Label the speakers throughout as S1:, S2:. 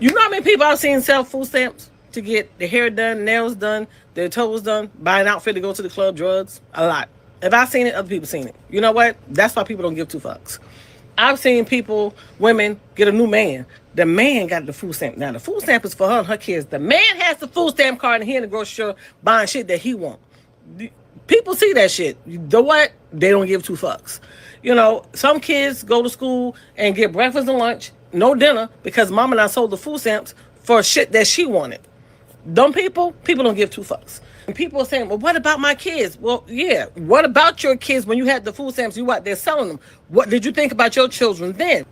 S1: You know how many people I've seen sell food stamps to get their hair done, nails done, their toes done, buy an outfit to go to the club, drugs? A lot. If I've seen it, other people seen it. You know what? That's why people don't give two fucks. I've seen people, women, get a new man. The man got the food stamp. Now, the food stamp is for her and her kids. The man has the food stamp card and he in the grocery store buying shit that he want. People see that shit. You know what? They don't give two fucks. You know, some kids go to school and get breakfast and lunch, no dinner, because mama and I sold the food stamps for shit that she wanted. Dumb people don't give two fucks. And people are saying, well, what about my kids? Well, yeah, what about your kids when you had the food stamps? You what? They're selling them. What did you think about your children then?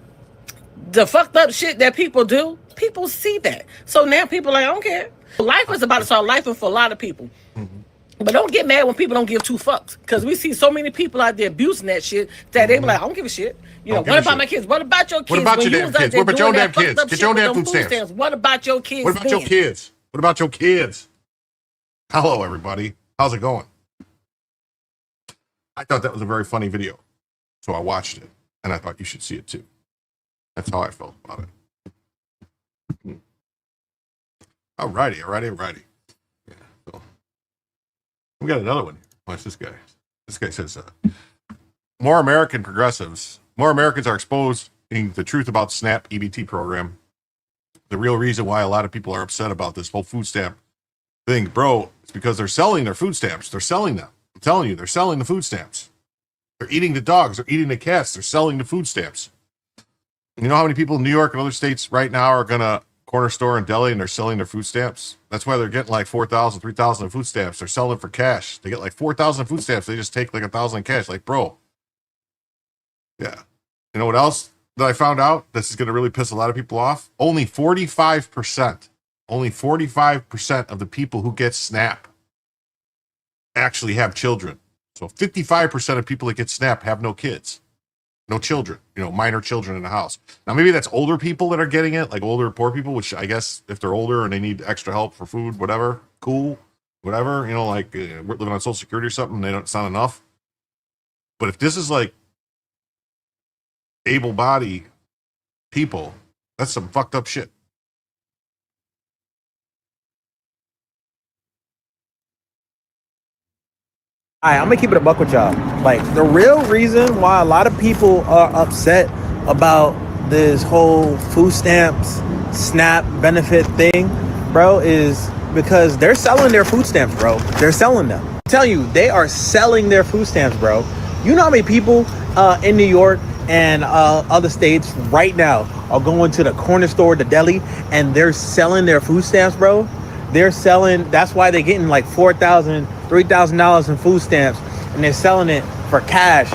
S1: The fucked up shit that people do, people see that. So now people are like, I don't care. Life is about to start life for a lot of people. Mm-hmm. But don't get mad when people don't give two fucks. Because we see so many people out there abusing that shit that they be like, I don't give a shit. You know, what about my kids? What about your kids?
S2: What about your damn kids? What about your damn kids? Get your damn food stamps.
S1: What about your kids?
S2: What about your kids? What about your kids? Hello, everybody. How's it going? I thought that was a very funny video. So I watched it. And I thought you should see it too. That's how I felt about it. Alrighty. Yeah, so we got another one. Watch this guy. This guy says, more American progressives, more Americans are exposing the truth about SNAP EBT program. The real reason why a lot of people are upset about this whole food stamp thing, bro, it's because they're selling their food stamps. They're selling them. I'm telling you, they're selling the food stamps. They're eating the dogs. They're eating the cats. They're selling the food stamps. You know how many people in New York and other states right now are going to corner store and deli and they're selling their food stamps? That's why they're getting like 4,000, 3,000 in food stamps. They're selling for cash. They get like 4,000 food stamps. They just take like 1,000 in cash. Like, bro. Yeah. You know what else that I found out? This is going to really piss a lot of people off. Only 45% of the people who get SNAP actually have children. So 55% of people that get SNAP have no kids, no children, minor children in the house. Now, maybe that's older people that are getting it, like older poor people, which I guess if they're older and they need extra help for food, whatever, cool, whatever, like we're living on Social Security or something, it's not enough. But if this is like able-bodied people, that's some fucked up shit.
S3: All right, I'm gonna keep it a buck with y'all. Like, the real reason why a lot of people are upset about this whole food stamps, SNAP benefit thing, bro, is because they're selling their food stamps, bro. They're selling them. I'm telling you, they are selling their food stamps, bro. You know how many people in New York and other states right now are going to the corner store, the deli, and they're selling their food stamps, bro? They're selling, that's why they're getting like $4,000, $3,000 in food stamps, and they're selling it for cash.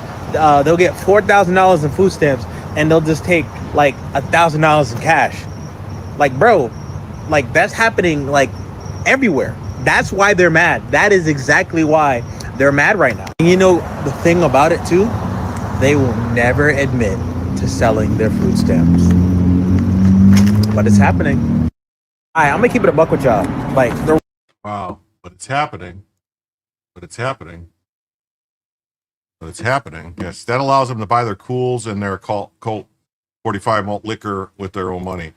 S3: They'll get $4,000 in food stamps, and they'll just take like $1,000 in cash. Like, bro, like that's happening like everywhere. That's why they're mad. That is exactly why they're mad right now. And you know the thing about it too? They will never admit to selling their food stamps. But it's happening. All right, I'm gonna keep it a buck with y'all. Like,
S2: Wow, but it's happening. But it's happening. But it's happening. Yes, that allows them to buy their Cools and their Colt 45 malt liquor with their own money.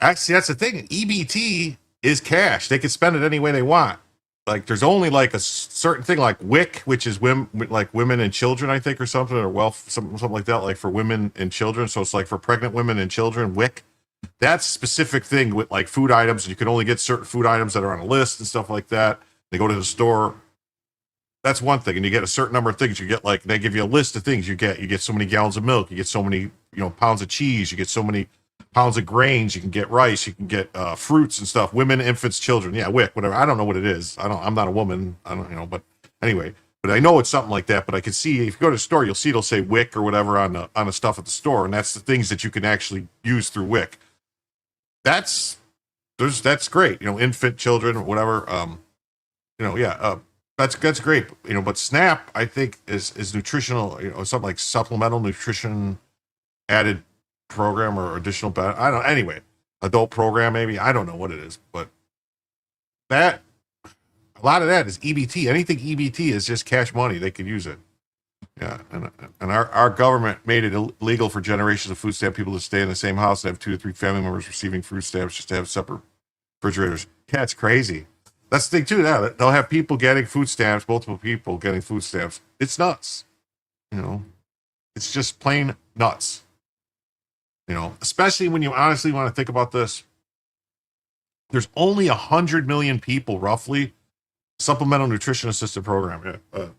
S2: Actually, that's the thing. EBT is cash. They can spend it any way they want. Like, there's only like a certain thing like WIC, which is women and children, I think, or something, or wealth, something like that, like for women and children. So it's like for pregnant women and children, WIC. That's a specific thing with like food items. You can only get certain food items that are on a list and stuff like that. They go to the store. That's one thing. And you get a certain number of things. You get like, they give you a list of things you get. You get so many gallons of milk. You get so many, pounds of cheese. You get so many pounds of grains. You can get rice. You can get fruits and stuff. Women, infants, children. Yeah, WIC, whatever. I don't know what it is. I'm not a woman. I don't, but anyway, but I know it's something like that. But I can see if you go to the store, you'll see it'll say WIC or whatever on the stuff at the store. And that's the things that you can actually use through WIC. That's great. Infant, children, whatever. That's great. But SNAP, I think, is nutritional. Something like supplemental nutrition added program or additional. I don't. Anyway, adult program maybe. I don't know what it is, but that a lot of that is EBT. Anything EBT is just cash money. They can use it. Yeah, and our government made it illegal for generations of food stamp people to stay in the same house and have 2 to 3 family members receiving food stamps just to have separate refrigerators. Yeah, it's crazy. That's the thing too. Now they'll have people getting food stamps, multiple people getting food stamps. It's nuts. It's just plain nuts. Especially when you honestly want to think about this. There's only 100 million people, roughly, supplemental nutrition assisted program. There's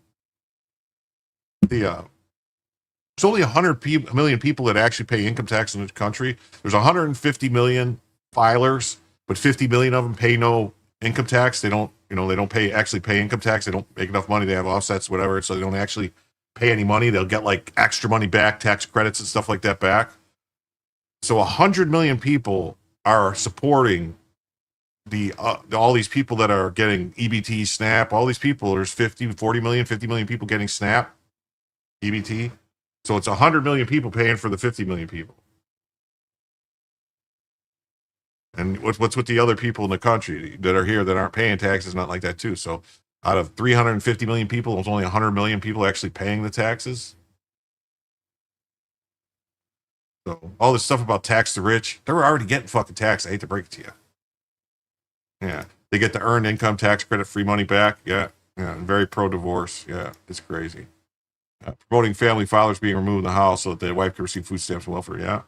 S2: only 100 million people that actually pay income tax in the country. There's 150 million filers, but 50 million of them pay no income tax. They don't actually pay income tax. They don't make enough money. They have offsets, whatever. So they don't actually pay any money. They'll get like extra money back, tax credits and stuff like that back. So 100 million people are supporting all these people that are getting EBT, SNAP, all these people. There's 50 million people getting SNAP, EBT. So it's 100 million people paying for the 50 million people. And what's with the other people in the country that are here that aren't paying taxes? Not like that too. So out of 350 million people, there's only 100 million people actually paying the taxes. So all this stuff about tax the rich, they were already getting fucking taxed. I hate to break it to you. Yeah, they get the earned income tax credit, free money back. Yeah, very pro divorce. Yeah, it's crazy. Promoting family fathers being removed in the house so that the wife can receive food stamps and welfare. Yeah.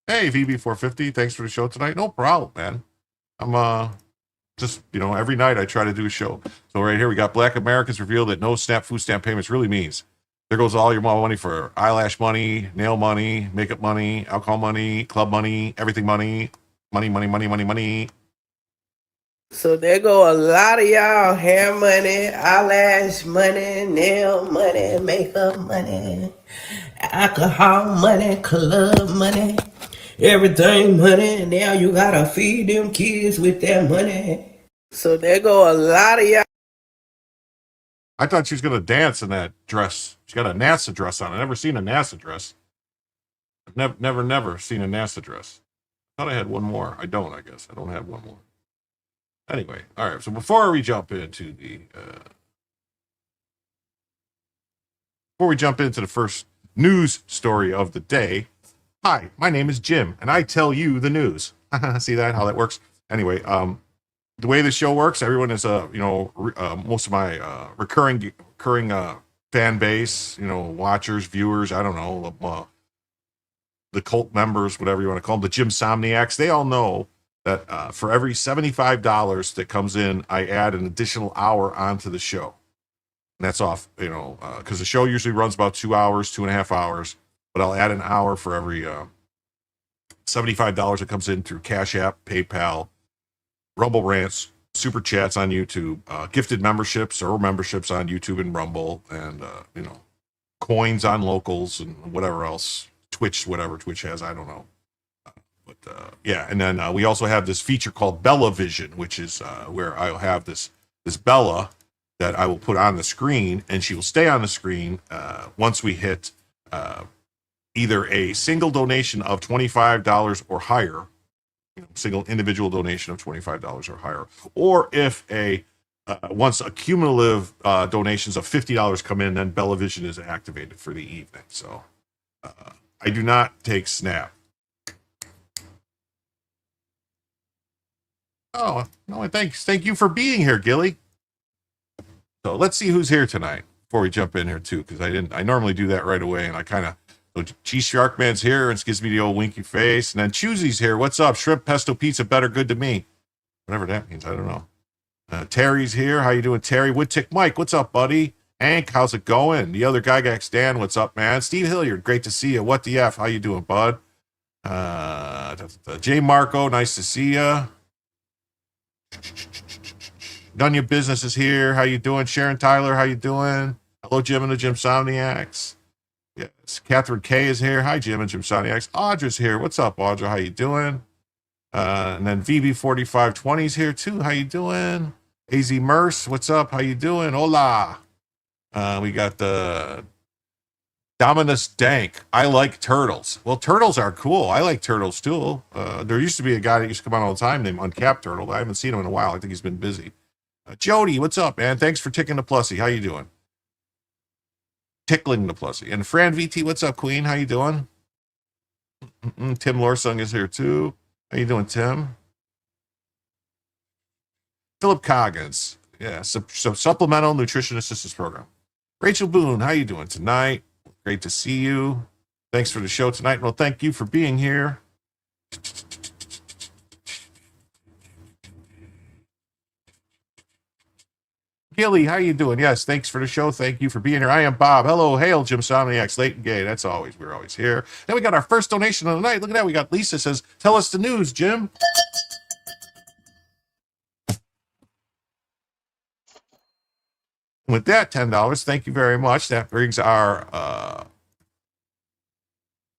S2: Hey, VB450, thanks for the show tonight. No problem, man. I'm just, every night I try to do a show. So right here we got Black Americans reveal that no SNAP food stamp payments really means. There goes all your money for eyelash money, nail money, makeup money, alcohol money, club money, everything money, money.
S4: So there go a lot of y'all hair money, eyelash money, nail money, makeup money, alcohol money, club money, everything money. Now you gotta feed them kids with that money. So there go a lot of y'all.
S2: I thought she was going to dance in that dress. She's got a NASA dress on. I've never seen a NASA dress. I've never seen a NASA dress. I thought I had one more. I don't, I guess. I don't have one more. Anyway, all right. So before we jump into the first news story of the day, hi, my name is Jim, and I tell you the news. See that? How that works? Anyway, the way the show works, everyone is most of my recurring fan base, watchers, viewers, I don't know, the cult members, whatever you want to call them, the Jim Somniacs, they all know that for every $75 that comes in, I add an additional hour onto the show. And that's off, because the show usually runs about 2 hours, 2.5 hours, but I'll add an hour for every $75 that comes in through Cash App, PayPal, Rumble Rants, Super Chats on YouTube, gifted memberships or memberships on YouTube and Rumble, and, coins on locals and whatever else, Twitch, whatever Twitch has, I don't know. Yeah, and then we also have this feature called Bella Vision, which is where I'll have this Bella that I will put on the screen, and she will stay on the screen once we hit either a single donation of $25 or higher, single individual donation of $25 or higher, or if once a cumulative donations of $50 come in, then Bella Vision is activated for the evening. So I do not take Snap. Oh, no, thanks. Thank you for being here, Gilly. So let's see who's here tonight before we jump in here too, because I normally do that right away, and I kind of, G Sharkman's here and gives me the old winky face, and then Choosy's here. What's up? Shrimp pesto pizza better good to me. Whatever that means, I don't know. Terry's here. How you doing, Terry? Woodtick Mike, what's up, buddy? Hank, how's it going? The other guy, Stan, what's up, man? Steve Hilliard, great to see you. What the F? How you doing, bud? Jay Marco, nice to see you. None of your business is here. How you doing? Sharon Tyler, how you doing? Hello, Jim and the Jim Somniacs. Yes, Catherine K is here. Hi, Jim and Jim Somniacs. Audra's here. What's up, Audra? How you doing? And then VB4520 is here too. How you doing? AZ Merce, what's up? How you doing? Hola. We got the Dominus Dank. I like turtles. Well, turtles are cool. I like turtles too. There used to be a guy that used to come on all the time named Uncapped Turtle. I haven't seen him in a while. I think he's been busy. Jody, what's up, man? Thanks for ticking the plussy. How you doing? Tickling the plussy. And Fran VT, what's up, Queen? How you doing? Tim Lorsung is here too. How you doing, Tim? Philip Coggins. Yeah, so supplemental nutrition assistance program. Rachel Boone, how you doing tonight? Great to see you. Thanks for the show tonight. Well, thank you for being here. Gilly, how you doing? Yes, thanks for the show. Thank you for being here. I am Bob. Hello, hail, Jim Somniacs, late and gay. We're always here. Then we got our first donation of the night. Look at that. We got Lisa says, tell us the news, Jim. With that, $10. Thank you very much. That brings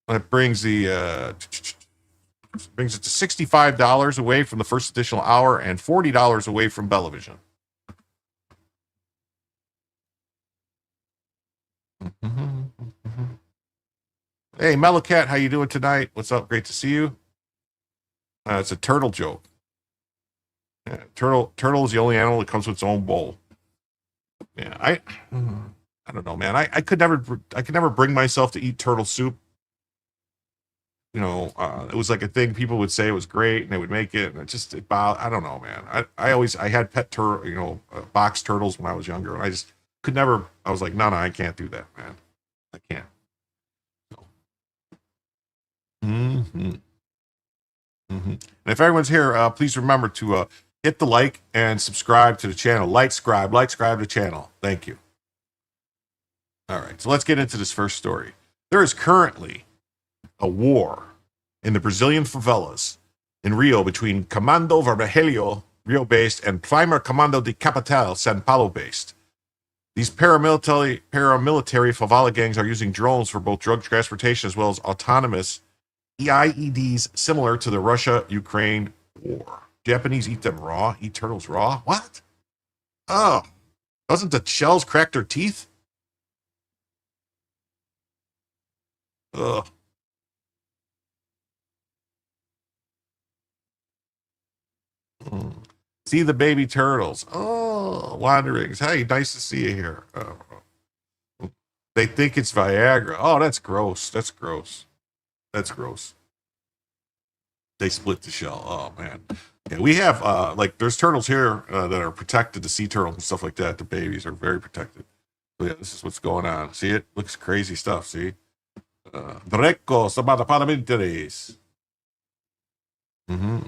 S2: brings it to $65 away from the first additional hour and $40 away from Bellavision. Hey, Mellow Cat, how you doing tonight? What's up? Great to see you. It's a turtle joke. Yeah, turtle is the only animal that comes with its own bowl. Yeah, I don't know, man. I could never bring myself to eat turtle soup. It was like a thing people would say it was great, and they would make it, and I don't know, man. I had pet box turtles when I was younger, and Could never. I was like, no, I can't do that, man. I can't. So. Mm-hmm. Mm-hmm. And if everyone's here, please remember to hit the like and subscribe to the channel. Like, subscribe to the channel. Thank you. All right, so let's get into this first story. There is currently a war in the Brazilian favelas in Rio between Comando Vermelho, Rio-based, and Primeiro Comando de Capital, São Paulo-based. These paramilitary favela gangs are using drones for both drug transportation as well as autonomous IEDs similar to the Russia-Ukraine war. Japanese eat them raw? Eat turtles raw? What? Oh, doesn't the shells crack their teeth? Ugh. See the baby turtles. Oh, wanderings. Hey, nice to see you here. Oh. They think it's Viagra. Oh, that's gross. That's gross. That's gross. They split the shell. Oh, man. Yeah, we have, there's turtles here that are protected, the sea turtles and stuff like that. The babies are very protected. So, yeah, this is what's going on. See it? Looks crazy stuff, see? Drecos, about the paramilitaries.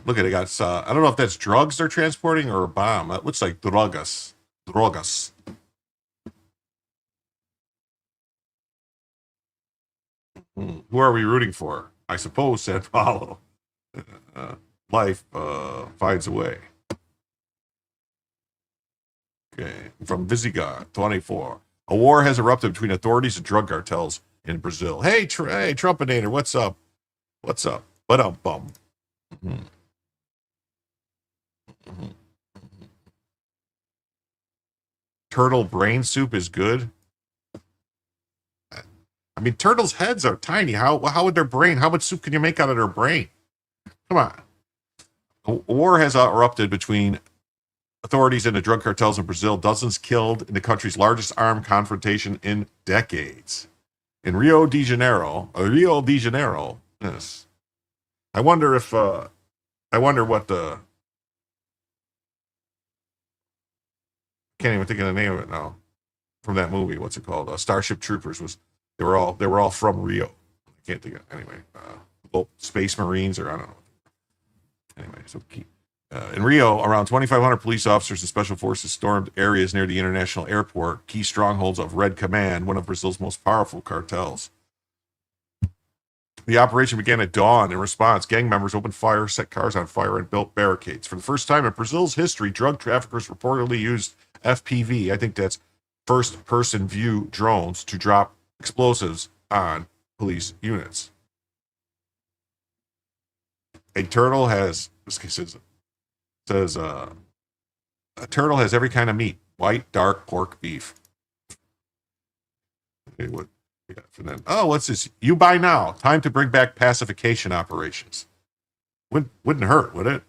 S2: Look at it. Got I don't know if that's drugs they're transporting or a bomb. That looks like drogas. Drogas. Who are we rooting for? I suppose San Paulo. Life finds a way. Okay. From Visigoth 24. A war has erupted between authorities and drug cartels in Brazil. Hey, hey, Trumpinator, what's up? What's up? Bum. Turtle brain soup is good. I mean, turtles' heads are tiny. How would their brain? How much soup can you make out of their brain? Come on. A war has erupted between authorities and the drug cartels in Brazil. Dozens killed in the country's largest armed confrontation in decades. In Rio de Janeiro. Yes. I wonder what the. Can't even think of the name of it now. From that movie, what's it called? Starship Troopers was. They were all from Rio. I can't think of it. Anyway. Space Marines or I don't know. Anyway, so in Rio, around 2,500 police officers and special forces stormed areas near the international airport, key strongholds of Red Command, one of Brazil's most powerful cartels. The operation began at dawn. In response, gang members opened fire, set cars on fire, and built barricades. For the first time in Brazil's history, drug traffickers reportedly used FPV, I think that's first-person view drones, to drop explosives on police units. A turtle has, this says, a turtle has every kind of meat: white, dark, pork, beef. Okay, what? Yeah, and then, what's this? You buy now. Time to bring back pacification operations. Wouldn't hurt, would it?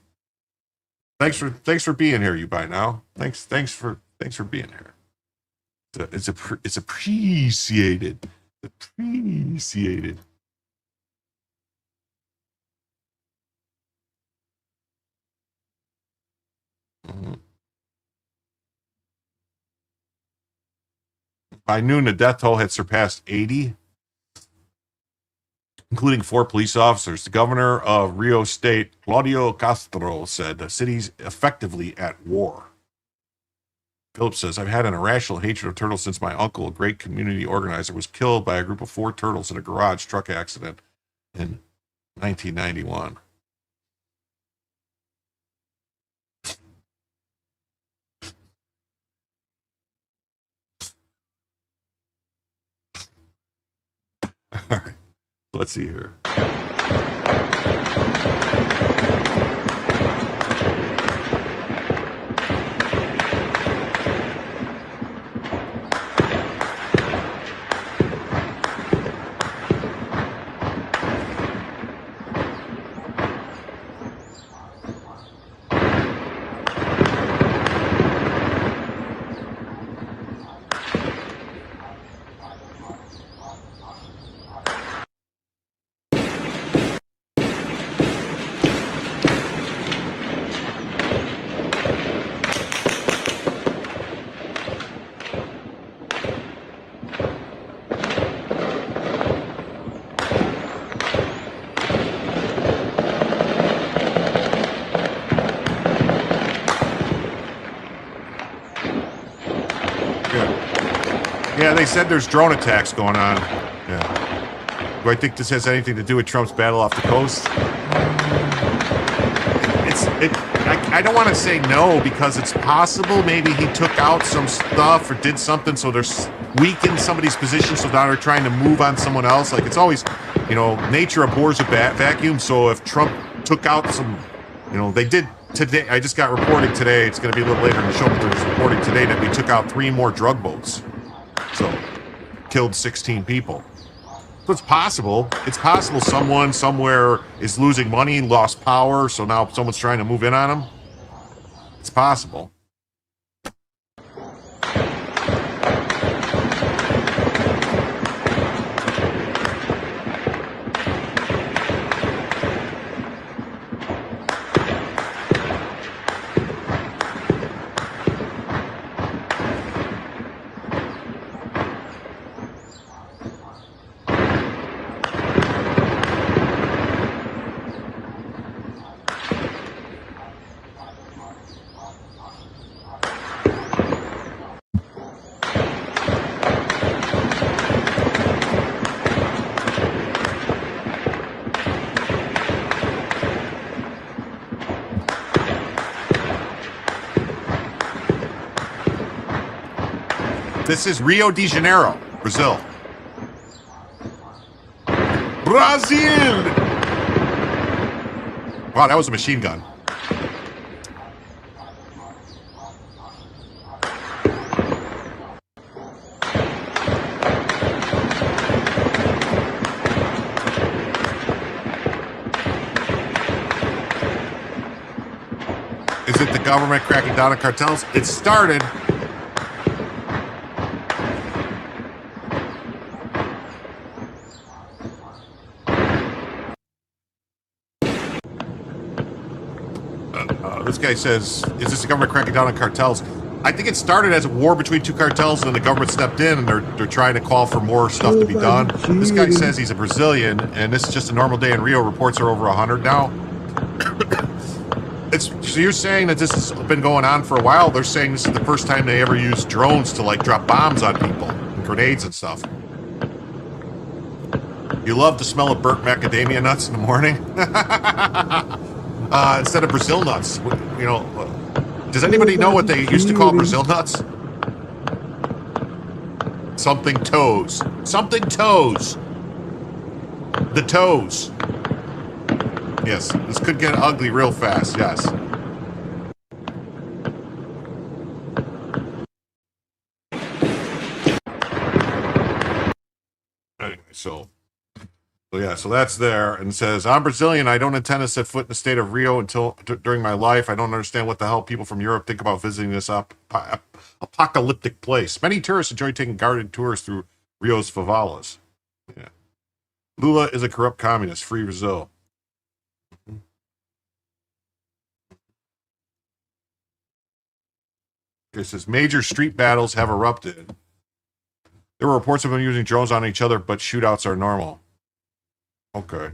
S2: Thanks for being here. You buy now. Thanks for being here. It's appreciated. Appreciated. By noon, the death toll had surpassed 80, including 4 police officers. The governor of Rio State, Claudio Castro, said the city's effectively at war. Phillips says, I've had an irrational hatred of turtles since my uncle, a great community organizer, was killed by a group of 4 turtles in a garage truck accident in 1991. All right, let's see here. they said there's drone attacks going on. Yeah. Do I think this has anything to do with Trump's battle off the coast? I don't want to say no because it's possible maybe he took out some stuff or did something so they're weakened somebody's position so now they're trying to move on someone else. Like it's always, nature abhors a vacuum. So if Trump took out some, they did today. I just got reporting today. It's going to be a little later in the show, but there's reporting today that we took out 3 more drug boats. So killed 16 people. So it's possible. It's possible someone somewhere is losing money, lost power, so now someone's trying to move in on them. It's possible. This is Rio de Janeiro, Brazil. Brazil! Wow, that was a machine gun. Is it the government cracking down on cartels? It started. This guy says, is this the government cracking down on cartels? I think it started as a war between 2 cartels, and then the government stepped in, and they're trying to call for more stuff to be done. This guy says he's a Brazilian, and this is just a normal day in Rio. Reports are over 100 now. So you're saying that this has been going on for a while? They're saying this is the first time they ever used drones to, drop bombs on people, and grenades and stuff. You love the smell of burnt macadamia nuts in the morning? Instead of Brazil nuts, does anybody know what they used to call Brazil nuts? Something toes. Something toes. The toes. Yes, this could get ugly real fast, yes. Anyway, so that's there, and it says, I'm Brazilian. I don't intend to set foot in the state of Rio until during my life. I don't understand what the hell people from Europe think about visiting this apocalyptic place. Many tourists enjoy taking guided tours through Rio's favelas. Yeah. Lula is a corrupt communist. Free Brazil. It says, major street battles have erupted. There were reports of them using drones on each other, but shootouts are normal. Okay.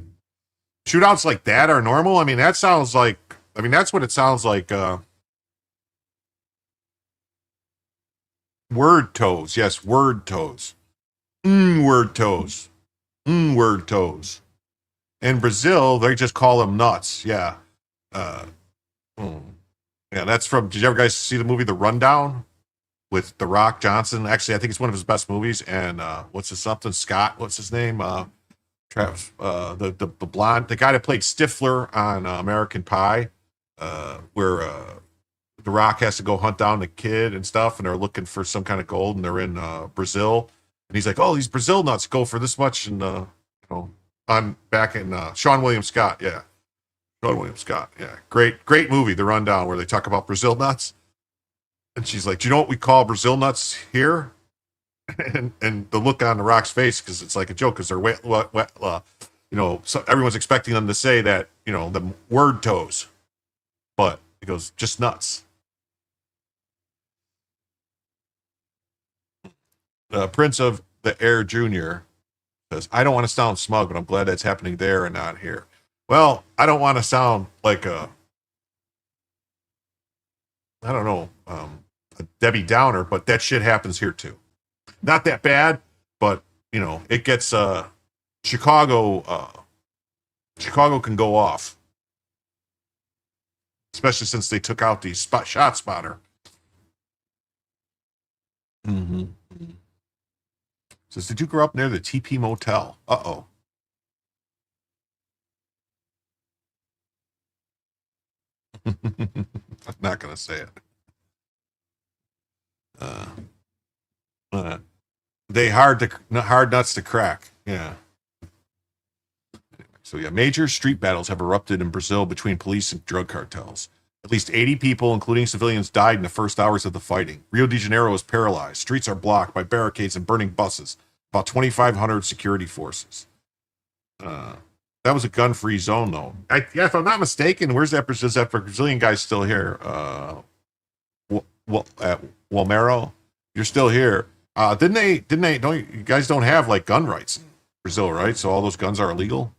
S2: Shootouts like that are normal? That's what it sounds like. Word toes. Yes, word toes. Word toes. Word toes. In Brazil, they just call them nuts. Yeah. Yeah, that's from, did you ever guys see the movie The Rundown? With The Rock Johnson? Actually, I think it's one of his best movies. And Scott, what's his name? Travis, the blonde, the guy that played Stifler on American Pie, where The Rock has to go hunt down the kid and stuff, and they're looking for some kind of gold, and they're in Brazil, and he's like, "Oh, these Brazil nuts go for this much," and on back in Sean William Scott, yeah, great movie, The Rundown, where they talk about Brazil nuts, and she's like, "Do you know what we call Brazil nuts here?" And the look on The Rock's face, because it's like a joke, because they're wet, so everyone's expecting them to say that, the word toes, but he goes, just nuts. Prince of the Air Jr. says, I don't want to sound smug, but I'm glad that's happening there and not here. Well, I don't want to sound like a Debbie Downer, but that shit happens here too. Not that bad, but it gets Chicago. Chicago can go off, especially since they took out the shot spotter. Mm-hmm. Says, did you grow up near the TP Motel? Uh-oh. I'm not going to say it. They hard nuts to crack. Yeah. So yeah, major street battles have erupted in Brazil between police and drug cartels. At least 80 people, including civilians, died in the first hours of the fighting. Rio de Janeiro is paralyzed. Streets are blocked by barricades and burning buses. About 2,500 security forces. That was a gun-free zone, though. If I'm not mistaken, where's that Brazilian guy still here? Walmero, you're still here. Don't you guys don't have like gun rights in Brazil, right? So all those guns are illegal.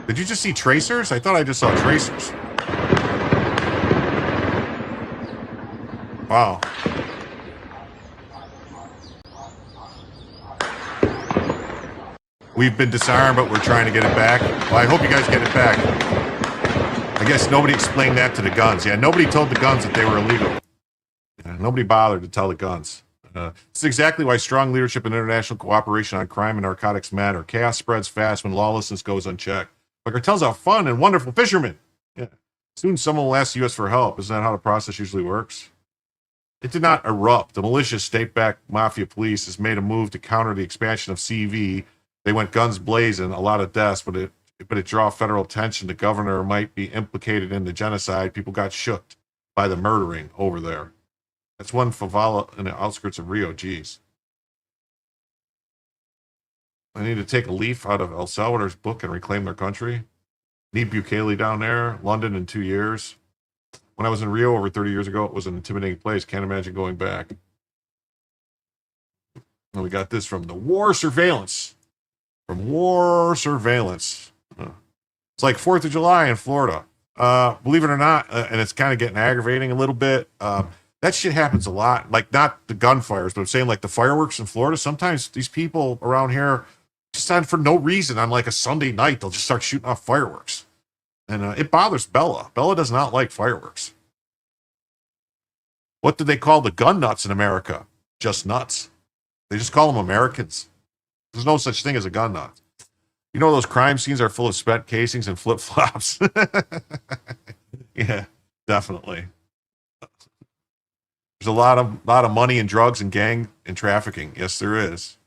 S2: Did you just see tracers? I thought I just saw tracers. Wow. We've been disarmed, but we're trying to get it back. Well, I hope you guys get it back. I guess nobody explained that to the guns. Yeah, nobody told the guns that they were illegal. Yeah, nobody bothered to tell the guns. This is exactly why strong leadership and international cooperation on crime and narcotics matter. Chaos spreads fast when lawlessness goes unchecked. But cartels are fun and wonderful fishermen. Yeah. Soon someone will ask the U.S. for help. Isn't that how the process usually works? It did not erupt. The malicious state-backed mafia police has made a move to counter the expansion of CV. They went guns blazing, a lot of deaths, but it drew federal attention. The governor might be implicated in the genocide. People got shook by the murdering over there. That's one favela in the outskirts of Rio. Geez. I need to take a leaf out of El Salvador's book and reclaim their country. Need Bukele down there. London in 2 years. When I was in Rio over 30 years ago, it was an intimidating place. Can't imagine going back. And we got this from the War Surveillance. From War Surveillance. It's like 4th of July in Florida. Believe it or not, and it's kind of getting aggravating a little bit. That shit happens a lot. Like, not the gunfires, but I'm saying like the fireworks in Florida. Sometimes these people around here, just for no reason, on like a Sunday night, they'll just start shooting off fireworks. And it bothers Bella. Bella does not like fireworks. What do they call the gun nuts in America? Just nuts. They just call them Americans. There's no such thing as a gun nut. You know those crime scenes are full of spent casings and flip-flops. Yeah, definitely. There's a lot of money and drugs and gang and trafficking. Yes, there is.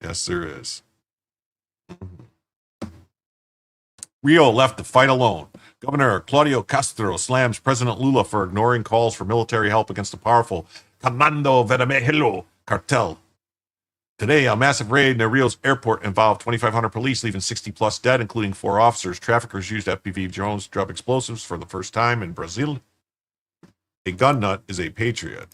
S2: Yes, there is. Rio left the fight alone. Governor Claudio Castro slams President Lula for ignoring calls for military help against the powerful Comando Vermelho cartel. Today, a massive raid near Rio's airport involved 2,500 police, leaving 60-plus dead, including 4 officers. Traffickers used FPV drones to drop explosives for the first time in Brazil. A gun nut is a patriot.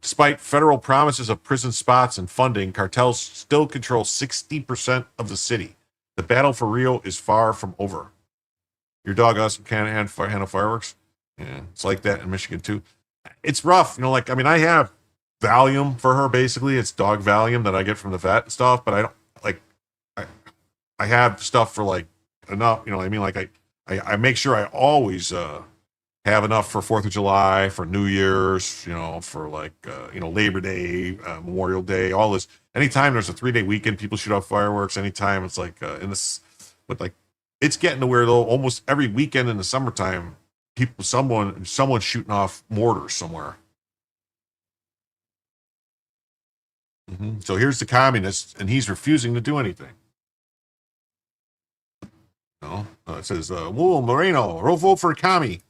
S2: Despite federal promises of prison spots and funding, cartels still control 60% of the city. The battle for Rio is far from over. Your dog also can't handle fireworks? Yeah, it's like that in Michigan, too. It's rough. I have Valium for her, basically. It's dog Valium that I get from the vet and stuff, but I don't, I have stuff for, enough, I make sure I always have enough for 4th of July, for New Year's, for Labor Day, Memorial Day, all this. Anytime there's a 3-day weekend, people shoot off fireworks. Anytime it's it's getting to where though almost every weekend in the summertime, someone's shooting off mortars somewhere. Mm-hmm. So here's the communist, and he's refusing to do anything. It says, "Whoa, Moreno, vote for commie."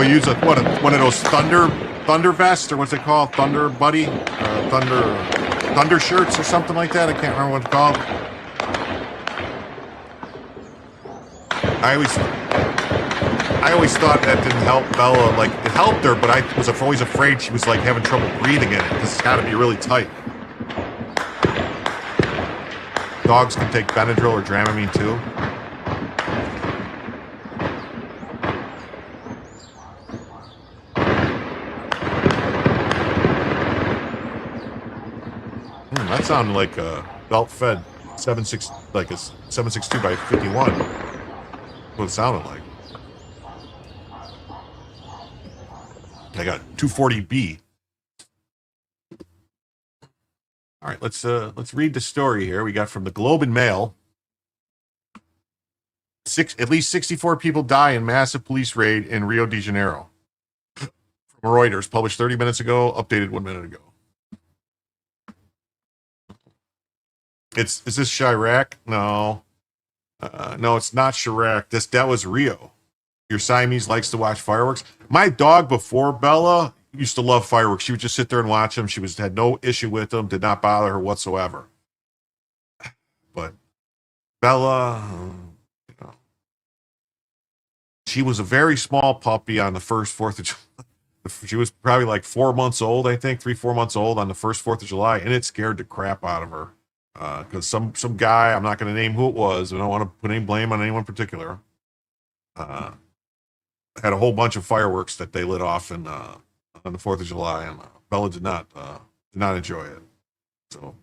S2: we use one of those thunder vests, or what's it called? Thunder buddy? Thunder shirts or something like that. I can't remember what it's called. I always thought that didn't help Bella. Like, it helped her, but I was always afraid she was like having trouble breathing in it because it's got to be really tight. Dogs can take Benadryl or Dramamine too. That sounded like a belt-fed 76, like a 762 by 51. That's what it sounded like. I got 240B. All right, let's read the story here. We got from the Globe and Mail. At least 64 people die in massive police raid in Rio de Janeiro. From Reuters, published 30 minutes ago, updated 1 minute ago. Is this Chirac? No. No, it's not Chirac. That was Rio. Your Siamese likes to watch fireworks. My dog before Bella used to love fireworks. She would just sit there and watch them. She had no issue with them, did not bother her whatsoever. But Bella, you know, she was a very small puppy on the first 4th of July. She was probably like 4 months old, I think, 3-4 months old on the first 4th of July, and it scared the crap out of her. Because some guy, I'm not going to name who it was, I don't want to put any blame on anyone particular, had a whole bunch of fireworks that they lit off on the 4th of July, and Bella did not enjoy it. So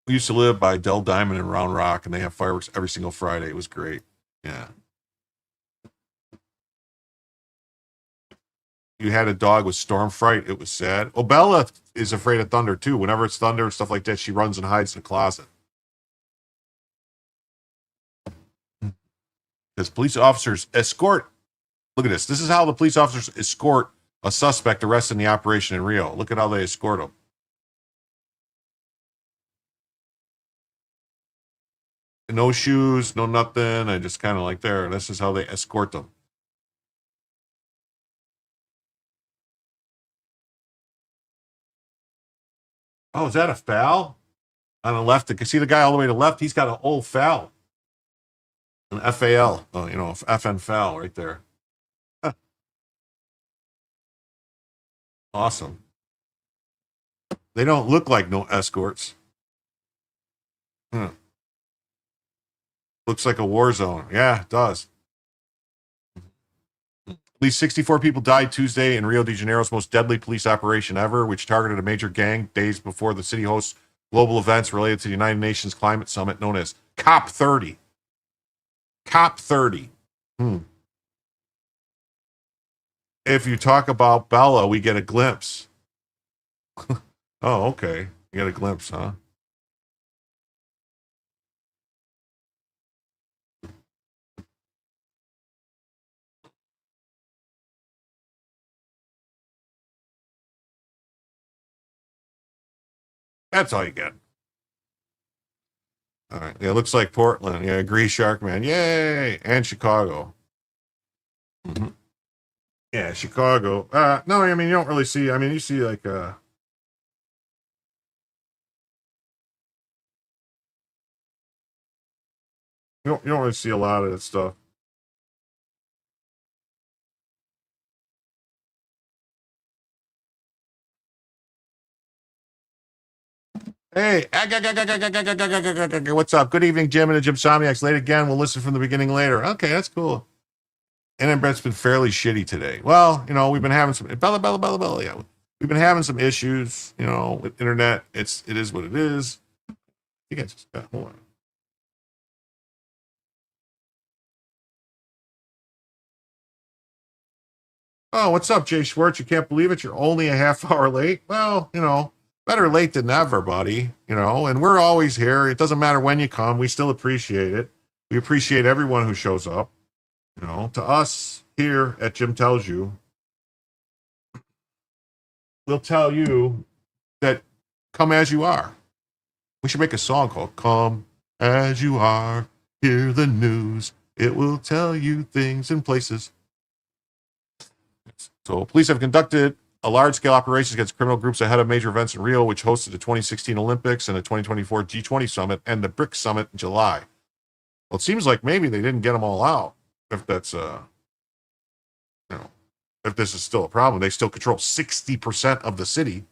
S2: we used to live by Del Diamond in Round Rock, and they have fireworks every single Friday. It was great. Yeah. You had a dog with storm fright. It was sad. Well, Bella is afraid of thunder too. Whenever it's thunder and stuff like that, she runs and hides in the closet. As police officers escort, look at this. This is how the police officers escort a suspect arrested in the operation in Rio. Look at how they escort him. No shoes, no nothing. I just kind of like there. This is how they escort them. Oh, is that a foul? On the left, you can see the guy all the way to the left. He's got an old foul. An FAL. Oh, FN foul right there. Huh. Awesome. They don't look like no escorts. Looks like a war zone. Yeah, it does. At least 64 people died Tuesday in Rio de Janeiro's most deadly police operation ever, which targeted a major gang days before the city hosts global events related to the United Nations Climate Summit known as COP30. COP30. If you talk about Bella, we get a glimpse. Oh, okay. You get a glimpse, huh? That's all you get. All right. Yeah, it looks like Portland. Yeah, agree, Sharkman. Yay! And Chicago. Mm-hmm. Yeah, Chicago. No, I mean, you don't really see, I mean, you see like, you don't really see a lot of that stuff. Hey, what's up? Good evening, Jim and the Jim Somniacs. Late again. We'll listen from the beginning later. Okay, that's cool. And Brett's been fairly shitty today. Well, we've been having some Bella. Yeah, we've been having some issues. With internet. It is what it is. You guys just hold on. Oh, what's up, Jay Schwartz? You can't believe it. You're only a half hour late. Well, better late than never, buddy. And we're always here. It doesn't matter when you come. We still appreciate it. We appreciate everyone who shows up. To us here at Jim Tells You, we'll tell you that come as you are. We should make a song called Come As You Are. Hear the news. It will tell you things and places. So police have conducted a large-scale operation against criminal groups ahead of major events in Rio, which hosted the 2016 Olympics and the 2024 G20 Summit and the BRICS Summit in July. Well, it seems like maybe they didn't get them all out. If that's if this is still a problem, they still control 60% of the city.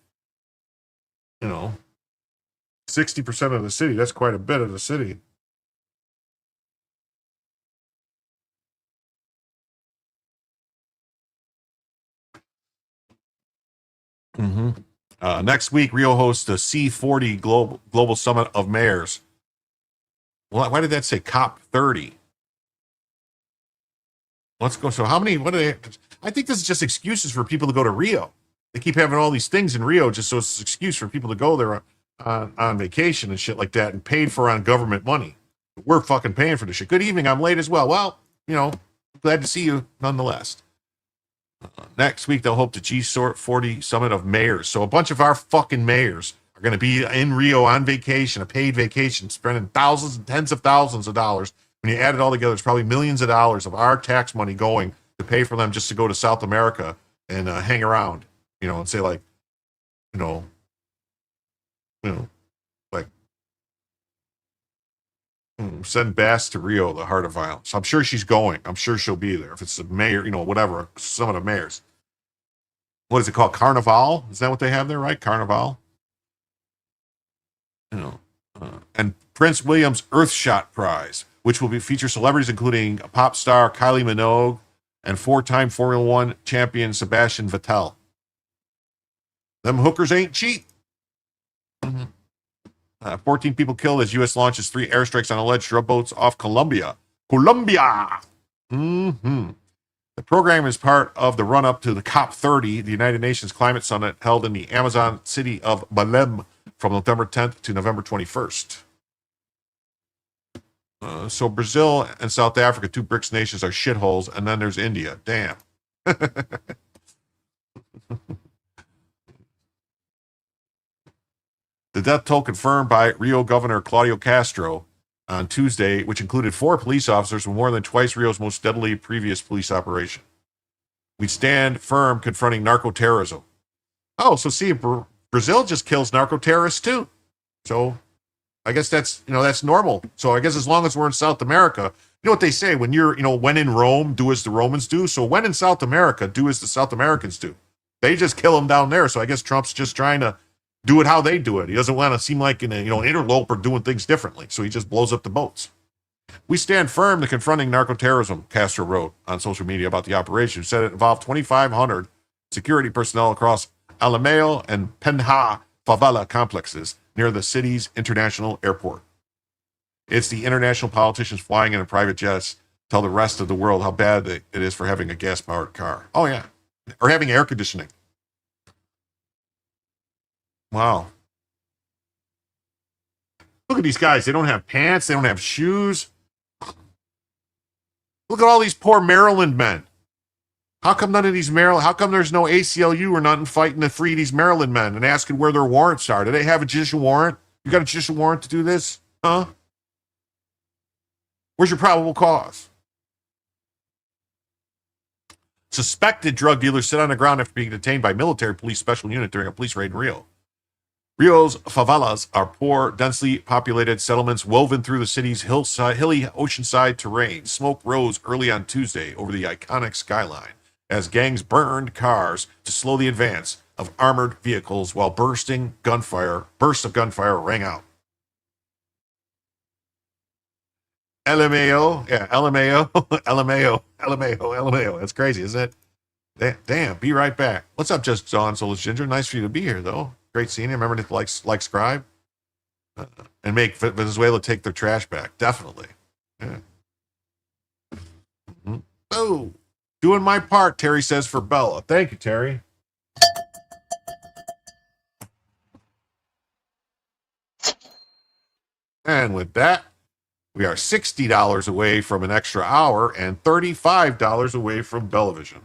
S2: 60% of the city. That's quite a bit of the city. Next week, Rio hosts the C40 Global Summit of Mayors. Well, why did that say COP30? Let's go. So how many, what are they? I think this is just excuses for people to go to Rio. They keep having all these things in Rio just so it's an excuse for people to go there on vacation and shit like that and paid for on government money. We're fucking paying for this shit. Good evening. I'm late as well. Well, glad to see you nonetheless. Next week, they'll hope the G40 Summit of Mayors. So a bunch of our fucking mayors are going to be in Rio on vacation, a paid vacation, spending thousands and tens of thousands of dollars. When you add it all together, it's probably millions of dollars of our tax money going to pay for them just to go to South America and hang around, and say like, like send Bass to Rio, the heart of violence. I'm sure she's going. I'm sure she'll be there. If it's the mayor, whatever, some of the mayors. What is it called? Carnival? Is that what they have there, right? Carnival? And Prince William's Earthshot Prize, which will feature celebrities including pop star Kylie Minogue and 4-time Formula One champion Sebastian Vettel. Them hookers ain't cheap. 14 people killed as U.S. launches 3 airstrikes on alleged drug boats off Colombia. The program is part of the run-up to the COP30, the United Nations Climate Summit held in the Amazon city of Belém from November 10th to November 21st. So Brazil and South Africa, 2 BRICS nations, are shitholes, and then there's India. Damn. The death toll confirmed by Rio Governor Claudio Castro on Tuesday, which included 4 police officers, were more than twice Rio's most deadly previous police operation. We stand firm confronting narco-terrorism. Oh, so see, Brazil just kills narco-terrorists too. So I guess that's normal. So I guess as long as we're in South America, you know what they say, when you're, when in Rome, do as the Romans do. So when in South America, do as the South Americans do. They just kill them down there. So I guess Trump's just trying to do it how they do it. He doesn't want to seem like an interloper doing things differently. So he just blows up the boats. We stand firm to confronting narco-terrorism, Castro wrote on social media about the operation. He said it involved 2,500 security personnel across Alameo and Penha favela complexes near the city's international airport. It's the international politicians flying in private jets tell the rest of the world how bad it is for having a gas-powered car. Oh, yeah. Or having air conditioning. Wow. Look at these guys. They don't have pants. They don't have shoes. Look at all these poor Maryland men. How come how come there's no ACLU or nothing fighting to free these Maryland men and asking where their warrants are? Do they have a judicial warrant? You got a judicial warrant to do this? Huh? Where's your probable cause? Suspected drug dealers sit on the ground after being detained by military police special unit during a police raid in Rio. Rio's favelas are poor, densely populated settlements woven through the city's hilly oceanside terrain. Smoke rose early on Tuesday over the iconic skyline as gangs burned cars to slow the advance of armored vehicles while bursts of gunfire rang out. LMAO. That's crazy, isn't it? Damn, be right back. What's up, Just John Soulless Ginger? Nice for you to be here, though. Great seeing you. Remember to like, subscribe, and make Venezuela take their trash back. Definitely. Yeah. Mm-hmm. Oh, doing my part, Terry says for Bella. Thank you, Terry. And with that, we are $60 away from an extra hour and $35 away from Bellavision.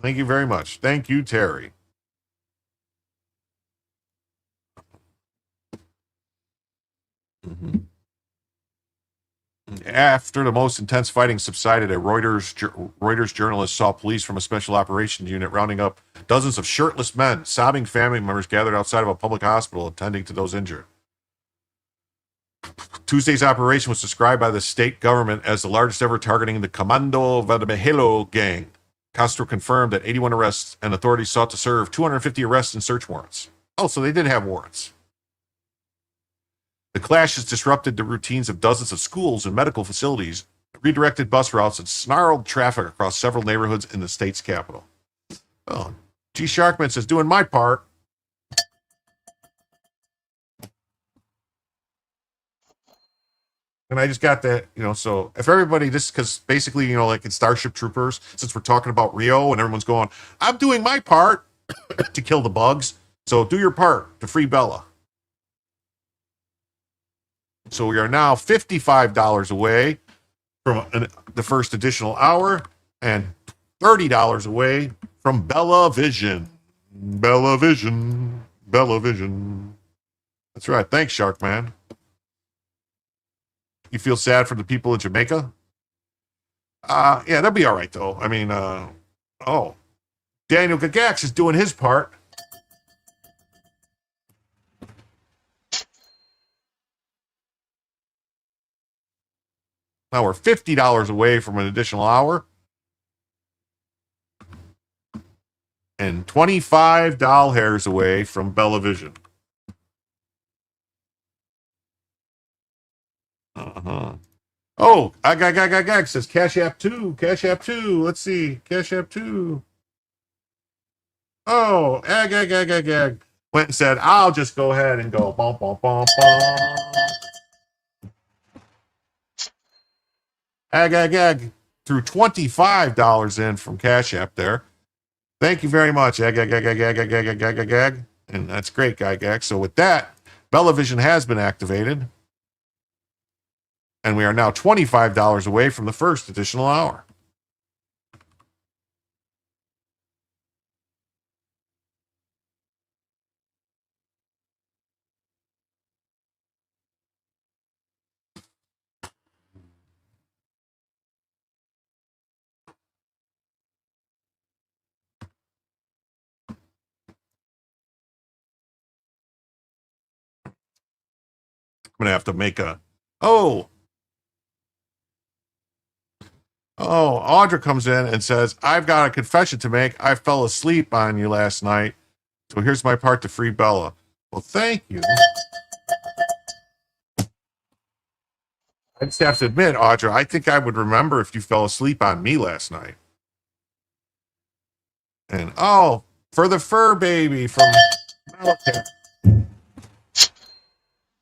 S2: Thank you very much. Thank you, Terry. Mm-hmm. After the most intense fighting subsided, a Reuters journalist saw police from a special operations unit rounding up dozens of shirtless men. Sobbing family members gathered outside of a public hospital attending to those injured. Tuesday's operation was described by the state government as the largest ever targeting the Comando Vermelho gang. Castro confirmed that 81 arrests, and authorities sought to serve 250 arrests and search warrants. Oh, so they did have warrants. The clashes disrupted the routines of dozens of schools and medical facilities, redirected bus routes, and snarled traffic across several neighborhoods in the state's capital. Oh, G. Sharkman says, doing my part. And I just got that, so if everybody, this, because basically, like in Starship Troopers, since we're talking about Rio and everyone's going, I'm doing my part to kill the bugs, so do your part to free Bella. So we are now $55 away from the first additional hour and $30 away from Bella Vision. Bella Vision. Bella Vision. That's right. Thanks, Sharkman. You feel sad for the people of Jamaica? Yeah, that'll be all right, though. I mean, Daniel Gagax is doing his part. Now we're $50 away from an additional hour. And $25 away from Bella Vision. Uh-huh. Oh, Agag says Cash App 2. Cash App 2. Let's see. Cash App 2. Oh, Agag. Went and said, I'll just go ahead and go. Bum, bum, bum, bum. Agag threw $25 in from Cash App there. Thank you very much, Agag. And that's great, Gag. So with that, Bella Vision has been activated. And we are now $25 away from the first additional hour. I'm going to have to make a... Oh, Audra comes in and says, I've got a confession to make. I fell asleep on you last night. So here's my part to free Bella. Well, thank you. I just have to admit, Audra, I think I would remember if you fell asleep on me last night. And, for the fur baby from Malachi.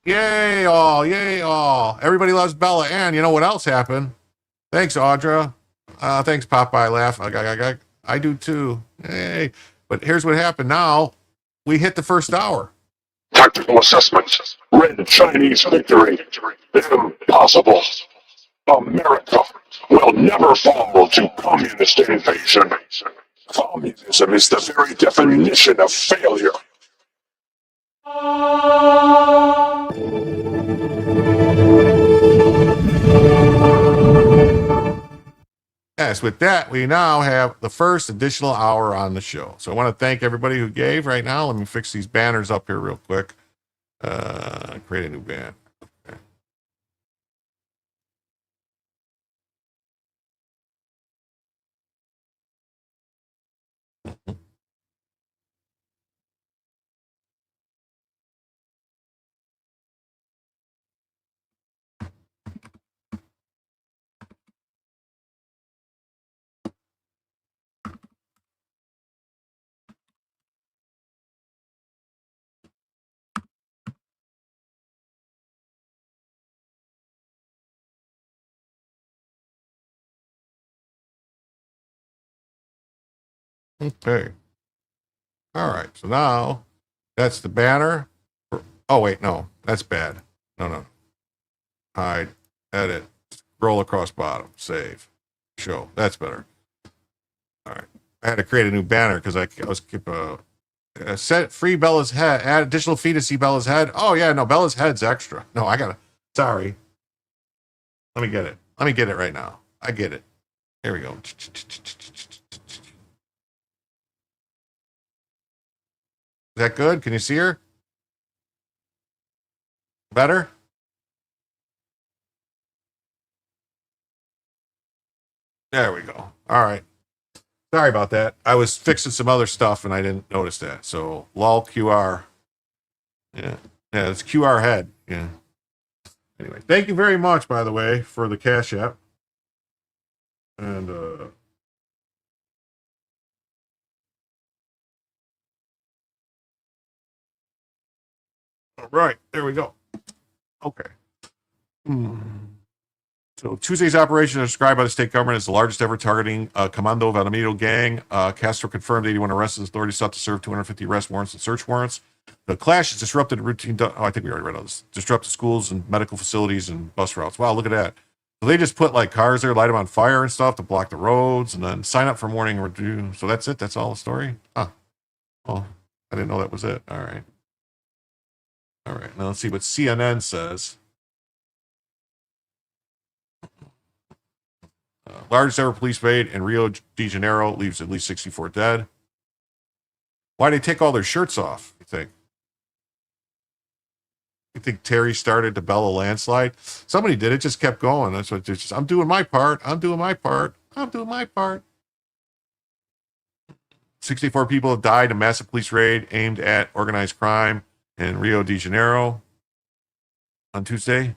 S2: Yay, all. Everybody loves Bella. And you know what else happened? Thanks, Audra. Thanks, Popeye Laugh. I do too. Hey. But here's what happened now. We hit the first hour.
S5: Tactical assessment. Red Chinese victory. Impossible. America will never fall to communist invasion. Communism is the very definition of failure.
S2: Yes, with that, we now have the first additional hour on the show. So I want to thank everybody who gave right now. Let me fix these banners up here real quick. Create a new banner. Okay. All right. So now that's the banner. Oh, wait. No, that's bad. No. Hide, edit, scroll across bottom, save, show. That's better. All right. I had to create a new banner because I was set free Bella's head, add additional fee to see Bella's head. Oh, yeah. No, Bella's head's extra. No, I got to Sorry. Let me get it. Let me get it right now. I get it. Here we go. Is that good? Can you see her? Better? There we go. All right. Sorry about that. I was fixing some other stuff and I didn't notice that. So, lol QR. Yeah. Yeah, it's QR head. Yeah. Anyway, thank you very much, by the way, for the Cash App. And, all right, there we go. Okay. So Tuesday's operation is described by the state government as the largest ever targeting Comando Valamido gang. Castro confirmed 81 arrests as authorities sought to serve 250 arrest warrants and search warrants. The clash has disrupted routine. I think we already read all this. Disrupted schools and medical facilities and bus routes. Wow, look at that. So they just put like cars there, light them on fire and stuff to block the roads, and then sign up for morning review. So that's it. That's all the story. Huh. Oh, I didn't know that was it. All right. All right. Now let's see what CNN says. Largest ever police raid in Rio de Janeiro leaves at least 64 dead. Why'd they take all their shirts off, you think? You think Terry started to bell a landslide? Somebody did. It just kept going. That's what it's just, I'm doing my part. I'm doing my part. I'm doing my part. 64 people have died in a massive police raid aimed at organized crime in Rio de Janeiro on Tuesday.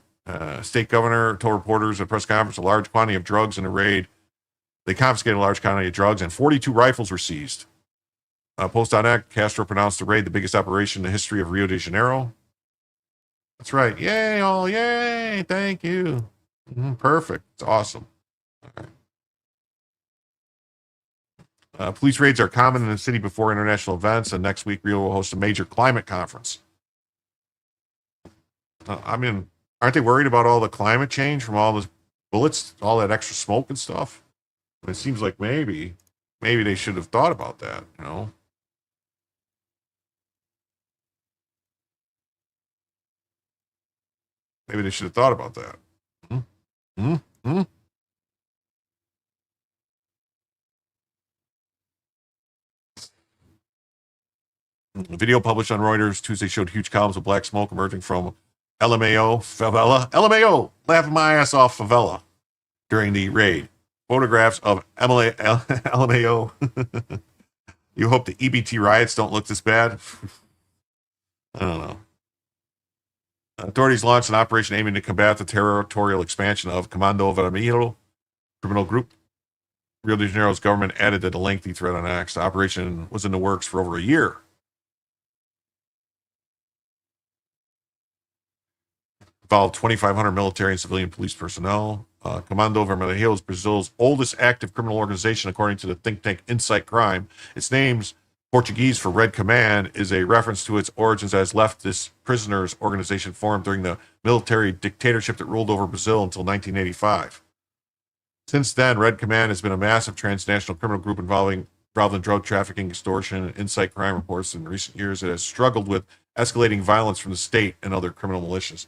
S2: State governor told reporters at a press conference a large quantity of drugs in a raid. They confiscated a large quantity of drugs and 42 rifles were seized. Post-on Castro pronounced the raid the biggest operation in the history of Rio de Janeiro. That's right. Yay, all yay. Thank you. Perfect. It's awesome. All right. Police raids are common in the city before international events, and next week Rio will host a major climate conference. Aren't they worried about all the climate change from all the bullets, all that extra smoke and stuff? It seems like maybe they should have thought about that, you know? Maybe they should have thought about that. A video published on Reuters Tuesday showed huge columns of black smoke emerging from LMAO, laughing my ass off favela during the raid. Photographs of LMAO. You hope the EBT riots don't look this bad? I don't know. Authorities launched an operation aiming to combat the territorial expansion of Comando Vermelho criminal group. Rio de Janeiro's government added to the lengthy threat on X. The operation was in the works for over a year. Involved 2,500 military and civilian police personnel. Comando Vermelho is Brazil's oldest active criminal organization, according to the think tank Insight Crime. Its name's Portuguese for Red Command is a reference to its origins as leftist prisoners organization formed during the military dictatorship that ruled over Brazil until 1985. Since then, Red Command has been a massive transnational criminal group involved in drug trafficking, extortion, and Insight Crime reports in recent years. It has struggled with escalating violence from the state and other criminal militias.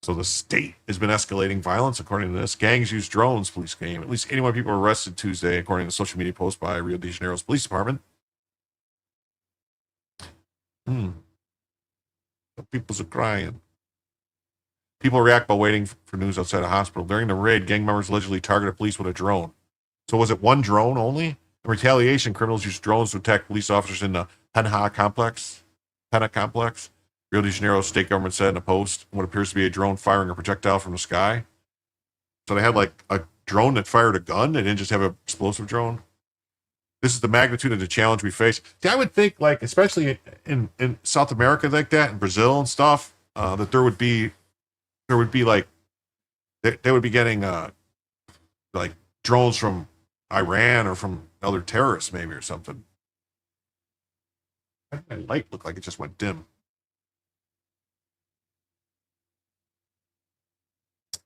S2: So the state has been escalating violence, according to this. Gangs use drones, police claim. At least 81 people were arrested Tuesday, according to a social media post by Rio de Janeiro's police department. The people are crying. People react by waiting for news outside a hospital. During the raid, gang members allegedly targeted police with a drone. So was it one drone only? In retaliation, criminals used drones to attack police officers in the Penha complex. Rio de Janeiro state government said in a post what appears to be a drone firing a projectile from the sky. So they had like a drone that fired a gun. They didn't just have an explosive drone. This is the magnitude of the challenge we face. See, I would think, like, especially in South America like that, in Brazil and stuff, that there would be like, they would be getting like drones from Iran or from other terrorists maybe or something. My light looked like it just went dim.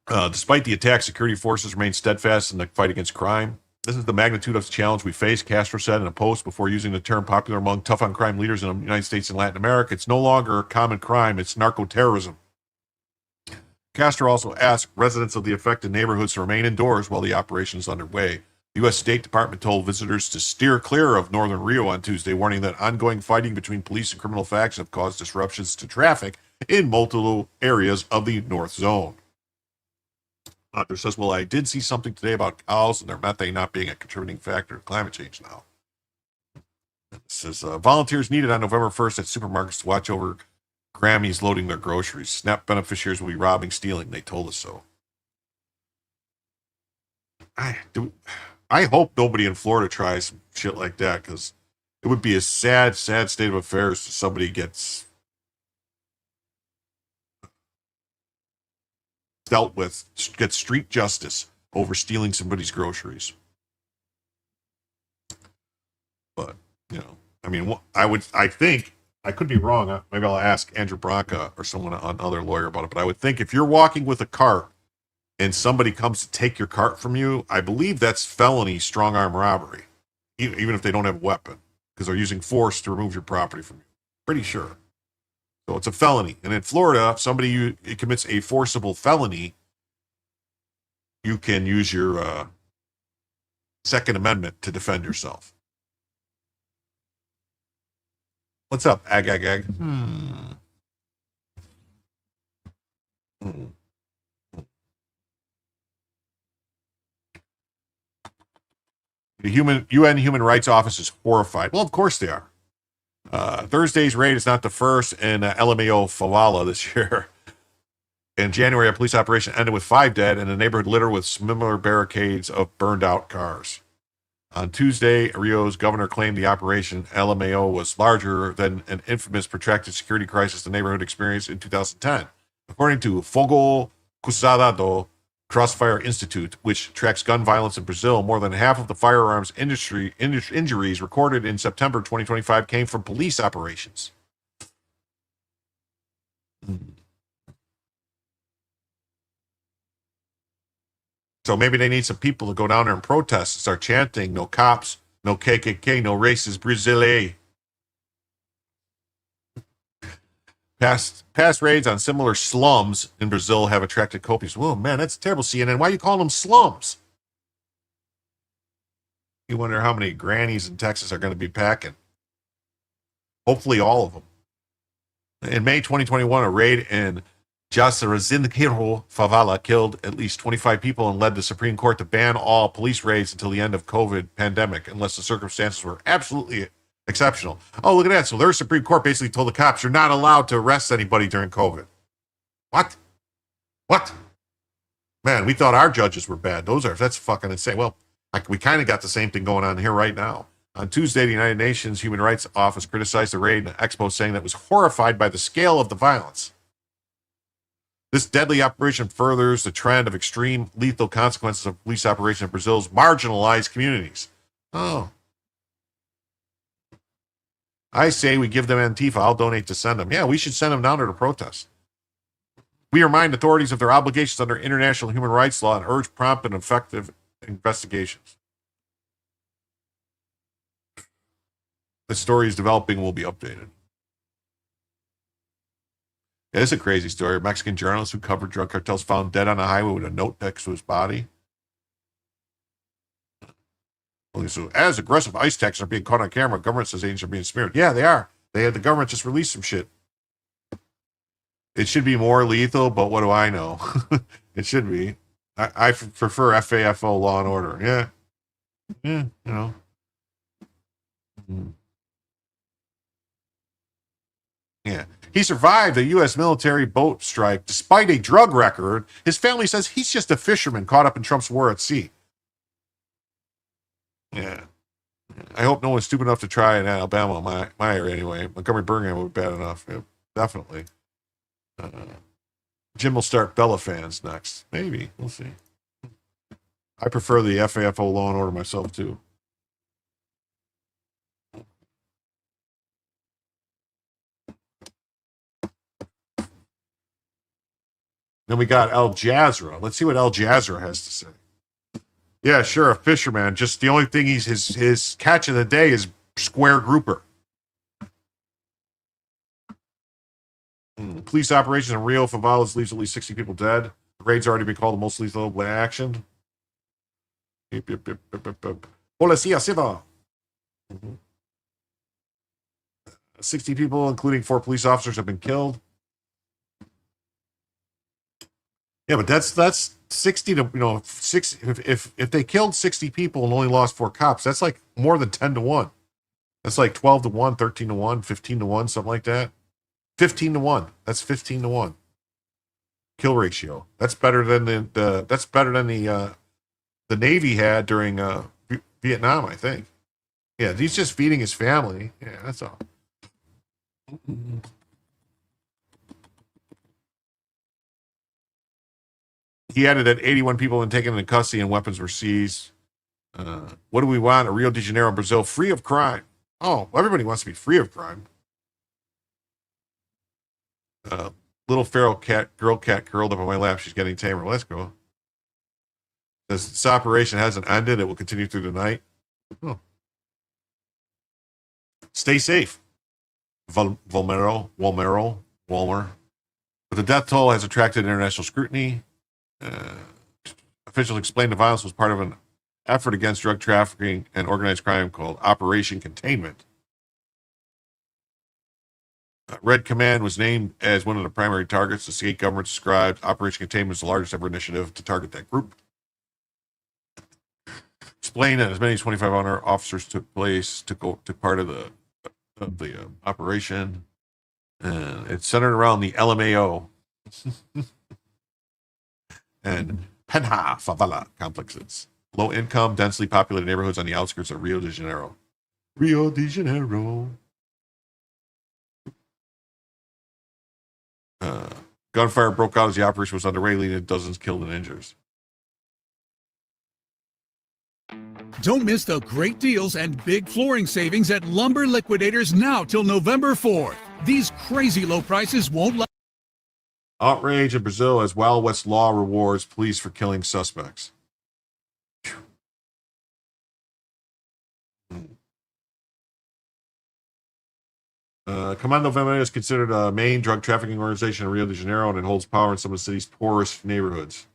S2: Despite the attack, security forces remain steadfast in the fight against crime. This is the magnitude of the challenge we face, Castro said in a post before using the term popular among tough-on-crime leaders in the United States and Latin America. It's no longer a common crime, it's narco-terrorism. Castro also asked residents of the affected neighborhoods to remain indoors while the operation is underway. The U.S. State Department told visitors to steer clear of northern Rio on Tuesday, warning that ongoing fighting between police and criminal factions have caused disruptions to traffic in multiple areas of the North Zone. Hunter says, well, I did see something today about cows and their methane not being a contributing factor to climate change now. It says, volunteers needed on November 1st at supermarkets to watch over Grammys loading their groceries. SNAP beneficiaries will be robbing, stealing. They told us so. I hope nobody in Florida tries shit like that, because it would be a sad, sad state of affairs if somebody gets dealt with, gets street justice over stealing somebody's groceries. But, you know, I mean, I think, I could be wrong. Maybe I'll ask Andrew Branca or someone, another lawyer about it. But I would think if you're walking with a cart and somebody comes to take your cart from you, I believe that's felony strong arm robbery, even if they don't have a weapon, because they're using force to remove your property from you. Pretty sure. So it's a felony. And in Florida, if somebody commits a forcible felony, you can use your Second Amendment to defend yourself. What's up, ag? The UN Human Rights Office is horrified. Well, of course they are. Thursday's raid is not the first in LMAO Favela this year. In January, a police operation ended with 5 dead and a neighborhood littered with similar barricades of burned out cars. On Tuesday, Rio's governor claimed the operation LMAO was larger than an infamous protracted security crisis the neighborhood experienced in 2010. According to Fogo Cruzado Crossfire Institute, which tracks gun violence in Brazil, more than half of the firearms industry injuries recorded in September 2025 came from police operations. So maybe they need some people to go down there and protest and start chanting, no cops, no KKK, no racist Brasileiro. Past raids on similar slums in Brazil have attracted copious. Whoa, man, that's terrible, CNN. Why are you calling them slums? You wonder how many grannies in Texas are going to be packing. Hopefully all of them. In May 2021, a raid in Jacarezinho Favela killed at least 25 people and led the Supreme Court to ban all police raids until the end of COVID pandemic, unless the circumstances were absolutely exceptional. Oh, look at that. So their Supreme Court basically told the cops you're not allowed to arrest anybody during COVID. What? Man, we thought our judges were bad. That's fucking insane. Well, we kind of got the same thing going on here right now. On Tuesday, the United Nations Human Rights Office criticized the raid in an expo, saying that it was horrified by the scale of the violence. This deadly operation furthers the trend of extreme lethal consequences of police operation in Brazil's marginalized communities. Oh. I say we give them Antifa. I'll donate to send them. Yeah, we should send them down there to protest. We remind authorities of their obligations under international human rights law and urge prompt and effective investigations. The story is developing and will be updated. Yeah, it's a crazy story. A Mexican journalist who covered drug cartels found dead on a highway with a note next to his body. So, as aggressive ICE techs are being caught on camera, government says agents are being smeared. Yeah, they are. They had the government just release some shit. It should be more lethal, but what do I know? It should be. I prefer FAFO, Law and Order. Yeah. Yeah, you know. Yeah. He survived the U.S. military boat strike despite a drug record. His family says he's just a fisherman caught up in Trump's war at sea. Yeah. I hope no one's stupid enough to try in Alabama, my area anyway. Montgomery Birmingham would be bad enough. Yeah, definitely. Jim will start Bella fans next. Maybe. We'll see. I prefer the FAFO Law and Order myself, too. Then we got Al Jazeera. Let's see what Al Jazeera has to say. Yeah, sure, a fisherman. Just the only thing his catch of the day is square grouper. Police operations in Rio Favelas leaves at least 60 people dead. The raid's already been called the most lethal action. Policia Civil. 60 people, including 4 police officers, have been killed. Yeah, but that's 60 to 6. If they killed 60 people and only lost 4 cops, that's like more than 10 to 1. That's like 12 to 1, 13 to 1, 15 to 1, something like that. 15 to 1. That's 15 to 1 kill ratio. That's better than the Navy had during Vietnam, I think. Yeah, he's just feeding his family. Yeah, that's all. He added that 81 people have been taken into custody and weapons were seized. What do we want? A Rio de Janeiro, Brazil, free of crime. Oh, everybody wants to be free of crime. Little feral girl cat curled up on my lap. She's getting tamer. Let's go. This operation hasn't ended. It will continue through the night. Oh. Stay safe. Walmer. But the death toll has attracted international scrutiny. Officials explained the violence was part of an effort against drug trafficking and organized crime called Operation Containment. Red Command was named as one of the primary targets. The state government described Operation Containment as the largest ever initiative to target that group. Explained that as many as 2,500 officers took part of the operation. It's centered around the LMAO and Penha favela complexes, low income, densely populated neighborhoods on the outskirts of Rio de Janeiro. Rio de Janeiro. Gunfire broke out as the operation was underway, leading to dozens killed and injured.
S6: Don't miss the great deals and big flooring savings at Lumber Liquidators now till November 4th. These crazy low prices won't last.
S2: Outrage in Brazil as Wild West law rewards police for killing suspects. Comando Vermelho is considered a main drug trafficking organization in Rio de Janeiro, and it holds power in some of the city's poorest neighborhoods.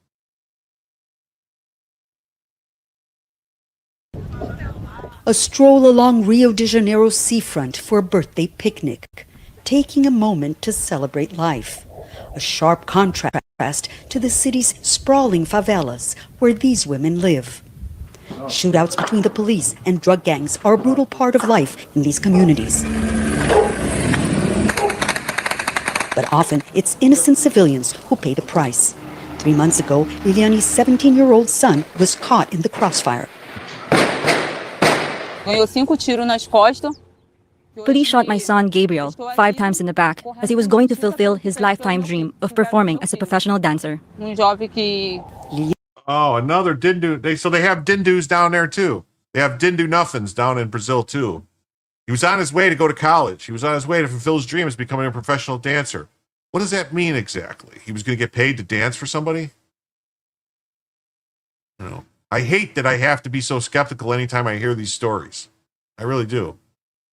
S7: A stroll along Rio de Janeiro's seafront for a birthday picnic, taking a moment to celebrate life. A sharp contrast to the city's sprawling favelas where these women live. Shootouts between the police and drug gangs are a brutal part of life in these communities. But often, it's innocent civilians who pay the price. 3 months ago, Liliani's 17-year-old son was caught in the crossfire.
S8: Police shot my son, Gabriel, 5 times in the back as he was going to fulfill his lifetime dream of performing as a professional dancer.
S2: Oh, another Dindu. So they have Dindus down there, too. They have Dindu Nothings down in Brazil, too. He was on his way to go to college. He was on his way to fulfill his dream as becoming a professional dancer. What does that mean exactly? He was going to get paid to dance for somebody? You know, I hate that I have to be so skeptical anytime I hear these stories. I really do.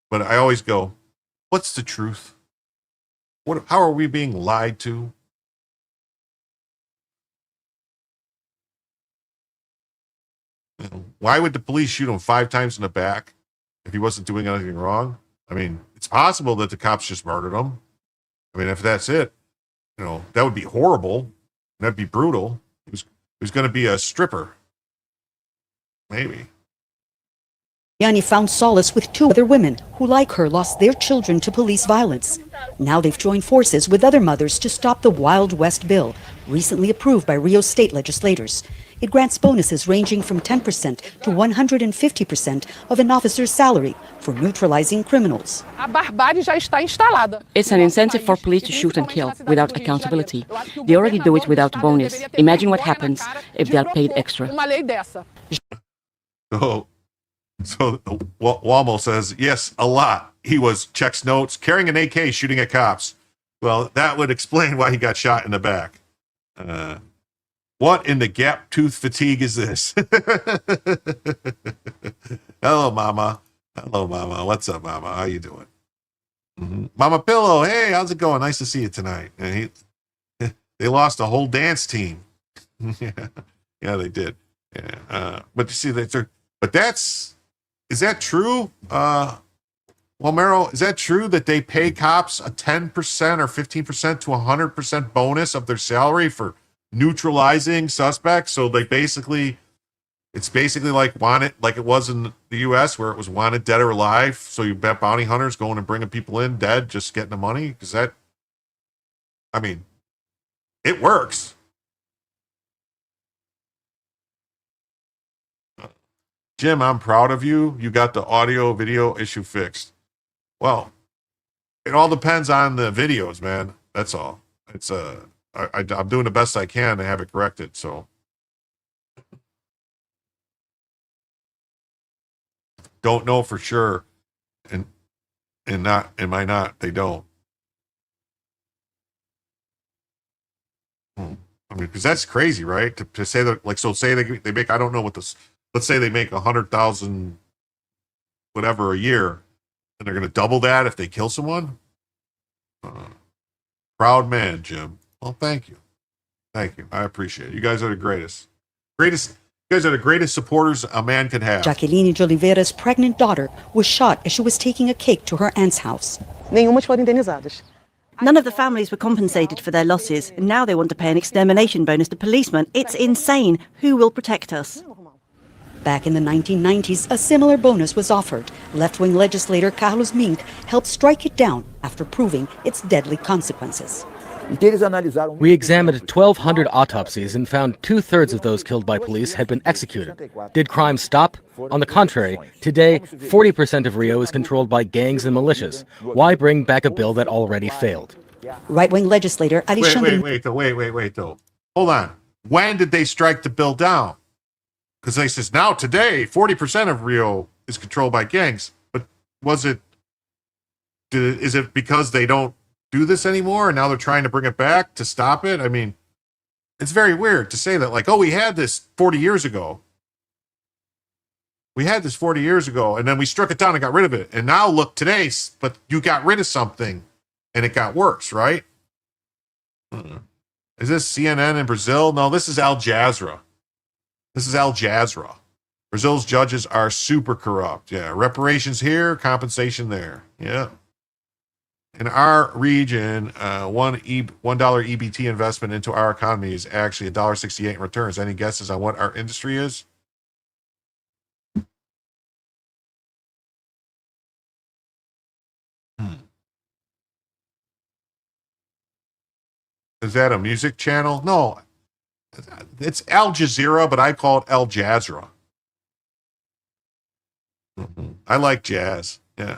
S2: But I always go, what's the truth? How are we being lied to? You know, why would the police shoot him 5 times in the back if he wasn't doing anything wrong? I mean, it's possible that the cops just murdered him. I mean, if that's it, you know, that would be horrible. That'd be brutal. He was going to be a stripper. Maybe.
S7: Liliani found solace with 2 other women who, like her, lost their children to police violence. Now they've joined forces with other mothers to stop the Wild West bill, recently approved by Rio state legislators. It grants bonuses ranging from 10% to 150% of an officer's salary for neutralizing criminals.
S9: It's an incentive for police to shoot and kill without accountability. They already do it without bonus. Imagine what happens if they're paid extra.
S2: So Walmo says, yes, a lot. He checks notes, carrying an AK, shooting at cops. Well, that would explain why he got shot in the back. What in the gap tooth fatigue is this? Hello, Mama. Hello, Mama. What's up, Mama? How you doing? Mama Pillow, hey, how's it going? Nice to see you tonight. And they lost a whole dance team. Yeah, they did. Yeah, but you see, is that true? Well, Meryl, is that true that they pay cops a 10% or 15% to 100% bonus of their salary for neutralizing suspects? So it's basically like wanted, like it was in the U.S. where it was wanted dead or alive. So you bet bounty hunters going and bringing people in dead, just getting the money. Because it works. Jim, I'm proud of you. You got the audio video issue fixed. Well, it all depends on the videos, man. That's all. It's I'm doing the best I can to have it corrected. So don't know for sure, and not am I not? They don't. I mean, because that's crazy, right? To say that, like, so say they make, I don't know what this. Let's say they make 100,000, whatever, a year. And they're going to double that if they kill someone? Proud man, Jim. Well, thank you. Thank you. I appreciate it. You guys are the greatest. You guys are the greatest supporters a man could have.
S7: Jacqueline de Oliveira's pregnant daughter was shot as she was taking a cake to her aunt's house.
S10: None of the families were compensated for their losses, and now they want to pay an extermination bonus to policemen. It's insane. Who will protect us?
S7: Back in the 1990s, a similar bonus was offered. Left-wing legislator Carlos Mink helped strike it down after proving its deadly consequences.
S11: We examined 1,200 autopsies and found 2/3 of those killed by police had been executed. Did crime stop? On the contrary, today, 40% of Rio is controlled by gangs and militias. Why bring back a bill that already failed?
S7: Right-wing legislator Alexandre...
S2: Wait, though. Hold on. When did they strike the bill down? Because they says now today 40% of Rio is controlled by gangs. But is it because they don't do this anymore and now they're trying to bring it back to stop it? I mean, it's very weird to say that, like, oh, we had this 40 years ago. And then we struck it down and got rid of it. And now look today, but you got rid of something and it got worse, right? Is this CNN in Brazil? No, this is Al Jazeera. Brazil's judges are super corrupt. Yeah, reparations here, compensation there. Yeah. In our region, $1 EBT investment into our economy is actually $1.68 in returns. Any guesses on what our industry is? Is that a music channel? No. It's Al Jazeera, but I call it Al Jazeera. I like jazz. Yeah.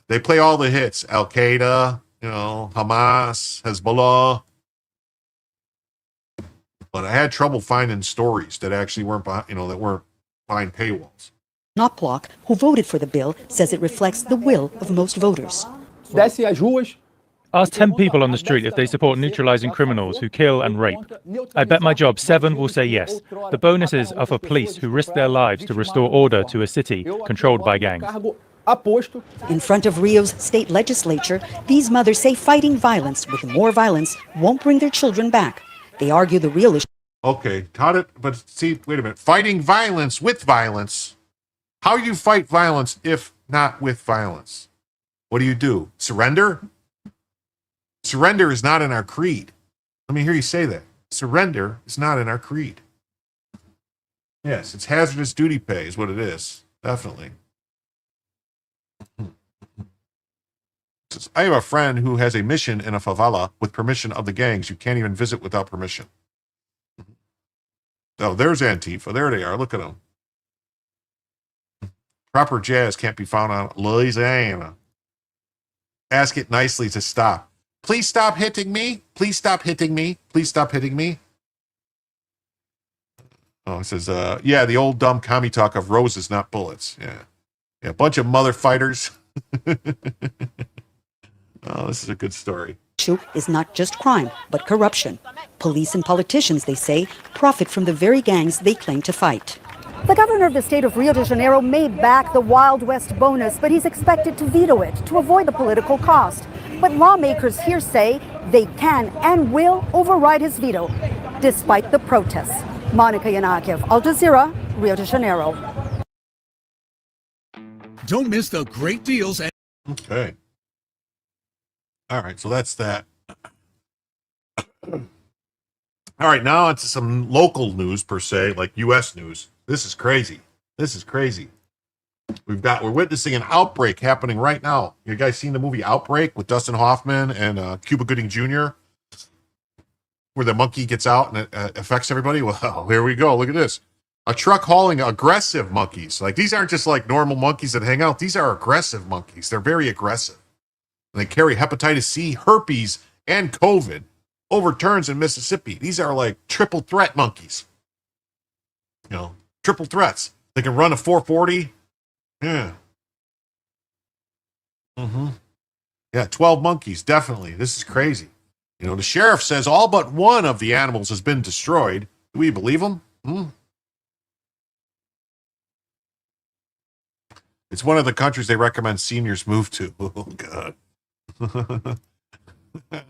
S2: They play all the hits. Al Qaeda, Hamas, Hezbollah. But I had trouble finding stories that actually weren't behind, that weren't behind paywalls.
S7: Knopfloch, who voted for the bill, says it reflects the will of most voters.
S12: Ask 10 people on the street if they support neutralizing criminals who kill and rape. I bet my job 7 will say yes. The bonuses are for police who risk their lives to restore order to a city controlled by gangs.
S7: In front of Rio's state legislature, these mothers say fighting violence with more violence won't bring their children back. They argue the real issue.
S2: Okay, but see, wait a minute. Fighting violence with violence. How do you fight violence if not with violence? What do? Surrender? Surrender is not in our creed. Let me hear you say that. Surrender is not in our creed. Yes, it's hazardous duty pay is what it is. Definitely. I have a friend who has a mission in a favela with permission of the gangs. You can't even visit without permission. Oh, there's Antifa. There they are. Look at them. Proper jazz can't be found on Louisiana. Ask it nicely to stop. Please stop hitting me. Please stop hitting me. Please stop hitting me. Oh, it says, yeah, the old dumb commie talk of roses, not bullets. Yeah. A bunch of mother fighters. Oh, this is a good story.
S7: Issue is not just crime, but corruption. Police and politicians, they say, profit from the very gangs they claim to fight. The governor of the state of Rio de Janeiro may back the Wild West bonus, but he's expected to veto it to avoid the political cost. But lawmakers here say they can and will override his veto, despite the protests. Monica Yanakiev, Al Jazeera, Rio de Janeiro.
S6: Don't miss the great deals and
S2: Okay. All right, so that's that. All right, now onto some local news per se, like U.S. news. This is crazy. This is crazy. We're witnessing an outbreak happening right now. You guys seen the movie Outbreak with Dustin Hoffman and Cuba Gooding Jr., where the monkey gets out and it affects everybody? Well, here we go. Look at this. A truck hauling aggressive monkeys. Like, these aren't just like normal monkeys that hang out. These are aggressive monkeys. They're very aggressive. And they carry hepatitis C, herpes, and COVID. Overturns in Mississippi. These are like triple threat monkeys. You know, triple threats. They can run a 440. Yeah. Yeah, 12 monkeys, definitely. This is crazy. You know, the sheriff says all but one of the animals has been destroyed. Do we believe him? It's one of the countries they recommend seniors move to. Oh, God.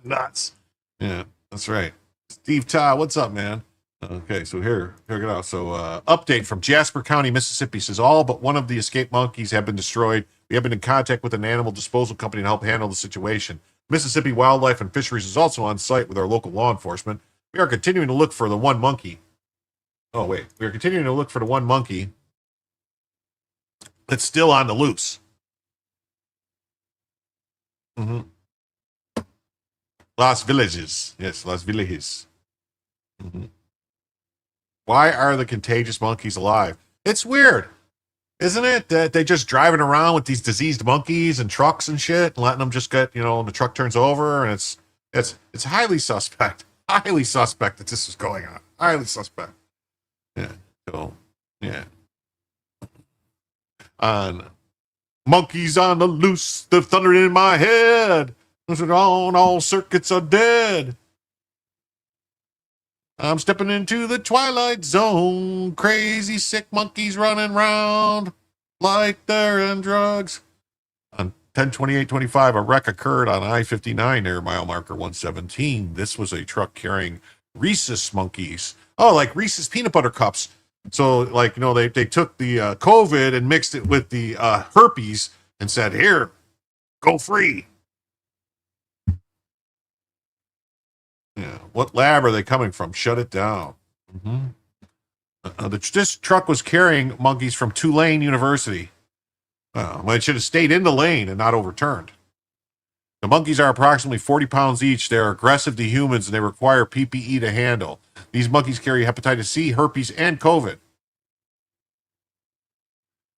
S2: Nuts. Yeah, that's right. Steve Todd, what's up, man? Okay, so here we go. So, update from Jasper County, Mississippi says all but one of the escaped monkeys have been destroyed. We have been in contact with an animal disposal company to help handle the situation. Mississippi Wildlife and Fisheries is also on site with our local law enforcement. We are continuing to look for the one monkey. Oh, wait. We are continuing to look for the one monkey that's still on the loose. Las Villages. Yes, Las Villages. Why are the contagious monkeys alive? It's weird, isn't it? That they just driving around with these diseased monkeys and trucks and shit, and letting them just get, you know, the truck turns over, and it's highly suspect. Highly suspect that this is going on. Highly suspect. Yeah. So, yeah. On monkeys on the loose, the thunder in my head. All circuits are dead. I'm stepping into the twilight zone. Crazy sick monkeys running around like they're on drugs. On 10/28/25, a wreck occurred on I-59 near mile marker 117. This was a truck carrying rhesus monkeys. Oh, like Reese's peanut butter cups. So, like, you know, they took the COVID and mixed it with the herpes and said, here, go free. Yeah. What lab are they coming from? Shut it down. This truck was carrying monkeys from Tulane University. Well, it should have stayed in the lane and not overturned. The monkeys are approximately 40 pounds each. They are aggressive to humans and they require PPE to handle. These monkeys carry hepatitis C, herpes, and COVID.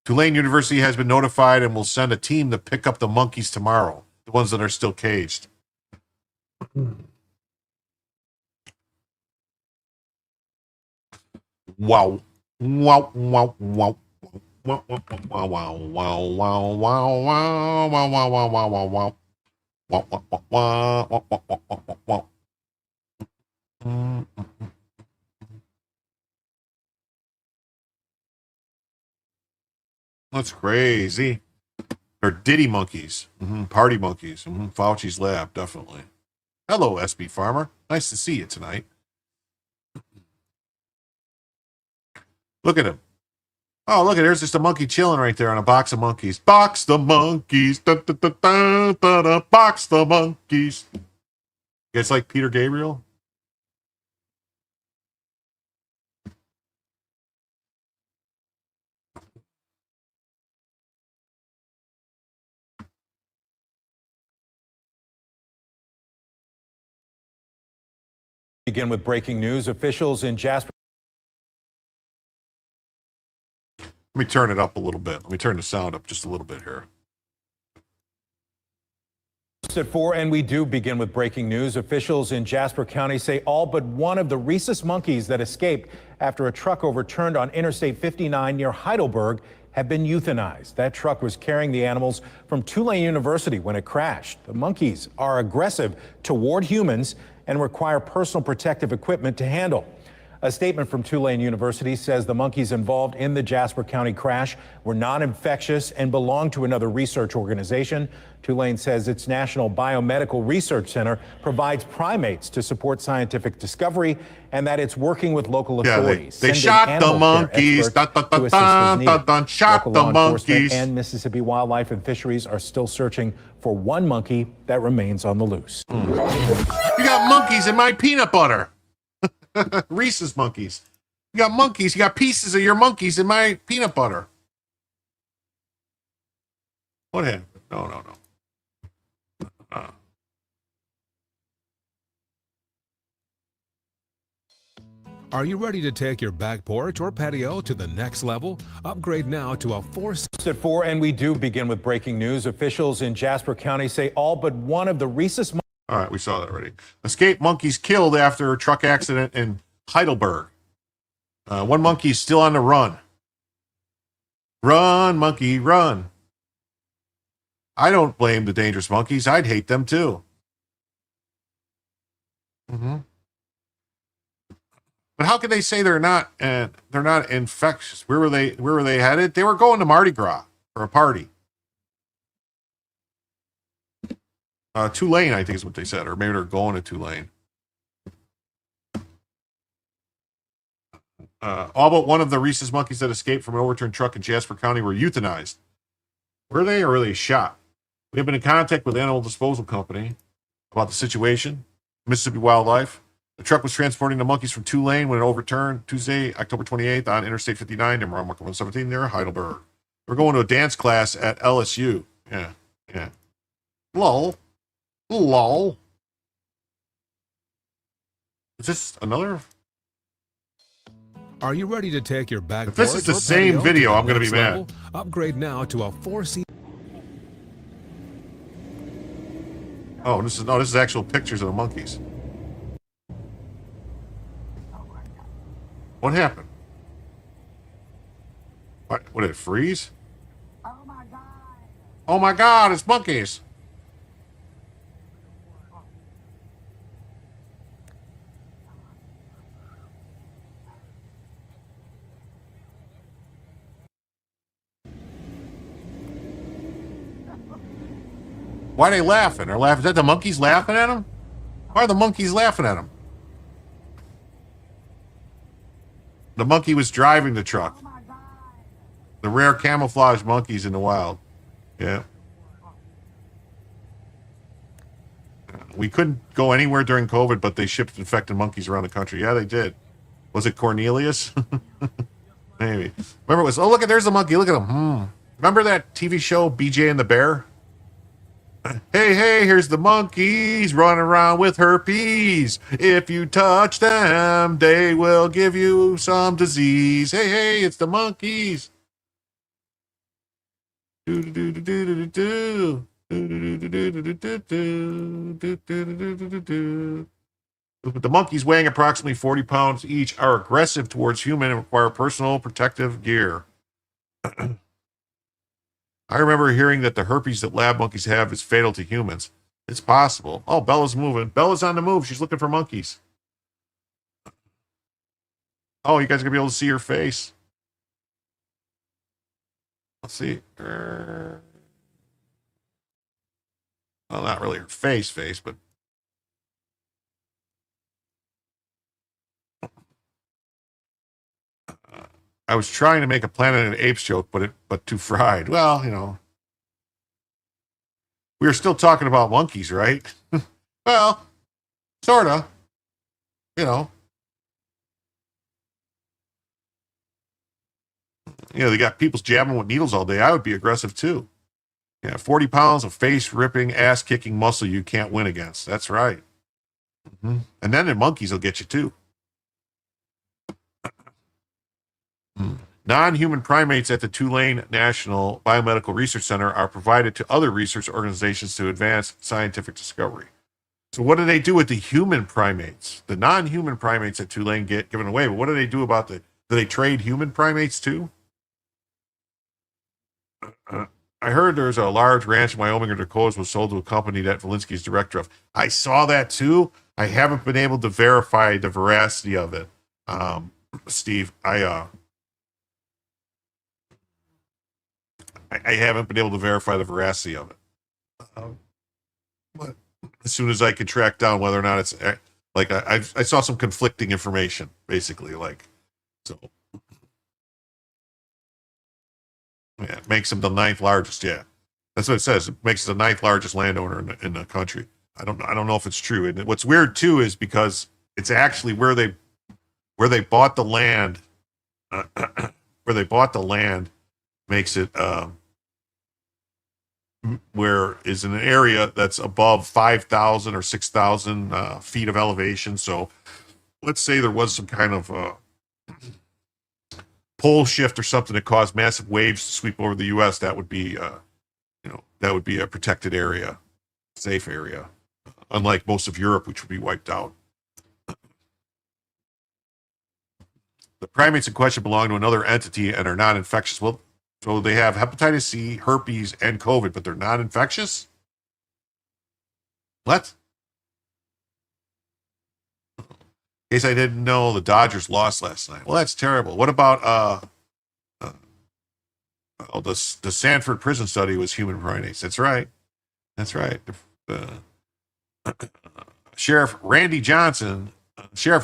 S2: Tulane University has been notified and will send a team to pick up the monkeys tomorrow, the ones that are still caged. Wow. Wow, wow, wow. Wow, wow, wow, wow, wow, wow, wow, wow, wow, wow, wow, wow, wow. Wow, wow, wow, wow, wow, wow, wow, wow. That's crazy. They're Diddy monkeys. Party monkeys. Fauci's lab, definitely. Hello, SB Farmer. Nice to see you tonight. Look at him. Oh, look at there's just a monkey chilling right there on a box of monkeys. Box the monkeys. Da, da, da, da, da, da, box the monkeys. You guys like Peter Gabriel?
S13: Begin with breaking news. Officials in Jasper.
S2: Let me turn it up a little bit. Let me turn the sound up just a little bit here.
S13: At 4, and we do begin with breaking news. Officials in Jasper County say all but one of the rhesus monkeys that escaped after a truck overturned on Interstate 59 near Heidelberg have been euthanized. That truck was carrying the animals from Tulane University when it crashed. The monkeys are aggressive toward humans and require personal protective equipment to handle. A statement from Tulane University says the monkeys involved in the Jasper County crash were non-infectious and belonged to another research organization. Tulane says its National Biomedical Research Center provides primates to support scientific discovery and that it's working with local authorities.
S2: They shot the monkeys. Shot the monkeys.
S13: And Mississippi Wildlife and Fisheries are still searching for one monkey that remains on the loose.
S2: You got monkeys in my peanut butter. Reese's monkeys. You got monkeys. You got pieces of your monkeys in my peanut butter. What happened? No.
S14: Are you ready to take your back porch or patio to the next level? Upgrade now to a 4-season.
S13: At 4, and we do begin with breaking news. Officials in Jasper County say all but one of the rhesus.
S2: All right, we saw that already. Escaped monkeys killed after a truck accident in Heidelberg. One monkey is still on the run. Run, monkey, run. I don't blame the dangerous monkeys. I'd hate them too. But how can they say they're not infectious? Where were they headed? They were going to Mardi Gras for a party. Tulane, I think is what they said, or maybe they're going to Tulane. All but one of the rhesus monkeys that escaped from an overturned truck in Jasper County were euthanized. Were they, or were they shot? We have been in contact with the Animal Disposal Company about the situation. Mississippi Wildlife. The truck was transporting the monkeys from Tulane when it overturned Tuesday, October 28th on Interstate 59 near Mark 117 near Heidelberg. We're going to a dance class at LSU. Yeah. Lol. Is this another?
S14: Are you ready to take your back
S2: If this is the same video, I'm going to be mad.
S14: Upgrade now to a 4-season.
S2: Oh, this is actual pictures of the monkeys. What happened? What did it freeze? Oh my God, it's monkeys. Why are they laughing? They're laughing. Is that the monkeys laughing at them? Why are the monkeys laughing at them? The monkey was driving the truck. The rare camouflage monkeys in the wild. Yeah. We couldn't go anywhere during COVID, but they shipped infected monkeys around the country. Yeah, they did. Was it Cornelius? Maybe. Remember it was, oh, look, there's the monkey. Look at him. Remember that TV show, BJ and the Bear? Hey, here's the monkeys running around with herpes. If you touch them, they will give you some disease. Hey, it's the monkeys. The monkeys, weighing approximately 40 pounds each, are aggressive towards humans and require personal protective gear. I remember hearing that the herpes that lab monkeys have is fatal to humans. It's possible. Oh, Bella's moving. Bella's on the move. She's looking for monkeys. Oh, you guys are going to be able to see her face. Let's see. Well, not really her face, but... I was trying to make a Planet of the Apes joke, but too fried. Well, we were still talking about monkeys, right? Well, sorta. They got people jabbing with needles all day. I would be aggressive too. Yeah, 40 pounds of face-ripping, ass-kicking muscle you can't win against. That's right. And then the monkeys will get you too. Non-human primates at the Tulane National Biomedical Research Center are provided to other research organizations to advance scientific discovery. So what do they do with the human primates? The non-human primates at Tulane get given away, but what do they do about do they trade human primates too? I heard there's a large ranch in Wyoming or Dakotas was sold to a company that Valinsky is director of. I saw that too. I haven't been able to verify the veracity of it. Steve, I haven't been able to verify the veracity of it. But as soon as I could track down whether or not it's like I saw some conflicting information, basically, like so. Yeah, it makes him the 9th largest. Yeah, that's what it says. It makes the 9th largest landowner in the country. I don't know if it's true. And what's weird too is because it's actually where they bought the land, where they bought the land makes it where is in an area that's above 5,000 or 6,000 feet of elevation. So let's say there was some kind of pole shift or something that caused massive waves to sweep over the U.S. That would be, that would be a protected area, safe area, unlike most of Europe, which would be wiped out. The primates in question belong to another entity and are not infectious. Well, so they have hepatitis C, herpes, and COVID, but they're not infectious? What? In case I didn't know, the Dodgers lost last night. Well, that's terrible. What about the Sanford prison study was human primates? That's right. That's right. Sheriff Randy Johnson said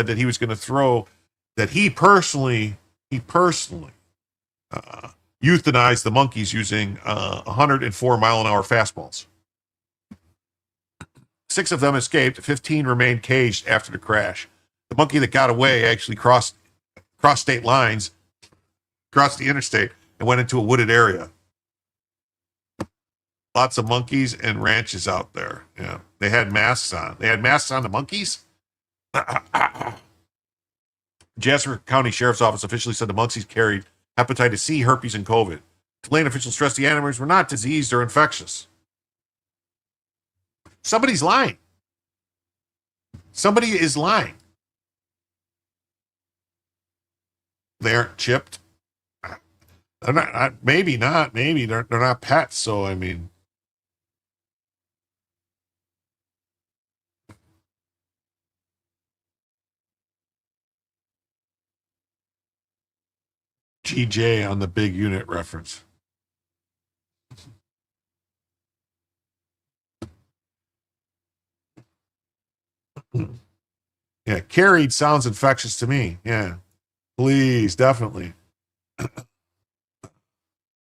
S2: that he was going to throw, that he personally euthanized the monkeys using 104 mile-an-hour fastballs. 6 of them escaped. 15 remained caged after the crash. The monkey that got away actually crossed state lines, crossed the interstate, and went into a wooded area. Lots of monkeys and ranches out there. Yeah, they had masks on. They had masks on, the monkeys? Jasper County Sheriff's Office officially said the monkeys carried hepatitis C, herpes, and COVID. Tulane officials stressed the animals were not diseased or infectious. Somebody's lying. Somebody is lying. They aren't chipped. They're not maybe not. Maybe they're not pets. So I mean, GJ on the big unit reference. Yeah, carried sounds infectious to me. Yeah, please, definitely.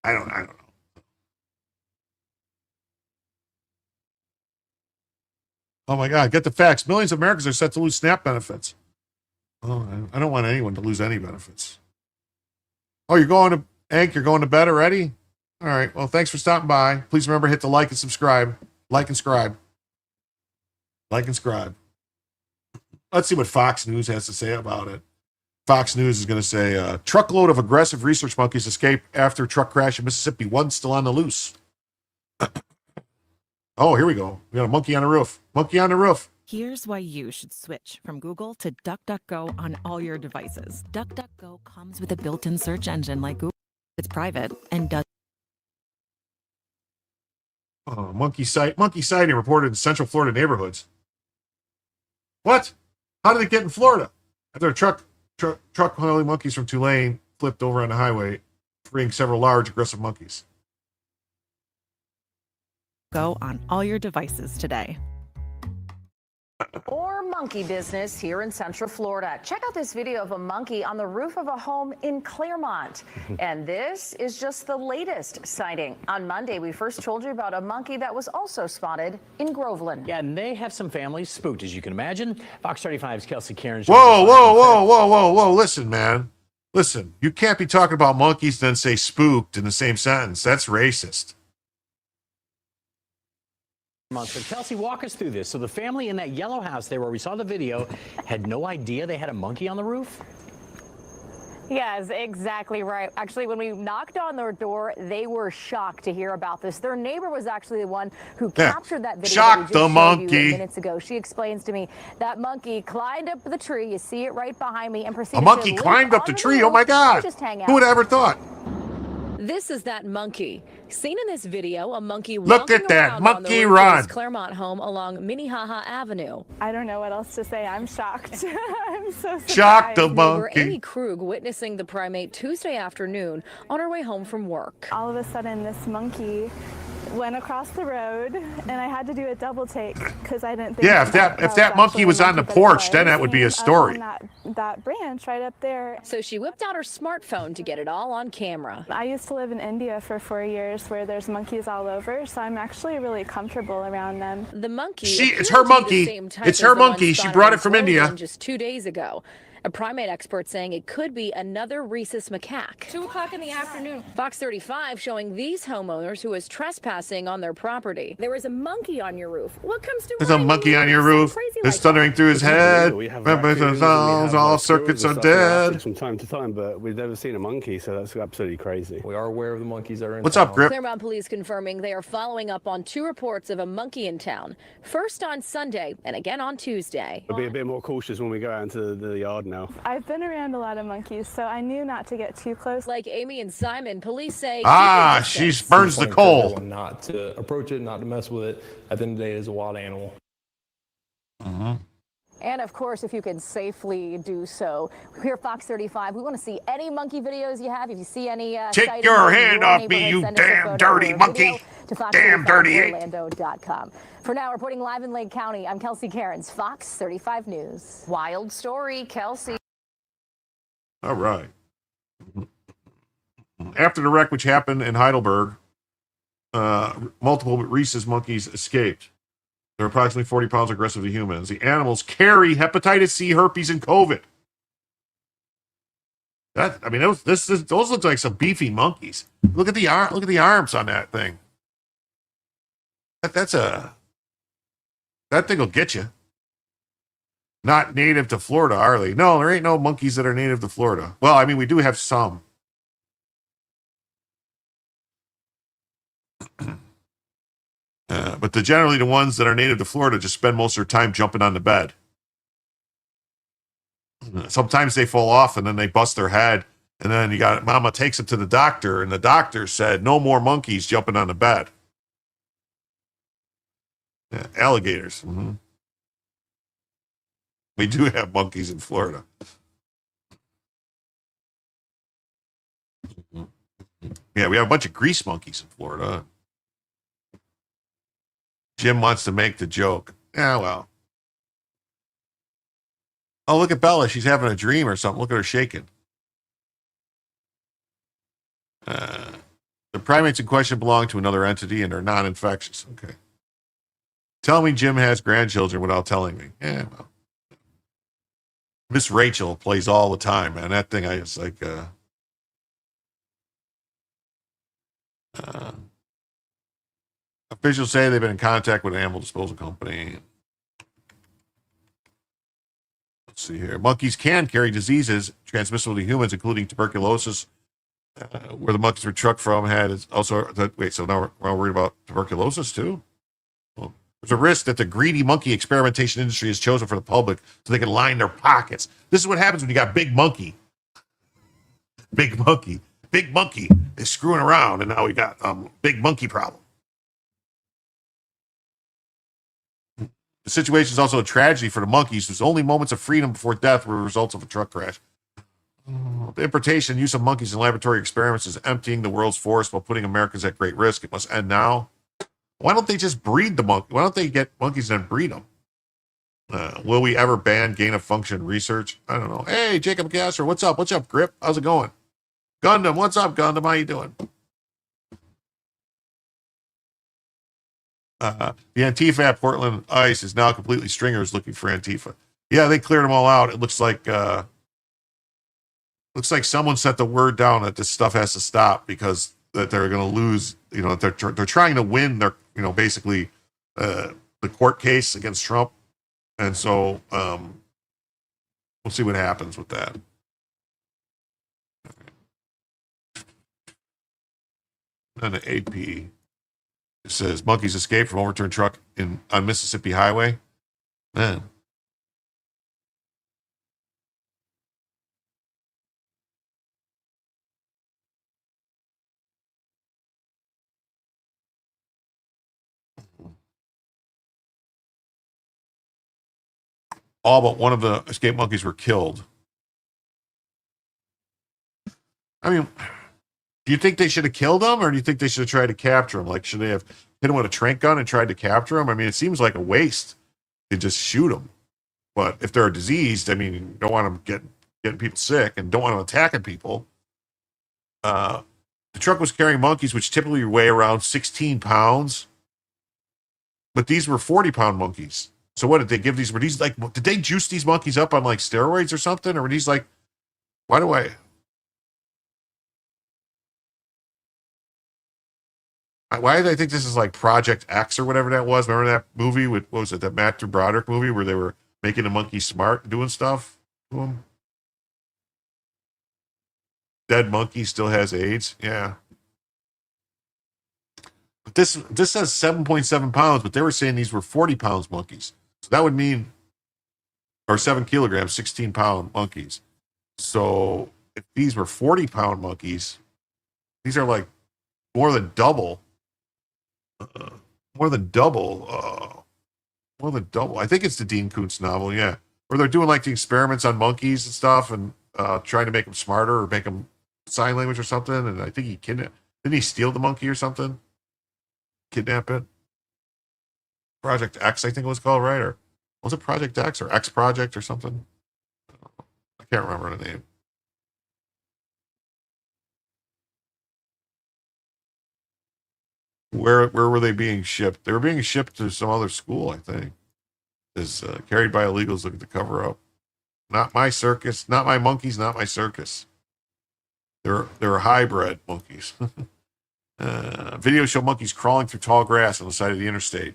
S2: I don't know. Oh my God, get the facts. Millions of Americans are set to lose SNAP benefits. Oh, I don't want anyone to lose any benefits. Oh, you're going to bed already? All right. Well, thanks for stopping by. Please remember, hit the like and subscribe. Like and scribe. Like and scribe. Let's see what Fox News has to say about it. Fox News is going to say, truckload of aggressive research monkeys escape after truck crash in Mississippi. One still on the loose. Oh, here we go. We got a monkey on the roof. Monkey on the roof.
S15: Here's why you should switch from Google to DuckDuckGo on all your devices. DuckDuckGo comes with a built-in search engine like Google. It's private and does.
S2: Oh, monkey sighting reported in Central Florida neighborhoods. What? How did it get in Florida? After a truck hauling monkeys from Tulane flipped over on the highway, freeing several large aggressive monkeys.
S15: Go on all your devices today.
S16: More monkey business here in Central Florida. Check out this video of a monkey on the roof of a home in Claremont. And this is just the latest sighting. On Monday, we first told you about a monkey that was also spotted in Groveland.
S17: Yeah, and they have some families spooked, as you can imagine. Fox 35's Kelsey Karen.
S2: Whoa. Listen, man. Listen, you can't be talking about monkeys then say spooked in the same sentence. That's racist.
S17: So Kelsey, walk us through this. So the family in that yellow house there where we saw the video had no idea they had a monkey on the roof?
S16: Yes, exactly right. Actually, when we knocked on their door, they were shocked to hear about this. Their neighbor was actually the one who captured that video.
S2: Shocked the monkey.
S16: Minutes ago. She explains to me that monkey climbed up the tree. You see it right behind me, and proceeded.
S2: A monkey climbed up the tree. Oh my God! Who would have ever thought?
S18: This is that monkey. Seen in this video, a monkey
S2: Look
S18: walking
S2: at that
S18: around on the
S2: monkey
S18: roof of his
S2: run.
S18: Claremont home along Minnehaha Avenue.
S19: I don't know what else to say. I'm shocked. I'm so surprised.
S2: Shock the
S18: Neighbor Amy
S2: monkey.
S18: Krug witnessing the primate Tuesday afternoon on her way home from work.
S19: All of a sudden, this monkey went across the road, and I had to do a double take because I didn't think.
S2: Yeah, if that monkey was on the porch, then that would be a story.
S19: That branch right up there.
S18: So she whipped out her smartphone to get it all on camera.
S19: I used to live in India for 4 years, where there's monkeys all over, so I'm actually really comfortable around them.
S18: The monkey.
S2: It's her monkey. It's her monkey. She brought it from India.
S18: Just 2 days ago. A primate expert saying it could be another rhesus macaque.
S19: 2 o'clock in the afternoon.
S18: Fox 35 showing these homeowners who is trespassing on their property. There was a monkey on your roof. What comes to
S2: There's a monkey on your roof. It's thundering through his head. All circuits are dead.
S20: From time to time, but we've never seen a monkey, so that's absolutely crazy. We are aware of the monkeys that are in
S2: What's up, Grip?
S18: Claremont police confirming they are following up on 2 reports of a monkey in town. First on Sunday and again on Tuesday.
S20: We'll be a bit more cautious when we go out into the yard now.
S19: I've been around a lot of monkeys, so I knew not to get too close.
S18: Like Amy and Simon, police say.
S2: She burns the coal.
S21: Not to approach it, not to mess with it. At the end of the day, it's a wild animal.
S18: And of course, if you can safely do so. Here at Fox 35, we want to see any monkey videos you have. If you see any
S2: Take your hand off me, you damn dirty monkey. Damn dirty ape.
S18: Orlando.com. For now, reporting live in Lake County, I'm Kelsey Cairns, Fox 35 News. Wild story, Kelsey.
S2: All right. After the wreck which happened in Heidelberg, multiple rhesus monkeys escaped. They're approximately 40 pounds aggressive to humans. The animals carry hepatitis C, herpes, and COVID. Those look like some beefy monkeys. Look at the arms on that thing. That thing will get you. Not native to Florida, are they? No, there ain't no monkeys that are native to Florida. Well, I mean, we do have some. But generally the ones that are native to Florida just spend most of their time jumping on the bed. Sometimes they fall off and then they bust their head. And then Mama takes them to the doctor, and the doctor said, no more monkeys jumping on the bed. Yeah, alligators. Mm-hmm. We do have monkeys in Florida. Yeah, we have a bunch of grease monkeys in Florida. Jim wants to make the joke. Yeah, well. Oh, look at Bella. She's having a dream or something. Look at her shaking. The primates in question belong to another entity and are non-infectious. Okay. Tell me Jim has grandchildren without telling me. Yeah, well. Miss Rachel plays all the time, man. That thing, I was like, officials say they've been in contact with an animal disposal company. Let's see here. Monkeys can carry diseases transmissible to humans, including tuberculosis. Where the monkeys were trucked from so now we're worried about tuberculosis too? Well, there's a risk that the greedy monkey experimentation industry is chosen for the public so they can line their pockets. This is what happens when you got big monkey. Big monkey is screwing around, and now we got big monkey problem. The situation is also a tragedy for the monkeys, whose only moments of freedom before death were results of a truck crash. The importation and use of monkeys in laboratory experiments is emptying the world's forest while putting Americans at great risk. It must end now. Why don't they just breed the monkey? Why don't they get monkeys and breed them? Will we ever ban gain-of-function research? I don't know. Hey, Jacob Gasser, what's up? What's up, Grip? How's it going? Gundam, what's up, Gundam? How you doing? The Antifa at Portland ICE is now completely stringers looking for Antifa. Yeah, they cleared them all out. It looks like someone set the word down that this stuff has to stop because that they're going to lose. You know, they're trying to win their, basically the court case against Trump, and so we'll see what happens with that. And the AP says monkeys escaped from overturned truck on Mississippi Highway. Man. all but one of the escaped monkeys were killed. I mean, do you think they should have killed them, or do you think they should have tried to capture them? Like, should they have hit them with a trank gun and tried to capture them? I mean, it seems like a waste to just shoot them. But if they're diseased, I mean, you don't want them getting people sick and don't want them attacking people. The truck was carrying monkeys, which typically weigh around 16 pounds. But these were 40-pound monkeys. So what did they give these? Were these like, did they juice these monkeys up on like steroids or something? Or were these like, why did I think this is like Project X or whatever that was? Remember that movie with, what was it, that Matthew Broderick movie where they were making the monkeys smart, doing stuff to them? Dead monkey still has AIDS. Yeah. But this says 7.7 pounds, but they were saying these were 40 pounds monkeys. So that would mean, or 7 kilograms, 16-pound monkeys. So if these were 40-pound monkeys, these are like more than double. More than double. I think it's the Dean Koontz novel, yeah. Where they're doing like the experiments on monkeys and stuff and trying to make them smarter or make them sign language or something. And I think didn't he steal the monkey or something? Kidnap it? Project X, I think it was called, right? Or was it Project X or X Project or something? I can't remember the name. Where were they being shipped? They were being shipped to some other school, I think. Is carried by illegals looking to cover up. Not my circus, not my monkeys, not my circus. They're hybrid monkeys. Videos show monkeys crawling through tall grass on the side of the interstate,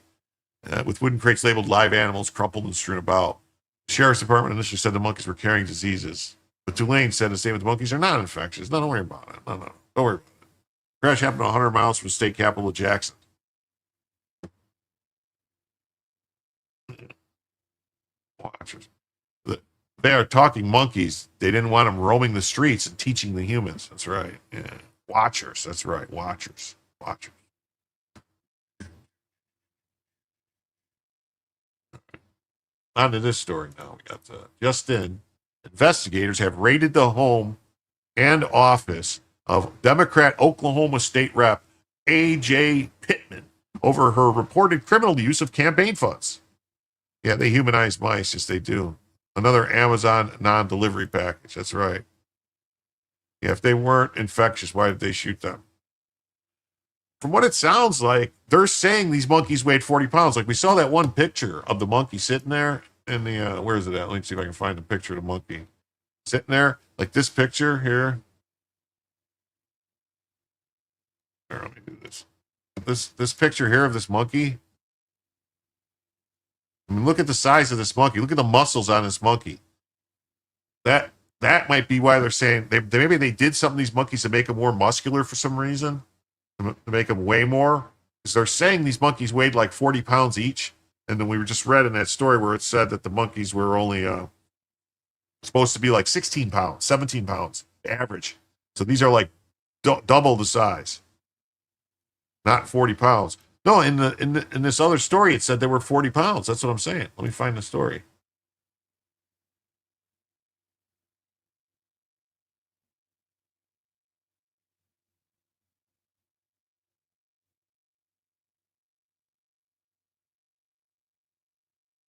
S2: with wooden crates labeled live animals crumpled and strewn about. The sheriff's department initially said the monkeys were carrying diseases, but Tulane said the statement the monkeys are not infectious. No, don't worry about it. No, don't worry about it. Crash happened 100 miles from the state capital of Jackson. Watchers. They are talking monkeys. They didn't want them roaming the streets and teaching the humans. That's right. Yeah. Watchers. That's right. Watchers. On to this story now. We got just in. Investigators have raided the home and office of Democrat Oklahoma State Rep A.J. Pittman over her reported criminal use of campaign funds. Yeah, they humanize mice. Yes, they do. Another Amazon non-delivery package. That's right. Yeah, if they weren't infectious, why did they shoot them? From what it sounds like, they're saying these monkeys weighed 40 pounds. Like we saw that one picture of the monkey sitting there in the, where is it at? Let me see if I can find the picture of the monkey. Sitting there, like this picture here. Here, let me do this. This picture here of this monkey. I mean, look at the size of this monkey. Look at the muscles on this monkey. That might be why they're saying maybe they did something to these monkeys to make them more muscular for some reason, to make them weigh more. Because they're saying these monkeys weighed like 40 pounds each, and then we were just read in that story where it said that the monkeys were only supposed to be like 16 pounds, 17 pounds average. So these are like double the size, not 40 pounds. No, in this other story, it said they were 40 pounds. That's what I'm saying. Let me find the story.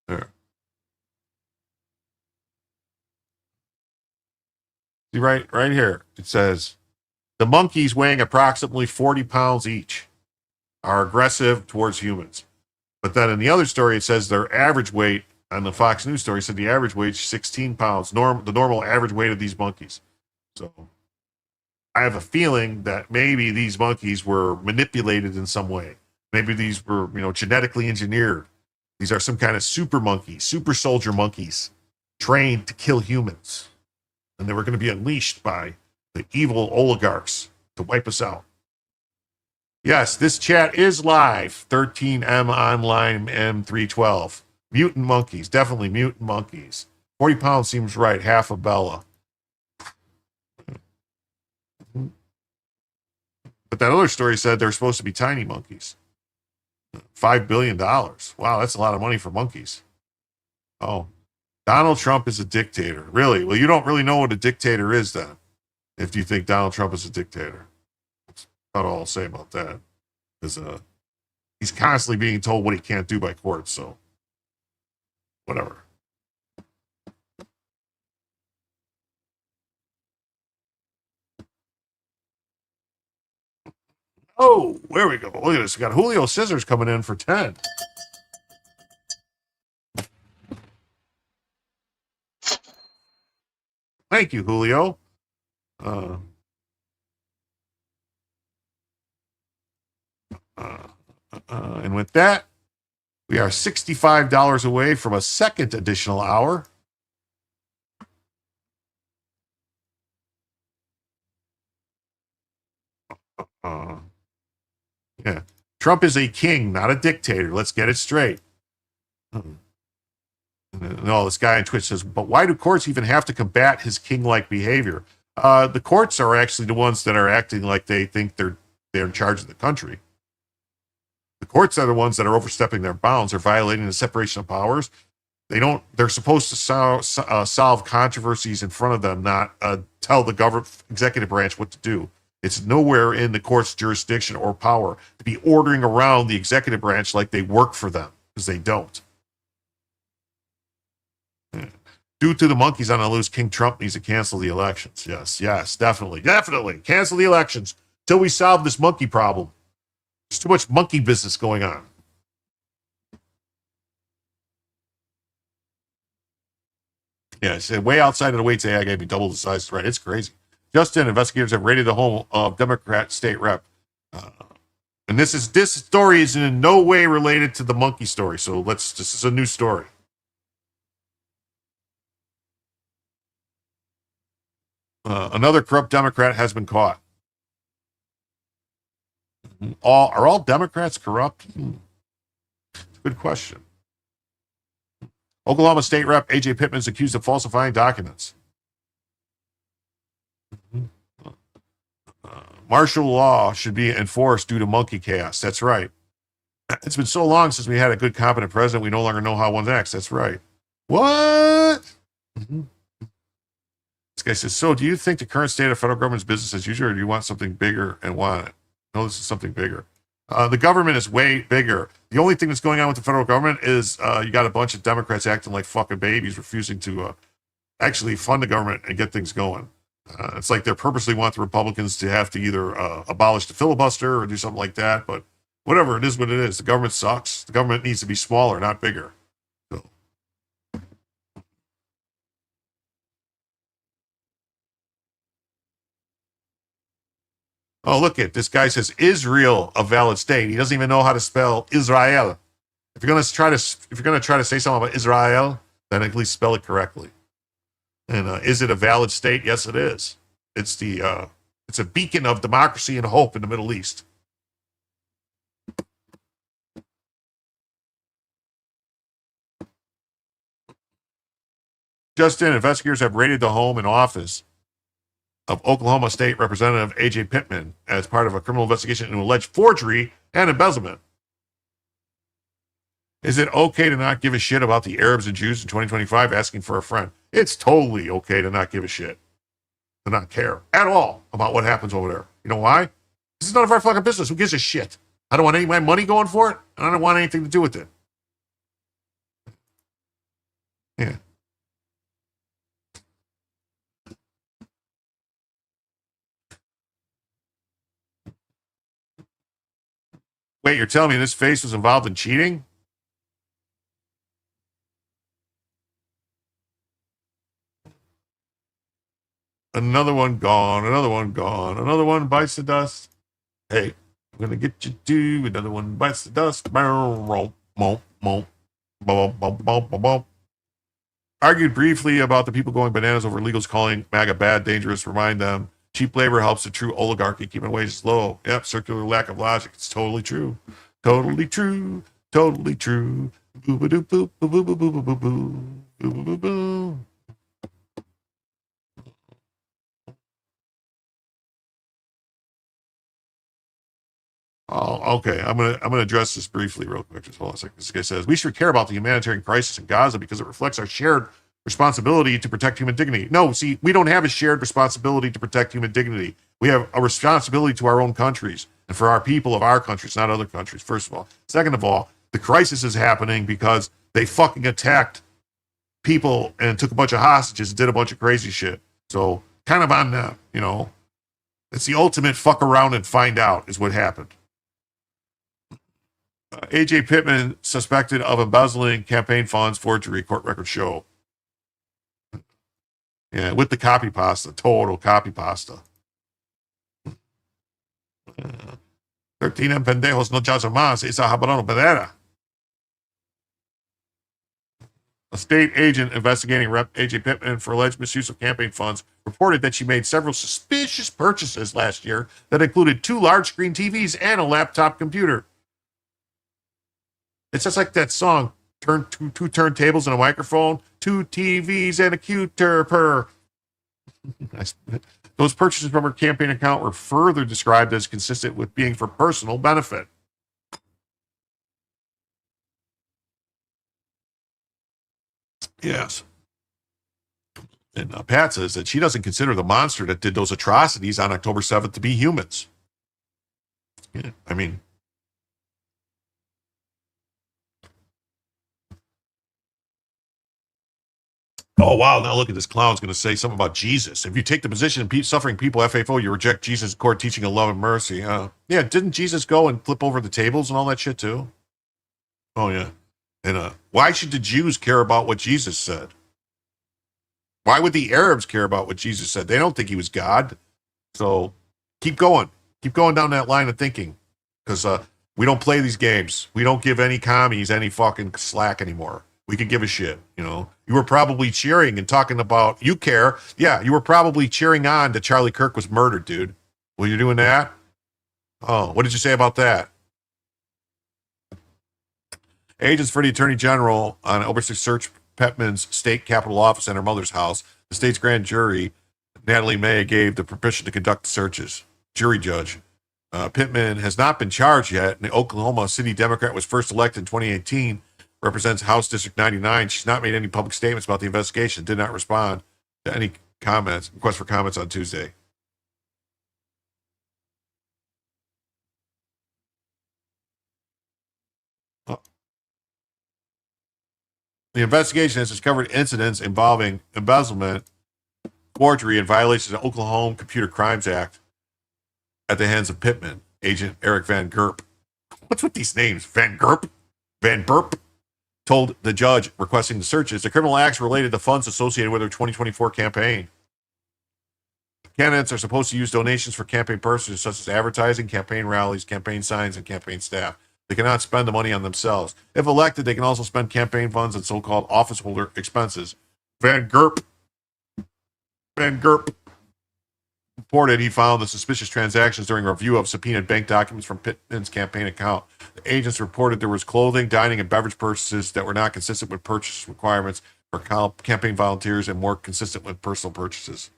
S2: There. See, right here, it says the monkeys weighing approximately 40 pounds each are aggressive towards humans. But then in the other story, it says their average weight, on the Fox News story, said the average weight is 16 pounds, the normal average weight of these monkeys. So I have a feeling that maybe these monkeys were manipulated in some way. Maybe these were, genetically engineered. These are some kind of super monkeys, super soldier monkeys, trained to kill humans. And they were going to be unleashed by the evil oligarchs to wipe us out. Yes, this chat is live. 13M online M312. Mutant monkeys, definitely mutant monkeys. 40 pounds seems right, half a Bella. But that other story said they're supposed to be tiny monkeys. $5 billion. Wow, that's a lot of money for monkeys. Oh, Donald Trump is a dictator. Really? Well, you don't really know what a dictator is then, if you think Donald Trump is a dictator. That's about all I'll say about that. Because he's constantly being told what he can't do by court, so whatever. Oh, there we go. Look at this. We got Julio Scissors coming in for 10. Thank you, Julio. And with that, we are $65 away from a second additional hour. Yeah. Trump is a king, not a dictator. Let's get it straight. No, this guy on Twitch says, but why do courts even have to combat his king-like behavior? The courts are actually the ones that are acting like they think they're in charge of the country. The courts are the ones that are overstepping their bounds. They're violating the separation of powers. They're supposed to solve controversies in front of them, not tell the executive branch what to do. It's nowhere in the court's jurisdiction or power to be ordering around the executive branch like they work for them, because they don't. Due to the monkeys on the loose, King Trump needs to cancel the elections. Yes, definitely. Cancel the elections till we solve this monkey problem. There's too much monkey business going on. Yeah, it's way outside of the weights AI gave me double the size threat. It's crazy. Justin, investigators have raided the home of Democrat state rep. And this story is in no way related to the monkey story. So this is a new story. Another corrupt Democrat has been caught. Are all Democrats corrupt? Good question. Oklahoma State Rep A.J. Pittman is accused of falsifying documents. Martial law should be enforced due to monkey chaos. That's right. It's been so long since we had a good, competent president, we no longer know how one acts. That's right. What? This guy says, so do you think the current state of federal government's business as usual, or do you want something bigger and want it? No, this is something bigger. The government is way bigger. The only thing that's going on with the federal government is you got a bunch of Democrats acting like fucking babies, refusing to actually fund the government and get things going. It's like they purposely want the Republicans to have to either abolish the filibuster or do something like that. But whatever, it is what it is. The government sucks. The government needs to be smaller, not bigger. So. Oh, look at this guy says Israel a valid state. He doesn't even know how to spell Israel. If you're gonna try to say something about Israel, then at least spell it correctly. And is it a valid state? Yes, it is. It's a beacon of democracy and hope in the Middle East. Just in, investigators have raided the home and office of Oklahoma State Representative A.J. Pittman as part of a criminal investigation into alleged forgery and embezzlement. Is it okay to not give a shit about the Arabs and Jews in 2025 asking for a friend? It's totally okay to not give a shit, to not care at all about what happens over there. You know why? This is none of our fucking business. Who gives a shit? I don't want any of my money going for it, and I don't want anything to do with it. Yeah. Wait, you're telling me this face was involved in cheating? Another one gone, another one gone, another one bites the dust. Hey, I'm gonna get you too. Another one bites the dust. Argued briefly about the people going bananas over illegals calling MAGA bad, dangerous. Remind them cheap labor helps the true oligarchy, keeping wages low. Yep, circular lack of logic. It's totally true. Totally true. Totally true. Boo boo boo boo boo boo boo boo boo boo boo boo boo. Oh, okay. I'm gonna address this briefly, real quick. Just hold on a second. This guy says we should care about the humanitarian crisis in Gaza because it reflects our shared responsibility to protect human dignity. No, see, we don't have a shared responsibility to protect human dignity. We have a responsibility to our own countries and for our people of our countries, not other countries, first of all. Second of all, the crisis is happening because they fucking attacked people and took a bunch of hostages and did a bunch of crazy shit. So kind of on them, you know. It's the ultimate fuck around and find out is what happened. AJ Pittman suspected of embezzling campaign funds, forgery, court records show. Yeah, with the copy pasta, total copy pasta. 13 pendejos no chazo más, esa jabrón pedera. A state agent investigating Rep. AJ Pittman for alleged misuse of campaign funds reported that she made several suspicious purchases last year that included 2 large screen TVs and a laptop computer. It's just like that song, two turntables and a microphone, 2 TVs and a cuter. Those purchases from her campaign account were further described as consistent with being for personal benefit. Yes. And Pat says that she doesn't consider the monster that did those atrocities on October 7th to be humans. Yeah, I mean, oh, wow, now look at this clown's going to say something about Jesus. If you take the position of suffering people, FFO, you reject Jesus' core teaching of love and mercy. Yeah, didn't Jesus go and flip over the tables and all that shit too? Oh, yeah. And why should the Jews care about what Jesus said? Why would the Arabs care about what Jesus said? They don't think he was God. So keep going. Keep going down that line of thinking. Because we don't play these games. We don't give any commies any fucking slack anymore. We could give a shit, you know. You were probably cheering and talking about, you care. Yeah, you were probably cheering on that Charlie Kirk was murdered, dude. Well, you're doing that? Oh, what did you say about that? Agents for the Attorney General on overseas search Pittman's state capitol office and her mother's house. The state's grand jury, Natalie May, gave the permission to conduct the searches. Jury judge. Pittman has not been charged yet. The Oklahoma City Democrat was first elected in 2018, represents House District 99. She's not made any public statements about the investigation, did not respond to any requests for comments on Tuesday. The investigation has discovered incidents involving embezzlement, forgery, and violations of the Oklahoma Computer Crimes Act at the hands of Pittman, Agent Eric Van Gerp. What's with these names? Van Gerp? Van Burp? Told the judge requesting the searches. The criminal acts related to funds associated with her 2024 campaign. Candidates are supposed to use donations for campaign purposes such as advertising, campaign rallies, campaign signs, and campaign staff. They cannot spend the money on themselves. If elected, they can also spend campaign funds on so-called office holder expenses. Van Gerp reported he found the suspicious transactions during a review of subpoenaed bank documents from Pittman's campaign account. The agents reported there was clothing, dining, and beverage purchases that were not consistent with purchase requirements for campaign volunteers and more consistent with personal purchases.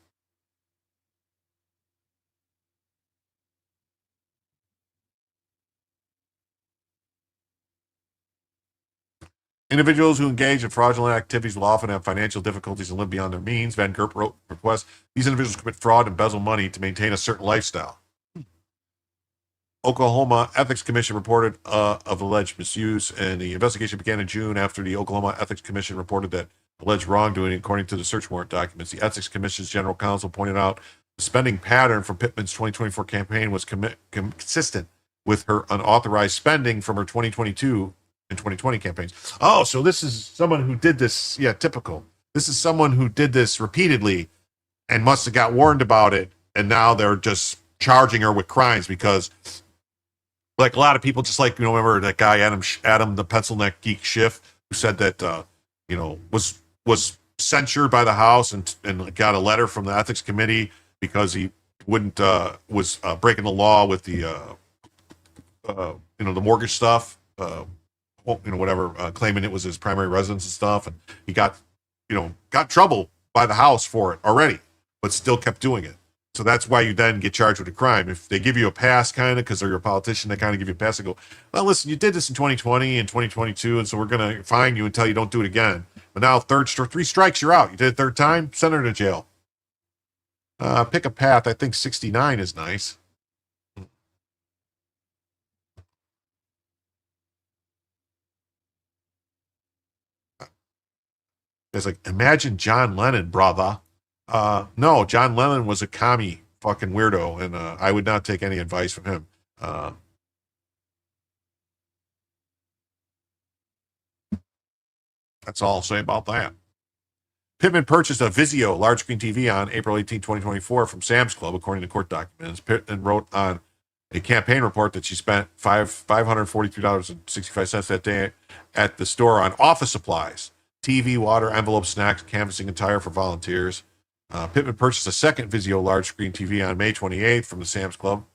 S2: Individuals who engage in fraudulent activities will often have financial difficulties and live beyond their means. Van Gerp wrote request these individuals commit fraud and embezzle money to maintain a certain lifestyle. Oklahoma Ethics Commission reported of alleged misuse, and the investigation began in June after the Oklahoma Ethics Commission reported that alleged wrongdoing according to the search warrant documents. The Ethics Commission's general counsel pointed out the spending pattern from Pittman's 2024 campaign was consistent with her unauthorized spending from her 2022 and 2020 campaigns. Oh, so this is someone who did this. Yeah, typical. This is someone who did this repeatedly and must have got warned about it. And now they're just charging her with crimes because, like a lot of people, just like, you know, remember that guy, Adam, the pencil neck geek Schiff, who said that, you know, was censured by the House and got a letter from the ethics committee because he wouldn't, was breaking the law with the, you know, the mortgage stuff, you know, whatever, claiming it was his primary residence and stuff. And he got trouble by the House for it already, but still kept doing it. So that's why you then get charged with a crime. If they give you a pass, kind of, because they're a politician, they kind of give you a pass and go, well, listen, you did this in 2020 and 2022, and so we're going to fine you until you don't do it again. But now three strikes, you're out. You did it third time, send her to jail. Pick a path. I think 69 is nice. It's like, imagine John Lennon, brother. No, John Lennon was a commie fucking weirdo, and I would not take any advice from him. That's all I'll say about that. Pittman purchased a Vizio large screen TV on April 18, 2024 from Sam's Club, according to court documents. Pittman wrote on a campaign report that she spent $543.65 that day at the store on office supplies, TV, water, envelopes, snacks, canvassing, and tire for volunteers. Pittman purchased a second Vizio large screen TV on May 28th from the Sam's Club.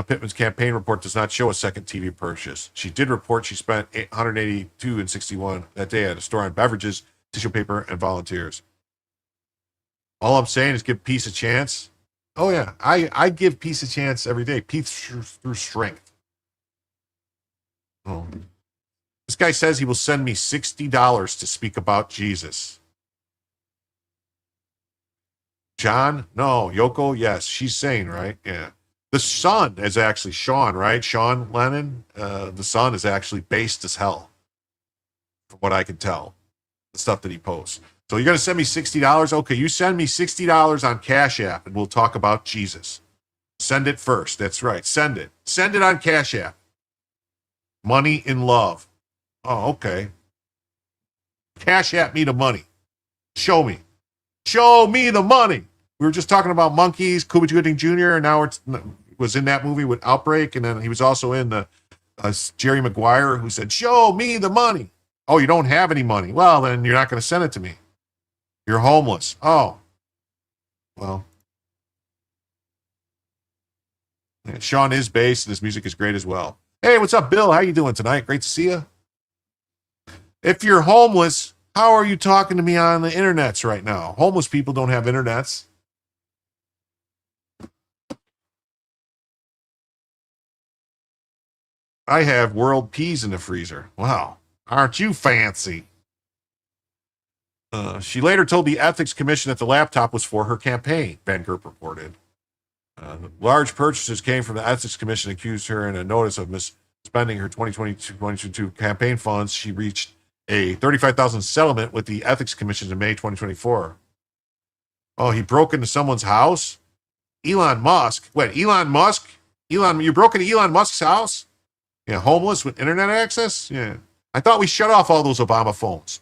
S2: Pittman's campaign report does not show a second TV purchase. She did report she spent $182.61 that day at a store on beverages, tissue paper, and volunteers. All I'm saying is give peace a chance. Oh yeah, I give peace a chance every day. Peace through strength. Oh. This guy says he will send me $60 to speak about Jesus. John? No. Yoko? Yes. She's sane, right? Yeah. The son is actually Sean, right? Sean Lennon. The son is actually based as hell, from what I can tell. The stuff that he posts. So you're going to send me $60? Okay, you send me $60 on Cash App, and we'll talk about Jesus. Send it first. That's right. Send it. Send it on Cash App. Money in love. Oh, okay. Cash App me the money. Show me. Show me the money. We were just talking about monkeys, Cuba Gooding Jr., and now it was in that movie with Outbreak, and then he was also in the Jerry Maguire, who said, show me the money. Oh, you don't have any money. Well, then you're not going to send it to me. You're homeless. Oh. Well. Yeah, Sean is bass, and his music is great as well. Hey, what's up, Bill? How you doing tonight? Great to see you. If you're homeless, how are you talking to me on the internets right now? Homeless people don't have internets. I have world peas in the freezer. Wow. Aren't you fancy? She later told the Ethics Commission that the laptop was for her campaign, Van Gerp reported. Large purchases came from the Ethics Commission, accused her in a notice of misspending her 2022 campaign funds. She reached a $35,000 settlement with the Ethics Commission in May 2024. Oh, he broke into someone's house? Elon Musk? Wait, Elon Musk? You broke into Elon Musk's house? Yeah, homeless with internet access? Yeah. I thought we shut off all those Obama phones.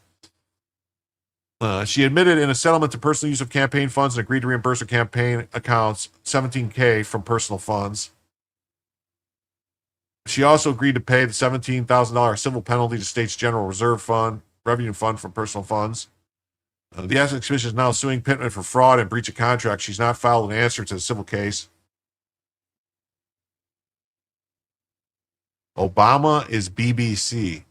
S2: She admitted in a settlement to personal use of campaign funds and agreed to reimburse her campaign accounts $17,000 from personal funds. She also agreed to pay the $17,000 civil penalty to state's general reserve fund, revenue fund from personal funds. The Ethics Commission is now suing Pittman for fraud and breach of contract. She's not filed an answer to the civil case. Obama is BBC.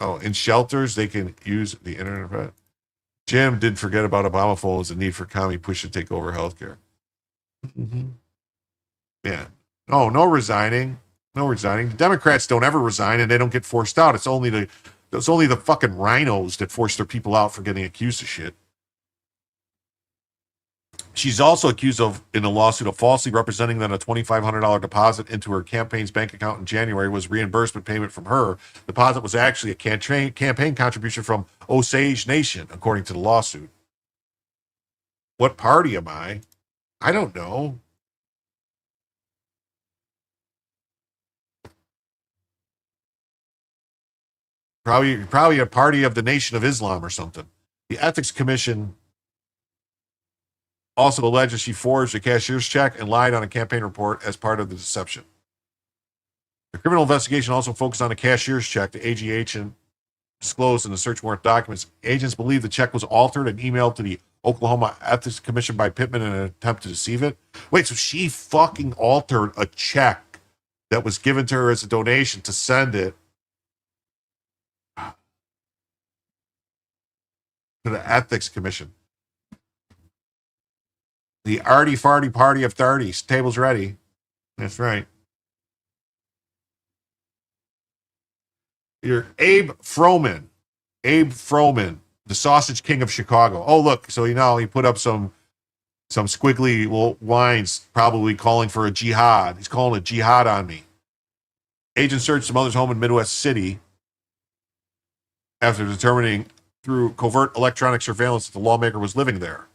S2: Oh, in shelters, they can use the internet. Jim did forget about Obama phones and need for commie push to take over healthcare. Mm-hmm. Yeah. Oh, no resigning. No resigning. The Democrats don't ever resign and they don't get forced out. It's only the fucking rhinos that force their people out for getting accused of shit. She's also accused of, in a lawsuit, of falsely representing that a $2,500 deposit into her campaign's bank account in January was reimbursement payment from her. The deposit was actually a campaign contribution from Osage Nation, according to the lawsuit. What party am I? I don't know. Probably a party of the Nation of Islam or something. The Ethics Commission also alleges she forged a cashier's check and lied on a campaign report as part of the deception. The criminal investigation also focused on a cashier's check the AG agent disclosed in the search warrant documents. Agents believe the check was altered and emailed to the Oklahoma Ethics Commission by Pittman in an attempt to deceive it. Wait, so she fucking altered a check that was given to her as a donation to send it to the Ethics Commission. The arty farty party of 30s. Table's ready. That's right. You're Abe Froman. Abe Froman, the sausage king of Chicago. Oh, look. So, he put up some squiggly lines, probably calling for a jihad. He's calling a jihad on me. Agents searched the mother's home in Midwest City after determining through covert electronic surveillance that the lawmaker was living there.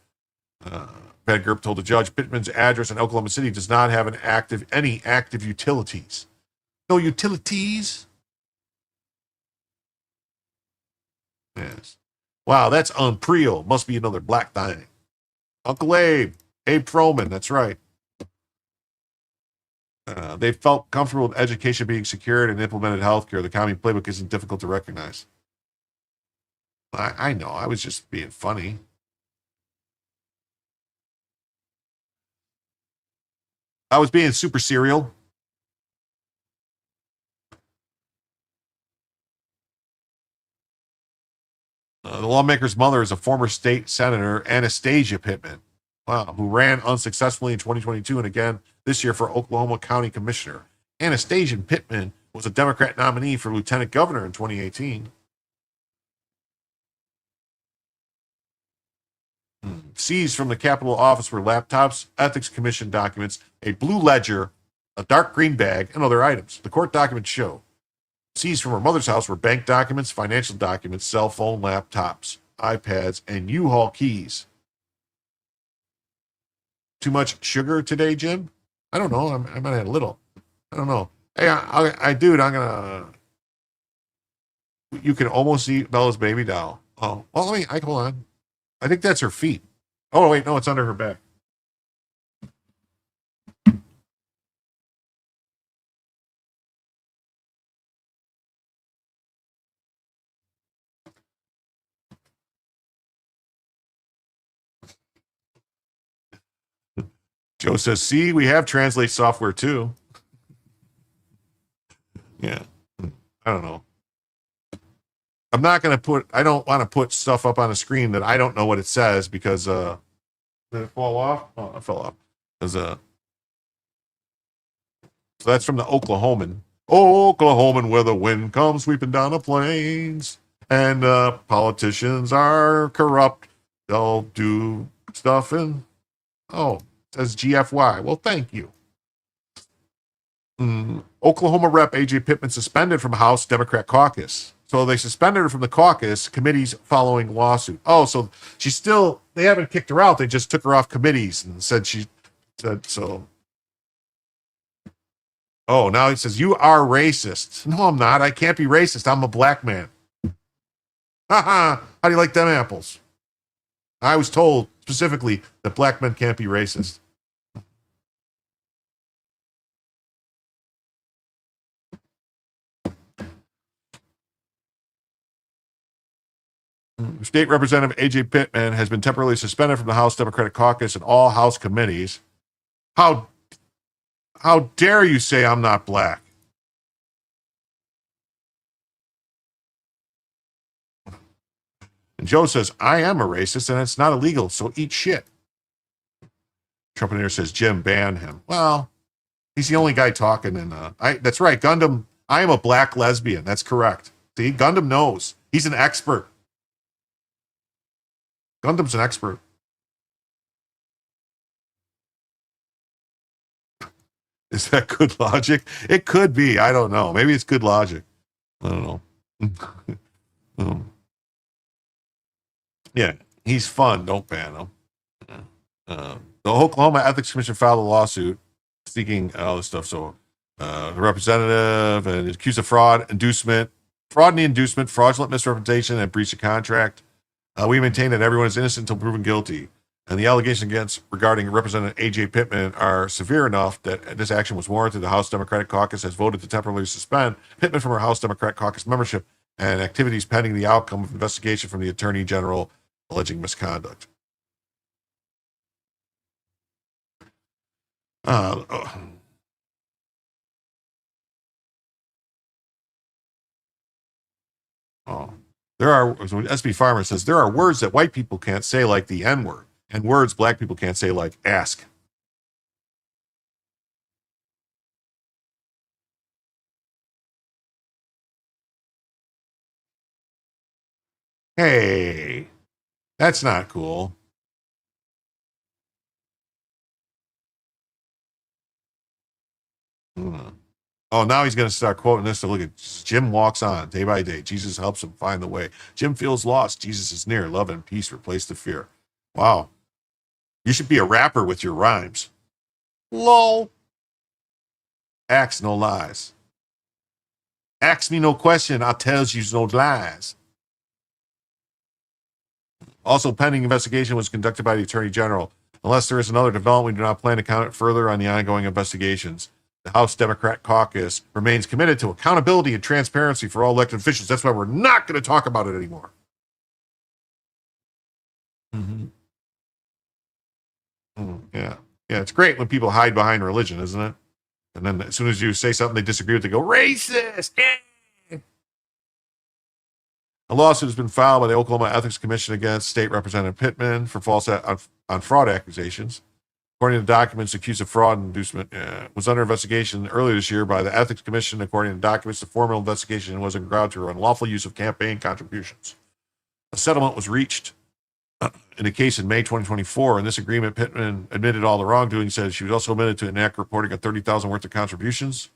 S2: Bedgrup told the judge Pittman's address in Oklahoma City does not have any active utilities. No utilities? Yes. Wow, that's unreal. Must be another black thing. Uncle Abe Froman, that's right. They felt comfortable with education being secured and implemented healthcare. The commie playbook isn't difficult to recognize. I know, I was just being funny. I was being super serial. The lawmaker's mother is a former state senator, Anastasia Pittman, who ran unsuccessfully in 2022 and again this year for Oklahoma County Commissioner. Anastasia Pittman was a Democrat nominee for lieutenant governor in 2018. Seized from the Capitol office were laptops, ethics commission documents, a blue ledger, a dark green bag, and other items. The court documents show seized from her mother's house were bank documents, financial documents, cell phone, laptops, iPads, and U-Haul keys. Too much sugar today, Jim? I don't know. I might have had a little. I don't know. Hey, dude, I'm gonna. You can almost see Bella's baby doll. Oh, well, hold on. I think that's her feet. Oh, wait, no, it's under her back. Joe says, see, we have translate software too. Yeah. I don't know. I don't want to put stuff up on a screen that I don't know what it says because, did it fall off? Oh, it fell off. So that's from the Oklahoman. Oklahoman, where the wind comes sweeping down the plains and politicians are corrupt. They'll do stuff and, it says GFY. Well, thank you. Oklahoma Rep AJ Pittman suspended from House Democrat caucus. So they suspended her from the caucus committees following lawsuit. Oh, so they haven't kicked her out. They just took her off committees and said so. Oh, now he says, you are racist. No, I'm not. I can't be racist. I'm a black man. How do you like them apples? I was told specifically that black men can't be racist. State Representative A.J. Pittman has been temporarily suspended from the House Democratic Caucus and all House committees. How dare you say I'm not black? And Joe says, I am a racist and it's not illegal, so eat shit. Trumpeter says, Jim, ban him. Well, he's the only guy talking. And that's right, Gundam, I am a black lesbian. That's correct. See, Gundam knows. He's an expert. Gundam's an expert. Is that good logic? It could be. I don't know. Maybe it's good logic. I don't know. Yeah, he's fun. Don't ban him. The Oklahoma Ethics Commission filed a lawsuit seeking all this stuff. So the representative and accused of fraud in the inducement, fraudulent misrepresentation, and breach of contract. We maintain that everyone is innocent until proven guilty. And the allegations regarding Representative A.J. Pittman are severe enough that this action was warranted. The House Democratic Caucus has voted to temporarily suspend Pittman from her House Democratic Caucus membership and activities pending the outcome of investigation from the Attorney General alleging misconduct. SB Farmer says there are words that white people can't say, like the N-word, and words black people can't say, like ask. Hey, that's not cool. Oh, now he's going to start quoting this to look at Jim walks on day by day. Jesus helps him find the way. Jim feels lost. Jesus is near. Love and peace replace the fear. Wow. You should be a rapper with your rhymes. Lol. Ask no lies. Ask me no question. I'll tell you no lies. Also, pending investigation was conducted by the Attorney General. Unless there is another development, we do not plan to comment further on the ongoing investigations. The House Democrat caucus remains committed to accountability and transparency for all elected officials. That's why we're not going to talk about it anymore. Yeah. Yeah, it's great when people hide behind religion, isn't it? And then as soon as you say something they disagree with, they go, racist! A lawsuit has been filed by the Oklahoma Ethics Commission against State Representative Pittman for false on fraud accusations. According to documents, accused of fraud and inducement was under investigation earlier this year by the Ethics Commission. According to documents, the formal investigation was in regard to her unlawful use of campaign contributions. A settlement was reached in a case in May 2024. In this agreement, Pittman admitted all the wrongdoing, said she was also admitted to inaccurate reporting of $30,000 worth of contributions.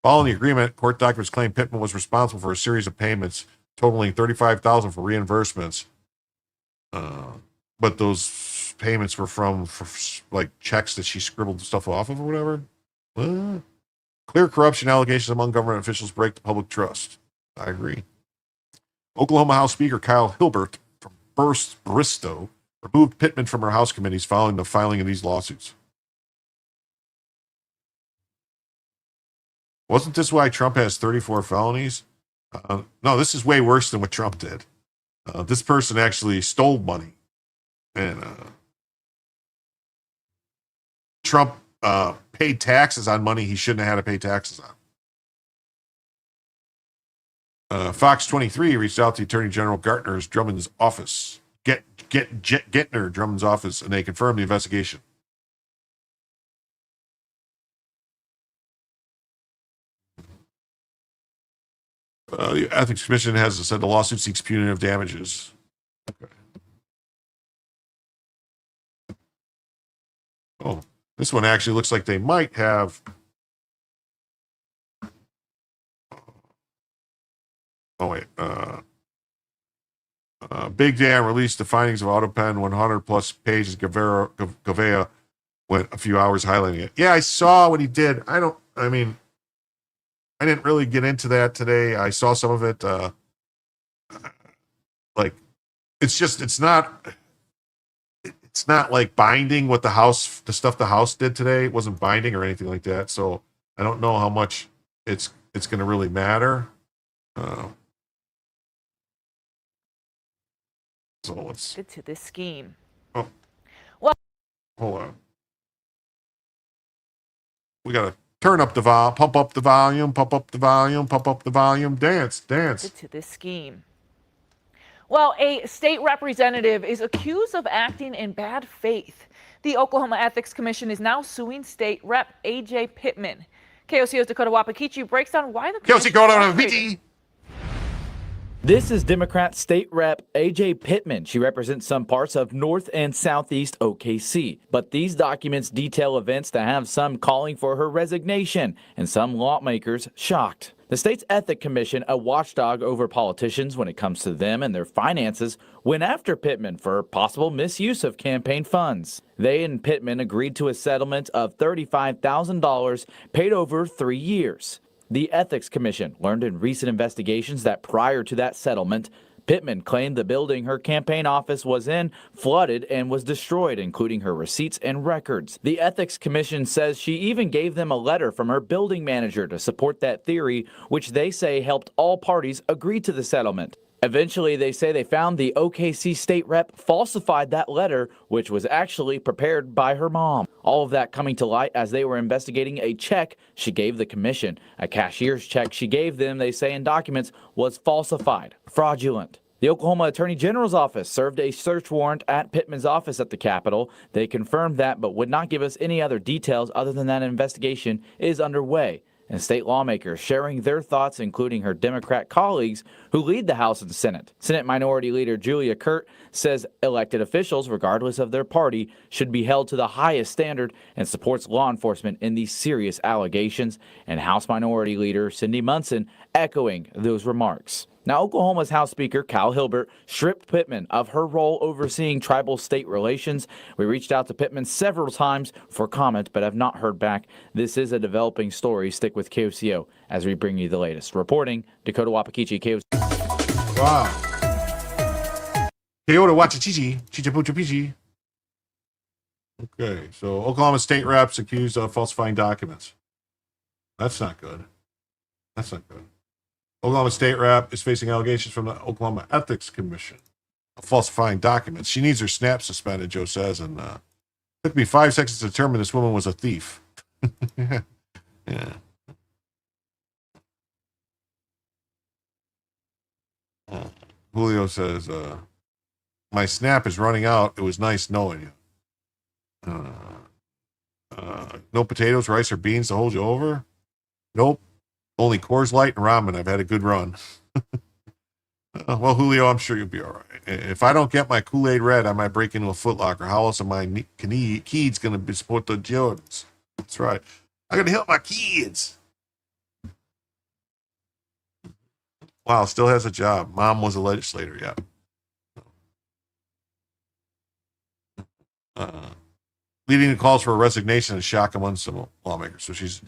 S2: Following the agreement, court documents claim Pittman was responsible for a series of payments totaling $35,000 for reimbursements. But those payments were from like checks that she scribbled stuff off of or whatever. What? Clear corruption allegations among government officials break the public trust. I agree. Oklahoma House Speaker Kyle Hilbert from Bristow removed Pittman from her House committees following the filing of these lawsuits. Wasn't this why Trump has 34 felonies? No, this is way worse than what Trump did. This person actually stole money. And Trump paid taxes on money he shouldn't have had to pay taxes on. Fox 23 reached out to Attorney General Gartner's Drummond's office. Gettner Drummond's office, and they confirmed the investigation. The Ethics Commission has said the lawsuit seeks punitive damages. Okay. Oh, this one actually looks like they might have. Oh, wait. Big Dan released the findings of AutoPen 100 plus pages. Gavea went a few hours highlighting it. Yeah, I saw what he did. I didn't really get into that today. I saw some of it. It's not like binding what the stuff the House did today. It wasn't binding or anything like that. So I don't know how much it's going to really matter. So let's
S1: get to this scheme.
S2: Oh,
S1: well,
S2: hold on. We got to turn up the volume, pump up the volume, pump up the volume, pump up the volume. Dance.
S1: Get to this scheme. Well, a state representative is accused of acting in bad faith. The Oklahoma Ethics Commission is now suing state rep A.J. Pittman. KOCO's Dakota Wapakichi breaks down why the
S2: KOCO.
S22: This is Democrat State Rep A.J. Pittman. She represents some parts of North and Southeast OKC. But these documents detail events that have some calling for her resignation and some lawmakers shocked. The state's Ethics Commission, a watchdog over politicians when it comes to them and their finances, went after Pittman for possible misuse of campaign funds. They and Pittman agreed to a settlement of $35,000 paid over 3 years. The Ethics Commission learned in recent investigations that prior to that settlement, Pittman claimed the building her campaign office was in flooded and was destroyed, including her receipts and records. The Ethics Commission says she even gave them a letter from her building manager to support that theory, which they say helped all parties agree to the settlement. Eventually, they say they found the OKC state rep falsified that letter, which was actually prepared by her mom. All of that coming to light as they were investigating a check she gave the commission. A cashier's check she gave them, they say in documents, was falsified, fraudulent. The Oklahoma Attorney General's office served a search warrant at Pittman's office at the Capitol. They confirmed that, but would not give us any other details other than that an investigation is underway. And state lawmakers sharing their thoughts, including her Democrat colleagues who lead the House and Senate. Senate Minority Leader Julia Kurt says elected officials, regardless of their party, should be held to the highest standard and supports law enforcement in these serious allegations. And House Minority Leader Cindy Munson echoing those remarks. Now, Oklahoma's House Speaker Cal Hilbert stripped Pittman of her role overseeing tribal state relations. We reached out to Pittman several times for comment, but have not heard back. This is a developing story. Stick with KOCO as we bring you the latest. Reporting, Dakota Wapakichi, KOCO.
S2: Wow. Toyota Wachachichi, Chichapuchapichi. Okay, so Oklahoma state reps accused of falsifying documents. That's not good. That's not good. Oklahoma state rep is facing allegations from the Oklahoma Ethics Commission of falsifying documents. She needs her SNAP suspended, Joe says, and took me 5 seconds to determine this woman was a thief. Yeah. Julio says, my SNAP is running out. It was nice knowing you. No potatoes, rice, or beans to hold you over? Nope. Only Coors Light and ramen. I've had a good run. Well, Julio, I'm sure you'll be all right. If I don't get my Kool-Aid red, I might break into a Foot Locker. How else am my kids going to support the Jordans? That's right. I got to help my kids. Wow, still has a job. Mom was a legislator, yeah. Leading to calls for a resignation and shock among some lawmakers. So she's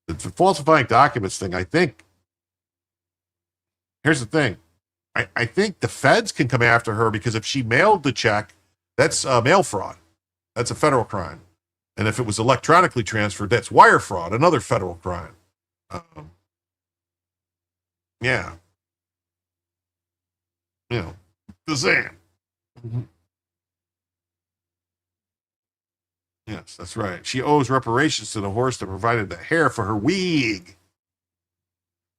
S2: the falsifying documents thing. I think here's the thing. I think the feds can come after her because if she mailed the check, that's mail fraud. That's a federal crime. And if it was electronically transferred, that's wire fraud, another federal crime. Yeah. You know, the same. Yes, that's right. She owes reparations to the horse that provided the hair for her wig.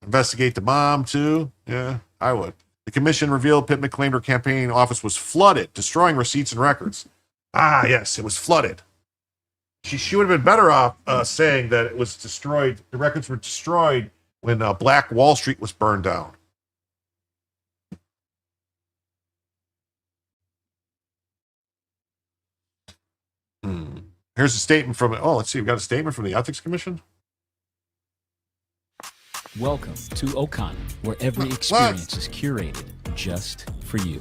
S2: Investigate the mom, too? Yeah, I would. The commission revealed Pittman claimed her campaign office was flooded, destroying receipts and records. Ah, yes, it was flooded. She would have been better off saying that it was destroyed. The records were destroyed when Black Wall Street was burned down. Here's a statement from, let's see, we've got a statement from the Ethics Commission.
S3: Welcome to Ocon, where every experience is curated just for you,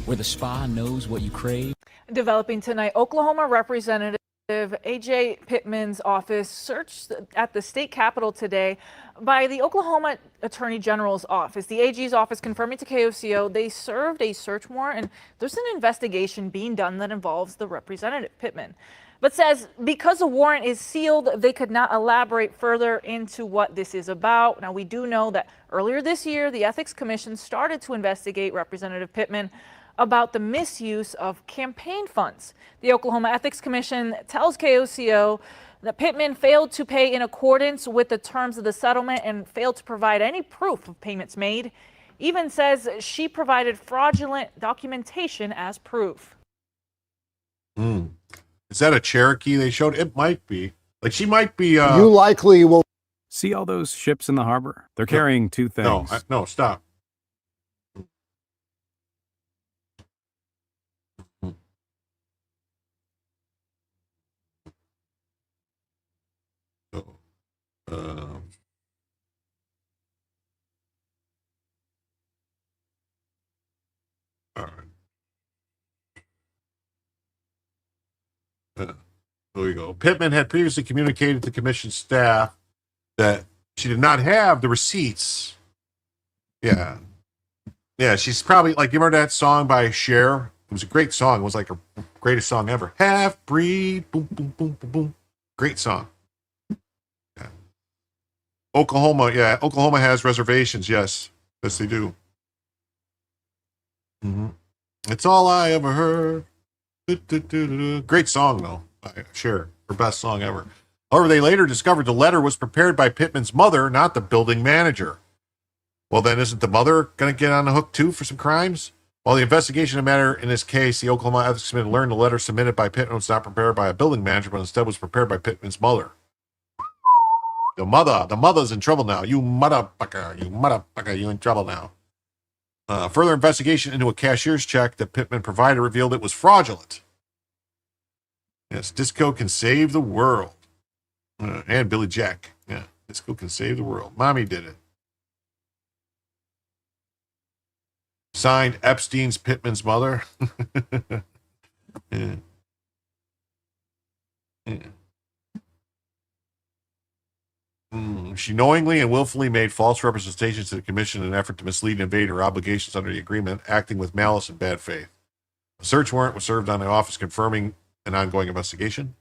S3: where the spa knows what you crave.
S1: Developing tonight, Oklahoma Representative A.J. Pittman's office searched at the state capitol today by the Oklahoma Attorney General's office. The AG's office confirming to KOCO they served a search warrant, and there's an investigation being done that involves the Representative Pittman, but says because the warrant is sealed, they could not elaborate further into what this is about. Now, we do know that earlier this year, the Ethics Commission started to investigate Representative Pittman about the misuse of campaign funds. The Oklahoma Ethics Commission tells KOCO that Pittman failed to pay in accordance with the terms of the settlement and failed to provide any proof of payments made. Even says she provided fraudulent documentation as proof.
S2: Is that a Cherokee they showed? It might be. Like, she might be...
S4: You likely will...
S23: See all those ships in the harbor? They're carrying two things.
S2: No, stop. All right. There we go. Pittman had previously communicated to commission staff that she did not have the receipts. Yeah. Yeah, she's probably, like, you remember that song by Cher? It was a great song. It was like her greatest song ever. Half breed, boom, boom, boom, boom, boom. Great song. Yeah. Oklahoma has reservations. Yes, they do. It's all I ever heard. Great song, though. Cher, her best song ever. However, they later discovered the letter was prepared by Pittman's mother, not the building manager. Well, then isn't the mother going to get on the hook, too, for some crimes? While the investigation of the matter in this case, the Oklahoma Ethics Committee learned the letter submitted by Pittman was not prepared by a building manager, but instead was prepared by Pittman's mother. The mother's in trouble now. You motherfucker, you in trouble now. Further investigation into a cashier's check that Pittman provided revealed it was fraudulent. Yes, Disco can save the world. And Billy Jack. Yeah, Disco can save the world. Mommy did it. Signed, Epstein's Pittman's mother. Yeah. Yeah. She knowingly and willfully made false representations to the commission in an effort to mislead and evade her obligations under the agreement, acting with malice and bad faith. A search warrant was served on the office confirming an ongoing investigation.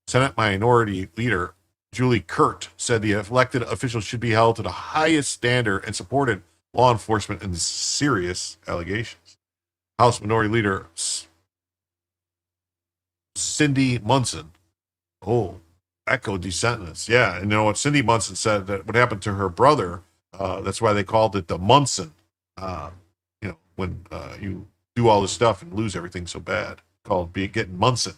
S2: Senate Minority Leader Julie Kurt said the elected officials should be held to the highest standard and supported law enforcement in serious allegations. House Minority Leader Cindy Munson. Oh, echo descendants. Yeah, and you know what Cindy Munson said that what happened to her brother, that's why they called it the Munson. When you do all this stuff and lose everything so bad, called getting Munson.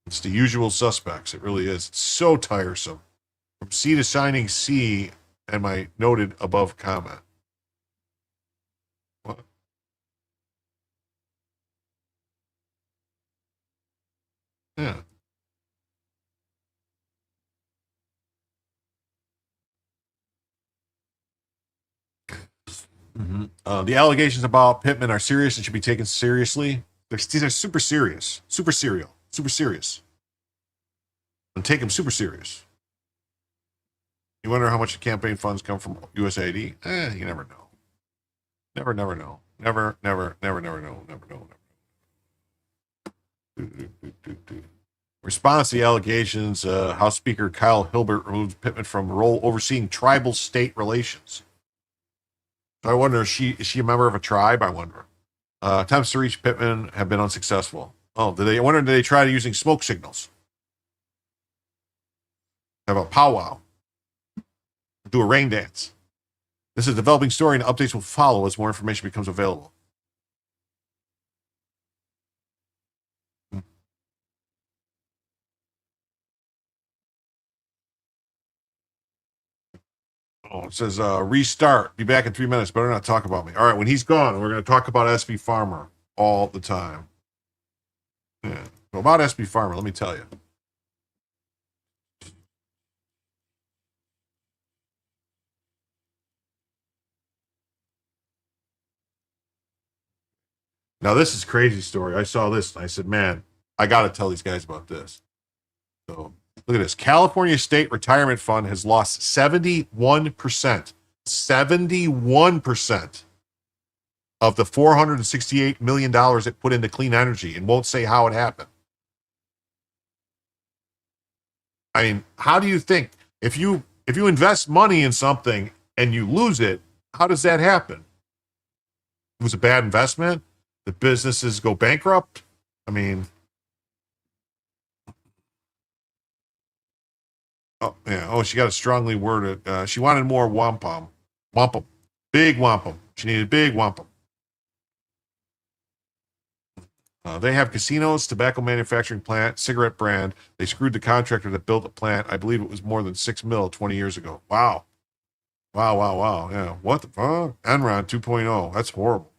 S2: It's the usual suspects. It really is. It's so tiresome. From sea to shining sea, and my noted above comment. What? Yeah. The allegations about Pittman are serious and should be taken seriously. These are super serious, super serious, and take them super serious. You wonder how much the campaign funds come from USAID? You never know. Never know. Never know. Response to the allegations, House Speaker Kyle Hilbert removed Pittman from role overseeing tribal state relations. So I wonder, is she a member of a tribe? I wonder. Attempts to reach Pittman have been unsuccessful. Oh, did they try using smoke signals? Have a powwow. Do a rain dance. This is a developing story, and updates will follow as more information becomes available. Oh, it says restart. Be back in 3 minutes. Better not talk about me. All right, when he's gone, we're going to talk about SB Farmer all the time. Yeah. So about SB Farmer, let me tell you. Now, this is a crazy story. I saw this and I said, man, I got to tell these guys about this. So look at this. California State Retirement Fund has lost 71%. 71% of the $468 million it put into clean energy and won't say how it happened. I mean, how do you think if you invest money in something and you lose it, how does that happen? It was a bad investment. The businesses go bankrupt. I mean, oh yeah. Oh, she got a strongly worded. She wanted more wampum, big wampum. She needed big wampum. They have casinos, tobacco manufacturing plant, cigarette brand. They screwed the contractor that built the plant. I believe it was more than $6 million 20 years ago. Wow. Yeah. What the fuck? Enron 2.0. That's horrible.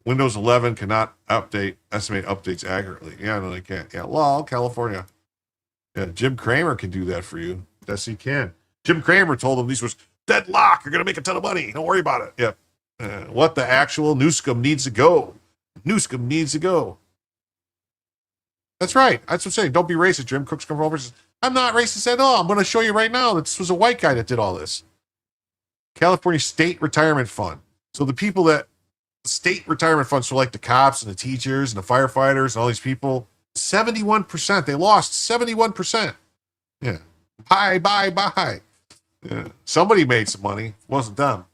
S2: Windows 11 cannot estimate updates accurately. Yeah, no, they can't. Yeah, lol, California. Yeah, Jim Cramer can do that for you. Yes, he can. Jim Cramer told them these was deadlock. You're going to make a ton of money. Don't worry about it. Yep. What the actual Newscomb needs to go. Newscomb needs to go. That's right. That's what I'm saying. Don't be racist, Jim. Cooks come over and says, I'm not racist at all. I'm going to show you right now that this was a white guy that did all this. California State Retirement Fund. So the people that state retirement funds for like the cops and the teachers and the firefighters and all these people, 71%. They lost 71%. Yeah. Bye. Yeah. Somebody made some money. It wasn't them.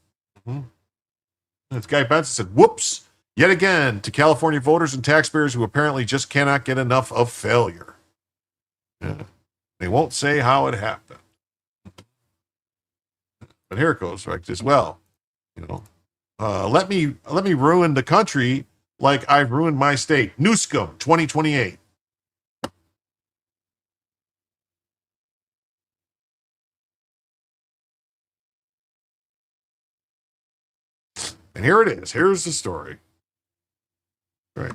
S2: This guy Benson said, whoops, yet again to California voters and taxpayers who apparently just cannot get enough of failure. Yeah. They won't say how it happened. But here it goes, right? As well, Let me ruin the country like I've ruined my state. Newscomb, 2028. And here it is. Here's the story. Right.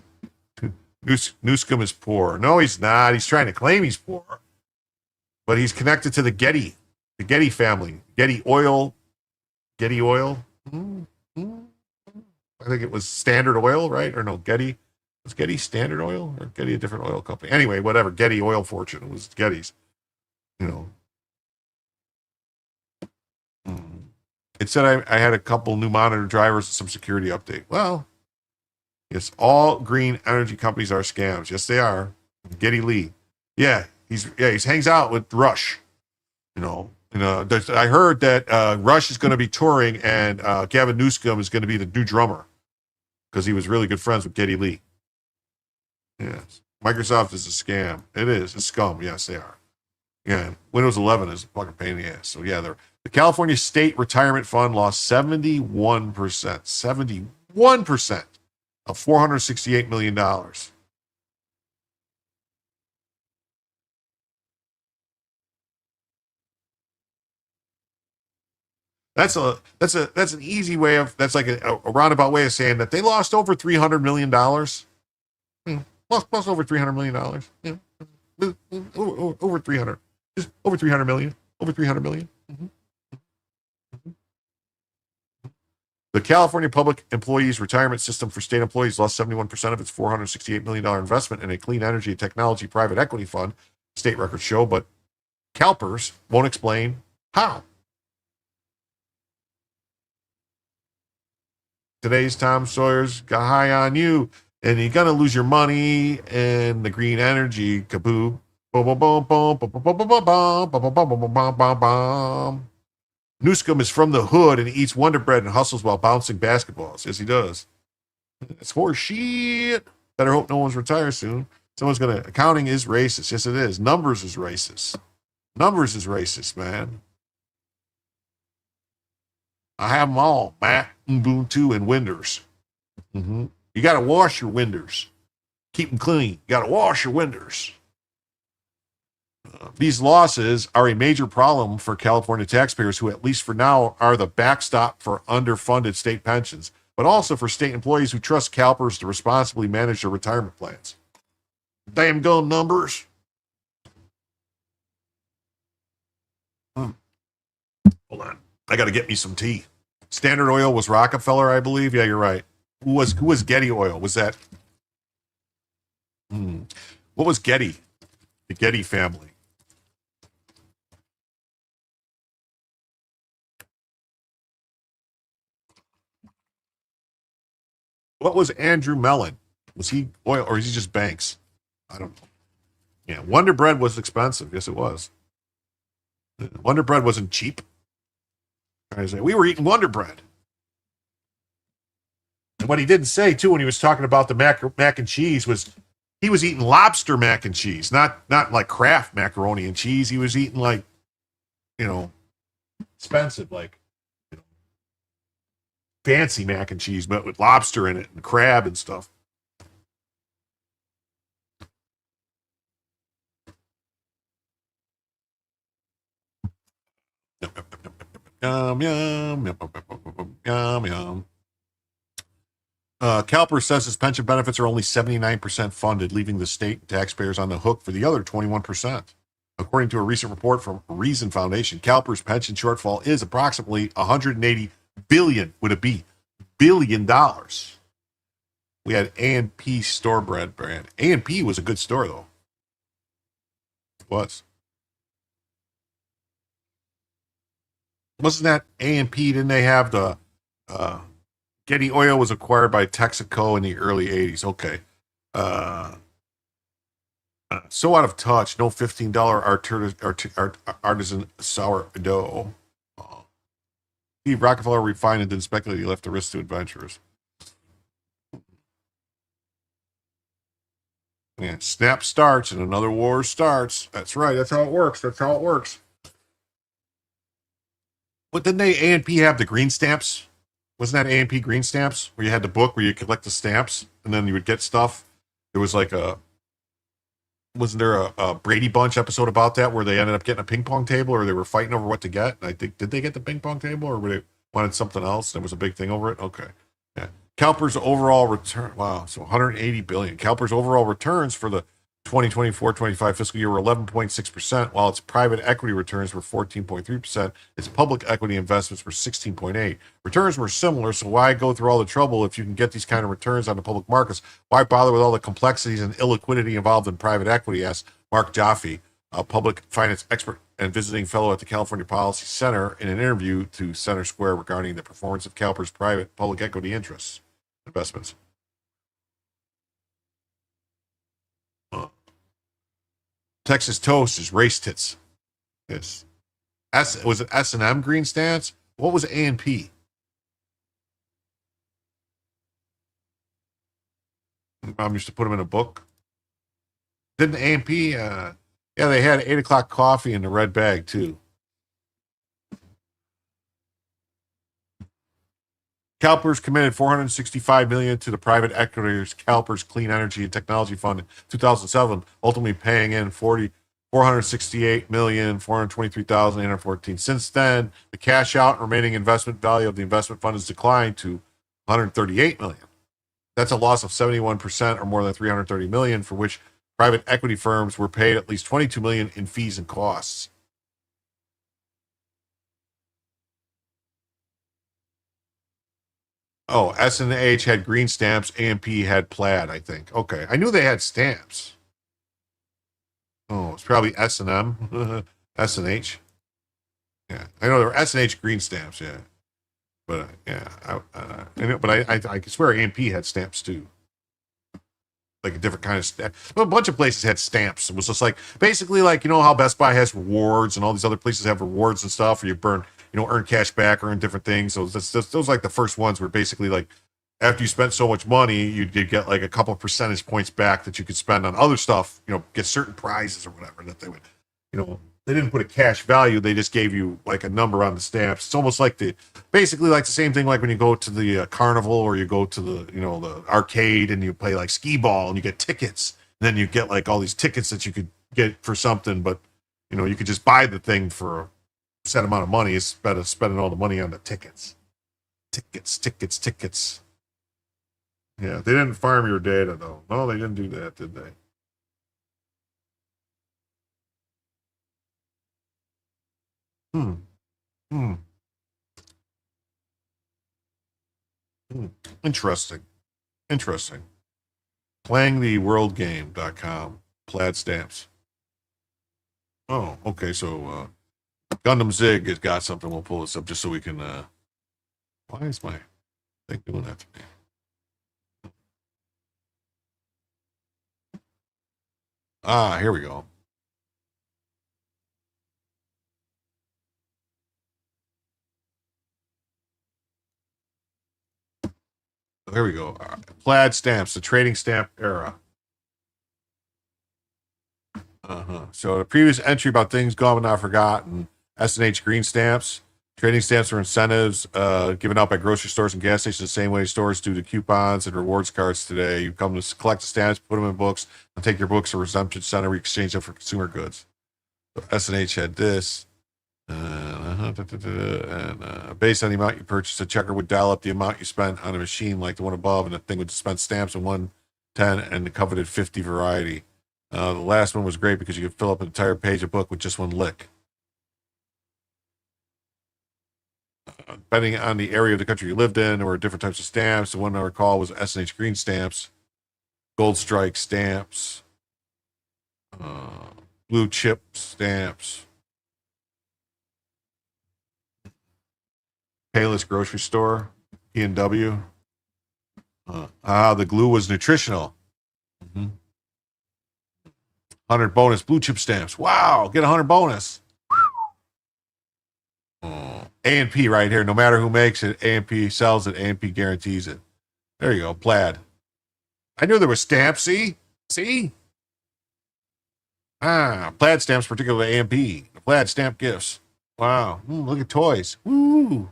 S2: Newscomb is poor. No, he's not. He's trying to claim he's poor. But he's connected to the Getty family. Getty Oil. I think it was Standard Oil, right? Or no, Getty. Was Getty Standard Oil or Getty a different oil company? Anyway, whatever. Getty Oil Fortune. It was Getty's. It said I had a couple new monitor drivers and some security update. Well, yes, all green energy companies are scams. Yes, they are. Getty Lee. Yeah, he hangs out with Rush. I heard that Rush is going to be touring and Gavin Newsom is going to be the new drummer because he was really good friends with Getty Lee. Yes. Microsoft is a scam. It is. It's scum. Yes, they are. Yeah. Windows 11 is a fucking pain in the ass. So, yeah, the California State Retirement Fund lost 71%. 71% of $468 million. That's an easy way of, that's like a roundabout way of saying that they lost over $300 million. Lost over $300 million. Yeah. Over 300. Just over 300 million. Over 300 million. The California Public Employees Retirement System for state employees lost 71% of its $468 million investment in a clean energy and technology private equity fund, state records show, but CalPERS won't explain how. Today's Tom Sawyer's got high on you, and you're going to lose your money and the green energy kaboo. Newscomb is from the hood and eats Wonder Bread and hustles while bouncing basketballs. Yes, he does. It's horse shit. Better hope no one's retired soon. Someone's going to... Accounting is racist. Yes, it is. Numbers is racist. Numbers is racist, man. I have them all. Mac, Ubuntu, and Windows. You got to wash your Windows. Keep them clean. You got to wash your Windows. These losses are a major problem for California taxpayers who, at least for now, are the backstop for underfunded state pensions, but also for state employees who trust CalPERS to responsibly manage their retirement plans. Damn gun numbers. Hold on. I got to get me some tea. Standard Oil was Rockefeller, I believe. Yeah, you're right. Who was Getty Oil? Was that? What was Getty? The Getty family. What was Andrew Mellon? Was he oil or is he just banks? I don't know. Yeah, Wonder Bread was expensive. Yes, it was. Wonder Bread wasn't cheap. I say we were eating Wonder Bread. And what he didn't say too when he was talking about the mac and cheese was he was eating lobster mac and cheese, not like Kraft macaroni and cheese. He was eating like, expensive, like fancy mac and cheese, but with lobster in it and crab and stuff. Yum, yum, yum, yum, yum. CalPERS says its pension benefits are only 79% funded, leaving the state and taxpayers on the hook for the other 21%. According to a recent report from Reason Foundation, CalPERS pension shortfall is approximately $180 billion, with a B, billion dollars. We had A&P store brand. A&P was a good store, though. It was. Wasn't that A&P? Didn't they have the Getty Oil was acquired by Texaco in the early 80s. Okay. So out of touch. No $15 artisan sourdough. Steve Rockefeller refined and didn't speculate. He left the risk to adventurers. Yeah, snap starts and another war starts. That's right. That's how it works. But didn't they A&P have the green stamps? wasn't that A&P green stamps where you had the book where you collect the stamps and then you would get stuff? There was like wasn't there a Brady Bunch episode about that where they ended up getting a ping pong table or they were fighting over what to get? And I think, did they get the ping pong table or were they wanted something else? There was a big thing over it. Okay. Yeah. CalPERS overall return. Wow. So 180 billion. CalPERS overall returns for the 2024-25 fiscal year were 11.6%, while its private equity returns were 14.3%. Its public equity investments were 16.8%. Returns were similar, so why go through all the trouble if you can get these kind of returns on the public markets? Why bother with all the complexities and illiquidity involved in private equity? Asked Mark Jaffe, a public finance expert and visiting fellow at the California Policy Center, in an interview to Center Square regarding the performance of CalPERS' private public equity interests investments. Texas Toast is race tits. Yes. Was it S&M green stamps? What was A&P? Mom used to put them in a book. Didn't A&P? Yeah, they had 8 o'clock coffee in the red bag too. CalPERS committed $465 million to the private equity's CalPERS Clean Energy and Technology Fund in 2007, ultimately paying in $468,423,814. Since then, the cash out and remaining investment value of the investment fund has declined to $138 million. That's a loss of 71%, or more than $330 million, for which private equity firms were paid at least $22 million in fees and costs. Oh, S&H had green stamps. A&P had plaid, I think. Okay. I knew they had stamps. Oh, it's probably S&M. S&H. Yeah. I know there were S&H green stamps, yeah. But, yeah. I know, but I swear A&P had stamps, too. Like a different kind of stamp. Well, a bunch of places had stamps. It was just like, basically like, you know how Best Buy has rewards and all these other places have rewards and stuff where you earn cash back or earn different things. So those like the first ones were basically like, after you spent so much money, you'd get like a couple percentage points back that you could spend on other stuff, get certain prizes or whatever that they would, they didn't put a cash value. They just gave you like a number on the stamps. It's almost like basically like the same thing like when you go to the carnival or you go to the arcade and you play like skee ball and you get tickets. And then you get like all these tickets that you could get for something, but you could just buy the thing for a set amount of money instead of spending all the money on the tickets. Tickets. Yeah, they didn't farm your data though. No, they didn't do that, did they? Interesting. Playingtheworldgame.com. Plaid stamps. Oh, okay. So Gundam Zig has got something. We'll pull this up just so we can. Why is my thing doing that to me? Here we go. Here we go. Plaid stamps, the trading stamp era. So the previous entry about things gone but not forgotten. S&H green stamps. Trading stamps are incentives given out by grocery stores and gas stations the same way stores do to coupons and rewards cards today. You come to collect the stamps, put them in books, and take your books to a redemption center, exchange them for consumer goods. So S&H had this. And based on the amount you purchased, a checker would dial up the amount you spent on a machine like the one above, and the thing would dispense stamps in 110 and the coveted 50 variety. The last one was great because you could fill up an entire page of book with just one lick. Depending on the area of the country you lived in, there were different types of stamps. The one I recall was S&H green stamps, gold strike stamps, blue chip stamps, Payless grocery store, P&W. The glue was nutritional. 100 bonus blue chip stamps. Wow, get 100 bonus. A&P right here. No matter who makes it, A&P sells it, A&P guarantees it. There you go, plaid. I knew there was stamps, see? Plaid stamps, particularly A&P. Plaid stamp gifts. Wow, look at toys. Woo!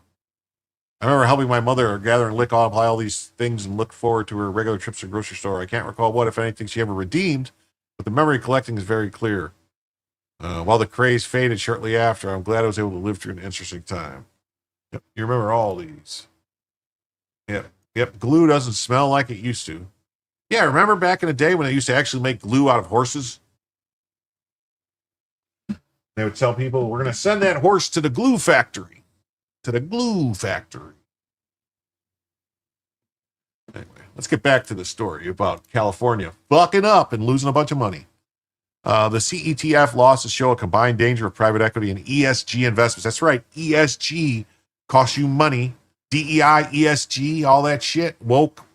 S2: I remember helping my mother gather and lick apply all these things and look forward to her regular trips to the grocery store. I can't recall what, if anything, she ever redeemed, but the memory collecting is very clear. While the craze faded shortly after, I'm glad I was able to live through an interesting time. Yep, you remember all these. Yep, glue doesn't smell like it used to. Yeah, remember back in the day when they used to actually make glue out of horses? They would tell people, we're going to send that horse to the glue factory. To the glue factory. Anyway, let's get back to the story about California fucking up and losing a bunch of money. The CETF losses show a combined danger of private equity and ESG investments. That's right, ESG costs you money. DEI, ESG, all that shit. Woke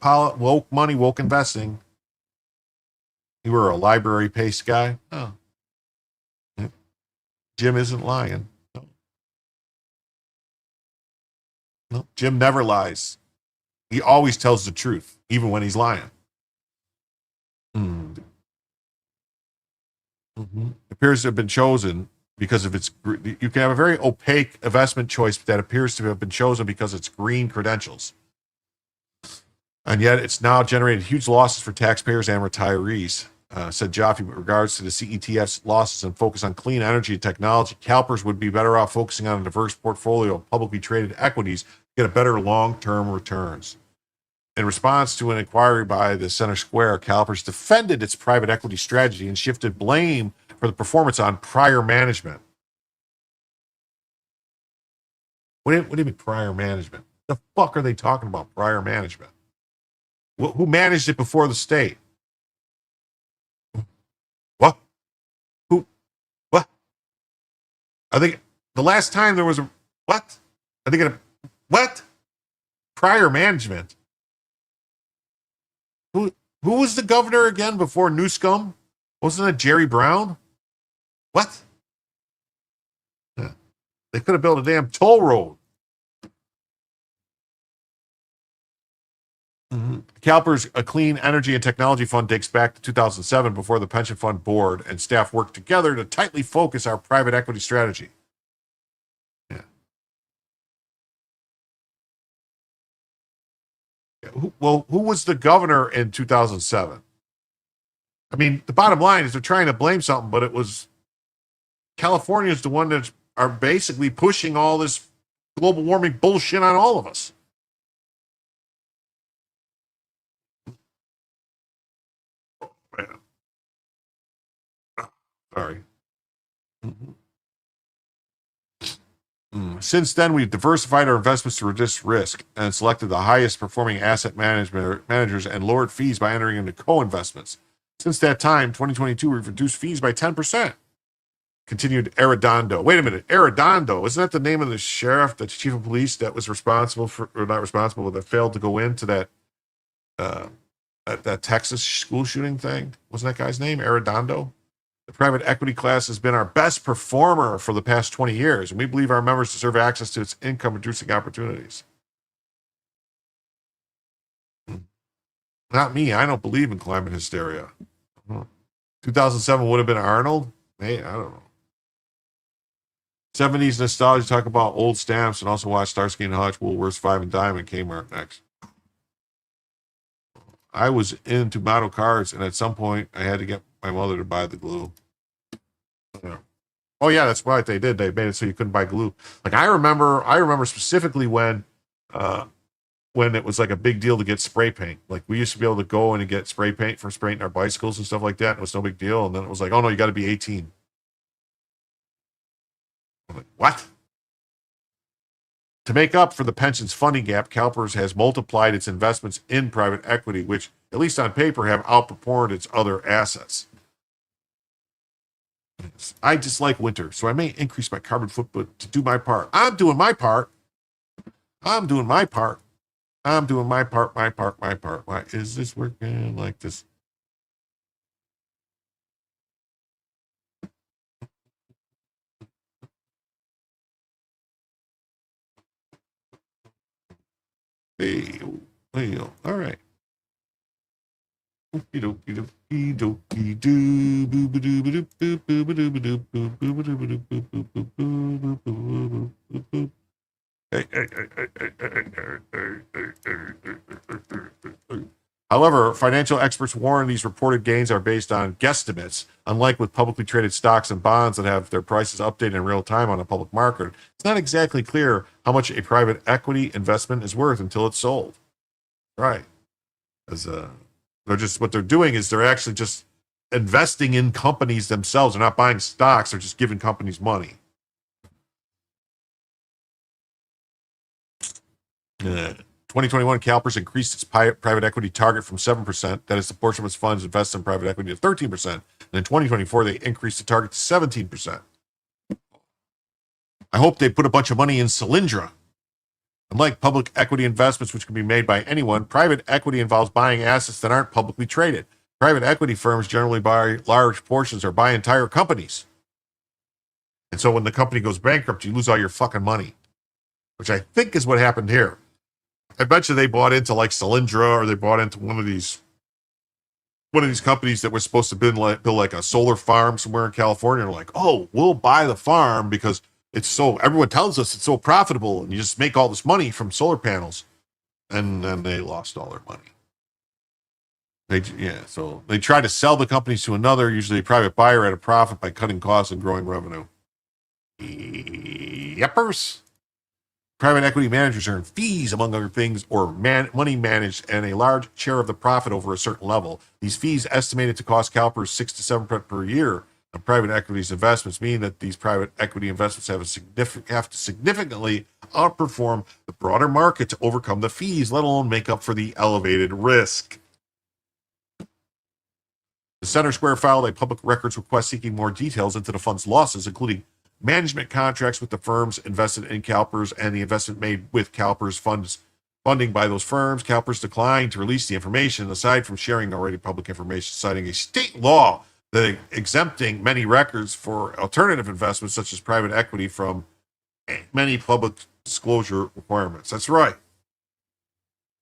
S2: money, woke investing. You were a library-paced guy? Oh. Jim isn't lying. No, Jim never lies. He always tells the truth, even when he's lying. Appears to have been chosen because of its. You can have a very opaque investment choice that appears to have been chosen because of its green credentials. And yet it's now generated huge losses for taxpayers and retirees. Said Jaffe, with regards to the CETF's losses and focus on clean energy and technology, CalPERS would be better off focusing on a diverse portfolio of publicly traded equities to get a better long-term returns. In response to an inquiry by the Center Square, CalPERS defended its private equity strategy and shifted blame for the performance on prior management. What do you mean prior management? The fuck are they talking about, prior management? Who managed it before the state? What? Who? What? I think the last time there was a what? I think what? Prior management. Who was the governor again before Newscomb? Wasn't it Jerry Brown? What? Yeah. They could have built a damn toll road. CalPERS, a clean energy and technology fund, dates back to 2007 before the pension fund board and staff worked together to tightly focus our private equity strategy. Yeah. Who was the governor in 2007? I mean, the bottom line is they're trying to blame something, but it was California is the one that are basically pushing all this global warming bullshit on all of us. Sorry. Since then, we've diversified our investments to reduce risk and selected the highest performing asset managers and lowered fees by entering into co-investments. Since that time, 2022, we've reduced fees by 10%. Continued Arredondo. Wait a minute. Arredondo, isn't that the name of the sheriff, the chief of police that was responsible for, or not responsible, but that failed to go into that Texas school shooting thing? Wasn't that guy's name Arredondo? The private equity class has been our best performer for the past 20 years, and we believe our members deserve access to its income-reducing opportunities. Not me. I don't believe in climate hysteria. 2007 would have been Arnold? Hey, I don't know. 70s nostalgia, talk about old stamps, and also watch Starsky and Hutch, Woolworths, 5 and Dime, and Kmart next. I was into model cars, and at some point, I had to get my mother to buy the glue. Yeah. Oh yeah, that's right. They did. They made it so you couldn't buy glue. Like I remember specifically when it was like a big deal to get spray paint. Like we used to be able to go in and get spray paint for spraying our bicycles and stuff like that. It was no big deal. And then it was like, oh no, you got to be 18. I'm like, what? To make up for the pensions funding gap, CalPERS has multiplied its investments in private equity, which, at least on paper, have outperformed its other assets. I dislike winter, so I may increase my carbon footprint to do my part. I'm doing my part. Why is this working like this? Hey, all right. However, financial experts warn these reported gains are based on guesstimates. Unlike with publicly traded stocks and bonds that have their prices updated in real time on a public market, it's not exactly clear how much a private equity investment is worth until it's sold. Right. As they're just, what they're doing is they're actually just investing in companies themselves. They're not buying stocks. They're just giving companies money. 2021, CalPERS increased its private equity target from 7%, that is the portion of its funds invested in private equity, to 13%. And in 2024, they increased the target to 17%. I hope they put a bunch of money in Solyndra. Unlike public equity investments, which can be made by anyone, private equity involves buying assets that aren't publicly traded. Private equity firms generally buy large portions or buy entire companies. And so when the company goes bankrupt, you lose all your fucking money, which I think is what happened here. I bet you they bought into like Solyndra, or they bought into one of these companies that was supposed to build like a solar farm somewhere in California. They're like, oh, we'll buy the farm because everyone tells us it's so profitable and you just make all this money from solar panels. And then they lost all their money. So they try to sell the companies to another, usually a private buyer, at a profit by cutting costs and growing revenue. Yepers. Private equity managers earn fees, among other things, or money managed, and a large share of the profit over a certain level. These fees, estimated to cost CalPERS 6 to 7% per year on private equities investments, mean that these private equity investments have to significantly outperform the broader market to overcome the fees, let alone make up for the elevated risk. The Center Square filed a public records request seeking more details into the fund's losses, including management contracts with the firms invested in CalPERS and the investment made with CalPERS funding by those firms. CalPERS declined to release the information, aside from sharing already public information, citing a state law that exempting many records for alternative investments, such as private equity, from many public disclosure requirements. That's right.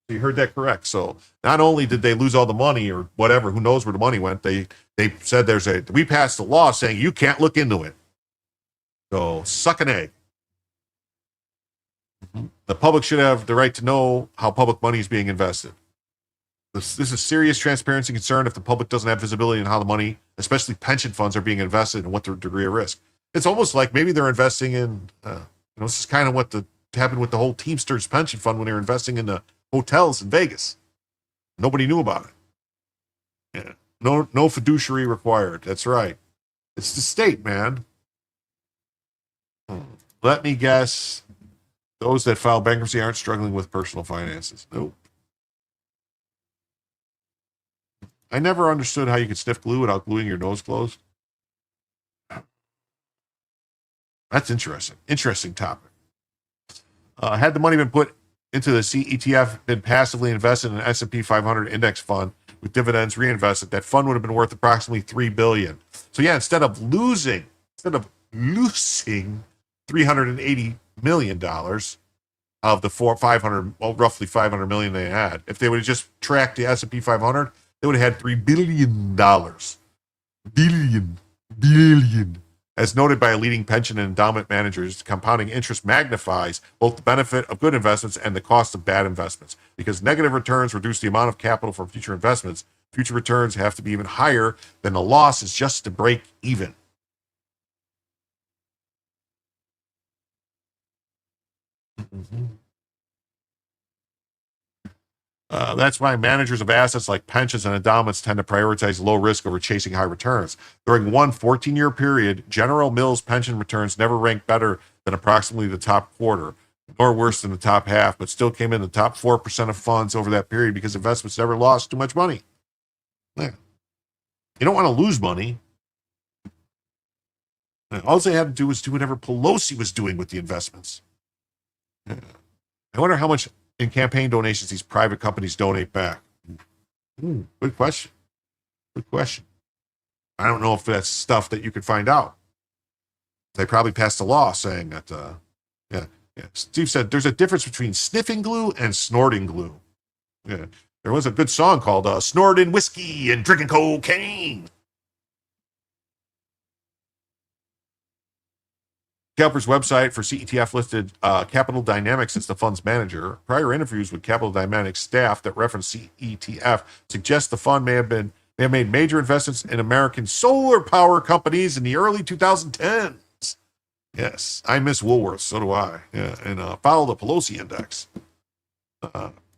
S2: You heard that correct. So not only did they lose all the money or whatever, who knows where the money went, they said we passed a law saying you can't look into it. So suck an egg. The public should have the right to know how public money is being invested. This is serious transparency concern if the public doesn't have visibility on how the money, especially pension funds, are being invested and what their degree of risk. It's almost like maybe they're investing in, this is kind of what happened with the whole Teamsters pension fund when they were investing in the hotels in Vegas. Nobody knew about it. Yeah. No fiduciary required. That's right. It's the state, man. Let me guess. Those that file bankruptcy aren't struggling with personal finances. Nope. I never understood how you could sniff glue without gluing your nose closed. That's interesting. Interesting topic. Had the money been put into the CETF, been passively invested in an S&P 500 index fund with dividends reinvested, that fund would have been worth approximately $3 billion. So yeah, instead of losing $380 million of the roughly $500 million they had, if they would have just tracked the S&P 500, they would have had $3 billion. Billion. As noted by a leading pension and endowment managers, compounding interest magnifies both the benefit of good investments and the cost of bad investments. Because negative returns reduce the amount of capital for future investments, future returns have to be even higher than the losses just to break even. That's why managers of assets like pensions and endowments tend to prioritize low risk over chasing high returns. During one 14-year period, General Mills pension returns never ranked better than approximately the top quarter, nor worse than the top half, but still came in the top 4% of funds over that period because investments never lost too much money. Yeah. You don't want to lose money. All they had to do was do whatever Pelosi was doing with the investments. Yeah. I wonder how much in campaign donations these private companies donate back. Good question. Good question. I don't know if that's stuff that you could find out. They probably passed a law saying that, yeah. Steve said there's a difference between sniffing glue and snorting glue. Yeah. There was a good song called Snorting Whiskey and Drinking Cocaine. CalPERS website for CETF listed Capital Dynamics as the fund's manager. Prior interviews with Capital Dynamics staff that reference CETF suggest the fund may have made major investments in American solar power companies in the early 2010s. Yes, I miss Woolworths, so do I. Yeah, and follow the Pelosi index.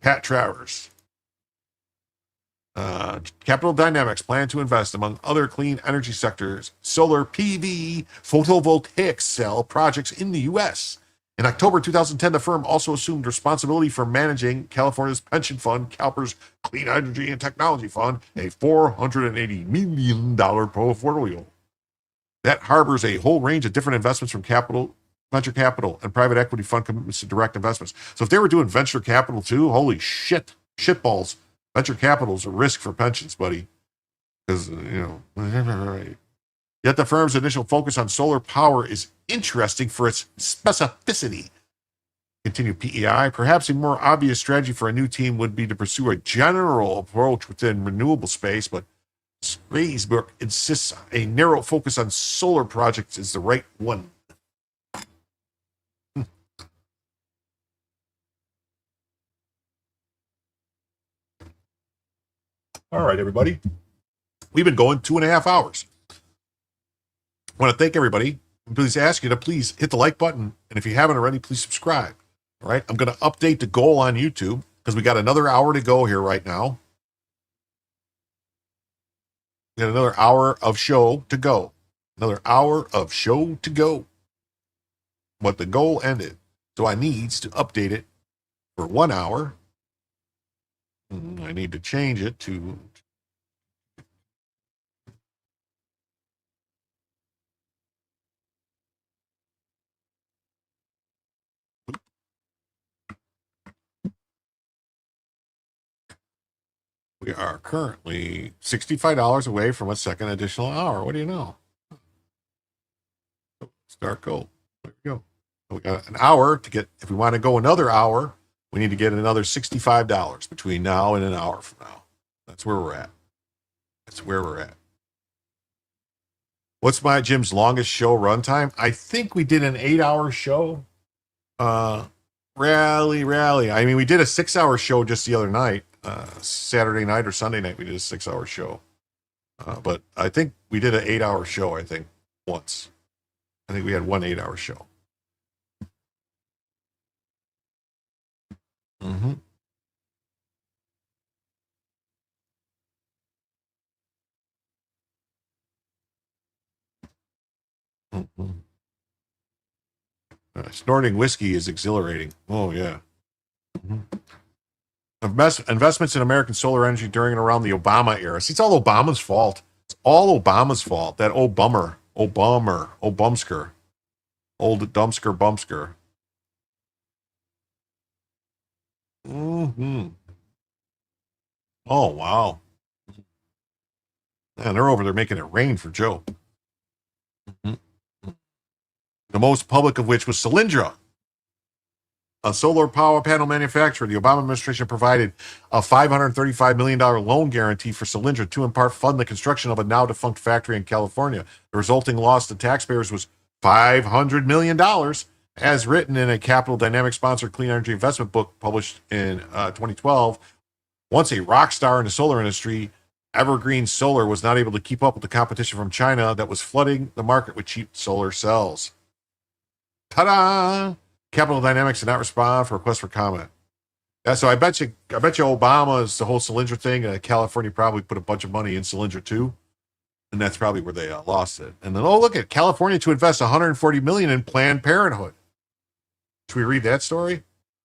S2: Pat Travers. Capital Dynamics plan to invest, among other clean energy sectors, solar PV photovoltaic cell projects in the U.S. In October 2010, the firm also assumed responsibility for managing California's pension fund, CalPERS Clean Energy and Technology Fund, a $480 million portfolio that harbors a whole range of different investments from venture capital, and private equity fund commitments to direct investments. So if they were doing venture capital too, holy shitballs. Venture capital is a risk for pensions, buddy. Because, Yet the firm's initial focus on solar power is interesting for its specificity. Continued PEI, perhaps a more obvious strategy for a new team would be to pursue a general approach within renewable space, but Straysbrook insists a narrow focus on solar projects is the right one. All right, everybody. We've been going 2.5 hours. I want to thank everybody. Please ask you to please hit the like button. And if you haven't already, please subscribe. All right. I'm going to update the goal on YouTube because we got another hour to go here right now. We got another hour of show to go. Another hour of show to go. But the goal ended. So I need to update it for 1 hour. I need to change it to we are currently $65 away from a second additional hour. What do you know? Start goal. There we go. We got an hour to get. If we want to go another hour, we need to get another $65 between now and an hour from now. That's where we're at. What's my Jim's longest show runtime? I think we did an 8-hour show. Rally. I mean, we did a 6-hour show just the other night. Saturday night or Sunday night, we did a 6-hour show. But I think we did an 8-hour show, once. I think we had one 8-hour show. Mm-hmm. Mm-hmm. Snorting whiskey is exhilarating. Oh, yeah. Mm-hmm. Investments in American solar energy during and around the Obama era. See, it's all Obama's fault. It's all Obama's fault. That old bummer. Old Bumsker. Old Dumpsker. Mm-hmm. Oh, wow. Man, they're over there making it rain for Joe. Mm-hmm. The most public of which was Solyndra, a solar power panel manufacturer. The Obama administration provided a $535 million loan guarantee for Solyndra to in part fund the construction of a now defunct factory in California. The resulting loss to taxpayers was $500 million, as written in a Capital Dynamics sponsored clean energy investment book published in 2012. Once a rock star in the solar industry, Evergreen Solar was not able to keep up with the competition from China that was flooding the market with cheap solar cells. Ta-da! Capital Dynamics did not respond for requests for comment. Yeah, so I bet you Obama's the whole Solyndra thing. California probably put a bunch of money in Solyndra too, and that's probably where they lost it. And then, look at California to invest $140 million in Planned Parenthood. Should we read that story?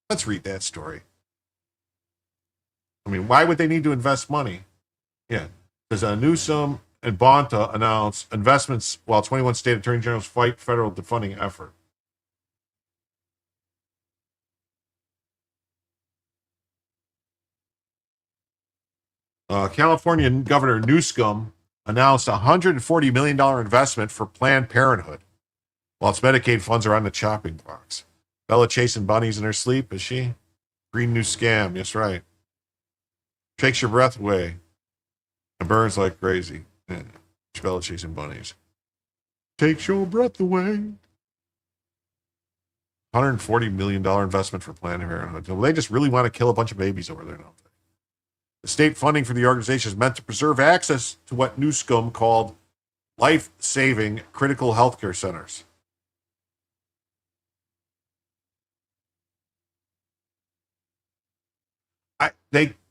S2: Let's read that story. I mean, why would they need to invest money? Yeah, because Newsom and Bonta announced investments while 21 state attorney generals fight federal defunding effort. California Governor Newsom announced a $140 million investment for Planned Parenthood, while its Medicaid funds are on the chopping blocks. Bella chasing bunnies in her sleep, is she? Green new scam, yes, right. Takes your breath away and burns like crazy. Yeah. Bella chasing bunnies. Takes your breath away $140 million investment for Planned Parenthood. Well, they just really want to kill a bunch of babies over there, don't they? The state funding for the organization is meant to preserve access to what Newscomb called life-saving critical healthcare centers.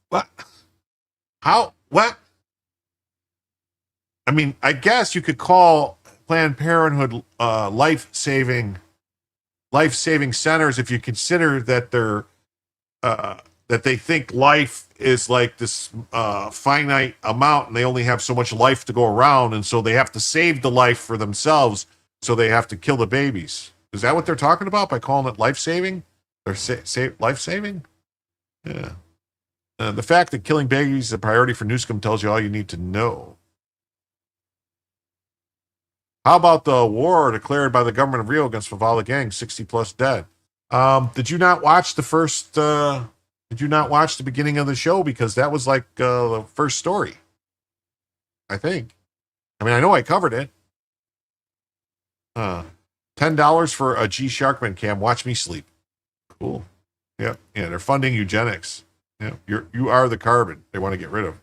S2: What? How? What? I mean, I guess you could call Planned Parenthood life-saving centers if you consider that they're that they think life is like this finite amount and they only have so much life to go around, and so they have to save the life for themselves, so they have to kill the babies. Is that what they're talking about by calling it life-saving? They're life-saving? Yeah. The fact that killing babies is a priority for Newscomb tells you all you need to know. How about the war declared by the government of Rio against Favala gang, 60 plus dead? Did you not watch the first? Did you not watch the beginning of the show? Because that was like the first story, I think. I mean, I know I covered it. $10 for a G Sharkman cam. Watch me sleep. Cool. Yep. Yeah, they're funding eugenics. Yeah, you are the carbon they want to get rid of.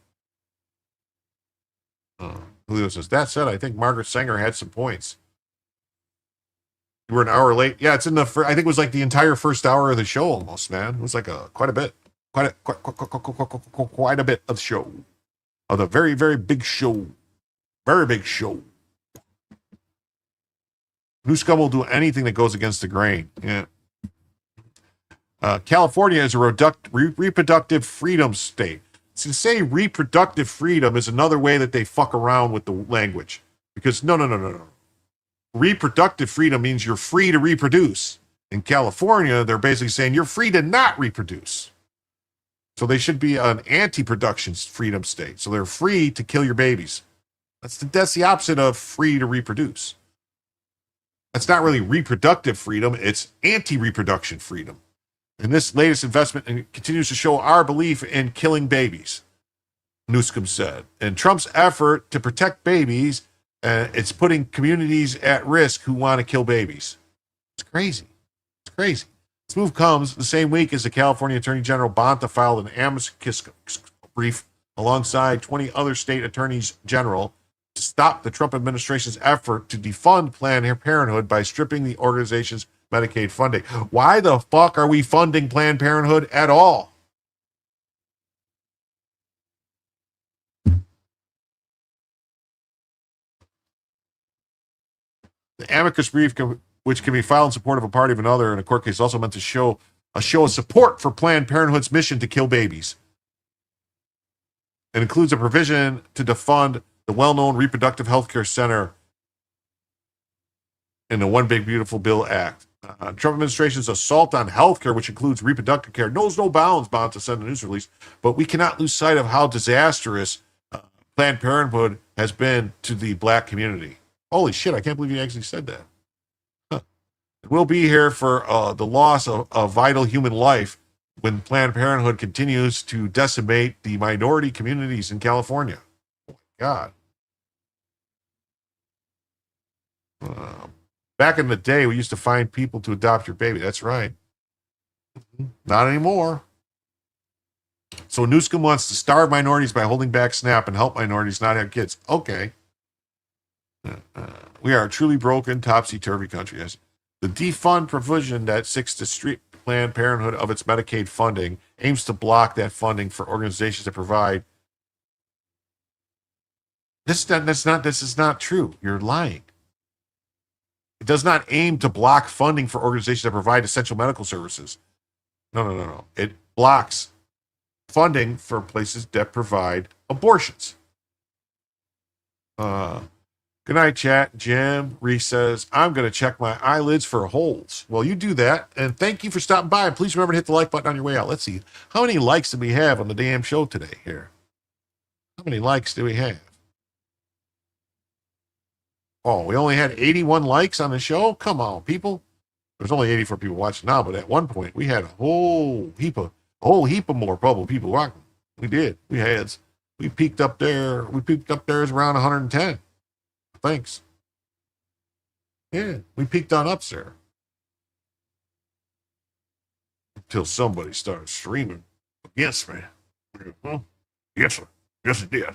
S2: Julio says, that said, I think Margaret Sanger had some points. You were an hour late. Yeah, it's in the I think it was like the entire first hour of the show almost, man. It was like quite a bit of the show. Of the very, very big show. Very big show. Newscomb will do anything that goes against the grain. Yeah. California is a reproductive freedom state. To say reproductive freedom is another way that they fuck around with the language. Because no. Reproductive freedom means you're free to reproduce. In California, they're basically saying you're free to not reproduce. So they should be an anti-production freedom state. So they're free to kill your babies. That's the opposite of free to reproduce. That's not really reproductive freedom. It's anti-reproduction freedom. And this latest investment continues to show our belief in killing babies, Newscomb said. And Trump's effort to protect babies, it's putting communities at risk who want to kill babies. It's crazy. It's crazy. This move comes the same week as the California Attorney General Bonta filed an amicus brief alongside 20 other state attorneys general to stop the Trump administration's effort to defund Planned Parenthood by stripping the organization's Medicaid funding. Why the fuck are we funding Planned Parenthood at all? The amicus brief, which can be filed in support of a party of another in a court case, is also meant to show of support for Planned Parenthood's mission to kill babies. It includes a provision to defund the well-known Reproductive Healthcare Center in the One Big Beautiful Bill Act. Trump administration's assault on healthcare, which includes reproductive care, knows no bounds, bound to send a news release. But we cannot lose sight of how disastrous Planned Parenthood has been to the black community. Holy shit, I can't believe you actually said that. Huh. We'll be here for the loss of vital human life when Planned Parenthood continues to decimate the minority communities in California. Oh my God. Back in the day, we used to find people to adopt your baby. That's right. Not anymore. So Newscomb wants to starve minorities by holding back SNAP and help minorities not have kids. Okay. We are a truly broken, topsy-turvy country. Yes. The defund provision that seeks to strip Planned Parenthood of its Medicaid funding aims to block that funding for organizations that provide. This is not true. You're lying. It does not aim to block funding for organizations that provide essential medical services. No. It blocks funding for places that provide abortions. Good night, chat. Jim Reese says, I'm going to check my eyelids for holes. Well, you do that. And thank you for stopping by. And please remember to hit the like button on your way out. Let's see. How many likes did we have on the damn show today here? How many likes do we have? Oh, we only had 81 likes on the show? Come on, people. There's only 84 people watching now, but at one point we had a whole heap of more probably people watching. We did. We peaked up there. We peaked up there as around 110. Thanks. Yeah, we peaked on up, sir. until somebody started streaming against me. Huh? Yes, sir. Yes, it did.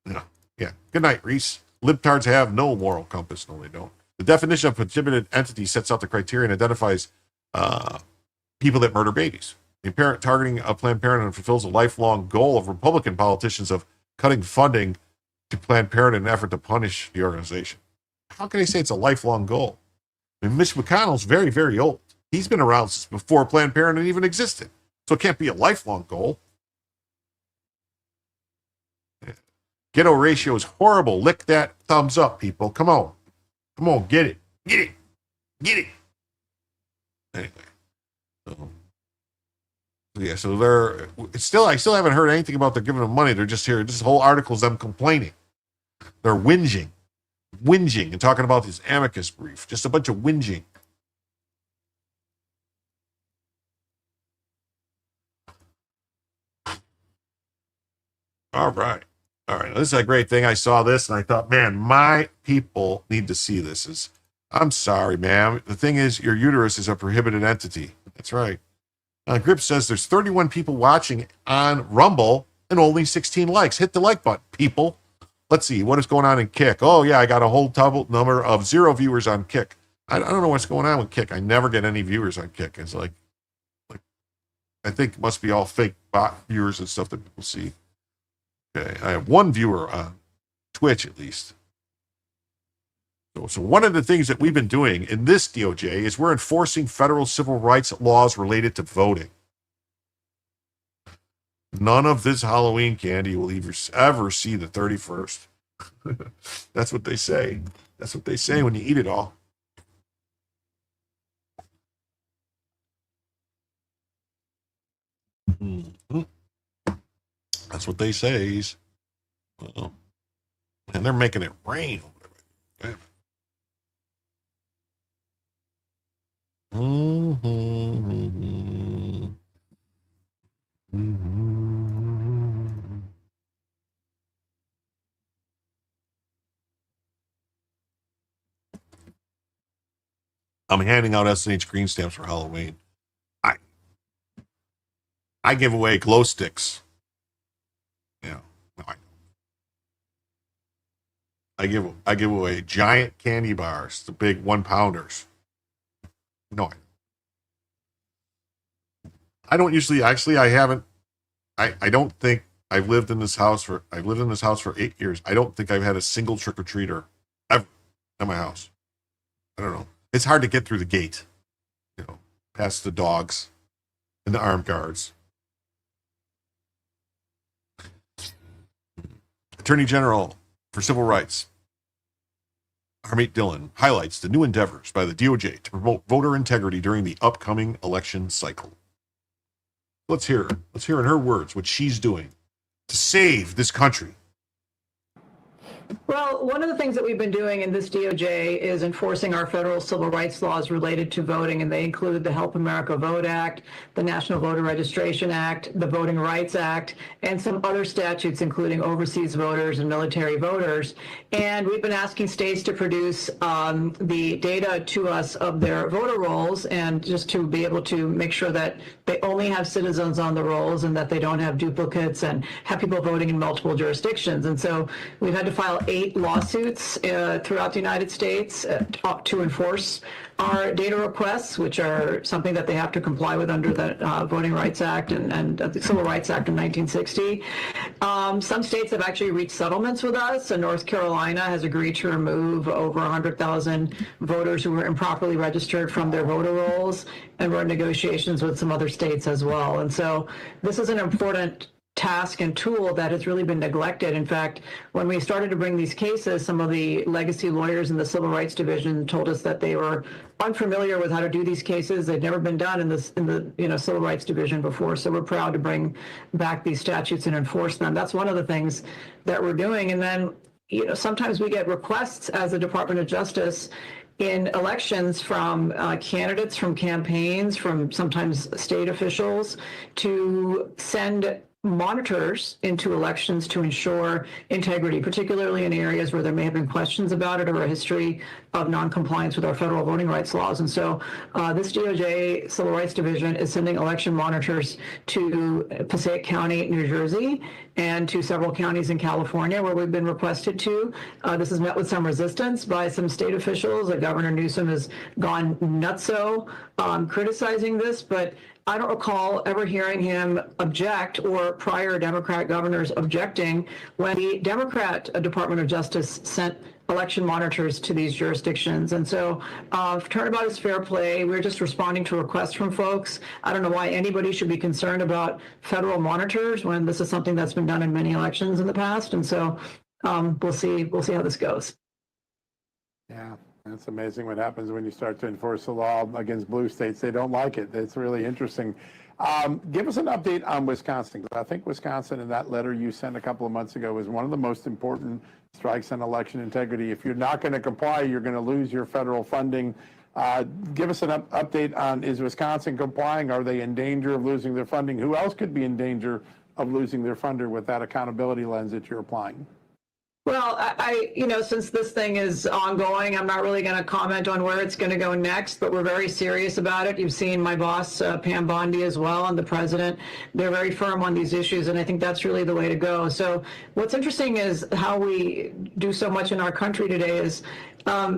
S2: Yeah. Yeah. Good night, Reese. Libtards have no moral compass. No, they don't. The definition of prohibited entity sets out the criteria and identifies people that murder babies. The parent targeting of Planned Parenthood fulfills a lifelong goal of Republican politicians of cutting funding to Planned Parenthood in an effort to punish the organization. How can they say it's a lifelong goal? I mean, Mitch McConnell's very, very old. He's been around since before Planned Parenthood even existed. So it can't be a lifelong goal. Ghetto ratio is horrible. Lick that thumbs up, people. Come on. Come on, get it. Get it. Get it. Anyway. So they're I still haven't heard anything about they're giving them money. They're just here. This whole article is them complaining. They're whinging and talking about this amicus brief. Just a bunch of whinging. All right. This is a great thing. I saw this and I thought, man, my people need to see this. I'm sorry, ma'am. The thing is, your uterus is a prohibited entity. That's right. Grip says there's 31 people watching on Rumble and only 16 likes. Hit the like button, people. Let's see what is going on in Kick. Oh, yeah, I got a whole double number of 0 viewers on Kick. I don't know what's going on with Kick. I never get any viewers on Kick. It's like I think it must be all fake bot viewers and stuff that people see. Okay, I have 1 viewer on Twitch at least. So one of the things that we've been doing in this DOJ is we're enforcing federal civil rights laws related to voting. None of this Halloween candy will ever see the 31st. That's what they say. That's what they say when you eat it all. Mm-hmm. That's what they say. And they're making it rain. Okay. Mm-hmm. Mm-hmm. I'm handing out S&H green stamps for Halloween. I give away glow sticks. Yeah, no, I give away giant candy bars, the big 1-pounders. No, I don't usually. Actually, I haven't. I don't think I've lived in this house for 8 years. I don't think I've had a single trick or treater ever at my house. I don't know. It's hard to get through the gate, past the dogs and the armed guards. Attorney General for Civil Rights, Harmeet Dillon, highlights the new endeavors by the DOJ to promote voter integrity during the upcoming election cycle. Let's hear in her words what she's doing to save this country.
S4: Well, one of the things that we've been doing in this DOJ is enforcing our federal civil rights laws related to voting, and they include the Help America Vote Act, the National Voter Registration Act, the Voting Rights Act, and some other statutes, including overseas voters and military voters. And we've been asking states to produce the data to us of their voter rolls, and just to be able to make sure that they only have citizens on the rolls and that they don't have duplicates and have people voting in multiple jurisdictions. And so we've had to file 8 lawsuits throughout the United States to enforce our data requests, which are something that they have to comply with under the Voting Rights Act and the Civil Rights Act of 1960. Some states have actually reached settlements with us, and North Carolina has agreed to remove over 100,000 voters who were improperly registered from their voter rolls, and we're in negotiations with some other states as well. And so this is an important task and tool that has really been neglected. In fact, when we started to bring these cases, some of the legacy lawyers in the Civil Rights Division told us that they were unfamiliar with how to do these cases. They'd never been done in the Civil Rights Division before. So we're proud to bring back these statutes and enforce them. That's one of the things that we're doing. And then, sometimes we get requests as the Department of Justice in elections from candidates, from campaigns, from sometimes state officials to send monitors into elections to ensure integrity, particularly in areas where there may have been questions about it or a history of noncompliance with our federal voting rights laws. And so this DOJ Civil Rights Division is sending election monitors to Passaic County, New Jersey, and to several counties in California where we've been requested to. This has met with some resistance by some state officials. Governor Newsom has gone nutso criticizing this, but I don't recall ever hearing him object or prior Democrat governors objecting when the Democrat Department of Justice sent election monitors to these jurisdictions. And so turnabout is fair play. We're just responding to requests from folks. I don't know why anybody should be concerned about federal monitors when this is something that's been done in many elections in the past. And so we'll see how this goes.
S5: Yeah. It's amazing what happens when you start to enforce the law against blue states. They don't like it. It's really interesting. Give us an update on Wisconsin. I think Wisconsin, in that letter you sent a couple of months ago, was one of the most important strikes on election integrity. If you're not going to comply, you're going to lose your federal funding. Give us an update on, is Wisconsin complying? Are they in danger of losing their funding? Who else could be in danger of losing their funder with that accountability lens that you're applying?
S4: Well, since this thing is ongoing, I'm not really going to comment on where it's going to go next, but we're very serious about it. You've seen my boss, Pam Bondi, as well, and the president. They're very firm on these issues, and I think that's really the way to go. So what's interesting is how we do so much in our country today is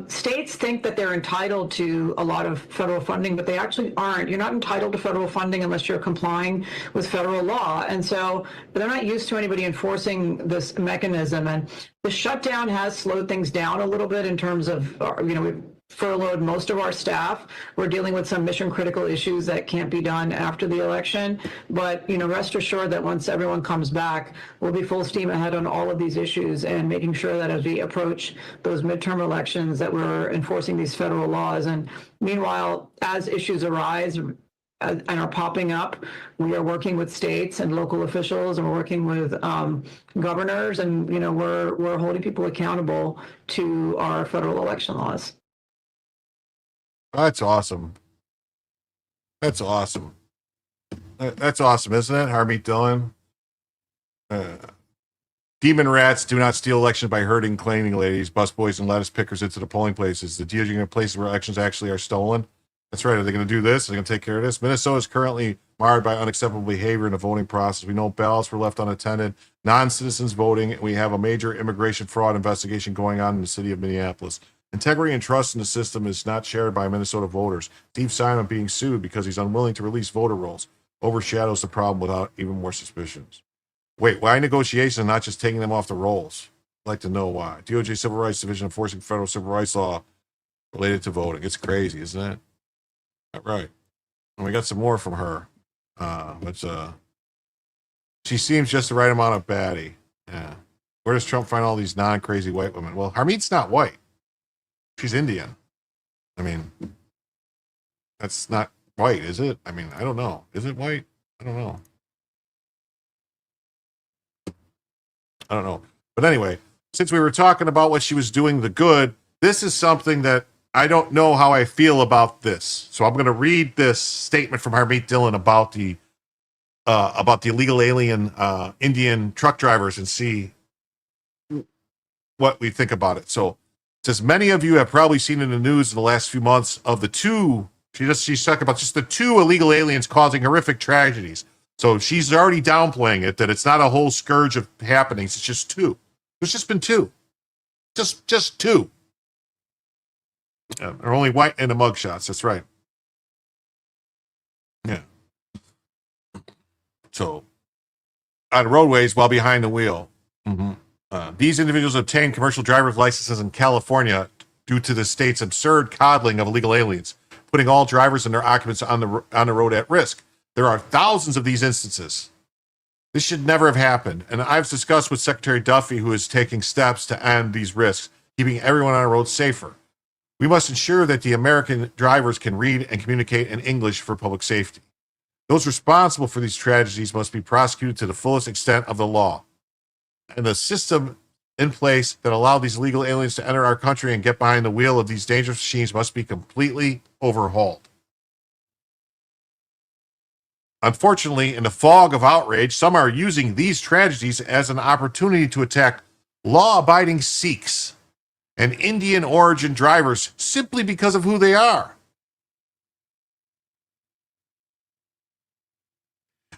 S4: states think that they're entitled to a lot of federal funding, but they actually aren't. You're not entitled to federal funding unless you're complying with federal law. And so they're not used to anybody enforcing this mechanism. And the shutdown has slowed things down a little bit in terms of, we've furloughed most of our staff. We're dealing with some mission critical issues that can't be done after the election. But, rest assured that once everyone comes back, we'll be full steam ahead on all of these issues and making sure that as we approach those midterm elections that we're enforcing these federal laws. And meanwhile, as issues arise and are popping up, we are working with states and local officials, and we're working with governors, and we're holding people accountable to our federal election laws.
S2: That's awesome. That's awesome. That's awesome, isn't it, Harmeet Dillon? Demon rats do not steal elections by herding cleaning ladies, busboys, and lettuce pickers into the polling places. The DOJ in places where elections actually are stolen. That's right. Are they going to do this? Are they going to take care of this? Minnesota is currently marred by unacceptable behavior in the voting process. We know ballots were left unattended, non-citizens voting, and we have a major immigration fraud investigation going on in the city of Minneapolis. Integrity and trust in the system is not shared by Minnesota voters. Steve Simon being sued because he's unwilling to release voter rolls overshadows the problem without even more suspicions. Wait, why negotiations and not just taking them off the rolls? I'd like to know why. DOJ Civil Rights Division enforcing federal civil rights law related to voting. It's crazy, isn't it? Right. And we got some more from her. She seems just the right amount of baddie. Yeah. Where does Trump find all these non-crazy white women? Well, Harmeet's not white. She's Indian. I mean, that's not white, is it? I mean, I don't know. Is it white? I don't know. But anyway, since we were talking about what she was doing the good, this is something that I don't know how I feel about this. So I'm going to read this statement from Harmeet Dillon about the illegal alien Indian truck drivers and see what we think about it. So it says, many of you have probably seen in the news in the last few months of the two, she's talking about just the two illegal aliens causing horrific tragedies. So she's already downplaying it, that it's not a whole scourge of happenings. It's just two. There's just been two. Just two. Yeah, they're only white in the mugshots. That's right. Yeah. So, on roadways while behind the wheel. Mm-hmm. These individuals obtained commercial driver's licenses in California due to the state's absurd coddling of illegal aliens, putting all drivers and their occupants on the road at risk. There are thousands of these instances. This should never have happened. And I've discussed with Secretary Duffy, who is taking steps to end these risks, keeping everyone on the road safer. We must ensure that the American drivers can read and communicate in English for public safety. Those responsible for these tragedies must be prosecuted to the fullest extent of the law. And the system in place that allow these illegal aliens to enter our country and get behind the wheel of these dangerous machines must be completely overhauled. Unfortunately, in the fog of outrage, some are using these tragedies as an opportunity to attack law-abiding Sikhs and Indian origin drivers simply because of who they are.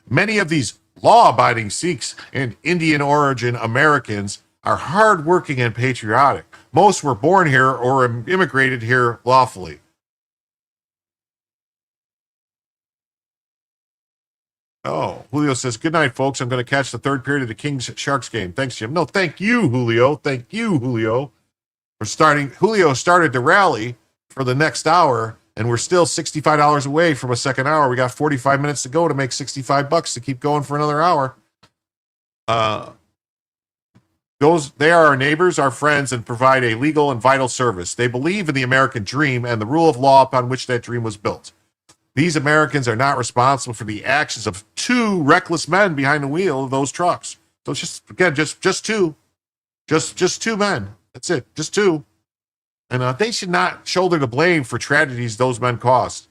S2: Many of these law-abiding Sikhs and Indian origin Americans are hardworking and patriotic. Most were born here or immigrated here lawfully. Oh, Julio says, good night, folks. I'm going to catch the third period of the Kings-Sharks game. Thanks, Jim. No, thank you, Julio. Thank you, Julio, for starting. Julio started the rally for the next hour, and we're still $65 away from a second hour. We got 45 minutes to go to make $65 to keep going for another hour. They are our neighbors, our friends, and provide a legal and vital service. They believe in the American dream and the rule of law upon which that dream was built. These Americans are not responsible for the actions of two reckless men behind the wheel of those trucks. So it's just, again, just two. Just two men. That's it. Just two. And they should not shoulder the blame for tragedies those men caused.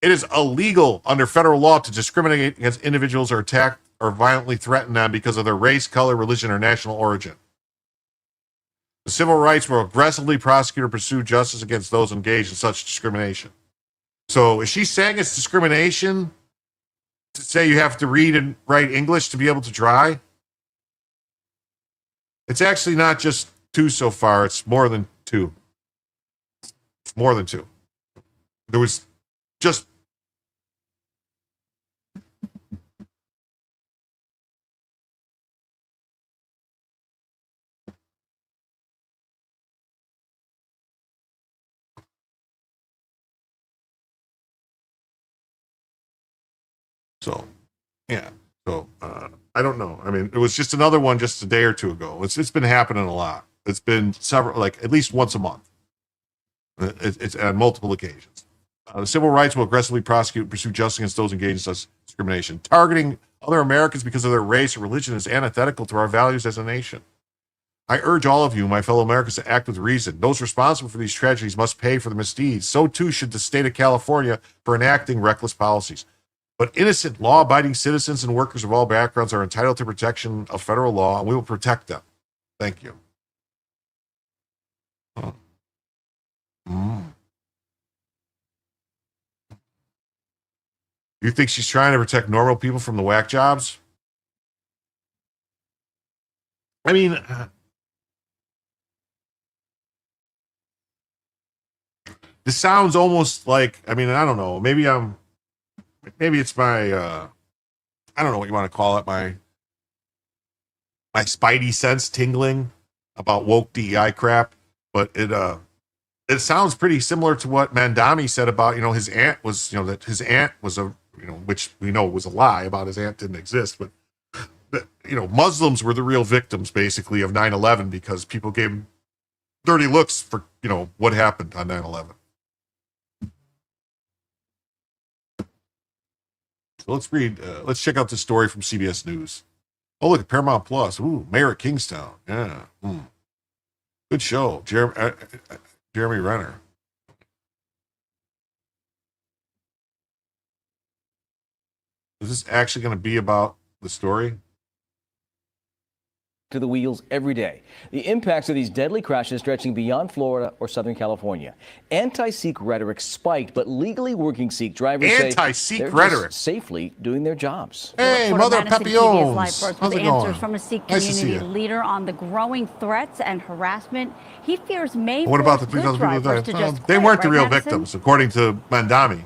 S2: It is illegal under federal law to discriminate against individuals or attack or violently threaten them because of their race, color, religion, or national origin. The civil rights will aggressively prosecute or pursue justice against those engaged in such discrimination. So is she saying it's discrimination to say you have to read and write English to be able to drive? It's actually not just two so far. It's more than two. It's more than two. There was just... So, yeah. So, I don't know. I mean, it was just another one just a day or two ago. It's been happening a lot. It's been several, like at least once a month. It's on multiple occasions. The civil rights will aggressively prosecute and pursue justice against those engaged in such discrimination. Targeting other Americans because of their race or religion is antithetical to our values as a nation. I urge all of you, my fellow Americans, to act with reason. Those responsible for these tragedies must pay for the misdeeds. So too should the state of California for enacting reckless policies. But innocent, law-abiding citizens and workers of all backgrounds are entitled to protection of federal law, and we will protect them. Thank you. You think she's trying to protect normal people from the whack jobs? I mean, this sounds almost like, I mean, I don't know. Maybe it's my, I don't know what you want to call it, my spidey sense tingling about woke DEI crap, but it sounds pretty similar to what Mandami said about, his aunt was, that his aunt was which we know was a lie about his aunt didn't exist, but Muslims were the real victims basically of 9/11 because people gave them dirty looks for, what happened on 9/11. So let's check out this story from CBS News. Oh, look at Paramount Plus. Ooh, Mayor of Kingstown. Yeah. Good show. Jeremy Renner. Is this actually going to be about the story?
S8: To the wheels every day. The impacts of these deadly crashes stretching beyond Florida or Southern California. Anti-Sikh rhetoric spiked, but legally working Sikh drivers say they're just safely doing their jobs.
S2: Hey, Mother Papillons. How's it going?
S9: From a Sikh
S2: Nice to see
S9: community
S2: you.
S9: leader on the growing threats and harassment he fears may
S2: What about the
S9: force
S2: 3,000
S9: good
S2: people
S9: drivers
S2: that
S9: to
S2: died?
S9: just
S2: They
S9: quit,
S2: weren't the
S9: right,
S2: real
S9: Madison?
S2: victims, according to Mandami.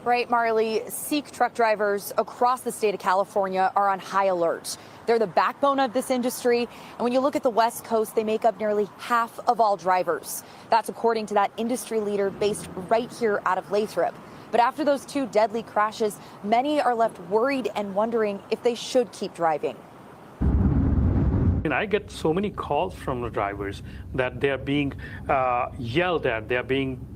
S10: Right, Marley, Sikh truck drivers across the state of California are on high alert. They're the backbone of this industry, and when you look at the West Coast, they make up nearly half of all drivers. That's according to that industry leader based right here out of Lathrop. But after those two deadly crashes, many are left worried and wondering if they should keep driving.
S24: And I get so many calls from the drivers that they're being yelled at, they're being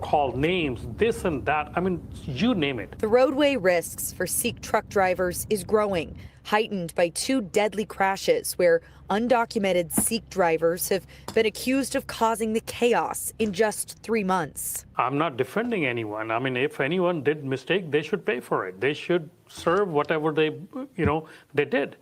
S24: called names, this and that. I mean, you name it.
S10: The roadway risks for Sikh truck drivers is growing, heightened by 2 deadly crashes where undocumented Sikh drivers have been accused of causing the chaos in just 3 months.
S24: I'm not defending anyone. I mean, if anyone did mistake, they should pay for it. They should serve whatever they did.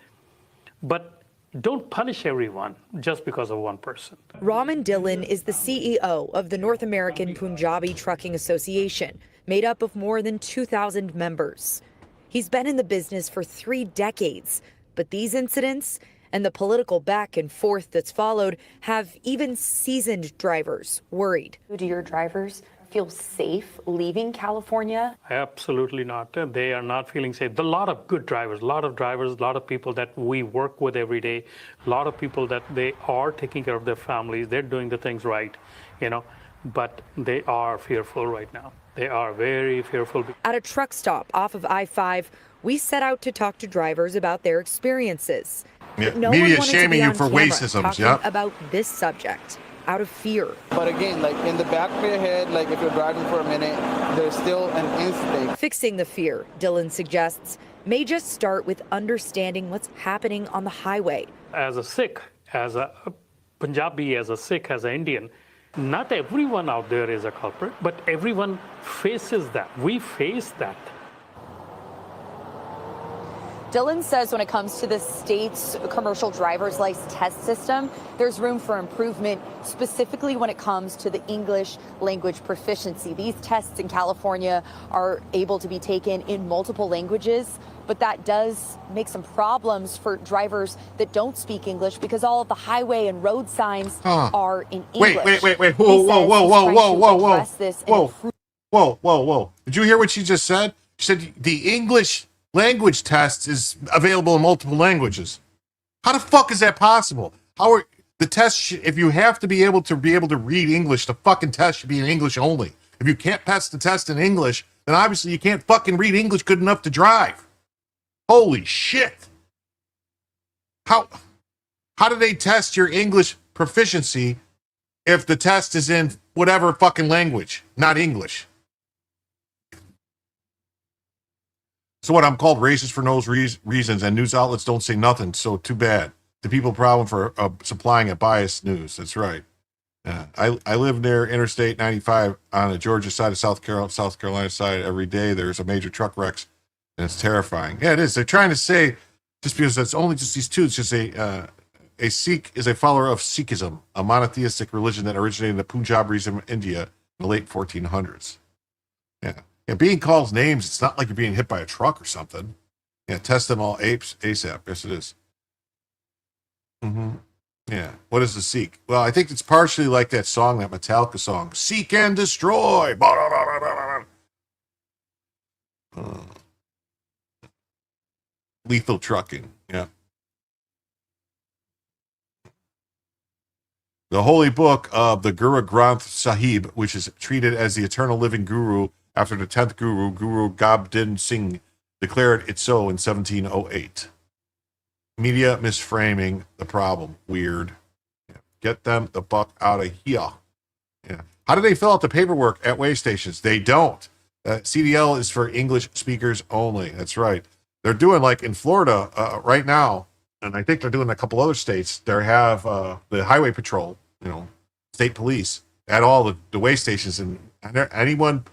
S24: But don't punish everyone just because of one person.
S10: Raman Dhillon is the CEO of the North American Punjabi Trucking Association, made up of more than 2,000 members. He's been in the business for 3 decades, but these incidents and the political back and forth that's followed have even seasoned drivers worried. Do your drivers feel safe leaving California?
S24: Absolutely not. They are not feeling safe. A lot of good drivers, a lot of people that we work with every day, a lot of people that they are taking care of their families. They're doing the things right, but they are fearful right now. They are very fearful.
S10: At a truck stop off of I-5, we set out to talk to drivers about their experiences.
S2: Yeah.
S10: No
S2: Media
S10: one wanted
S2: shaming
S10: to be
S2: you
S10: on
S2: for
S10: camera
S2: racism.
S10: talking
S2: Yep.
S10: about this subject out of fear.
S6: But again, like in the back of your head, like if you're driving for a minute, there's still an instinct.
S10: Fixing the fear, Dhillon suggests, may just start with understanding what's happening on the highway.
S24: As a Sikh, as a Punjabi, as a Sikh, as an Indian, not everyone out there is a culprit, but everyone faces that. We face that.
S10: Dhillon says when it comes to the state's commercial driver's license test system, there's room for improvement, specifically when it comes to the English language proficiency. These tests in California are able to be taken in multiple languages, but that does make some problems for drivers that don't speak English because all of the highway and road signs are in English.
S2: Wait. Whoa. Did you hear what she just said? She said the English language test is available in multiple languages. How the fuck is that possible? How are the tests? If you have to be able to read English, the fucking test should be in English only. If you can't pass the test in English, then obviously you can't fucking read English good enough to drive. Holy shit! How do they test your English proficiency if the test is in whatever fucking language, not English? So what, I'm called racist for those reasons, and news outlets don't say nothing, so too bad. The people problem for supplying a biased news. That's right. Yeah. I live near Interstate 95 on the Georgia side of South Carolina side. Every day there's a major truck wrecks, and it's terrifying. Yeah, it is. They're trying to say, just because it's only just these two, it's just a Sikh is a follower of Sikhism, a monotheistic religion that originated in the Punjab region of India in the late 1400s. Yeah. Yeah, being called names, it's not like you're being hit by a truck or something. Yeah, test them all apes ASAP. Yes, it is. Yeah. What is the Sikh? Well, I think it's partially like that song, that Metallica song, Seek and Destroy. Lethal trucking. Yeah. The holy book of the Guru Granth Sahib, which is treated as the eternal living guru after the 10th guru, Guru Gobind Singh, declared it so in 1708. Media misframing the problem. Weird. Yeah. Get them the fuck out of here. Yeah. How do they fill out the paperwork at weigh stations? They don't. CDL is for English speakers only. That's right. They're doing, like in Florida right now, and I think they're doing a couple other states. They have the highway patrol, state police at all the weigh stations, and anyone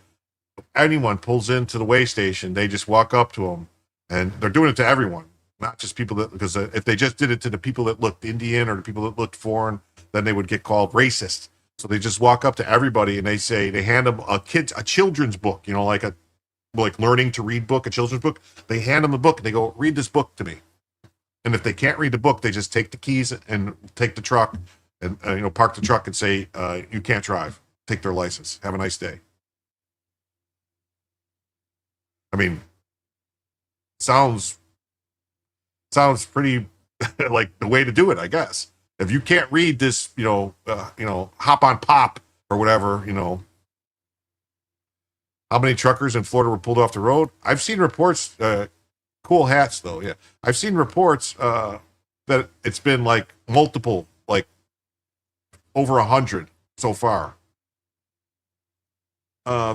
S2: pulls into the weigh station, they just walk up to them, and they're doing it to everyone, not just people that, because if they just did it to the people that looked Indian or the people that looked foreign, then they would get called racist. So they just walk up to everybody and they hand them a children's book, like learning to read book, a children's book. They hand them the book and they go, read this book to me. And if they can't read the book, they just take the keys and take the truck and park the truck and say, you can't drive. Take their license. Have a nice day. I mean, sounds pretty like the way to do it, I guess. If you can't read this, hop on pop or whatever, how many truckers in Florida were pulled off the road? I've seen reports, cool hats though. Yeah. I've seen reports, that it's been like multiple, like over 100 so far.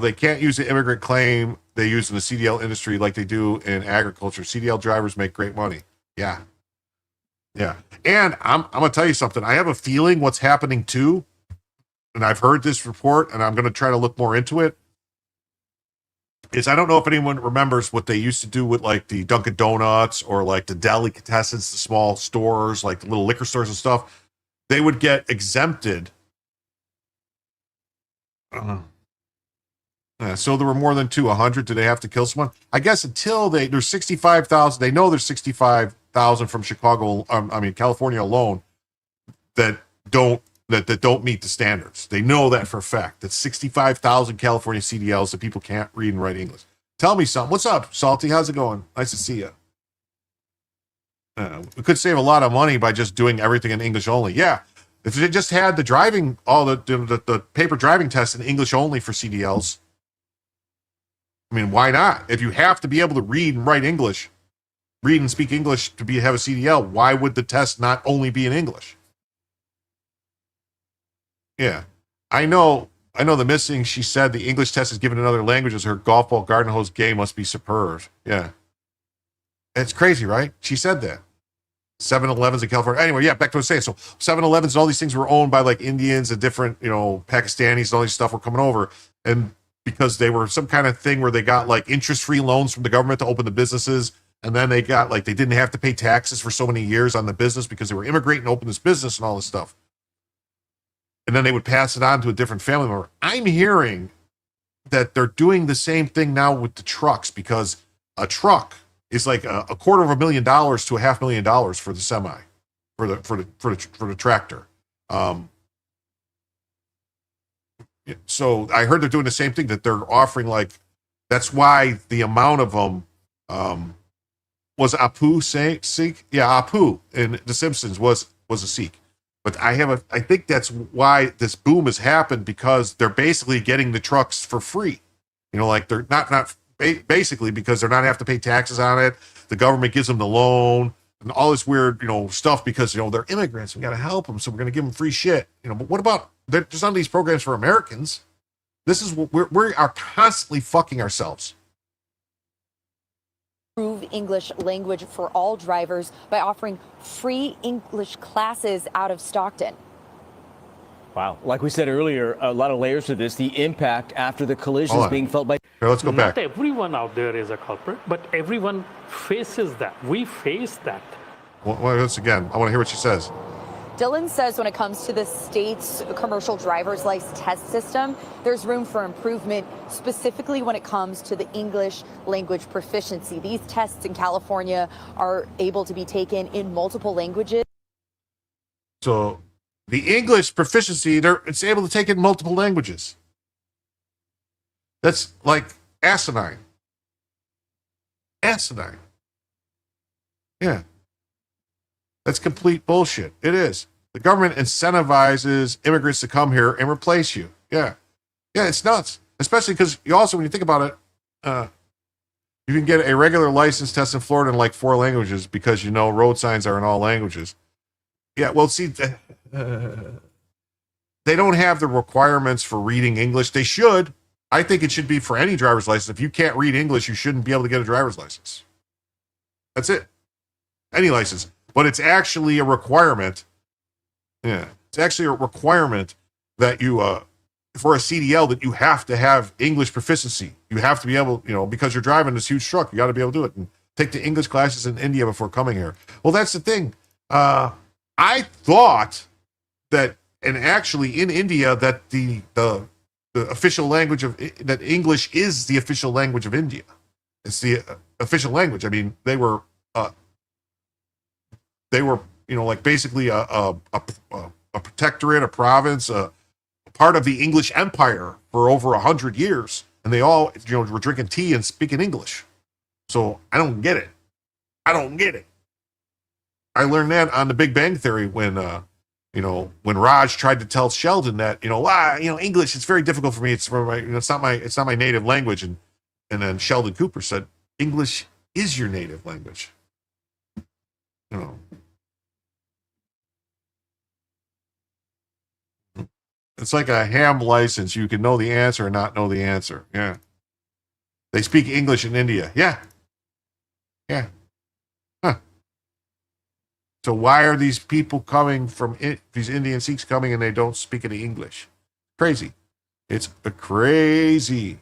S2: They can't use the immigrant claim they use in the CDL industry like they do in agriculture. CDL drivers make great money. Yeah. Yeah. And I'm going to tell you something. I have a feeling what's happening too, and I've heard this report, and I'm going to try to look more into it, is I don't know if anyone remembers what they used to do with like the Dunkin' Donuts or like the delicatessens, the small stores, like the little liquor stores and stuff. They would get exempted. So there were more than 100. Did they have to kill someone? I guess until there's 65,000. They know there's 65,000 from Chicago. California alone that don't meet the standards. They know that for a fact. That's 65,000 California CDLs that people can't read and write English. Tell me something. What's up, Salty? How's it going? Nice to see you. We could save a lot of money by just doing everything in English only. Yeah. If they just had the driving, all the paper driving tests in English only for CDLs, I mean, why not? If you have to be able to read and write English, read and speak English to have a CDL, why would the test not only be in English? Yeah. I know the missing, she said the English test is given in other languages. Her golf ball garden hose game must be superb. Yeah. It's crazy, right? She said that. 7-Elevens in California. Anyway, yeah, back to what I was saying. So 7-Elevens and all these things were owned by like Indians and different, Pakistanis and all these stuff were coming over. And because they were some kind of thing where they got like interest-free loans from the government to open the businesses. And then they got like, they didn't have to pay taxes for so many years on the business because they were immigrating and open this business and all this stuff. And then they would pass it on to a different family member. I'm hearing that they're doing the same thing now with the trucks, because a truck is like a $250,000 to $500,000 for the semi, for the tractor. So I heard they're doing the same thing, that they're offering like, that's why the amount of them was Apu Sikh? Yeah, Apu in The Simpsons was a Sikh. But I think that's why this boom has happened, because they're basically getting the trucks for free. Like they're not basically because they're not have to pay taxes on it. The government gives them the loan and all this weird, stuff because, they're immigrants. We got to help them. So we're going to give them free shit. But what about, there's none of these programs for Americans. This is what we are constantly fucking ourselves.
S10: Improve English language for all drivers by offering free English classes out of Stockton.
S8: Wow. Like we said earlier, a lot of layers to this. The impact after the collision is being felt by...
S2: Here, let's go back.
S24: Not everyone out there is a culprit, but everyone faces that. We face that.
S2: Well, once again, I want to hear what she says.
S10: Dylan says when it comes to the state's commercial driver's license test system, there's room for improvement, specifically when it comes to the English language proficiency. These tests in California are able to be taken in multiple languages.
S2: So the English proficiency, it's able to take in multiple languages. That's like asinine. Asinine. Yeah. That's complete bullshit. It is. The government incentivizes immigrants to come here and replace you. Yeah. Yeah, it's nuts. Especially because you also, when you think about it, you can get a regular license test in Florida in like 4 languages because road signs are in all languages. Yeah, well, see, they don't have the requirements for reading English. They should. I think it should be for any driver's license. If you can't read English, you shouldn't be able to get a driver's license. That's it. Any license. But it's actually a requirement. Yeah. It's actually a requirement that you, for a CDL, that you have to have English proficiency. You have to be able, because you're driving this huge truck, you got to be able to do it and take the English classes in India before coming here. Well, that's the thing. I thought that, and actually in India, that the official language that English is the official language of India. It's the official language. I mean, they were like basically a protectorate, a province, a part of the English Empire for over 100 years, and they all were drinking tea and speaking English. So I don't get it. I learned that on The Big Bang Theory when Raj tried to tell Sheldon that English is very difficult for me. It's for my, it's not my native language, and then Sheldon Cooper said English is your native language. It's like a ham license. You can know the answer or not know the answer. Yeah. They speak English in India. Yeah. Yeah. Huh. So why are these people coming from these Indian Sikhs coming and they don't speak any English? Crazy. It's a crazy.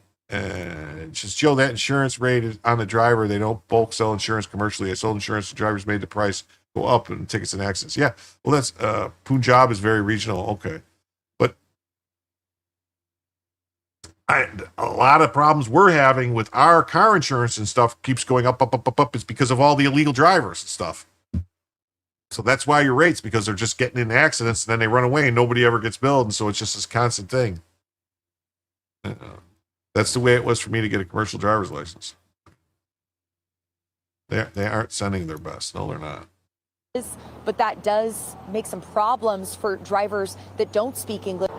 S2: Just show that insurance rate is on the driver. They don't bulk sell insurance commercially. I sold insurance to drivers, made the price go up in tickets and accidents. Yeah. Well, that's Punjab is very regional. Okay. But a lot of problems we're having with our car insurance and stuff keeps going up. It's because of all the illegal drivers and stuff. So that's why your rates, because they're just getting in accidents and then they run away and nobody ever gets billed. And so it's just this constant thing. That's the way it was for me to get a commercial driver's license. They aren't sending their best. No, they're not.
S10: But that does make some problems for drivers that don't speak English.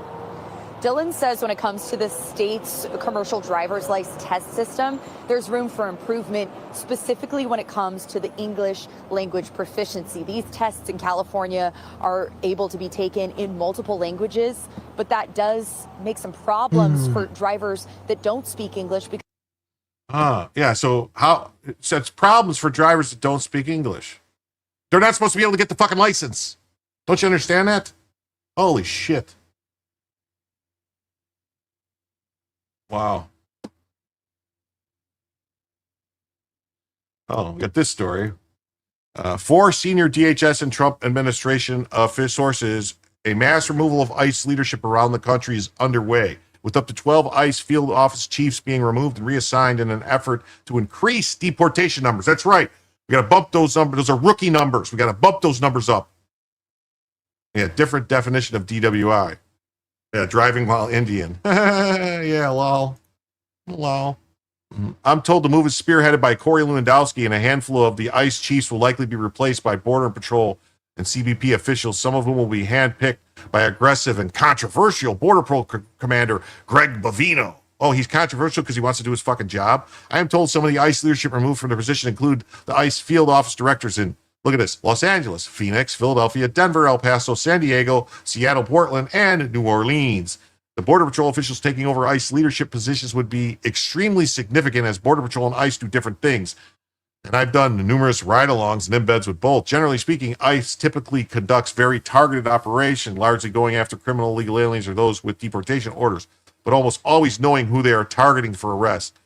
S10: Dylan says when it comes to the state's commercial driver's license test system, there's room for improvement, specifically when it comes to the English language proficiency. These tests in California are able to be taken in multiple languages, but that does make some problems for drivers that don't speak English.
S2: Yeah. So it's problems for drivers that don't speak English. They're not supposed to be able to get the fucking license. Don't you understand that? Holy shit. Wow. Oh, we got this story. 4 senior DHS and Trump administration sources, a mass removal of ICE leadership around the country is underway, with up to 12 ICE field office chiefs being removed and reassigned in an effort to increase deportation numbers. That's right. We got to bump those numbers. Those are rookie numbers. We got to bump those numbers up. Yeah, different definition of DWI. Yeah, driving while Indian. Yeah, lol. I'm told the move is spearheaded by Corey Lewandowski, and a handful of the ICE chiefs will likely be replaced by Border Patrol and CBP officials, some of whom will be handpicked by aggressive and controversial Border Patrol Commander Greg Bovino. Oh, he's controversial because he wants to do his fucking job. I am told some of the ICE leadership removed from their position include the ICE field office directors in, look at this, Los Angeles, Phoenix, Philadelphia, Denver, El Paso, San Diego, Seattle, Portland, and New Orleans. The Border Patrol officials taking over ICE leadership positions would be extremely significant, as Border Patrol and ICE do different things. And I've done numerous ride-alongs and embeds with both. Generally speaking, ICE typically conducts very targeted operation, largely going after criminal illegal aliens or those with deportation orders, but almost always knowing who they are targeting for arrest,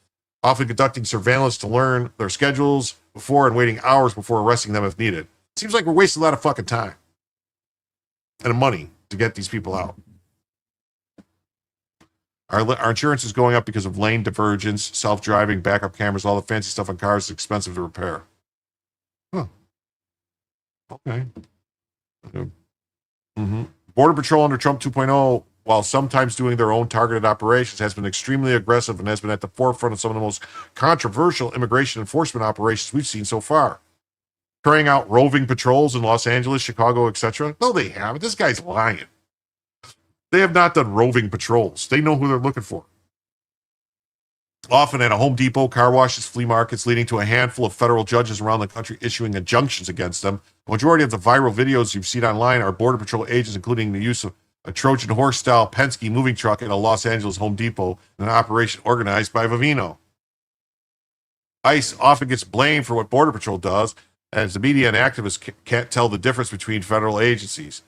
S2: often conducting surveillance to learn their schedules before and waiting hours before arresting them if needed. Seems like we're wasting a lot of fucking time and money to get these people out. Our insurance is going up because of lane divergence, self-driving, backup cameras, all the fancy stuff on cars is expensive to repair. Huh. Okay. Border Patrol under Trump 2.0, while sometimes doing their own targeted operations, has been extremely aggressive and has been at the forefront of some of the most controversial immigration enforcement operations we've seen so far. Carrying out roving patrols in Los Angeles, Chicago, etc. No, they haven't. This guy's lying. They have not done roving patrols. They know who they're looking for. Often at a Home Depot, car washes, flea markets, leading to a handful of federal judges around the country issuing injunctions against them. The majority of the viral videos you've seen online are Border Patrol agents, including the use of a Trojan horse-style Penske moving truck at a Los Angeles Home Depot in an operation organized by Bovino. ICE often gets blamed for what Border Patrol does, as the media and activists can't tell the difference between federal agencies.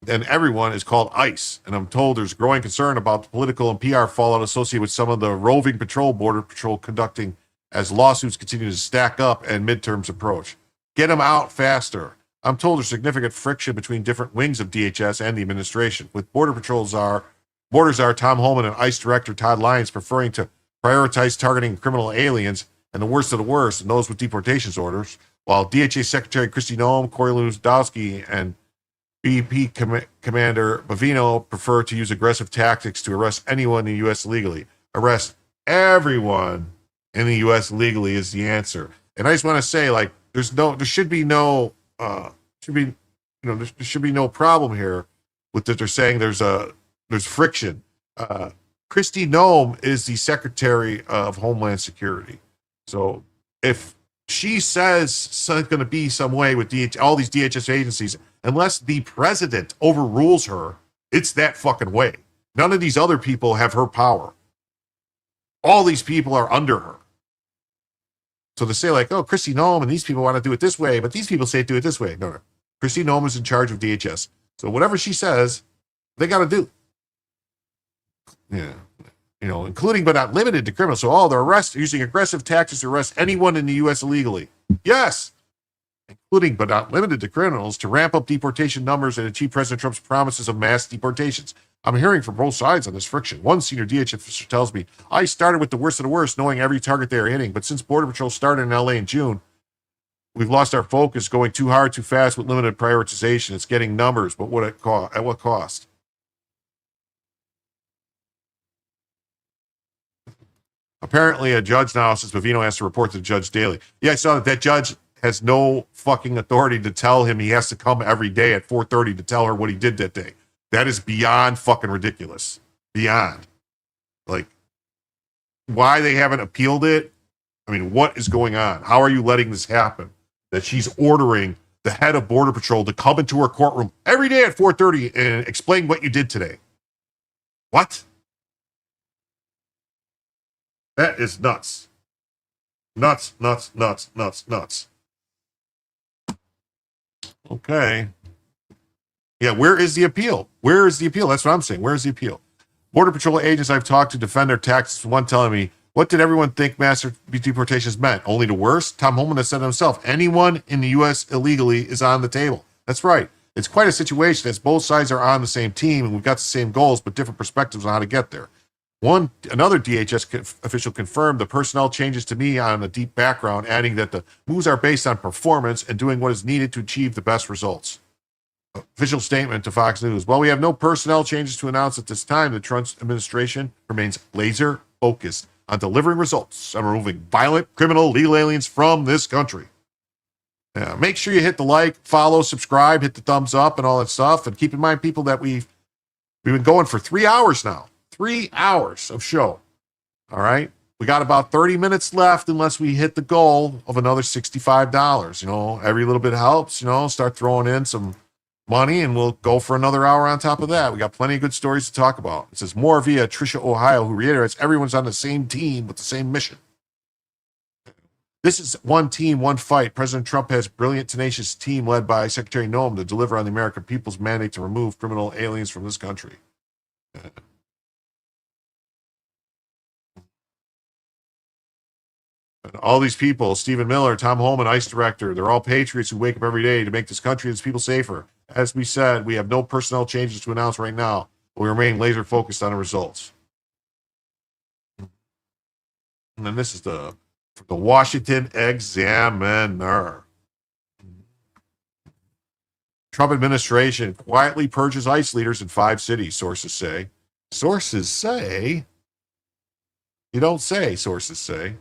S2: And everyone is called ICE. And I'm told there's growing concern about the political and PR fallout associated with some of the roving patrol Border Patrol conducting as lawsuits continue to stack up and midterms approach. Get them out faster. I'm told there's significant friction between different wings of DHS and the administration, with Borders Czar Tom Holman and ICE Director Todd Lyons preferring to prioritize targeting criminal aliens and the worst of the worst and those with deportations orders, while DHA Secretary Kristi Noem, Corey Lewandowski, and BP Commander Bovino prefer to use aggressive tactics to arrest anyone in the U.S. illegally. Arrest everyone in the U.S. illegally is the answer. And I just want to say, like, there should be no problem here with that. They're saying there's friction. Kristi Noem is the Secretary of Homeland Security. So if she says it's going to be some way with all these DHS agencies, unless the president overrules her, it's that fucking way. None of these other people have her power. All these people are under her. So to say like, oh, Kristi Noem and these people want to do it this way, but these people say do it this way. No. Kristi Noem is in charge of DHS. So whatever she says, they got to do. Yeah. Including but not limited to criminals. So, they're using aggressive tactics to arrest anyone in the U.S. illegally. Yes. Including but not limited to criminals to ramp up deportation numbers and achieve President Trump's promises of mass deportations. I'm hearing from both sides on this friction. One senior DHS official tells me, I started with the worst of the worst, knowing every target they are hitting. But since Border Patrol started in L.A. in June, we've lost our focus, going too hard, too fast with limited prioritization. It's getting numbers, but at what cost? Apparently, a judge now, since Bavino has to report to the judge daily. Yeah, I saw that judge has no fucking authority to tell him he has to come every day at 4:30 to tell her what he did that day. That is beyond fucking ridiculous. Beyond. Like, why they haven't appealed it? I mean, what is going on? How are you letting this happen? That she's ordering the head of Border Patrol to come into her courtroom every day at 4:30 and explain what you did today. What? That is nuts. Nuts. Okay. Yeah, where is the appeal? That's what I'm saying. Where is the appeal? Border Patrol agents I've talked to defend their tactics. One telling me, what did everyone think mass deportations meant? Only the worst? Tom Homan has said himself, anyone in the U.S. illegally is on the table. That's right. It's quite a situation as both sides are on the same team and we've got the same goals, but different perspectives on how to get there. Another DHS official confirmed the personnel changes to me on a deep background, adding that the moves are based on performance and doing what is needed to achieve the best results. Official statement to Fox News. While we have no personnel changes to announce at this time, the Trump administration remains laser focused on delivering results and removing violent, criminal, illegal aliens from this country. Yeah, make sure you hit the like, follow, subscribe, hit the thumbs up and all that stuff. And keep in mind, people, that we've been going for 3 hours now. 3 hours of show. All right. We got about 30 minutes left unless we hit the goal of another $65. Every little bit helps, start throwing in some money and we'll go for another hour on top of that. We got plenty of good stories to talk about. It says more via Tricia Ohio, who reiterates everyone's on the same team with the same mission. This is one team, one fight. President Trump has a brilliant, tenacious team led by Secretary Noem to deliver on the American people's mandate to remove criminal aliens from this country. And all these people, Stephen Miller, Tom Homan, ICE director, they're all patriots who wake up every day to make this country and its people safer. As we said, we have no personnel changes to announce right now, but we remain laser focused on the results. And then this is the Washington Examiner. Trump administration quietly purges ICE leaders in 5 cities, sources say. Sources say? You don't say, sources say.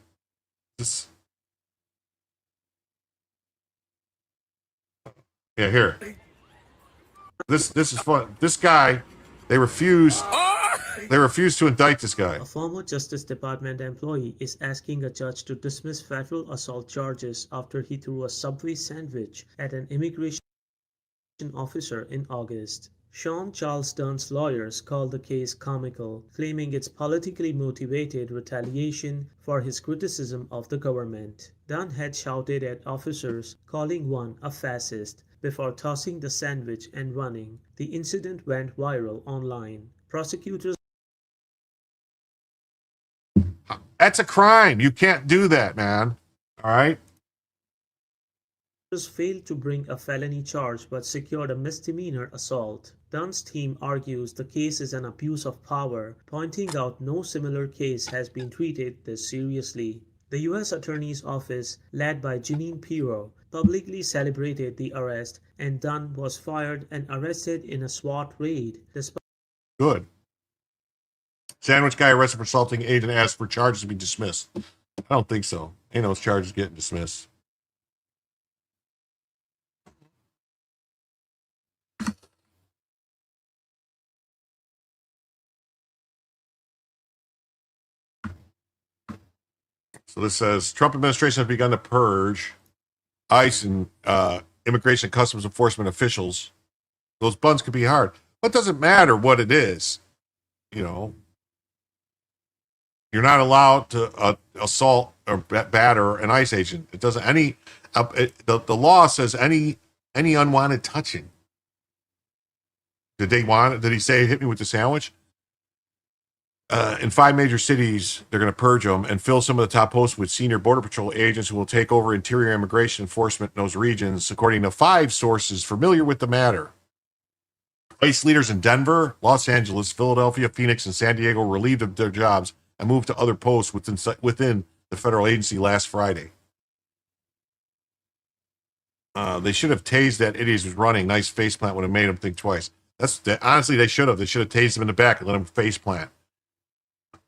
S2: Yeah, here. This is fun. This guy, they refused to indict this guy.
S7: A former Justice Department employee is asking a judge to dismiss federal assault charges after he threw a Subway sandwich at an immigration officer in August. Sean Charles Dunn's lawyers called the case comical, claiming it's politically motivated retaliation for his criticism of the government. Dunn had shouted at officers, calling one a fascist, before tossing the sandwich and running. The incident went viral online. Prosecutors
S2: That's a crime. You can't do that, man. All right?
S7: failed to bring a felony charge but secured a misdemeanor assault. Dunn's team argues the case is an abuse of power, pointing out no similar case has been treated this seriously. The U.S. Attorney's Office, led by Jeanine Pirro, publicly celebrated the arrest, and Dunn was fired and arrested in a SWAT raid.
S2: Good. Sandwich guy arrested for assaulting agent asked for charges to be dismissed. I don't think so. Ain't those charges getting dismissed. So this says, Trump administration has begun to purge ICE and Immigration and Customs Enforcement officials. Those buns could be hard. But it doesn't matter what it is. you know, you're not allowed to assault or batter an ICE agent. It doesn't the law says any unwanted touching. Did he say hit me with the sandwich? In 5 major cities, they're going to purge them and fill some of the top posts with senior Border Patrol agents who will take over interior immigration enforcement in those regions, according to 5 sources familiar with the matter. ICE leaders in Denver, Los Angeles, Philadelphia, Phoenix, and San Diego were relieved of their jobs and moved to other posts within the federal agency last Friday. They should have tased that idiot who's running. Nice faceplant would have made him think twice. Honestly, they should have. They should have tased him in the back and let him faceplant.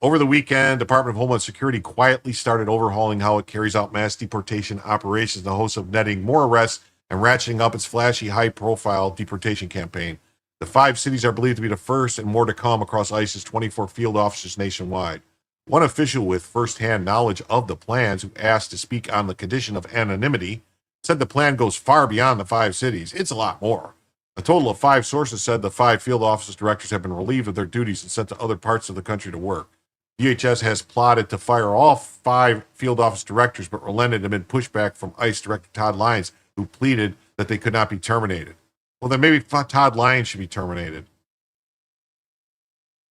S2: Over the weekend, Department of Homeland Security quietly started overhauling how it carries out mass deportation operations in the hopes of netting more arrests and ratcheting up its flashy, high-profile deportation campaign. The 5 cities are believed to be the first, and more to come across ICE's 24 field offices nationwide. One official with first-hand knowledge of the plans, who asked to speak on the condition of anonymity, said the plan goes far beyond the 5 cities. It's a lot more. A total of 5 sources said the 5 field office directors have been relieved of their duties and sent to other parts of the country to work. DHS has plotted to fire all 5 field office directors, but relented amid pushback from ICE Director Todd Lyons, who pleaded that they could not be terminated. Well, then maybe Todd Lyons should be terminated.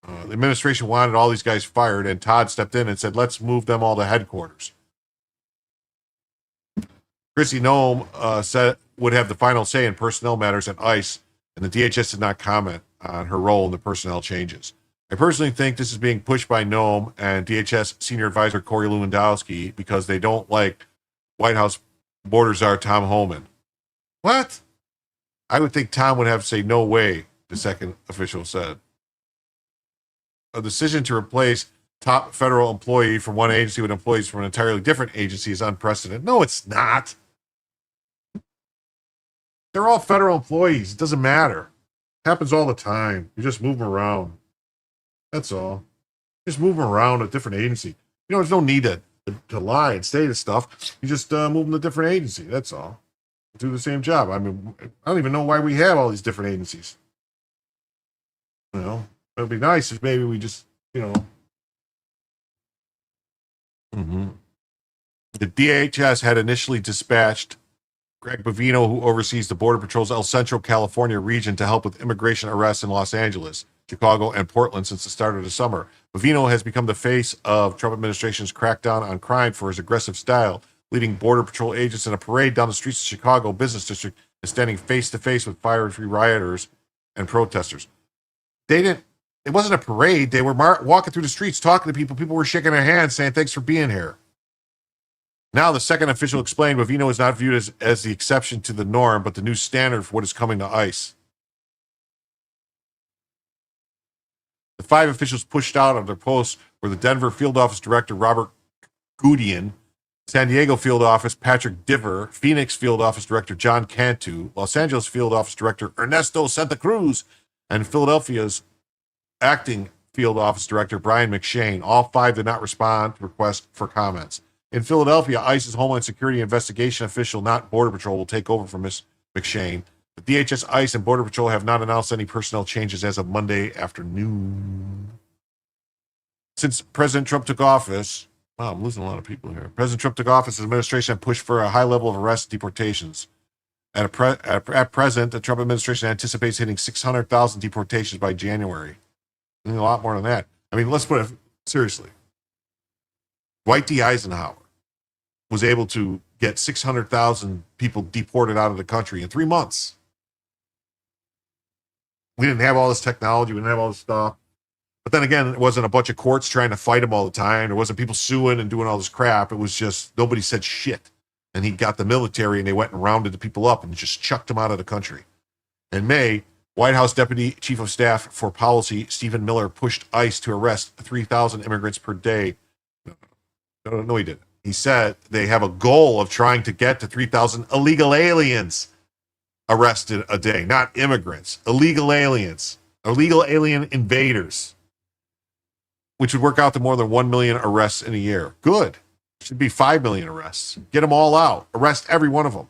S2: The administration wanted all these guys fired, and Todd stepped in and said, let's move them all to headquarters. Chrissy Noem said would have the final say in personnel matters at ICE, and the DHS did not comment on her role in the personnel changes. I personally think this is being pushed by Noem and DHS Senior Advisor Corey Lewandowski because they don't like White House border czar Tom Homan. What? I would think Tom would have to say, no way, the second official said. A decision to replace top federal employee from one agency with employees from an entirely different agency is unprecedented. No, it's not. They're all federal employees. It doesn't matter. It happens all the time. You just move them around. That's all. Just move them around a different agency. You know, there's no need to lie and say this stuff. You just move them to a different agency. That's all. Do the same job. I mean, I don't even know why we have all these different agencies. You know, it would be nice if maybe we just, you know. The DHS had initially dispatched Greg Bovino, who oversees the Border Patrol's El Centro, California region, to help with immigration arrests in Los Angeles, Chicago, and Portland since the start of the summer. Bovino has become the face of Trump administration's crackdown on crime for his aggressive style, leading Border Patrol agents in a parade down the streets of Chicago business district and standing face-to-face with fire-free rioters and protesters. It wasn't a parade. They were walking through the streets, talking to people. People were shaking their hands, saying, thanks for being here. Now, the second official explained Bovino is not viewed as the exception to the norm, but the new standard for what is coming to ICE. The 5 officials pushed out of their posts were the Denver Field Office Director Robert Goudian, San Diego Field Office Patrick Diver, Phoenix Field Office Director John Cantu, Los Angeles Field Office Director Ernesto Santa Cruz, and Philadelphia's Acting Field Office Director Brian McShane. All 5 did not respond to requests for comments. In Philadelphia, ICE's Homeland Security investigation official, not Border Patrol, will take over from Ms. McShane. The DHS, ICE, and Border Patrol have not announced any personnel changes as of Monday afternoon. Since President Trump took office, wow, I'm losing a lot of people here. President Trump took office, his administration pushed for a high level of arrests and deportations. At present, the Trump administration anticipates hitting 600,000 deportations by January. A lot more than that. I mean, let's put it seriously. Dwight D. Eisenhower was able to get 600,000 people deported out of the country in 3 months. We didn't have all this technology. We didn't have all this stuff. But then again, it wasn't a bunch of courts trying to fight him all the time. There wasn't people suing and doing all this crap. It was just nobody said shit. And he got the military and they went and rounded the people up and just chucked them out of the country. In May, White House Deputy Chief of Staff for Policy Stephen Miller pushed ICE to arrest 3,000 immigrants per day. No, he didn't. He said they have a goal of trying to get to 3,000 illegal aliens arrested a day, not immigrants, illegal aliens, illegal alien invaders, which would work out to more than 1 million arrests in a year. Good. Should be 5 million arrests. Get them all out. Arrest every one of them.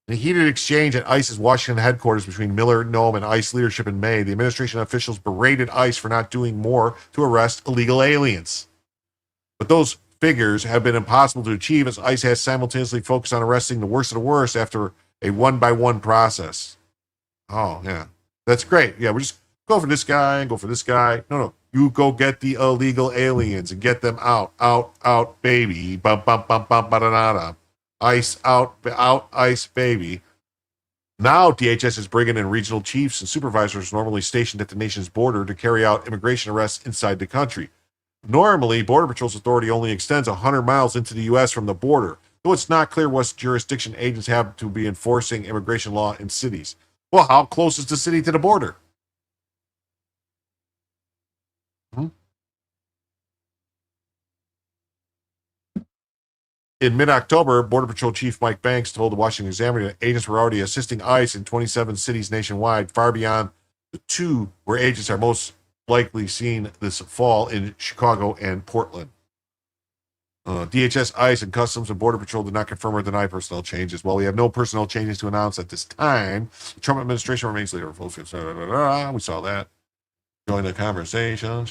S2: In a heated exchange at ICE's Washington headquarters between Miller, Noem, and ICE leadership in May, the administration officials berated ICE for not doing more to arrest illegal aliens. But those figures have been impossible to achieve as ICE has simultaneously focused on arresting the worst of the worst after a one-by-one process. Oh, yeah. That's great. Yeah, we just go for this guy and go for this guy. No. You go get the illegal aliens and get them out, baby. Bum, bum, bum, bum, ba-da-da-da. ICE out, ICE, baby. Now DHS is bringing in regional chiefs and supervisors normally stationed at the nation's border to carry out immigration arrests inside the country. Normally, Border Patrol's authority only extends 100 miles into the U.S. from the border, though it's not clear what jurisdiction agents have to be enforcing immigration law in cities. Well, how close is the city to the border? In mid-October, Border Patrol Chief Mike Banks told the Washington Examiner that agents were already assisting ICE in 27 cities nationwide, far beyond the two where agents are most likely seen this fall in Chicago and Portland. DHS, ICE, and Customs and Border Patrol did not confirm or deny personnel changes. While we have no personnel changes to announce at this time, the Trump administration remains leader. We saw that. Join the conversation.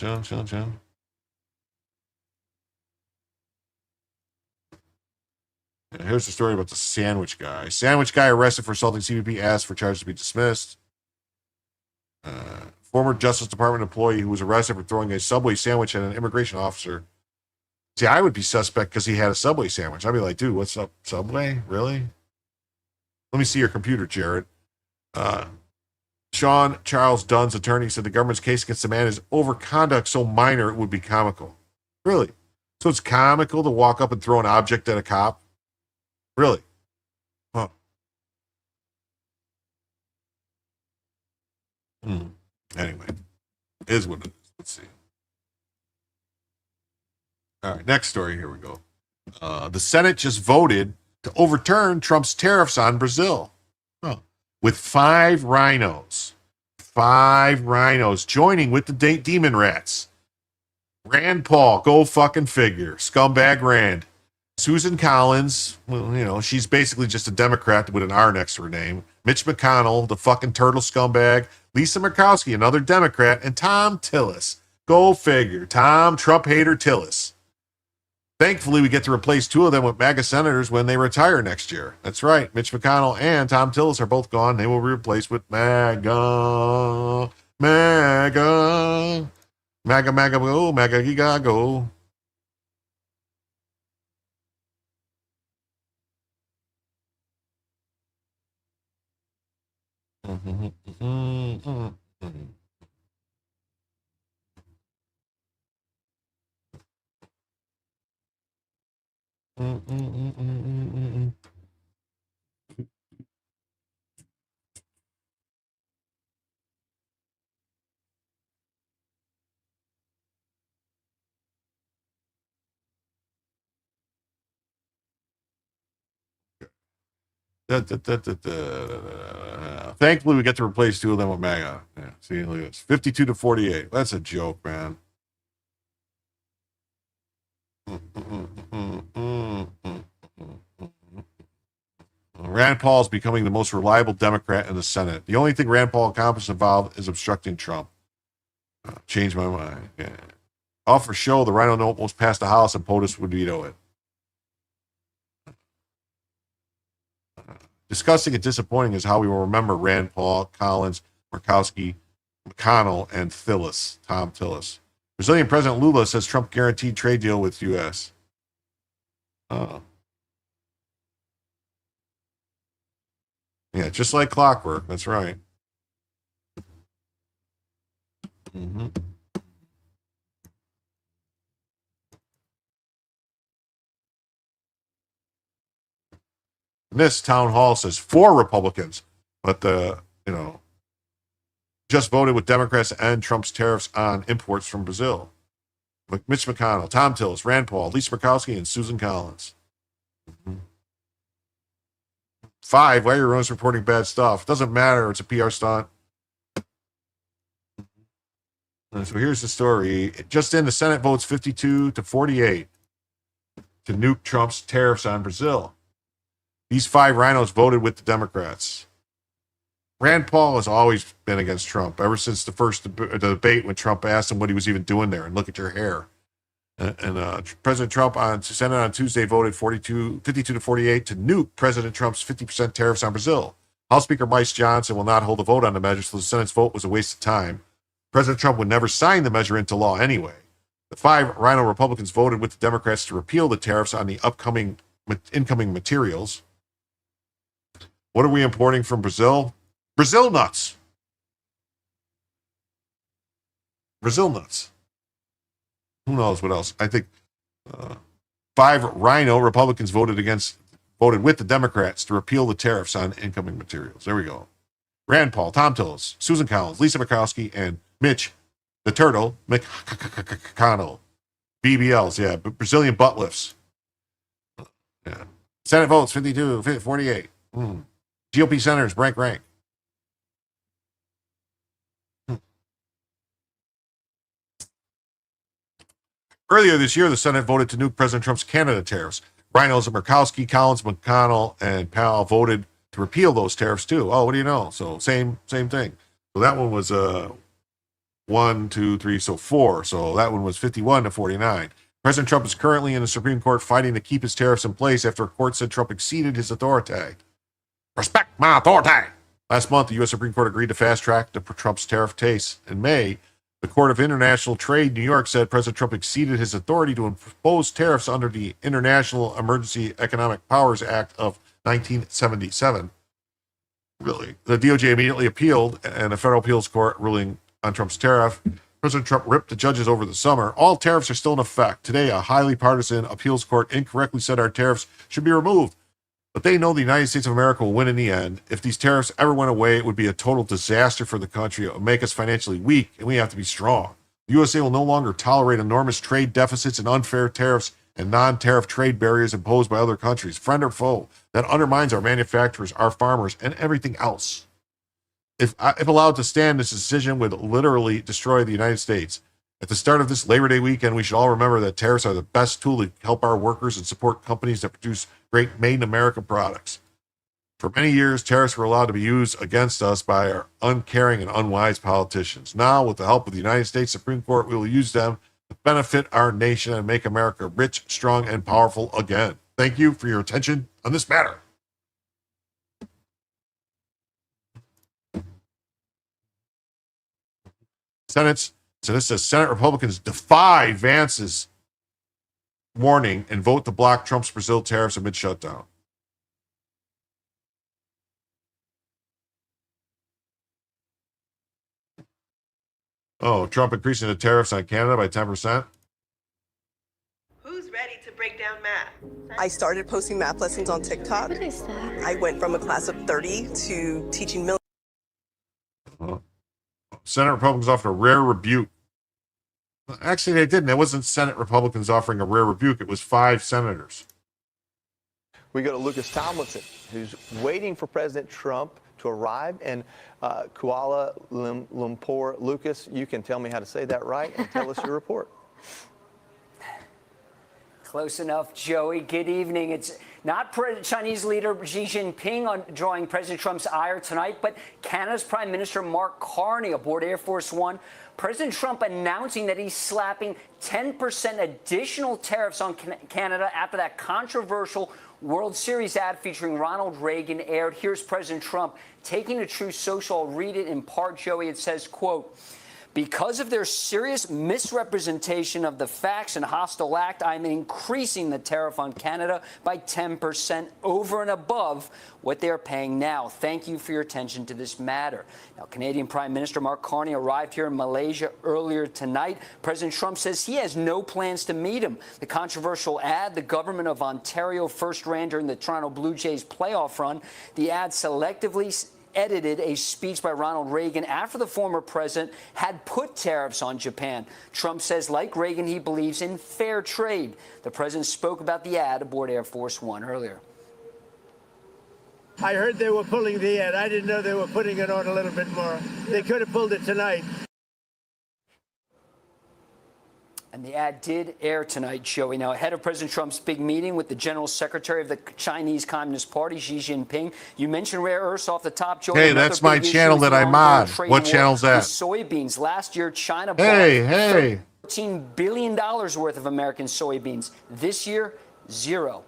S2: Here's the story about the sandwich guy. Sandwich guy arrested for assaulting CBP asked for charges to be dismissed. Former Justice Department employee who was arrested for throwing a Subway sandwich at an immigration officer. See, I would be suspect because he had a Subway sandwich. I'd be like, dude, what's up, Subway? Really? Let me see your computer, Jared. Sean Charles Dunn's attorney said the government's case against the man is over conduct so minor it would be comical. Really? So it's comical to walk up and throw an object at a cop? Really? Huh. Anyway, is what it is. Let's see. All right, next story. Here we go. The Senate just voted to overturn Trump's tariffs on Brazil. With five rhinos joining with the demon rats. Rand Paul, go fucking figure. Scumbag Rand. Susan Collins, well, she's basically just a Democrat with an R next to her name. Mitch McConnell, the fucking turtle scumbag. Lisa Murkowski, another Democrat. And Tom Tillis. Go figure. Tom Trump hater Tillis. Thankfully, we get to replace two of them with MAGA senators when they retire next year. That's right. Mitch McConnell and Tom Tillis are both gone. They will be replaced with MAGA. MAGA. MAGA, MAGA, go. MAGA, giga, go. Thankfully, we get to replace two of them with MAGA. Yeah, see, look at this. 52-48. That's a joke, man. Rand Paul is becoming the most reliable Democrat in the Senate. The only thing Rand Paul accomplished involved is obstructing Trump. Changed my mind. Yeah. All for show, the rhino almost passed the House and POTUS would veto it. Disgusting and disappointing is how we will remember Rand Paul, Collins, Murkowski, McConnell, and Tom Tillis. Brazilian President Lula says Trump guaranteed trade deal with U.S. Yeah, just like clockwork. That's right. This town hall says 4 Republicans, but just voted with Democrats to end Trump's tariffs on imports from Brazil. Mitch McConnell, Tom Tillis, Rand Paul, Lisa Murkowski, and Susan Collins. 5, why are your owners reporting bad stuff? Doesn't matter. It's a PR stunt. And so here's the story. Just in, the Senate votes 52-48 to nuke Trump's tariffs on Brazil. These 5 rhinos voted with the Democrats. Rand Paul has always been against Trump ever since the first debate when Trump asked him what he was even doing there. And look at your hair. And President Trump on Senate on Tuesday voted 52 to 48 to nuke President Trump's 50% tariffs on Brazil. House Speaker Mike Johnson will not hold a vote on the measure, so the Senate's vote was a waste of time. President Trump would never sign the measure into law anyway. The 5 rhino Republicans voted with the Democrats to repeal the tariffs on the incoming materials. What are we importing from Brazil? Brazil nuts. Brazil nuts. Who knows what else? I think 5 rhino Republicans voted with the Democrats to repeal the tariffs on incoming materials. There we go. Rand Paul, Tom Tillis, Susan Collins, Lisa Murkowski, and Mitch the Turtle McConnell. BBLs, yeah, Brazilian butt lifts. Yeah. Senate votes 52-48. GOP senators rank. Earlier this year, the Senate voted to nuke President Trump's Canada tariffs. Rhinos and Murkowski, Collins, McConnell, and Powell voted to repeal those tariffs too. Oh, what do you know? So same thing. So that one was 1, 2, 3, so 4. So that one was 51-49. President Trump is currently in the Supreme Court fighting to keep his tariffs in place after a court said Trump exceeded his authority. Respect my authority. Last month, the U.S. Supreme Court agreed to fast-track Trump's tariff case. In May, the Court of International Trade New York said President Trump exceeded his authority to impose tariffs under the International Emergency Economic Powers Act of 1977. Really. The DOJ immediately appealed, and a federal appeals court ruling on Trump's tariff. President Trump ripped the judges over the summer. All tariffs are still in effect. Today, a highly partisan appeals court incorrectly said our tariffs should be removed. But they know the United States of America will win in the end. If these tariffs ever went away, it would be a total disaster for the country. It would make us financially weak, and we have to be strong. The USA will no longer tolerate enormous trade deficits and unfair tariffs and non-tariff trade barriers imposed by other countries, friend or foe, that undermines our manufacturers, our farmers, and everything else. If allowed to stand, this decision would literally destroy the United States. At the start of this Labor Day weekend, we should all remember that tariffs are the best tool to help our workers and support companies that produce great made-in-America products. For many years, tariffs were allowed to be used against us by our uncaring and unwise politicians. Now, with the help of the United States Supreme Court, we will use them to benefit our nation and make America rich, strong, and powerful again. Thank you for your attention on this matter. So this says Senate Republicans defy Vance's warning and vote to block Trump's Brazil tariffs amid shutdown. Oh, Trump increasing the tariffs on Canada by 10%?
S11: Who's ready to break down math? I started posting math lessons on TikTok. What is that? I went from a class of 30 to teaching millions.
S2: Senate Republicans offered a rare rebuke. Actually, they didn't. It wasn't Senate Republicans offering a rare rebuke. It was 5 senators.
S12: We go to Lucas Tomlinson, who's waiting for President Trump to arrive in Kuala Lumpur. Lucas, you can tell me how to say that right and tell us your report.
S13: Close enough, Joey. Good evening. It's not Chinese leader Xi Jinping drawing President Trump's ire tonight, but Canada's Prime Minister Mark Carney aboard Air Force One. President Trump announcing that he's slapping 10% additional tariffs on Canada after that controversial World Series ad featuring Ronald Reagan aired. Here's President Trump taking a Truth Social. I'll read it in part, Joey. It says, quote, "Because of their serious misrepresentation of the facts and hostile act, I'm increasing the tariff on Canada by 10% over and above what they're paying now. Thank you for your attention to this matter." Now, Canadian Prime Minister Mark Carney arrived here in Malaysia earlier tonight. President Trump says he has no plans to meet him. The controversial ad the government of Ontario first ran during the Toronto Blue Jays playoff run. The ad selectively edited a speech by Ronald Reagan after the former president had put tariffs on Japan. Trump says, like Reagan, he believes in fair trade. The president spoke about the ad aboard Air Force One earlier.
S14: I heard they were pulling the ad. I didn't know they were putting it on a little bit more. They could have pulled it tonight.
S13: And the ad did air tonight, Joey. Now, ahead of President Trump's big meeting with the General Secretary of the Chinese Communist Party, Xi Jinping, you mentioned rare earths off the top, Joey.
S2: Hey,
S13: Another
S2: that's my
S13: big issue
S2: channel
S13: is
S2: that
S13: the
S2: I
S13: ongoing
S2: mod.
S13: trade
S2: What
S13: war
S2: channel's that?
S13: with soybeans. Last year, China bought
S2: Hey.
S13: $13 billion worth of American soybeans. This year, zero.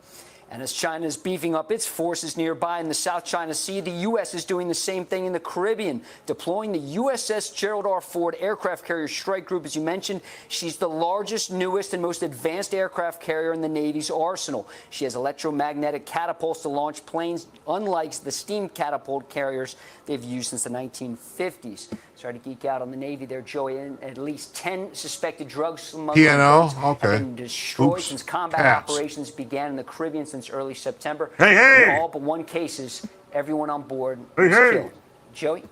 S13: And as China is beefing up its forces nearby in the South China Sea, the U.S. is doing the same thing in the Caribbean, deploying the USS Gerald R. Ford aircraft carrier strike group. As you mentioned, she's the largest, newest, and most advanced aircraft carrier in the Navy's arsenal. She has electromagnetic catapults to launch planes, unlike the steam catapult carriers they've used since the 1950s. Sorry to geek out on the Navy there, Joey. And at least 10 suspected drug smuggling boats have been destroyed since combat operations began in the Caribbean since early September. In all but one cases, everyone on board was killed. Joey?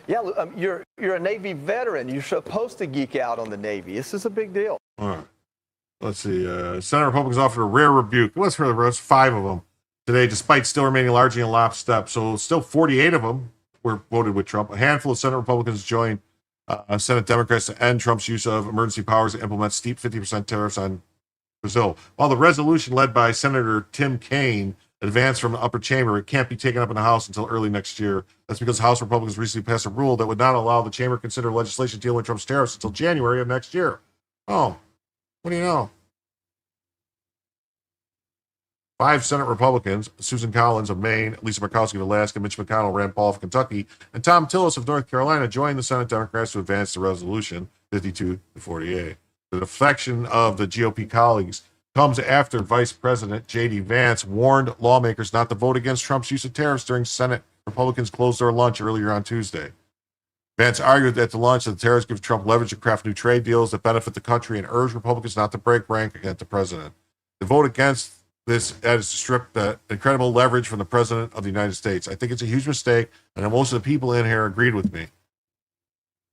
S12: Yeah, you're a Navy veteran. You're supposed to geek out on the Navy. This is a big deal.
S2: All right. Let's see. Senate Republicans offered a rare rebuke. What's for the rest? 5 of them today, despite still remaining largely in lockstep. So still 48 of them were voted with Trump. A handful of Senate Republicans joined Senate Democrats to end Trump's use of emergency powers to implement steep 50% tariffs on Brazil. While the resolution led by Senator Tim Kaine advanced from the upper chamber, it can't be taken up in the House until early next year. That's because House Republicans recently passed a rule that would not allow the chamber to consider legislation dealing with Trump's tariffs until January of next year. Oh, what do you know? 5 Senate Republicans, Susan Collins of Maine, Lisa Murkowski of Alaska, Mitch McConnell, Rand Paul of Kentucky, and Tom Tillis of North Carolina joined the Senate Democrats to advance the resolution 52-48. The defection of the GOP colleagues comes after Vice President J.D. Vance warned lawmakers not to vote against Trump's use of tariffs during Senate Republicans' closed-door lunch earlier on Tuesday. Vance argued at the lunch that the tariffs give Trump leverage to craft new trade deals that benefit the country and urged Republicans not to break rank against the president. The vote against this is to strip the incredible leverage from the president of the United States. I think it's a huge mistake, and most of the people in here agreed with me.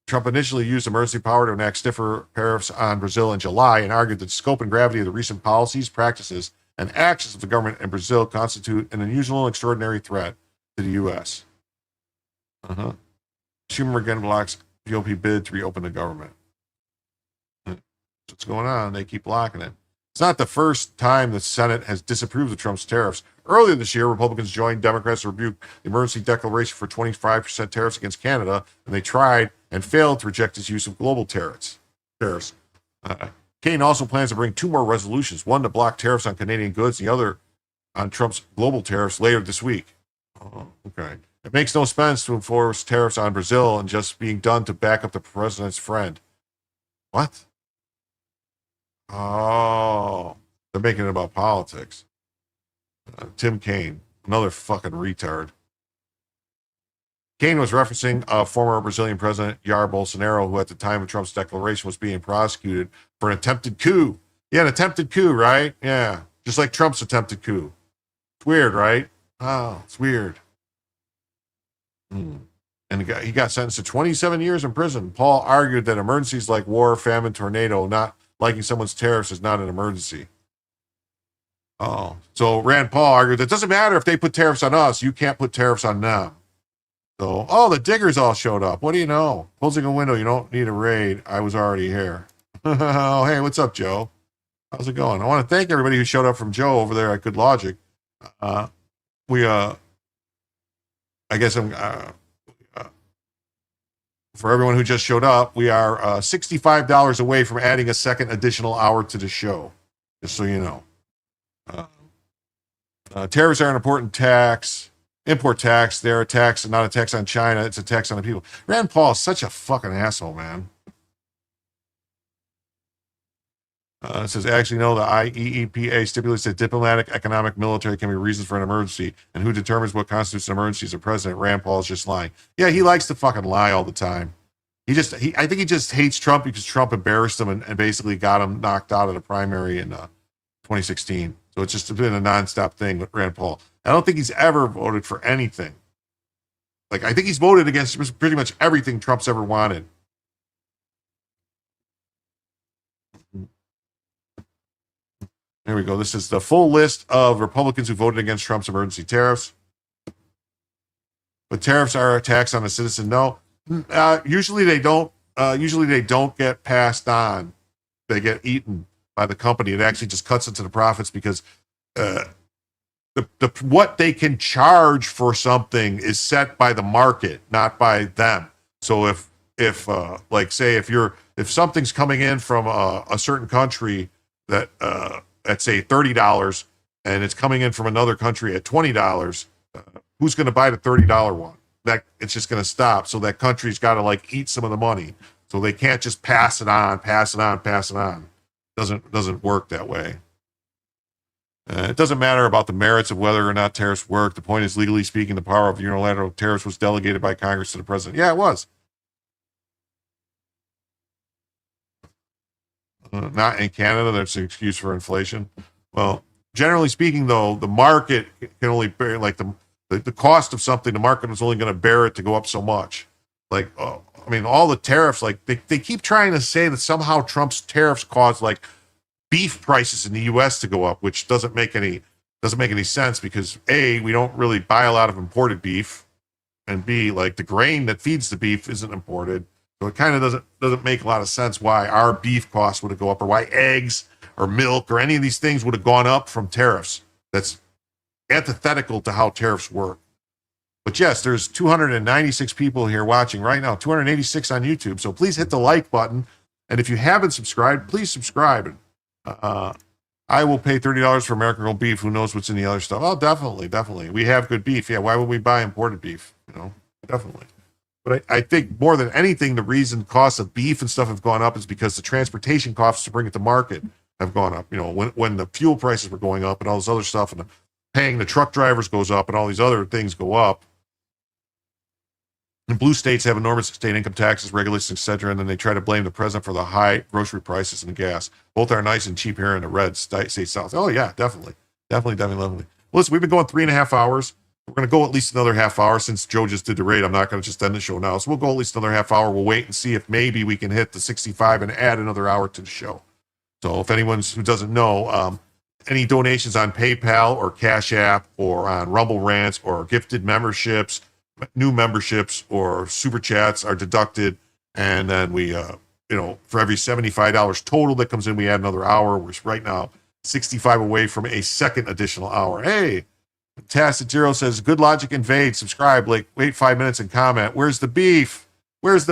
S2: Trump initially used emergency power to enact stiffer tariffs on Brazil in July and argued that the scope and gravity of the recent policies, practices, and actions of the government in Brazil constitute an unusual and extraordinary threat to the U.S. Schumer again blocks GOP bid to reopen the government. What's going on? They keep blocking it. It's not the first time the Senate has disapproved of Trump's tariffs. Earlier this year, Republicans joined Democrats to rebuke the emergency declaration for 25% tariffs against Canada, and they tried and failed to reject its use of global tariffs. Kaine also plans to bring 2 more resolutions, one to block tariffs on Canadian goods, the other on Trump's global tariffs later this week. Okay. It makes no sense to enforce tariffs on Brazil and just being done to back up the president's friend. What? Oh, they're making it about politics. Tim Kaine, another fucking retard. Kaine was referencing former Brazilian President Jair Bolsonaro, who at the time of Trump's declaration was being prosecuted for an attempted coup. Yeah, an attempted coup, right? Yeah, just like Trump's attempted coup. It's weird, right? Oh, it's weird. And he got sentenced to 27 years in prison. Paul argued that emergencies like war, famine, tornado, not liking someone's tariffs is not an emergency. Oh, so Rand Paul argued that it doesn't matter if they put tariffs on us, you can't put tariffs on them. So, the diggers all showed up. What do you know? Closing a window, you don't need a raid. I was already here. Oh, hey, what's up, Joe? How's it going? I want to thank everybody who showed up from Joe over there at Good Logic. I guess I'm, for everyone who just showed up, we are $65 away from adding a second additional hour to the show, just so you know. Tariffs are an important import tax. They're a tax, not a tax on China. It's a tax on the people. Rand Paul is such a fucking asshole, man. It says, actually, no, the IEEPA stipulates that diplomatic, economic, military can be reasons for an emergency, and who determines what constitutes an emergency is the president. Rand Paul is just lying. Yeah, he likes to fucking lie all the time. I think he just hates Trump because Trump embarrassed him and basically got him knocked out of the primary in 2016. So it's just been a nonstop thing with Rand Paul. I don't think he's ever voted for anything. Like, I think he's voted against pretty much everything Trump's ever wanted. There we go. This is the full list of Republicans who voted against Trump's emergency tariffs. But tariffs are a tax on a citizen. No, usually they don't. Usually they don't get passed on get eaten by the company. It actually just cuts into the profits because what they can charge for something is set by the market, not by them. So if like say if something's coming in from a certain country that at say $30 and it's coming in from another country at $20, who's going to buy the $30 one? That it's just going to stop. So that country's got to like eat some of the money. So they can't just pass it on. Doesn't work that way. It doesn't matter about the merits of whether or not tariffs work. The point is, legally speaking, the power of unilateral tariffs was delegated by Congress to the president. Yeah, it was. Not in Canada. That's an excuse for inflation. Well, generally speaking, though, the market can only bear like the cost of something. The market is only going to bear it to go up so much. Like, I mean, all the tariffs. Like they keep trying to say that somehow Trump's tariffs caused like beef prices in the U.S. to go up, which doesn't make any sense because A, we don't really buy a lot of imported beef, and B, like the grain that feeds the beef isn't imported, so it kind of doesn't make a lot of sense why our beef costs would go up or why eggs or milk or any of these things would have gone up from tariffs. That's antithetical to how tariffs work. But yes, there's 296 people here watching right now, 286 on YouTube. So please hit the like button, and if you haven't subscribed, please subscribe. I will pay $30 for American grown beef. Who knows what's in the other stuff? Oh, definitely. We have good beef. Yeah, why would we buy imported beef? Definitely. But I think more than anything, the reason costs of beef and stuff have gone up is because the transportation costs to bring it to market have gone up. When the fuel prices were going up and all this other stuff, and paying the truck drivers goes up, and all these other things go up. And blue states have enormous state income taxes, regulations, etc., and then they try to blame the president for the high grocery prices and gas. Both are nice and cheap here in the red state south. Oh yeah, definitely. Listen, we've been going 3.5 hours. We're going to go at least another half hour since Joe just did the raid. I'm not going to just end the show now, so we'll go at least another half hour. We'll wait and see if maybe we can hit the 65 and add another hour to the show. So if anyone who doesn't know, any donations on PayPal or Cash App or on Rumble Rants or gifted memberships, new memberships or super chats are deducted, and then we for every $75 total that comes in, we add another hour. We're right now 65 away from a second additional hour. Hey, Tacit Zero says good logic invade. Subscribe, like wait 5 minutes and comment. Where's the beef? Thank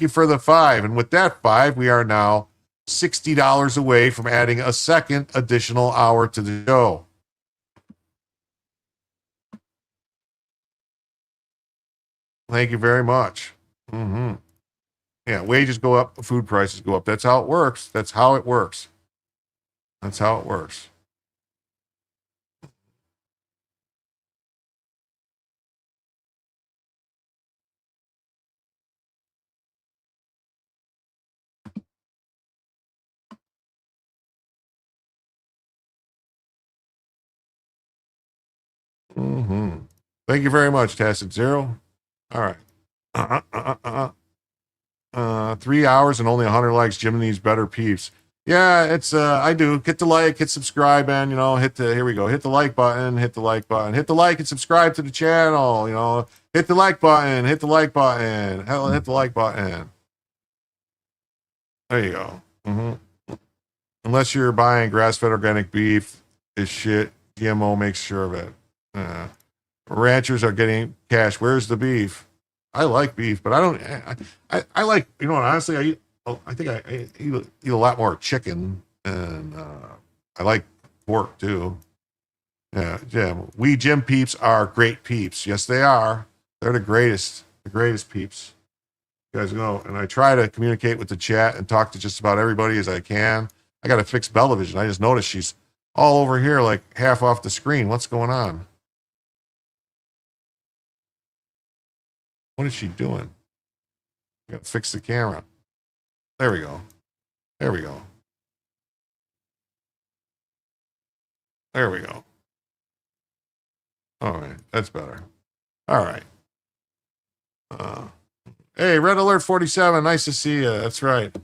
S2: you for the 5. And with that 5, we are now $60 away from adding a second additional hour to the show. Thank you very much. Yeah, wages go up, food prices go up. That's how it works. Thank you very much, Tacit Zero. All right. 3 hours and only 100 likes. Jim needs better peeps. Yeah, it's I do. Hit the like, hit subscribe, and here we go. Hit the like button, hit the like and subscribe to the channel. Hit the like button, hit the like button. There you go. Unless you're buying grass-fed organic beef, is shit. GMO makes sure of it. Ranchers are getting cash. Where's the beef? I like beef, but I don't. I like, honestly, I think I eat a lot more chicken, and I like pork too. Yeah, Jim. We Jim peeps are great peeps. Yes, they are. They're the greatest peeps. You guys know, and I try to communicate with the chat and talk to just about everybody as I can. I got to fix Bellavision. I just noticed she's all over here, like half off the screen. What's going on? What is she doing? I got to fix the camera. There we go. All right, that's better. All right. Hey, Red Alert 47, nice to see you. That's right.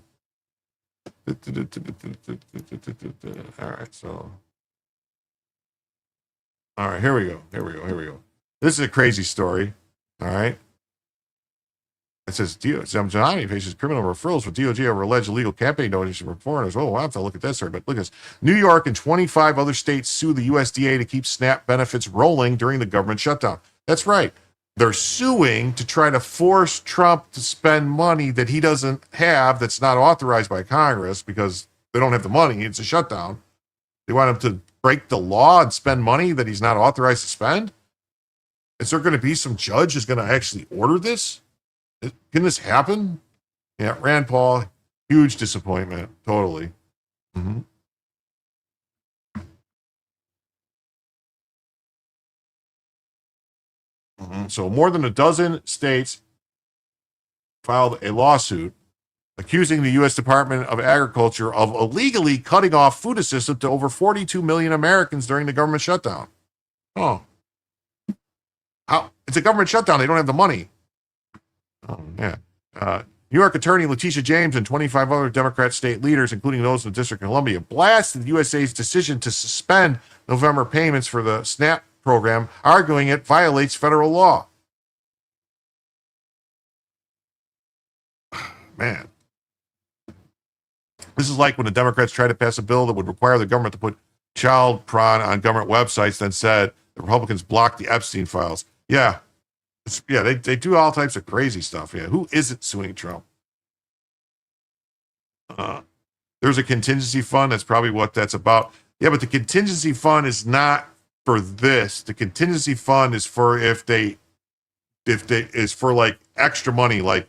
S2: All right, here we go. This is a crazy story. All right. It says Zamzani faces criminal referrals with DOJ over alleged illegal campaign donations from foreigners. Oh, wow, I have to look at that story. But look at this. New York and 25 other states sue the USDA to keep SNAP benefits rolling during the government shutdown. That's right. They're suing to try to force Trump to spend money that he doesn't have, that's not authorized by Congress because they don't have the money. It's a shutdown. They want him to break the law and spend money that he's not authorized to spend? Is there going to be some judge who's going to actually order this? Can this happen? Yeah, Rand Paul, huge disappointment. Totally. Mm-hmm. So more than a dozen states filed a lawsuit accusing the U.S. Department of Agriculture of illegally cutting off food assistance to over 42 million Americans during the government shutdown. Oh. How? It's a government shutdown. They don't have the money. Oh, yeah. New York Attorney Letitia James and 25 other Democrat state leaders, including those in the District of Columbia, blasted USA's decision to suspend November payments for the SNAP program, arguing it violates federal law. Man. This is like when the Democrats tried to pass a bill that would require the government to put child porn on government websites, then said the Republicans blocked the Epstein files. Yeah. They do all types of crazy stuff. Yeah. Who isn't suing Trump? There's a contingency fund. That's probably what that's about. Yeah, but the contingency fund is not for this. The contingency fund is for if they is for like extra money, like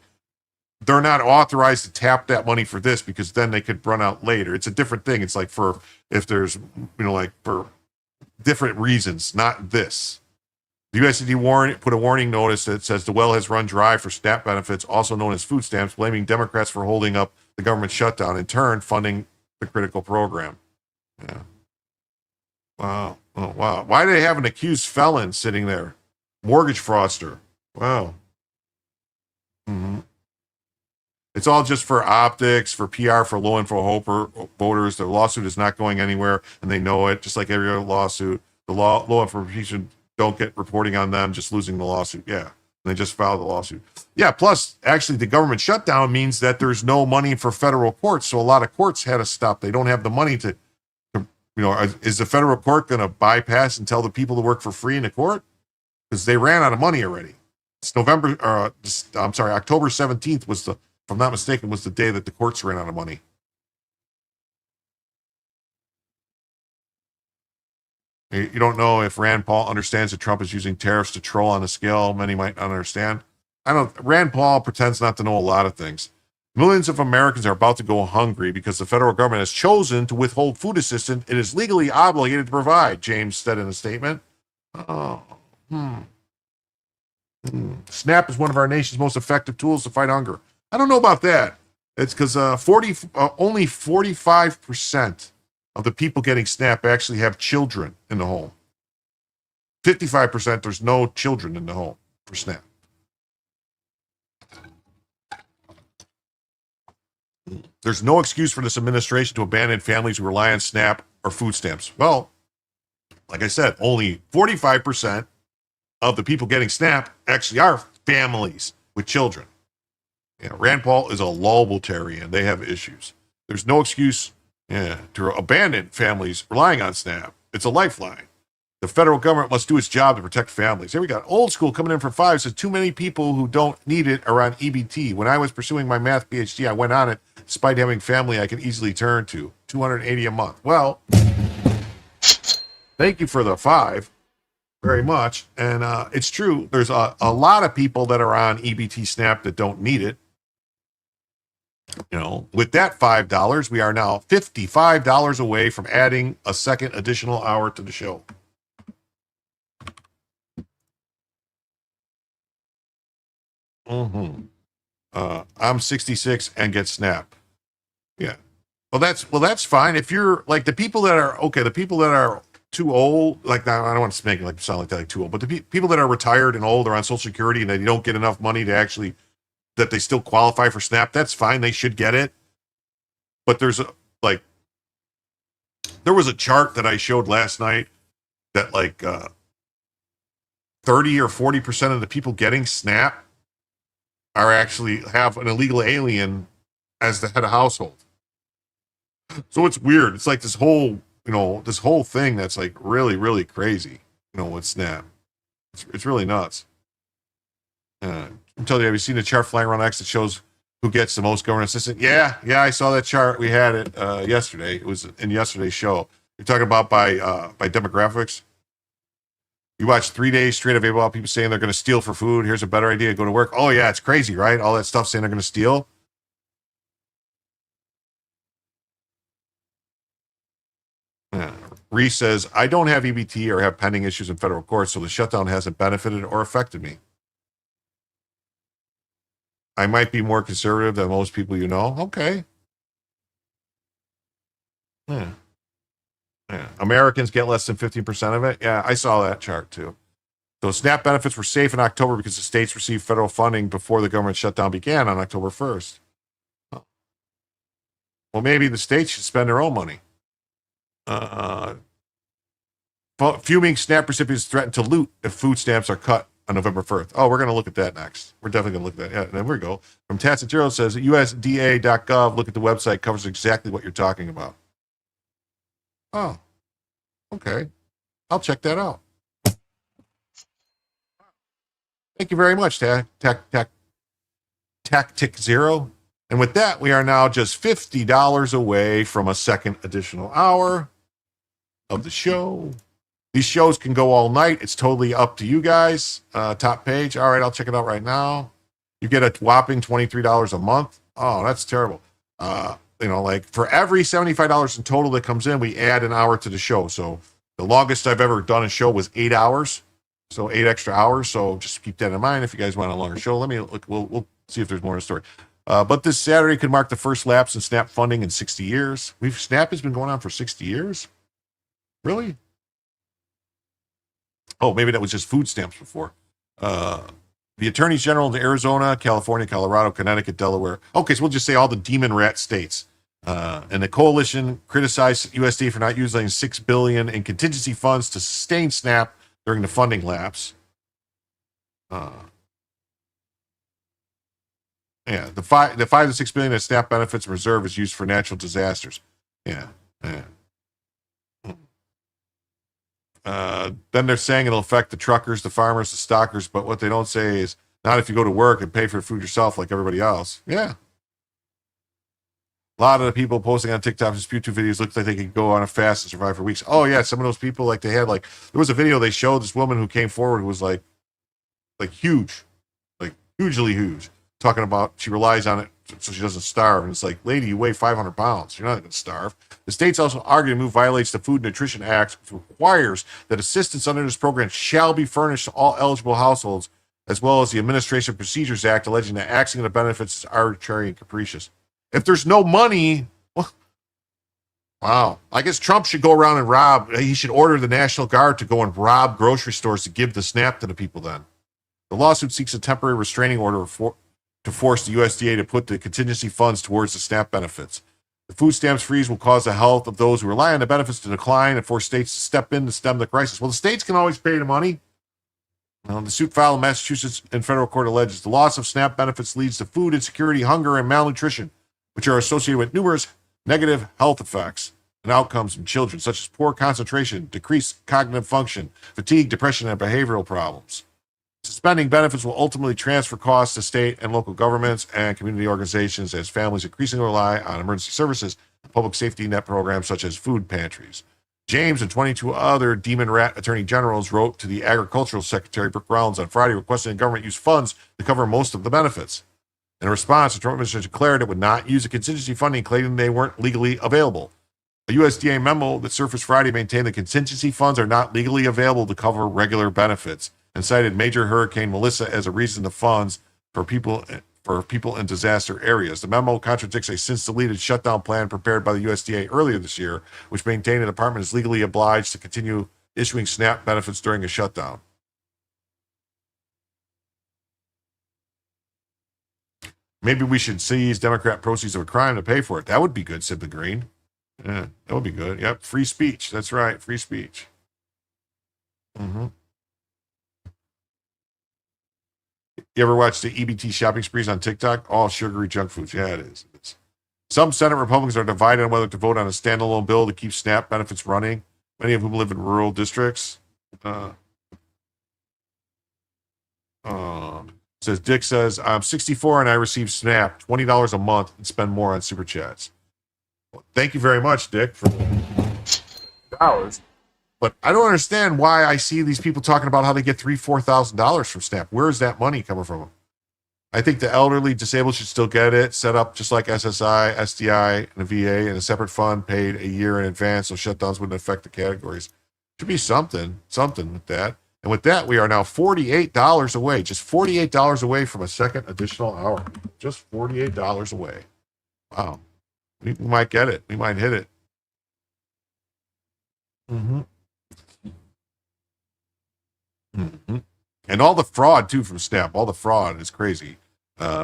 S2: they're not authorized to tap that money for this because then they could run out later. It's a different thing. It's like for if there's, like for different reasons, not this. The USDA put a warning notice that says the well has run dry for SNAP benefits, also known as food stamps, blaming Democrats for holding up the government shutdown, in turn funding the critical program. Yeah. Wow. Oh, wow. Why do they have an accused felon sitting there? Mortgage fraudster. Wow. Mm-hmm. It's all just for optics, for PR, for low info voters. The lawsuit is not going anywhere, and they know it, just like every other lawsuit. The low information don't get reporting on them, just losing the lawsuit. Yeah. And they just filed the lawsuit. Yeah. Plus, actually, the government shutdown means that there's no money for federal courts. So a lot of courts had to stop. They don't have the money to is the federal court going to bypass and tell the people to work for free in the court? Because they ran out of money already. It's October 17th was if I'm not mistaken, was the day that the courts ran out of money. You don't know if Rand Paul understands that Trump is using tariffs to troll on a scale many might not understand. Rand Paul pretends not to know a lot of things. Millions of Americans are about to go hungry because the federal government has chosen to withhold food assistance it is legally obligated to provide, James said in a statement. SNAP is one of our nation's most effective tools to fight hunger. I don't know about that. It's because only 45% of the people getting SNAP actually have children in the home. 55%, there's no children in the home for SNAP. There's no excuse for this administration to abandon families who rely on SNAP or food stamps. Well, like I said, only 45% of the people getting SNAP actually are families with children. Rand Paul is a lulbultarian. They have issues. There's no excuse to abandon families relying on SNAP. It's a lifeline. The federal government must do its job to protect families. Here we got Old School coming in for 5. Says too many people who don't need it are on EBT. When I was pursuing my math PhD, I went on it despite having family I can easily turn to. $280 a month. Well, thank you for the 5 very much. And it's true. There's a lot of people that are on EBT SNAP that don't need it. With that $5, we are now $55 away from adding a second additional hour to the show. I'm 66 and get SNAP. Yeah. Well, that's fine. If you're like the people that are too old, like I don't want to make it sound like that, like too old, but the people that are retired and old are on Social Security and they don't get enough money to actually that they still qualify for SNAP, that's fine. They should get it. But there was a chart that I showed last night that 30 or 40% of the people getting SNAP are actually have an illegal alien as the head of household. So it's weird. It's like this whole thing that's like really, really crazy, with SNAP. It's really nuts. I'm telling you, have you seen the chart flying around X that shows who gets the most government assistance? Yeah, I saw that chart. We had it yesterday. It was in yesterday's show. You're talking about by demographics. You watch 3 days straight of able people saying they're going to steal for food. Here's a better idea: go to work. Oh yeah, it's crazy, right? All that stuff saying they're going to steal. Reese says, I don't have EBT or have pending issues in federal court, so the shutdown hasn't benefited or affected me. I might be more conservative than most people you know. Okay. Yeah. Americans get less than 15% of it. Yeah, I saw that chart too. So SNAP benefits were safe in October because the states received federal funding before the government shutdown began on October 1st. Well, maybe the states should spend their own money. Fuming SNAP recipients threaten to loot if food stamps are cut on November 1st. Oh, we're going to look at that next. We're definitely going to look at that. Yeah, there we go. From Tatsitiro says, USDA.gov, look at the website, covers exactly what you're talking about. Oh, okay. I'll check that out. Thank you very much, Tactic Zero. And with that, we are now just $50 away from a second additional hour of the show. These shows can go all night. It's totally up to you guys. Top page. All right, I'll check it out right now. You get a whopping $23 a month. Oh, that's terrible. Like for every $75 in total that comes in, we add an hour to the show. So the longest I've ever done a show was 8 hours. So 8 extra hours. So just keep that in mind. If you guys want a longer show, let me look. We'll see if there's more in the story. But this Saturday could mark the first lapse in SNAP funding in 60 years. SNAP has been going on for 60 years? Really? Oh, maybe that was just food stamps before. The attorneys general in Arizona, California, Colorado, Connecticut, Delaware. Okay, so we'll just say all the demon rat states. And the coalition criticized USDA for not using $6 billion in contingency funds to sustain SNAP during the funding lapse. The $5 to $6 billion in SNAP benefits reserve is used for natural disasters. Then they're saying it'll affect the truckers, the farmers, the stockers, but what they don't say is not if you go to work and pay for food yourself like everybody else. Yeah. A lot of the people posting on TikTok and YouTube videos look like they could go on a fast and survive for weeks. Oh yeah, some of those people there was a video they showed this woman who came forward who was like huge, like hugely huge, talking about she relies on it so she doesn't starve. And it's like, lady, you weigh 500 pounds. You're not going to starve. The states also argue the move violates the Food and Nutrition Act, which requires that assistance under this program shall be furnished to all eligible households, as well as the Administrative Procedures Act, alleging that axing of the benefits is arbitrary and capricious. If there's no money, wow. I guess Trump should go around and rob. He should order the National Guard to go and rob grocery stores to give the SNAP to the people then. The lawsuit seeks a temporary restraining order to force the USDA to put the contingency funds towards the SNAP benefits. The food stamps freeze will cause the health of those who rely on the benefits to decline and force states to step in to stem the crisis. Well, the states can always pay the money. The suit filed in Massachusetts in federal court alleges the loss of SNAP benefits leads to food insecurity, hunger, and malnutrition, which are associated with numerous negative health effects and outcomes in children, such as poor concentration, decreased cognitive function, fatigue, depression, and behavioral problems. Suspending benefits will ultimately transfer costs to state and local governments and community organizations as families increasingly rely on emergency services and public safety net programs such as food pantries. James and 22 other demon rat attorney generals wrote to the Agricultural Secretary Brooke Rollins on Friday requesting the government use funds to cover most of the benefits. In response, the Trump administration declared it would not use the contingency funding, claiming they weren't legally available. A USDA memo that surfaced Friday maintained the contingency funds are not legally available to cover regular benefits and cited Major Hurricane Melissa as a reason the funds for people in disaster areas. The memo contradicts a since-deleted shutdown plan prepared by the USDA earlier this year, which maintained the department is legally obliged to continue issuing SNAP benefits during a shutdown. Maybe we should seize Democrat proceeds of a crime to pay for it. That would be good, said the Green. Yeah, that would be good. Yep, free speech. That's right, free speech. You ever watch the EBT shopping sprees on TikTok? All sugary junk foods. Yeah, it is. Some Senate Republicans are divided on whether to vote on a standalone bill to keep SNAP benefits running, many of whom live in rural districts. Says Dick says, I'm 64 and I receive SNAP, $20 a month, and spend more on super chats. Well, thank you very much, Dick, for $4. But I don't understand why I see these people talking about how they get $3,000-$4,000 from SNAP. Where is that money coming from? I think the elderly disabled should still get it, set up just like SSI, SDI, and a VA in a separate fund paid a year in advance so shutdowns wouldn't affect the categories. Should be something with that. And with that, we are now $48 away, just $48 away from a second additional hour. Just $48 away. Wow. We might get it. We might hit it. And all the fraud, too, from SNAP. All the fraud is crazy.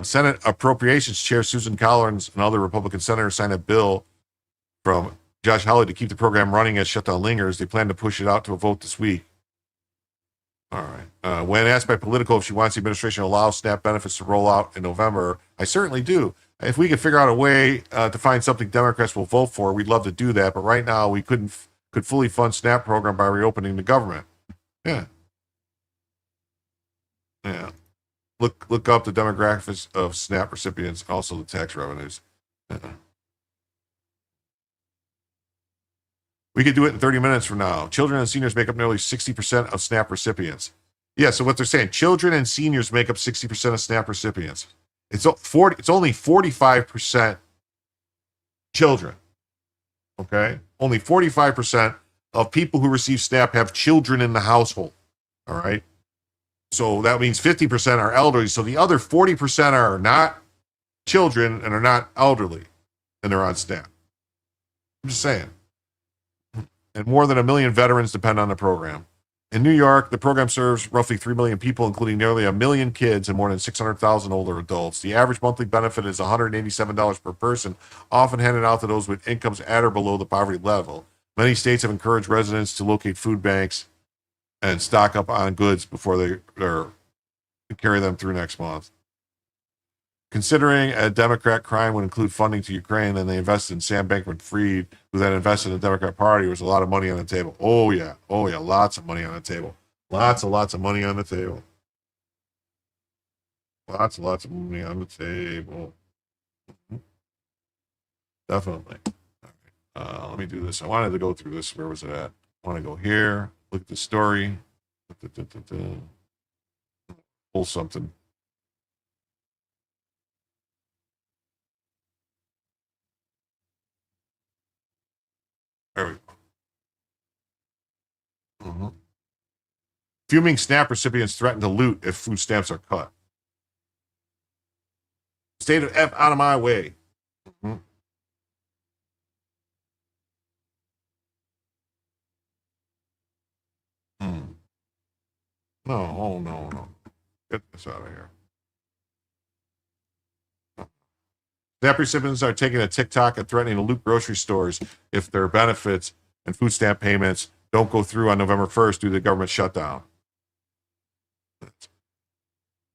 S2: Senate Appropriations Chair Susan Collins and other Republican senators signed a bill from Josh Hawley to keep the program running as shutdown lingers. They plan to push it out to a vote this week. All right. When asked by Politico if she wants the administration to allow SNAP benefits to roll out in November, I certainly do. If we could figure out a way to find something Democrats will vote for, we'd love to do that. But right now, we could fully fund SNAP program by reopening the government. Yeah. Yeah. Look up the demographics of SNAP recipients, also the tax revenues. We could do it in 30 minutes from now. Children and seniors make up nearly 60% of SNAP recipients. Yeah, so what they're saying, children and seniors make up 60% of SNAP recipients. It's only 45% children. Okay? Only 45% of people who receive SNAP have children in the household. All right? So that means 50% are elderly. So the other 40% are not children and are not elderly, and they're on SNAP. I'm just saying. And more than 1 million veterans depend on the program. In New York, the program serves roughly 3 million people, including nearly 1 million kids and more than 600,000 older adults. The average monthly benefit is $187 per person, often handed out to those with incomes at or below the poverty level. Many states have encouraged residents to locate food banks and stock up on goods before they carry them through next month. Considering a Democrat crime would include funding to Ukraine, and they invested in Sam Bankman-Fried, who then invested in the Democrat Party, there was a lot of money on the table. Oh yeah, lots of money on the table. Lots of money on the table. Lots of money on the table. Definitely. All right. Let me do this. I wanted to go through this. Where was it at? I want to go here. Look at the story. Pull something. There we go. Fuming SNAP recipients threaten to loot if food stamps are cut. State of F out of my way. No. Get this out of here. SNAP recipients are taking a TikTok and threatening to loot grocery stores if their benefits and food stamp payments don't go through on November 1st due to the government shutdown.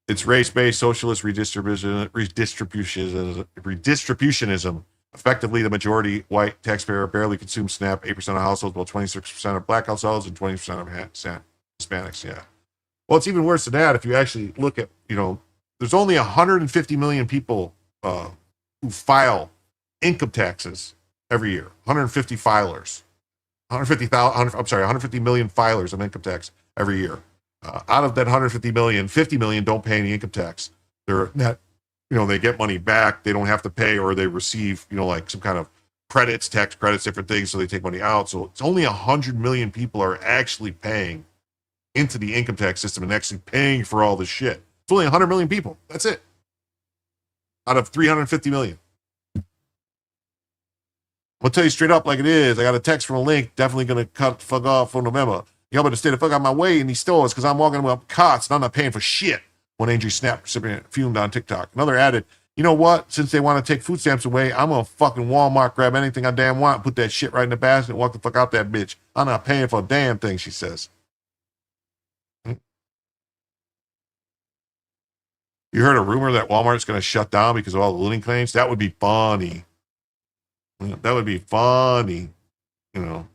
S2: It's race-based socialist redistributionism. Effectively, the majority white taxpayer barely consumes SNAP, 8% of households, while 26% of black households and 20% of Hispanics. Yeah. Well, it's even worse than that if you actually look at, there's only 150 million people who file income taxes every year. 150 filers. 150 million filers of income tax every year. Out of that 150 million, 50 million don't pay any income tax. They're not, they get money back. They don't have to pay, or they receive, like some kind of credits, tax credits, different things. So they take money out. So it's only 100 million people are actually paying into the income tax system and actually paying for all this shit. It's only 100 million people. That's it. Out of 350 million. I'm going to tell you straight up like it is. I got a text from a link, definitely going to cut the fuck off for November. Y'all better stay the fuck out of my way in these stores because I'm walking up cots and I'm not paying for shit. One angry SNAP recipient fumed on TikTok. Another added, you know what? Since they want to take food stamps away, I'm going to fucking Walmart, grab anything I damn want, put that shit right in the basket and walk the fuck out that bitch. I'm not paying for a damn thing, she says. You heard a rumor that Walmart's going to shut down because of all the looting claims? That would be funny. That would be funny. You know,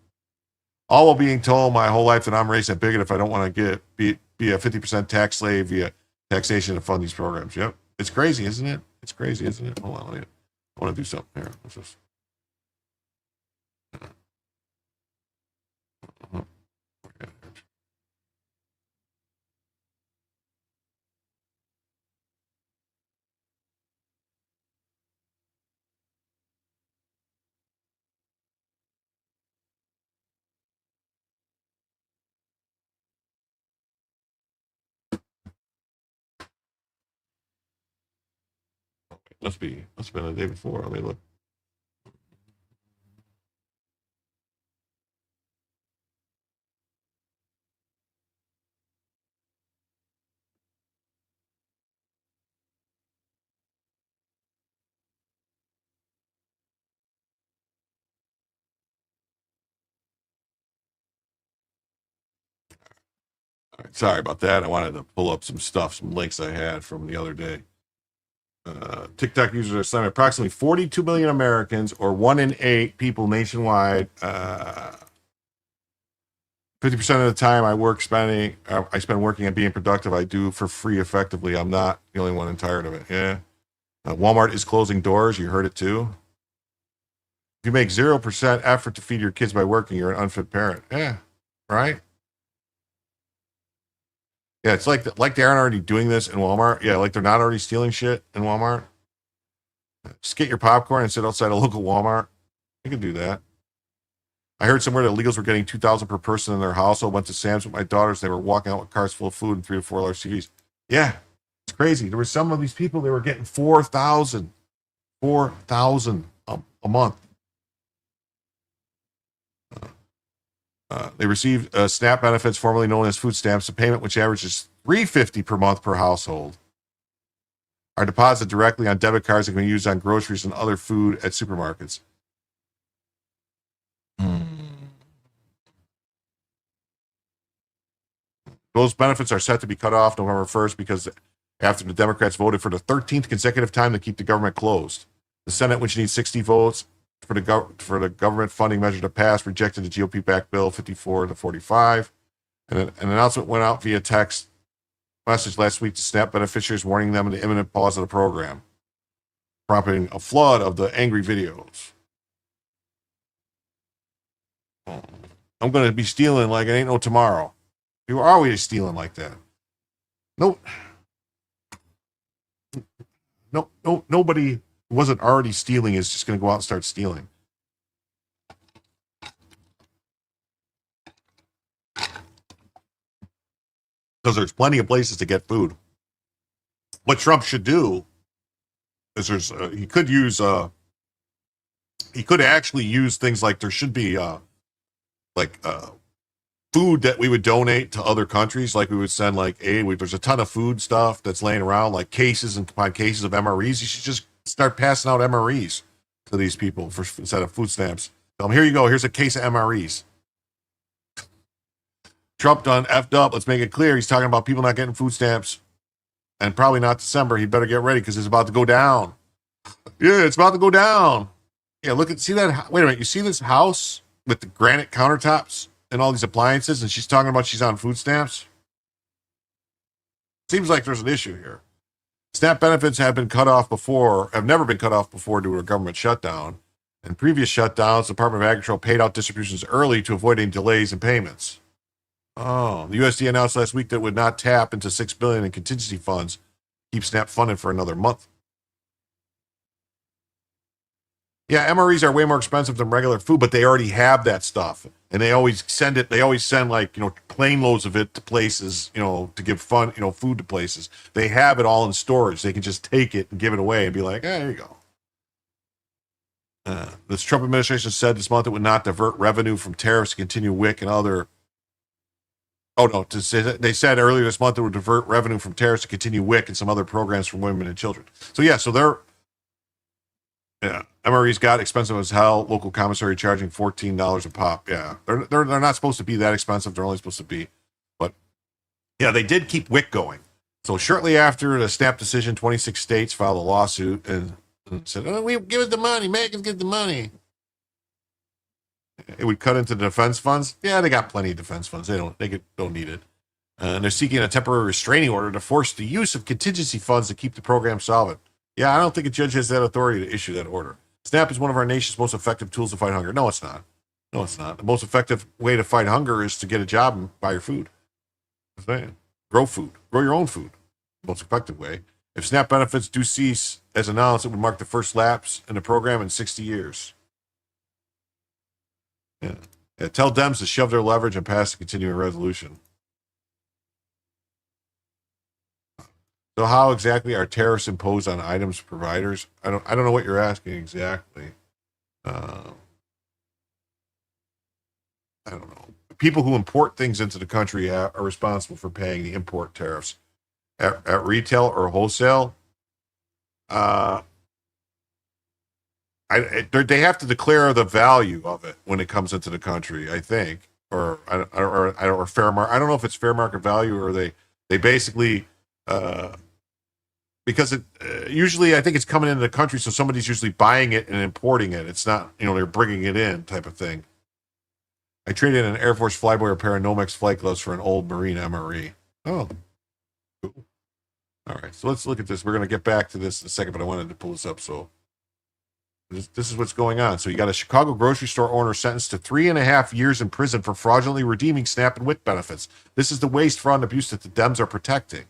S2: all while being told my whole life that I'm racist and bigot if I don't want to be a 50% tax slave via taxation to fund these programs. Yep. It's crazy, isn't it? It's crazy, isn't it? Hold on. I want to do something here. Let's just. Must be the day before. Let me look. All right, sorry about that. I wanted to pull up some links I had from the other day. TikTok users are saying approximately 42 million Americans, or 1 in 8 people nationwide. 50% of the time I spend working and being productive. I do for free effectively. I'm not the only one tired of it. Yeah. Walmart is closing doors. You heard it too. If you make 0% effort to feed your kids by working, you're an unfit parent. Yeah. Right. Yeah, it's like they aren't already doing this in Walmart. Yeah, like they're not already stealing shit in Walmart. Just get your popcorn and sit outside a local Walmart. You can do that. I heard somewhere that illegals were getting $2,000 per person in their household. Went to Sam's with my daughters. They were walking out with cars full of food and 3 to 4 large TVs. Yeah, it's crazy. There were some of these people, they were getting $4,000 a month. They received SNAP benefits, formerly known as food stamps, a payment which averages $350 per month per household. Are deposited directly on debit cards that can be used on groceries and other food at supermarkets. Those benefits are set to be cut off November 1st because after the Democrats voted for the 13th consecutive time to keep the government closed. The Senate, which needs 60 votes for the government funding measure to pass, rejected the GOP-backed bill 54 to 45. And an announcement went out via text message last week to SNAP beneficiaries, warning them of the imminent pause of the program, prompting a flood of the angry videos. I'm going to be stealing like it ain't no tomorrow. People are always stealing like that. Nobody who wasn't already stealing is just going to go out and start stealing. Because there's plenty of places to get food. What Trump should do is he could actually use things like there should be food that we would donate to other countries. Like we would send there's a ton of food stuff that's laying around, like cases upon cases of MREs. You should just start passing out MREs to these people instead of food stamps. Tell them, here you go. Here's a case of MREs. Trump done effed up. Let's make it clear. He's talking about people not getting food stamps, and probably not December. He better get ready because it's about to go down. Yeah, it's about to go down. Yeah, see that? Wait a minute. You see this house with the granite countertops and all these appliances, and she's talking about she's on food stamps? Seems like there's an issue here. SNAP benefits have never been cut off before due to a government shutdown. In previous shutdowns, the Department of Agriculture paid out distributions early to avoid any delays in payments. Oh, the USDA announced last week that it would not tap into $6 billion in contingency funds, keep SNAP funded for another month. Yeah, MREs are way more expensive than regular food, but they already have that stuff. And they always send plane loads of it to places, to give food to places. They have it all in storage. They can just take it and give it away and be like, there you go. This Trump administration said this month it would not divert revenue from tariffs to continue WIC and other. They said earlier this month it would divert revenue from tariffs to continue WIC and some other programs for women and children. So MREs got expensive as hell. Local commissary charging $14 a pop. Yeah, they're not supposed to be that expensive. They're only supposed to be, but yeah, they did keep WIC going. So shortly after the SNAP decision, 26 states filed a lawsuit and said, "Oh, we give us the money. Make us get the money." It would cut into the defense funds. Yeah, they got plenty of defense funds. They don't need it. And they're seeking a temporary restraining order to force the use of contingency funds to keep the program solvent. Yeah, I don't think a judge has that authority to issue that order. SNAP is one of our nation's most effective tools to fight hunger. No, it's not. No, it's not. The most effective way to fight hunger is to get a job and buy your food. Grow food. Grow your own food. Most effective way. If SNAP benefits do cease, as announced, it would mark the first lapse in the program in 60 years. Yeah. Tell Dems to shove their leverage and pass the continuing resolution. So how exactly are tariffs imposed on items providers? I don't know what you're asking exactly. I don't know. People who import things into the country are responsible for paying the import tariffs. At retail or wholesale, they have to declare the value of it when it comes into the country, I think, or fair market. I don't know if it's fair market value or they basically because it usually I think it's coming into the country, so somebody's usually buying it and importing it. It's not they're bringing it in type of thing. I traded an Air Force flyboy or pair of Nomex flight gloves for an old Marine MRE. Oh, cool. All right, so let's look at this. We're going to get back to this in a second, but I wanted to pull this up. So this is what's going on. So you got a Chicago grocery store owner sentenced to 3.5 years in prison for fraudulently redeeming SNAP and WIC benefits. This is the waste, fraud, and abuse that the Dems are protecting.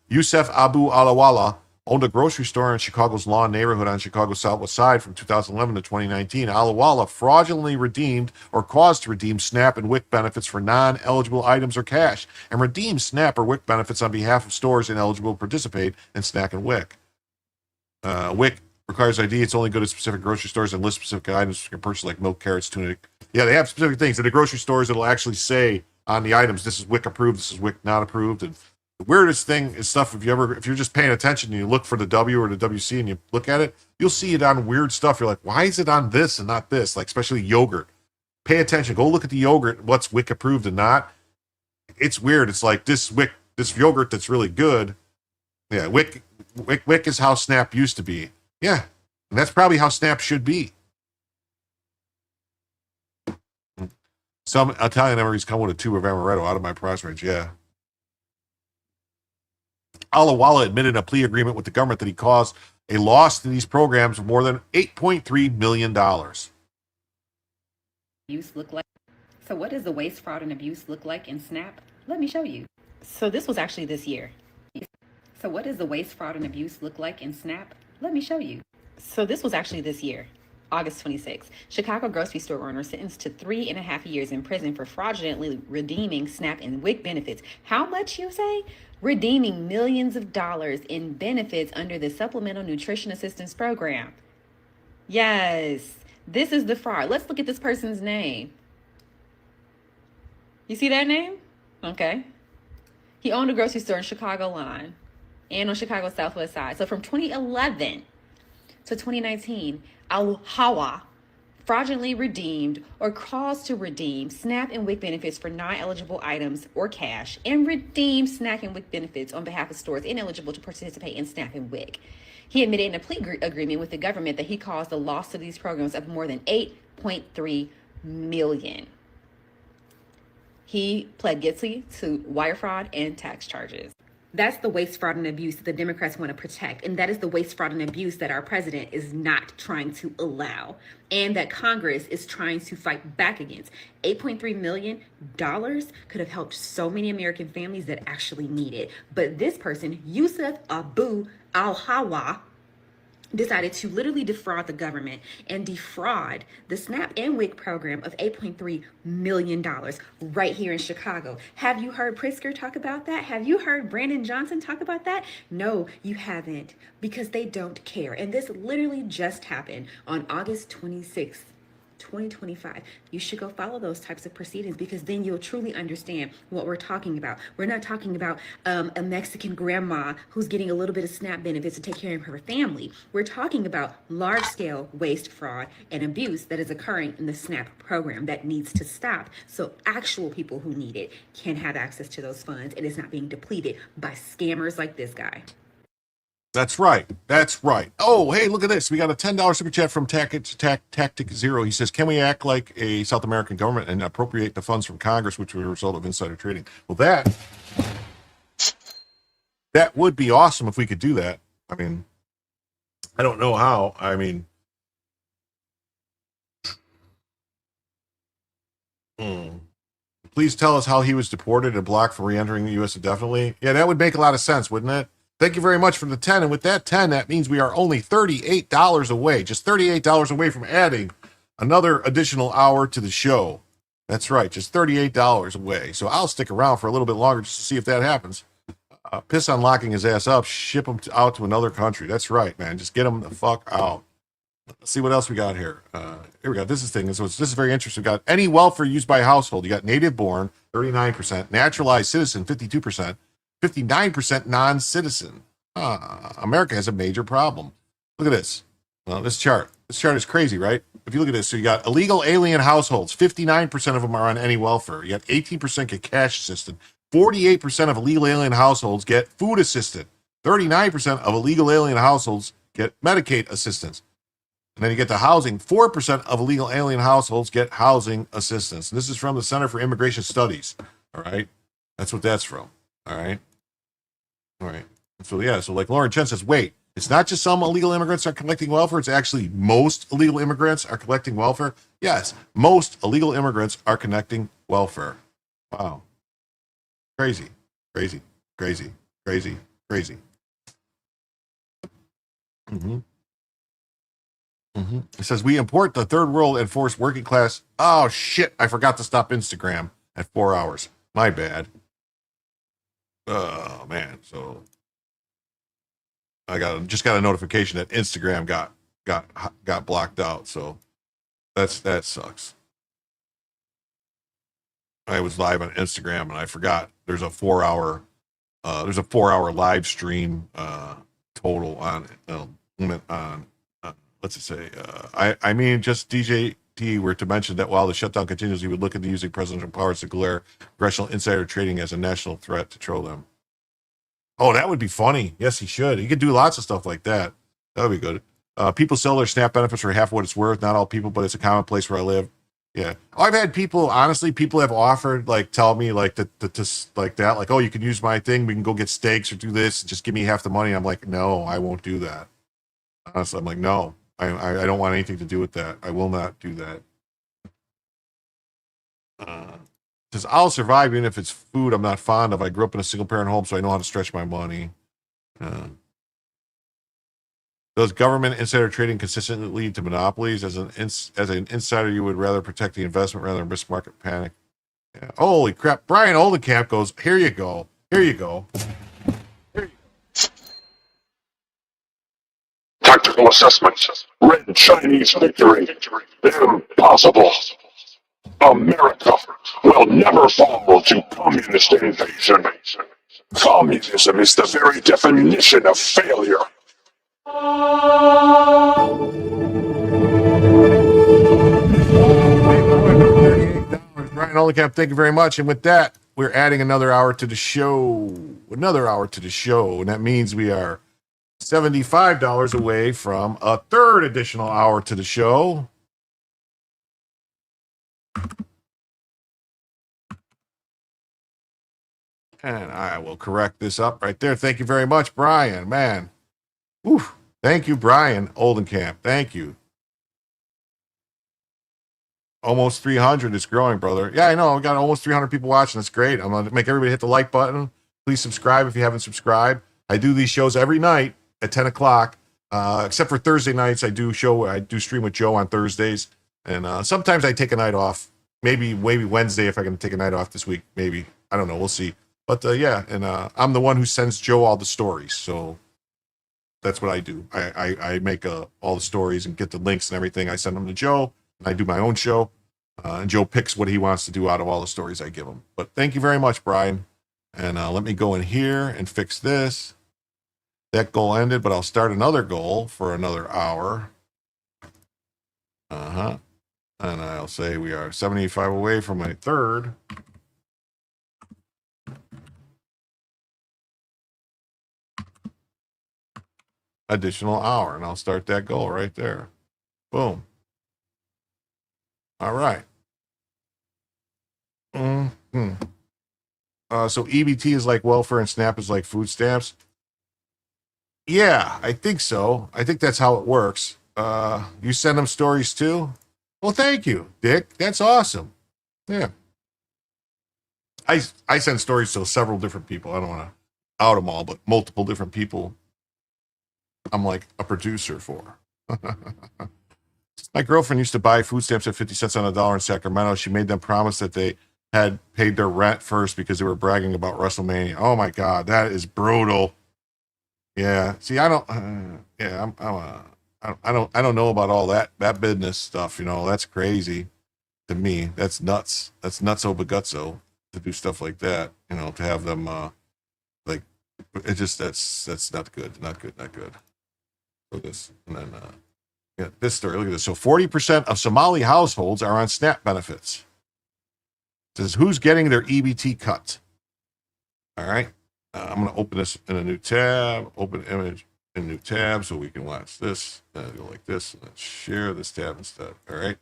S2: Youssef Abu Alawala owned a grocery store in Chicago's Lawn neighborhood on Chicago's Southwest Side from 2011 to 2019. Alawala fraudulently redeemed or caused to redeem SNAP and WIC benefits for non-eligible items or cash, and redeemed SNAP or WIC benefits on behalf of stores ineligible to participate in SNAP and WIC. WIC requires ID. It's only good at specific grocery stores and lists specific items you can purchase, like milk, carrots, tuna. Yeah, they have specific things. In the grocery stores, it'll actually say on the items, this is WIC approved, this is WIC not approved. And the weirdest thing is stuff, if you're just paying attention and you look for the W or the WC and you look at it, you'll see it on weird stuff. You're like, why is it on this and not this? Like, especially yogurt. Pay attention. Go look at the yogurt, what's WIC approved and not. It's weird. It's like this yogurt that's really good. Yeah, WIC is how SNAP used to be. Yeah, and that's probably how SNAP should be. Some Italian MREs come with a tube of amaretto out of my price range. Yeah. Alawala admitted in a plea agreement with the government that he caused a loss to these programs of more than $8.3 million.
S15: Abuse look like? So what does the waste, fraud, and abuse look like in SNAP? Let me show you. So this was actually this year. So what does the waste, fraud, and abuse look like in SNAP? Let me show you. So this was actually this year. August 26th, Chicago grocery store owner sentenced to 3.5 years in prison for fraudulently redeeming SNAP and WIC benefits. How much, you say? Redeeming millions of dollars in benefits under the Supplemental Nutrition Assistance Program. Yes, this is the fraud. Let's look at this person's name. You see that name? Okay. He owned a grocery store in Chicago line and on Chicago's Southwest Side. So from 2011 to 2019, Al-Hawa fraudulently redeemed or caused to redeem SNAP and WIC benefits for non-eligible items or cash, and redeemed SNAP and WIC benefits on behalf of stores ineligible to participate in SNAP and WIC. He admitted in a plea agreement with the government that he caused the loss to these programs of more than $8.3 million. He pled guilty to wire fraud and tax charges. That's the waste, fraud, and abuse that the Democrats want to protect. And that is the waste, fraud, and abuse that our president is not trying to allow, and that Congress is trying to fight back against. $8.3 million could have helped so many American families that actually need it. But this person, Youssef Abu Al-Hawa, decided to literally defraud the government and defraud the SNAP and WIC program of $8.3 million right here in Chicago. Have you heard Pritzker talk about that? Have you heard Brandon Johnson talk about that? No, you haven't, because they don't care. And this literally just happened on August 26th 2025. You should go follow those types of proceedings, because then you'll truly understand what we're talking about. We're not talking about a Mexican grandma who's getting a little bit of SNAP benefits to take care of her family. We're talking about large-scale waste, fraud, and abuse that is occurring in the SNAP program that needs to stop, so actual people who need it can have access to those funds and it's not being depleted by scammers like this guy.
S2: That's right. That's right. Oh, hey, look at this. We got a $10 super chat from Tactic Zero. He says, can we act like a South American government and appropriate the funds from Congress, which were a result of insider trading? Well, that would be awesome if we could do that. I mean, I don't know how. I mean, please tell us how he was deported and blocked from re-entering the U.S. indefinitely. Yeah, that would make a lot of sense, wouldn't it? Thank you very much for the 10. And with that 10, that means we are only $38 away, just $38 away from adding another additional hour to the show. That's right, just $38 away. So I'll stick around for a little bit longer just to see if that happens. Piss on locking his ass up, ship him out to another country. That's right, man. Just get him the fuck out. Let's see what else we got here. Here we go. This is very interesting. We got any welfare used by a household. You got native born, 39%, naturalized citizen, 52%. 59% non-citizen. America has a major problem. Look at this. This chart. This chart is crazy, right? If you look at this, so you got illegal alien households. 59% of them are on any welfare. You got 18% get cash assistance. 48% of illegal alien households get food assistance. 39% of illegal alien households get Medicaid assistance. And then you get the housing. 4% of illegal alien households get housing assistance. And this is from the Center for Immigration Studies. All right. That's what that's from. All right. All right. So, yeah. So, like Lauren Chen says, wait, it's not just some illegal immigrants are collecting welfare. It's actually most illegal immigrants are collecting welfare. Yes. Most illegal immigrants are collecting welfare. Wow. Crazy. Crazy. Crazy. Crazy. Crazy. It says, we import the third world and force working class. Oh, shit. I forgot to stop Instagram at 4 hours. My bad. Oh man, so I just got a notification that Instagram got blocked out, so that sucks. I was live on Instagram and I forgot there's a 4 hour live stream total on let's just say I mean just DJ T were to mention that while the shutdown continues, he would look into using presidential powers to glare congressional insider trading as a national threat to troll them. Oh, that would be funny. Yes, he should. He could do lots of stuff like that. That would be good. People sell their SNAP benefits for half what it's worth. Not all people, but it's a common place where I live. Yeah. I've had people have offered, like, tell me, like, like that, like, oh, you can use my thing. We can go get steaks or do this. Just give me half the money. I'm like, no, I won't do that. Honestly, I'm like, no. I don't want anything to do with that. I will not do that. Says, I'll survive even if it's food I'm not fond of. I grew up in a single parent home, so I know how to stretch my money. Does government insider trading consistently lead to monopolies? As an insider, you would rather protect the investment rather than risk market panic. Yeah. Holy crap. Brian Oldenkamp goes, here you go. Here you go.
S16: Tactical assessment. Red Chinese victory. Impossible. America will never fall to communist invasion. Communism is the very definition of failure.
S2: Brian Oldenkamp, thank you very much. And with that, we're adding another hour to the show. And that means we are $75 away from a third additional hour to the show. And I will correct this up right there. Thank you very much, Brian. Man. Oof. Thank you, Brian Oldenkamp. Thank you. Almost 300 is growing, brother. Yeah, I know. We got almost 300 people watching. That's great. I'm going to make everybody hit the like button. Please subscribe if you haven't subscribed. I do these shows every night at 10 o'clock, except for Thursday nights. I do stream with Joe on Thursdays. And sometimes I take a night off. Maybe Wednesday if I can take a night off this week. Maybe. I don't know. We'll see. But yeah, and I'm the one who sends Joe all the stories, so that's what I do. I make all the stories and get the links and everything. I send them to Joe, I do my own show, and Joe picks what he wants to do out of all the stories I give him. But thank you very much, Brian. And let me go in here and fix this. That goal ended, but I'll start another goal for another hour. And I'll say we are 75 away from my third. Additional hour, and I'll start that goal right there. Boom. All right. So EBT is like welfare and SNAP is like food stamps. Yeah, I think so. I think that's how it works. You send them stories too? Well, thank you, Dick. That's awesome. Yeah. I send stories to several different people. I don't want to out them all, but multiple different people I'm like a producer for. My girlfriend used to buy food stamps at 50 cents on a dollar in Sacramento. She made them promise that they had paid their rent first because they were bragging about WrestleMania. Oh my God, that is brutal. Yeah. See, I don't. I don't know about all that business stuff. You know, that's crazy to me. That's nuts. That's nutso bagutso to do stuff like that. You know, to have them like it just that's not good. Not good. Not good. So this and then yeah, this story. Look at this. So 40% of Somali households are on SNAP benefits. It says who's getting their EBT cut. All right. I'm going to open this in a new tab. Open image in a new tab so we can watch this. Go like this. Let's share this tab instead. All right.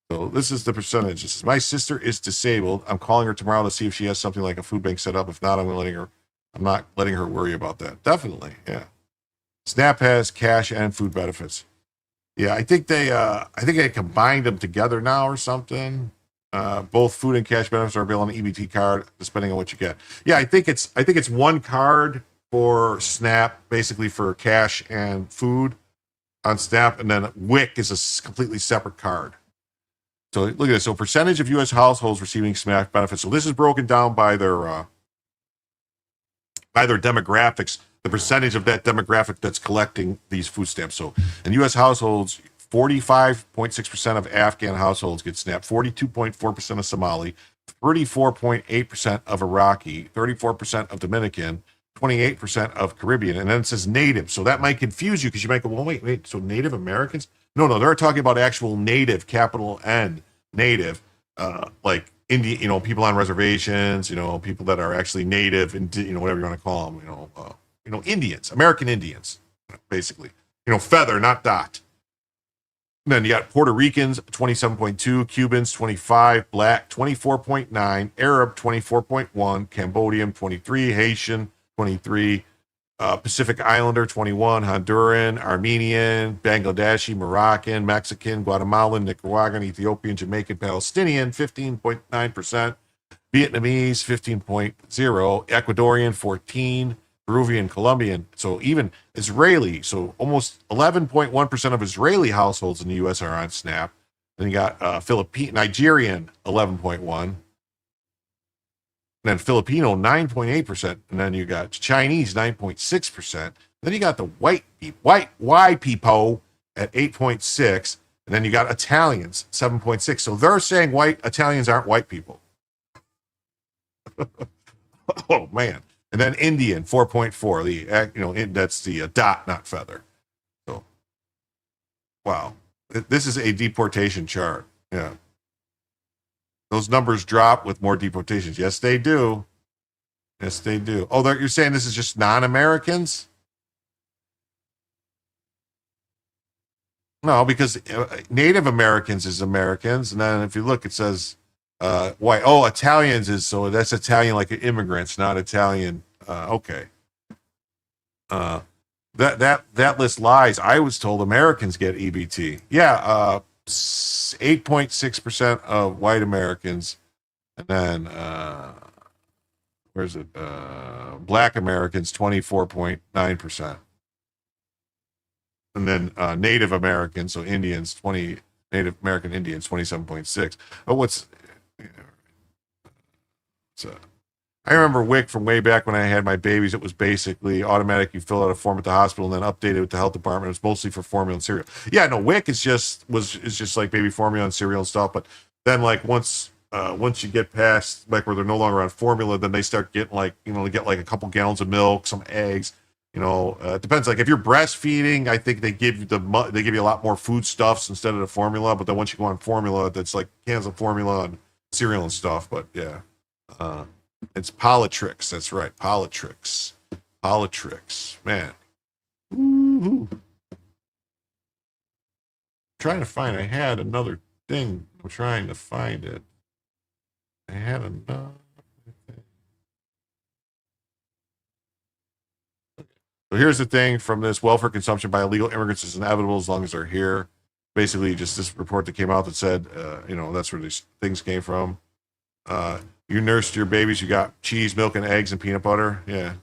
S2: So this is the percentage. This is my sister is disabled. I'm calling her tomorrow to see if she has something like a food bank set up. If not, I'm not letting her worry about that. Definitely. Yeah. SNAP has cash and food benefits. Yeah, I think they combined them together now or something. Both food and cash benefits are available on the EBT card, depending on what you get. Yeah, I think it's one card for SNAP, basically for cash and food on SNAP, and then WIC is a completely separate card. So look at this. So percentage of U.S. households receiving SNAP benefits. So this is broken down by their demographics. The percentage of that demographic that's collecting these food stamps. So in U.S. households, 45.6% of Afghan households get SNAP, 42.4% of Somali, 34.8% of Iraqi, 34% of Dominican, 28% of Caribbean, and then it says native. So that might confuse you because you might go, well, wait, so Native Americans? No, they're talking about actual native, capital N, native, like Indian, you know, people on reservations, you know, people that are actually native, and you know, whatever you want to call them, Indians, American Indians, basically, feather, not dot. And then you got Puerto Ricans, 27.2, Cubans, 25, Black, 24.9, Arab, 24.1, Cambodian, 23, Haitian, 23, Pacific Islander, 21, Honduran, Armenian, Bangladeshi, Moroccan, Mexican, Guatemalan, Nicaraguan, Ethiopian, Jamaican, Palestinian, 15.9%, Vietnamese, 15.0, Ecuadorian, 14, Peruvian, Colombian, so even Israeli, so almost 11.1% of Israeli households in the U.S. are on SNAP. Then you got Nigerian, 11.1%. And then Filipino, 9.8%. And then you got Chinese, 9.6%. Then you got the white people at 8.6%. And then you got Italians, 7.6%. So they're saying white Italians aren't white people. Oh, man. And then Indian, 4.4. That's the dot, not feather. So, wow. This is a deportation chart. Yeah. Those numbers drop with more deportations. Yes, they do. Yes, they do. Oh, you're saying this is just non-Americans? No, because Native Americans is Americans. And then if you look, it says white. Oh, Italians is, so that's Italian like immigrants, not Italian. Okay. That list lies. I was told Americans get EBT. Yeah, 8.6% of white Americans, and then where's it? Black Americans, 24.9%, and then Native Americans, so Indians, Native American Indians, 27.6. Oh, I remember WIC from way back when I had my babies. It was basically automatic. You fill out a form at the hospital and then update it with the health department. It was mostly for formula and cereal. Yeah, no, WIC is just like baby formula and cereal and stuff. But then like once you get past like where they're no longer on formula, then they start getting like, you know, they get like a couple gallons of milk, some eggs. You know, it depends. Like if you're breastfeeding, I think they give you a lot more foodstuffs instead of the formula. But then once you go on formula, that's like cans of formula and cereal and stuff. But yeah. It's Politrix. That's right. Politrix. Man. Woo-hoo. Trying to find. I had another thing. I'm trying to find it. I had another thing. So here's the thing from this: welfare consumption by illegal immigrants is inevitable as long as they're here. Basically, just this report that came out that said, that's where these things came from. You nursed your babies. You got cheese, milk, and eggs and peanut butter. Yeah.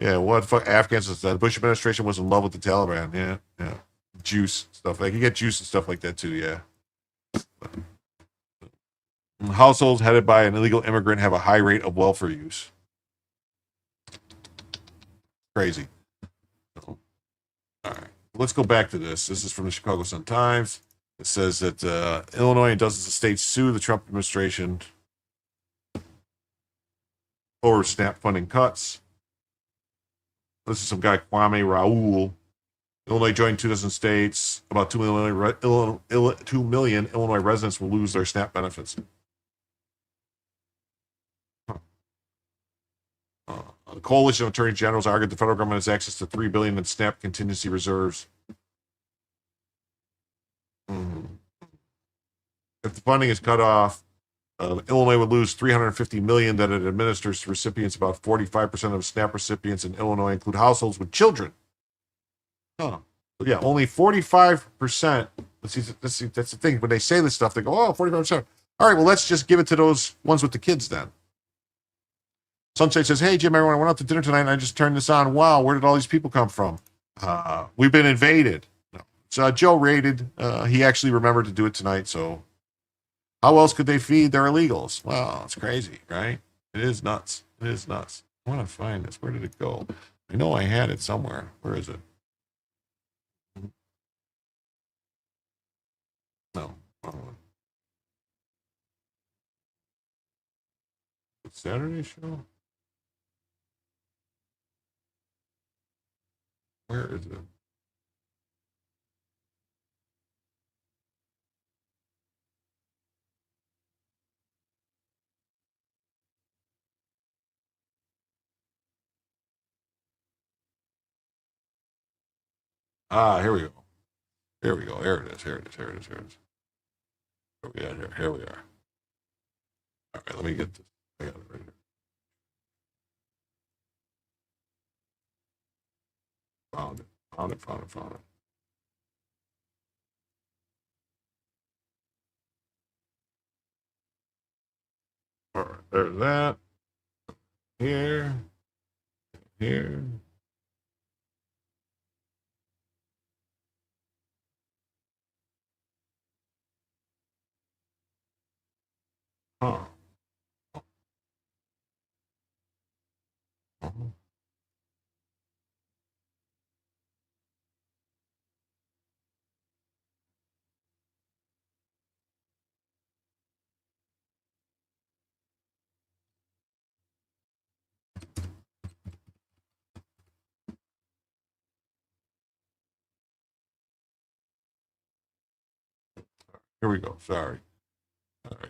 S2: Yeah. What the fuck? Afghans said the Bush administration was in love with the Taliban. Yeah. Yeah. Juice stuff. Like you get juice and stuff like that too. Yeah. Households headed by an illegal immigrant have a high rate of welfare use. Crazy. All right. Let's go back to this. This is from the Chicago Sun-Times. It says that Illinois and dozens of states sue the Trump administration over SNAP funding cuts. This is some guy, Kwame Raoul. Illinois joined 2 dozen states. About 2 million Illinois residents will lose their SNAP benefits. The coalition of attorney generals argued the federal government has access to $3 billion in SNAP contingency reserves. If the funding is cut off, Illinois would lose $350 million that it administers to recipients. About 45% of SNAP recipients in Illinois include households with children. Huh. So yeah, only 45%. That's the thing. When they say this stuff, they go, oh, 45%. All right, well, let's just give it to those ones with the kids then. Sunshine says, hey, Jim, everyone, I went out to dinner tonight and I just turned this on. Wow, where did all these people come from? We've been invaded. No. So Joe raided. He actually remembered to do it tonight, so how else could they feed their illegals? Well, it's crazy, right? It is nuts. It is nuts. I want to find this. Where did it go? I know I had it somewhere. Where is it? No. Saturday show? Where is it? Here we go. Here we go. Here it is. Here it is. Here it is. Here it is. Where we at here? Here we are. All right, let me get this. I got it right here. Found it. Found it. Found it. Found it. All right, there's that. Here. Here. Huh. Here we go. Sorry. All right.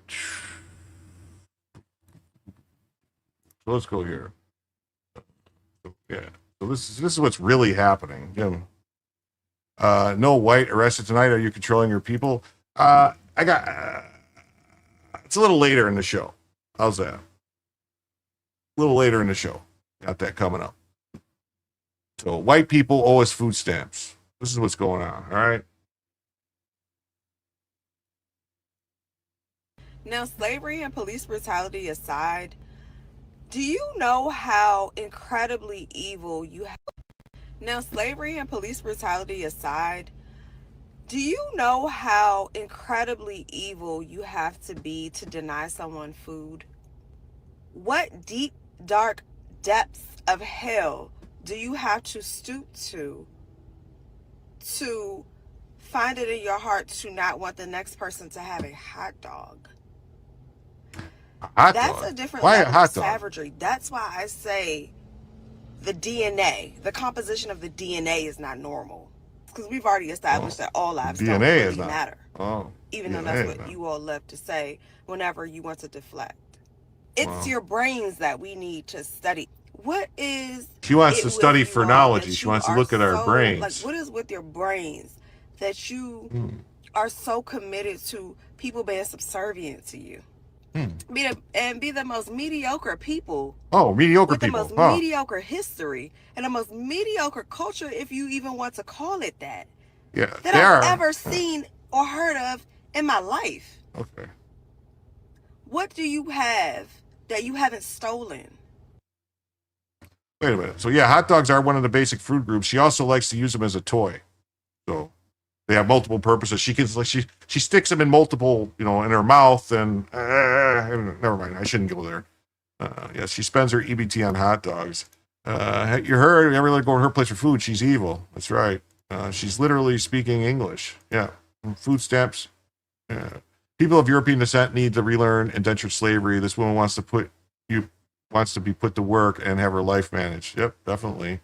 S2: So let's go here. Yeah. So this is what's really happening. No white arrested tonight. Are you controlling your people? I got. It's a little later in the show. How's that? A little later in the show. Got that coming up. So white people owe us food stamps. This is what's going on. All right.
S17: Now, slavery and police brutality aside, do you know how incredibly evil you have? Now, slavery and police brutality aside, do you know how incredibly evil you have to be to deny someone food? What deep, dark depths of hell do you have to stoop to find it in your heart to not want the next person to have a hot dog? That's a different
S2: Why a
S17: level
S2: hot
S17: of
S2: dog?
S17: savagery. That's why I say the DNA, the composition of the DNA is not normal. Because we've already established that all lives don't
S2: DNA
S17: really
S2: is not.
S17: matter.
S2: Oh,
S17: Even though
S2: DNA
S17: that's
S2: is
S17: what
S2: not.
S17: you all love to say whenever you want to deflect. It's
S2: Wow.
S17: your brains that we need to study. What is
S2: She wants
S17: it
S2: to
S17: with
S2: study
S17: you all
S2: phrenology.
S17: that
S2: She
S17: you
S2: wants to
S17: are
S2: look at our
S17: so,
S2: brains.
S17: like, what is with your brains that you are so committed to people being subservient to you? Be the most mediocre people
S2: Oh, mediocre
S17: with
S2: people.
S17: the most mediocre history and the most mediocre culture, if you even want to call it that,
S2: Yeah,
S17: that
S2: they
S17: I've
S2: are.
S17: ever seen or heard of in my life.
S2: Okay.
S17: What do you have that you haven't stolen?
S2: Wait a minute. So yeah, hot dogs are one of the basic food groups. She also likes to use them as a toy. So they have multiple purposes. She can like she sticks them in multiple, in her mouth, and never mind. I shouldn't go there. Yes, she spends her EBT on hot dogs. You ever let her go to her place for food? She's evil. That's right. She's literally speaking English. Yeah, food stamps. Yeah. People of European descent need to relearn indentured slavery. This woman wants to be put to work and have her life managed. Yep, definitely.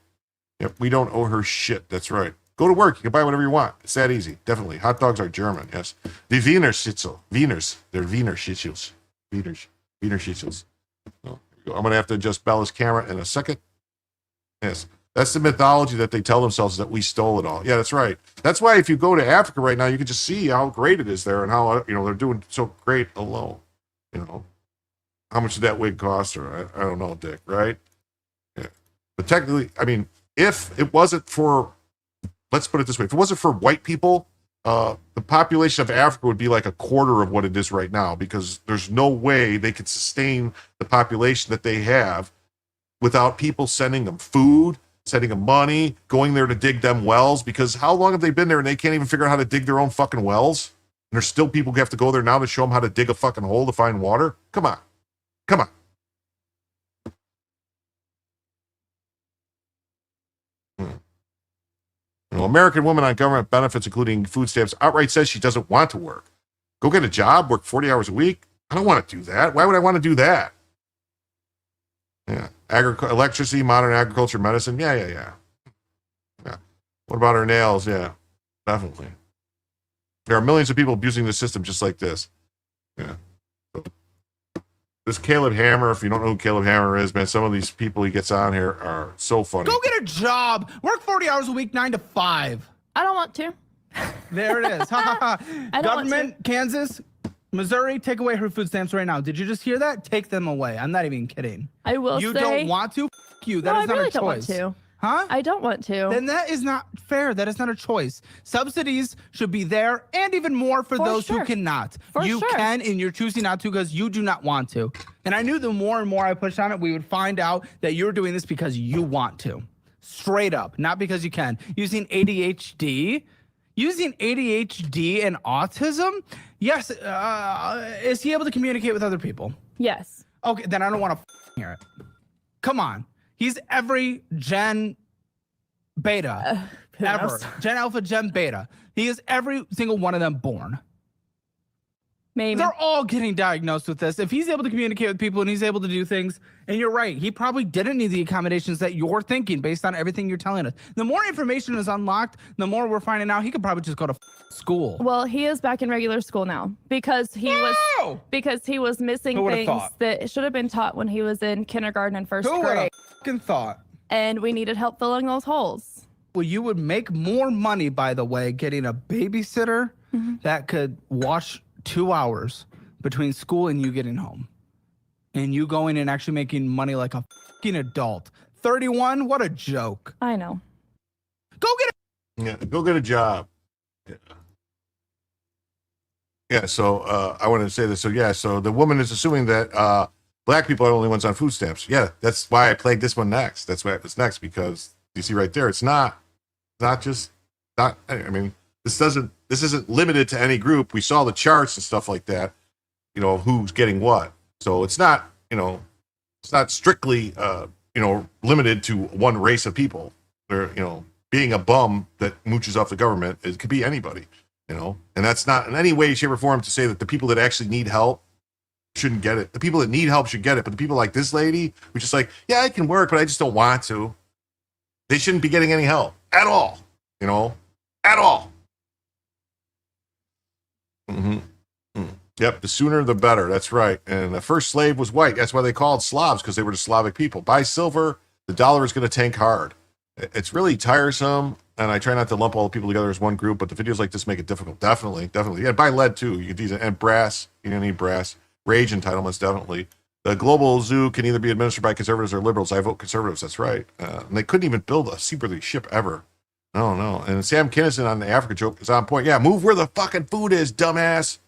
S2: Yep, we don't owe her shit. That's right. Go to work. You can buy whatever you want. It's that easy. Definitely. Hot dogs are German. Yes. The Wiener Schnitzel. Wieners. They're Wiener Schnitzels. Wiener Schnitzels. Oh, here we go. I'm going to have to adjust Bella's camera in a second. Yes. That's the mythology that they tell themselves, that we stole it all. Yeah, that's right. That's why if you go to Africa right now, you can just see how great it is there and how, they're doing so great alone. How much did that wig cost her? I don't know, Dick, right? Yeah. But technically, if it wasn't for, let's put it this way, if it wasn't for white people, the population of Africa would be like a quarter of what it is right now, because there's no way they could sustain the population that they have without people sending them food, sending them money, going there to dig them wells, because how long have they been there and they can't even figure out how to dig their own fucking wells? And there's still people who have to go there now to show them how to dig a fucking hole to find water? Come on. American woman on government benefits, including food stamps, outright says she doesn't want to work. Go get a job, work 40 hours a week? I don't want to do that. Why would I want to do that? Yeah. Electricity, modern agriculture, medicine. Yeah. What about her nails? Yeah, definitely. There are millions of people abusing the system just like this. Yeah. This Caleb Hammer, if you don't know who Caleb Hammer is, man, some of these people he gets on here are so funny.
S18: Go get a job. Work 40 hours a week, 9 to 5.
S19: I don't want to.
S18: There it is.
S19: I don't
S18: Government,
S19: want to.
S18: Kansas, Missouri, take away her food stamps right now. Did you just hear that? Take them away. I'm not even kidding.
S19: I will
S18: You
S19: say,
S18: don't want to? F you. That
S19: no,
S18: is not
S19: I really
S18: a
S19: don't want
S18: choice.
S19: to.
S18: Huh?
S19: I don't want to.
S18: Then that is not fair. That is not a choice. Subsidies should be there, and even more for those who cannot. You can, and you're choosing not to because you do not want to. And I knew the more and more I pushed on it, we would find out that you're doing this because you want to. Straight up, not because you can. Using ADHD and autism? Yes. Is he able to communicate with other people?
S19: Yes.
S18: Okay, then I don't want to hear it. Come on. He's every Gen Beta ever. Gen Alpha, Gen Beta. He is every single one of them born.
S19: Maybe.
S18: They're all getting diagnosed with this. If he's able to communicate with people and he's able to do things, and you're right, he probably didn't need the accommodations that you're thinking based on everything you're telling us. The more information is unlocked, the more we're finding out he could probably just go to school.
S19: Well, he is back in regular school now because he was missing
S18: Who would've
S19: things
S18: thought?
S19: that should have been taught when he was in kindergarten and first
S18: Who would
S19: grade.
S18: have fucking thought?
S19: And we needed help filling those holes.
S18: Well, you would make more money, by the way, getting a babysitter that could watch 2 hours between school and you getting home. And you going and actually making money like a fucking adult. 31? What a joke.
S19: I know.
S2: Go get a job. Yeah, so I wanted to say this. So the woman is assuming that black people are the only ones on food stamps. Yeah, that's why I played this one next. That's why it's next, because you see right there, this isn't limited to any group. We saw the charts and stuff like that, who's getting what. So it's not, It's not strictly, limited to one race of people. They're, being a bum that mooches off the government, it could be anybody, and that's not in any way, shape, or form to say that the people that actually need help shouldn't get it. The people that need help should get it, but the people like this lady who's just like, yeah, I can work, but I just don't want to. They shouldn't be getting any help at all, at all. Mm-hmm. Yep, the sooner the better. That's right. And the first slave was white. That's why they called Slavs, because they were the Slavic people. Buy silver, the dollar is going to tank hard. It's really tiresome, and I try not to lump all the people together as one group, but the videos like this make it difficult. Definitely. Yeah, buy lead too. You can and brass. You don't need brass. Rage entitlements, definitely. The global zoo can either be administered by conservatives or liberals. I vote conservatives. That's right. And they couldn't even build a seaworthy ship ever. No. And Sam Kinison on the Africa joke is on point. Yeah, move where the fucking food is, dumbass.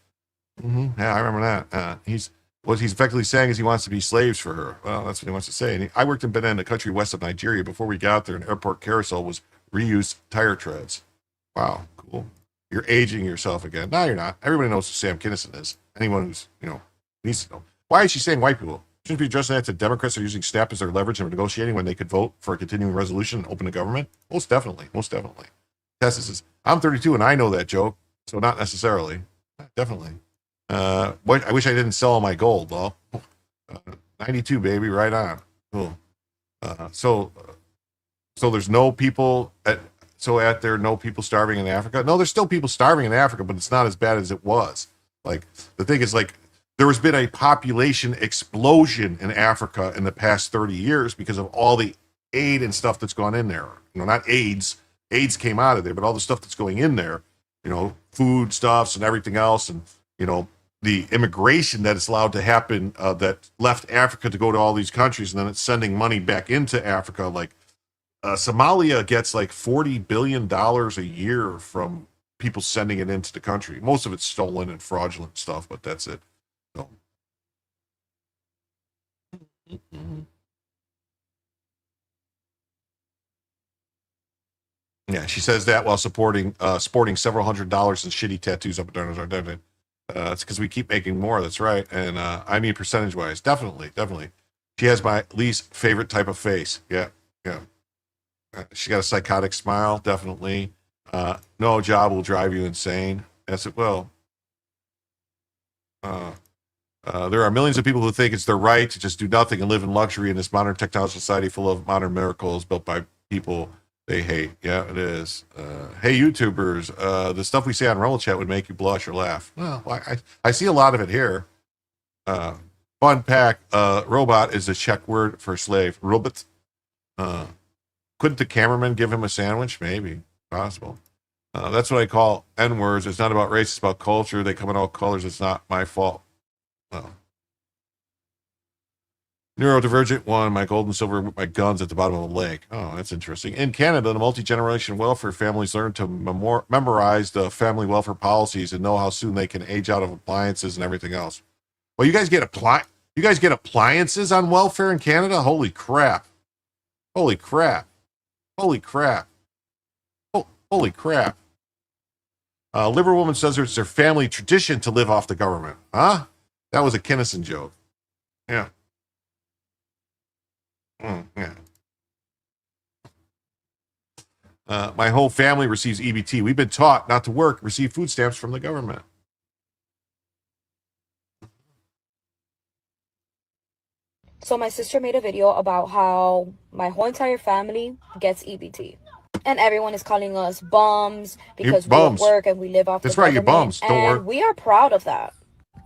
S2: Yeah, I remember that. What he's effectively saying is he wants to be slaves for her. Well, that's what he wants to say. And I worked in Benin, the country west of Nigeria. Before we got there, an airport carousel was reused tire treads. Wow, cool. You're aging yourself again. No, you're not. Everybody knows who Sam Kinison is. Anyone who's, needs to know. Why is she saying white people? Shouldn't be addressing that to Democrats who are using SNAP as their leverage and negotiating when they could vote for a continuing resolution and open the government? Most definitely. Tessa says, I'm 32 and I know that joke, so not necessarily. Definitely. I wish I didn't sell all my gold, though. 92, baby, right on. Cool. So there's no people out there, no people starving in Africa. No, there's still people starving in Africa, but it's not as bad as it was. Like, the thing is, like, there has been a population explosion in Africa in the past 30 years because of all the aid and stuff that's gone in there. Not AIDS. AIDS came out of there, but all the stuff that's going in there, food stuffs and everything else, and the immigration that is allowed to happen that left Africa to go to all these countries, and then it's sending money back into Africa. Like Somalia gets like $40 billion a year from people sending it into the country. Most of it's stolen and fraudulent stuff, but that's it. So. Yeah, she says that while sporting several $100s in shitty tattoos up and down. It's because we keep making more. That's right. And I mean, percentage-wise, definitely. She has my least favorite type of face. Yeah. She got a psychotic smile, definitely. No job will drive you insane. Yes, it will. There are millions of people who think it's their right to just do nothing and live in luxury in this modern technology society full of modern miracles built by people they hate. Yeah, it is. Hey, YouTubers, the stuff we say on Rumble Chat would make you blush or laugh. Well, I see a lot of it here. Fun pack. Robot is a Czech word for slave. Robot. Couldn't the cameraman give him a sandwich? Maybe. Possible. That's what I call N-words. It's not about race. It's about culture. They come in all colors. It's not my fault. Well. Neurodivergent one, my gold and silver with my guns at the bottom of the lake. Oh, that's interesting. In Canada, the multi-generation welfare families learn to memorize the family welfare policies and know how soon they can age out of appliances and everything else. Well, you guys get appliances on welfare in Canada? Holy crap. Holy crap. Liberal woman says it's their family tradition to live off the government. Huh? That was a Kinnison joke. Yeah. Yeah. My whole family receives EBT. We've been taught not to work, receive food stamps from the government.
S3: So my sister made a video about how my whole entire family gets EBT. And everyone is calling us bums because we don't work and we live off the government. That's right, you're bums. Don't work. And we are proud of that.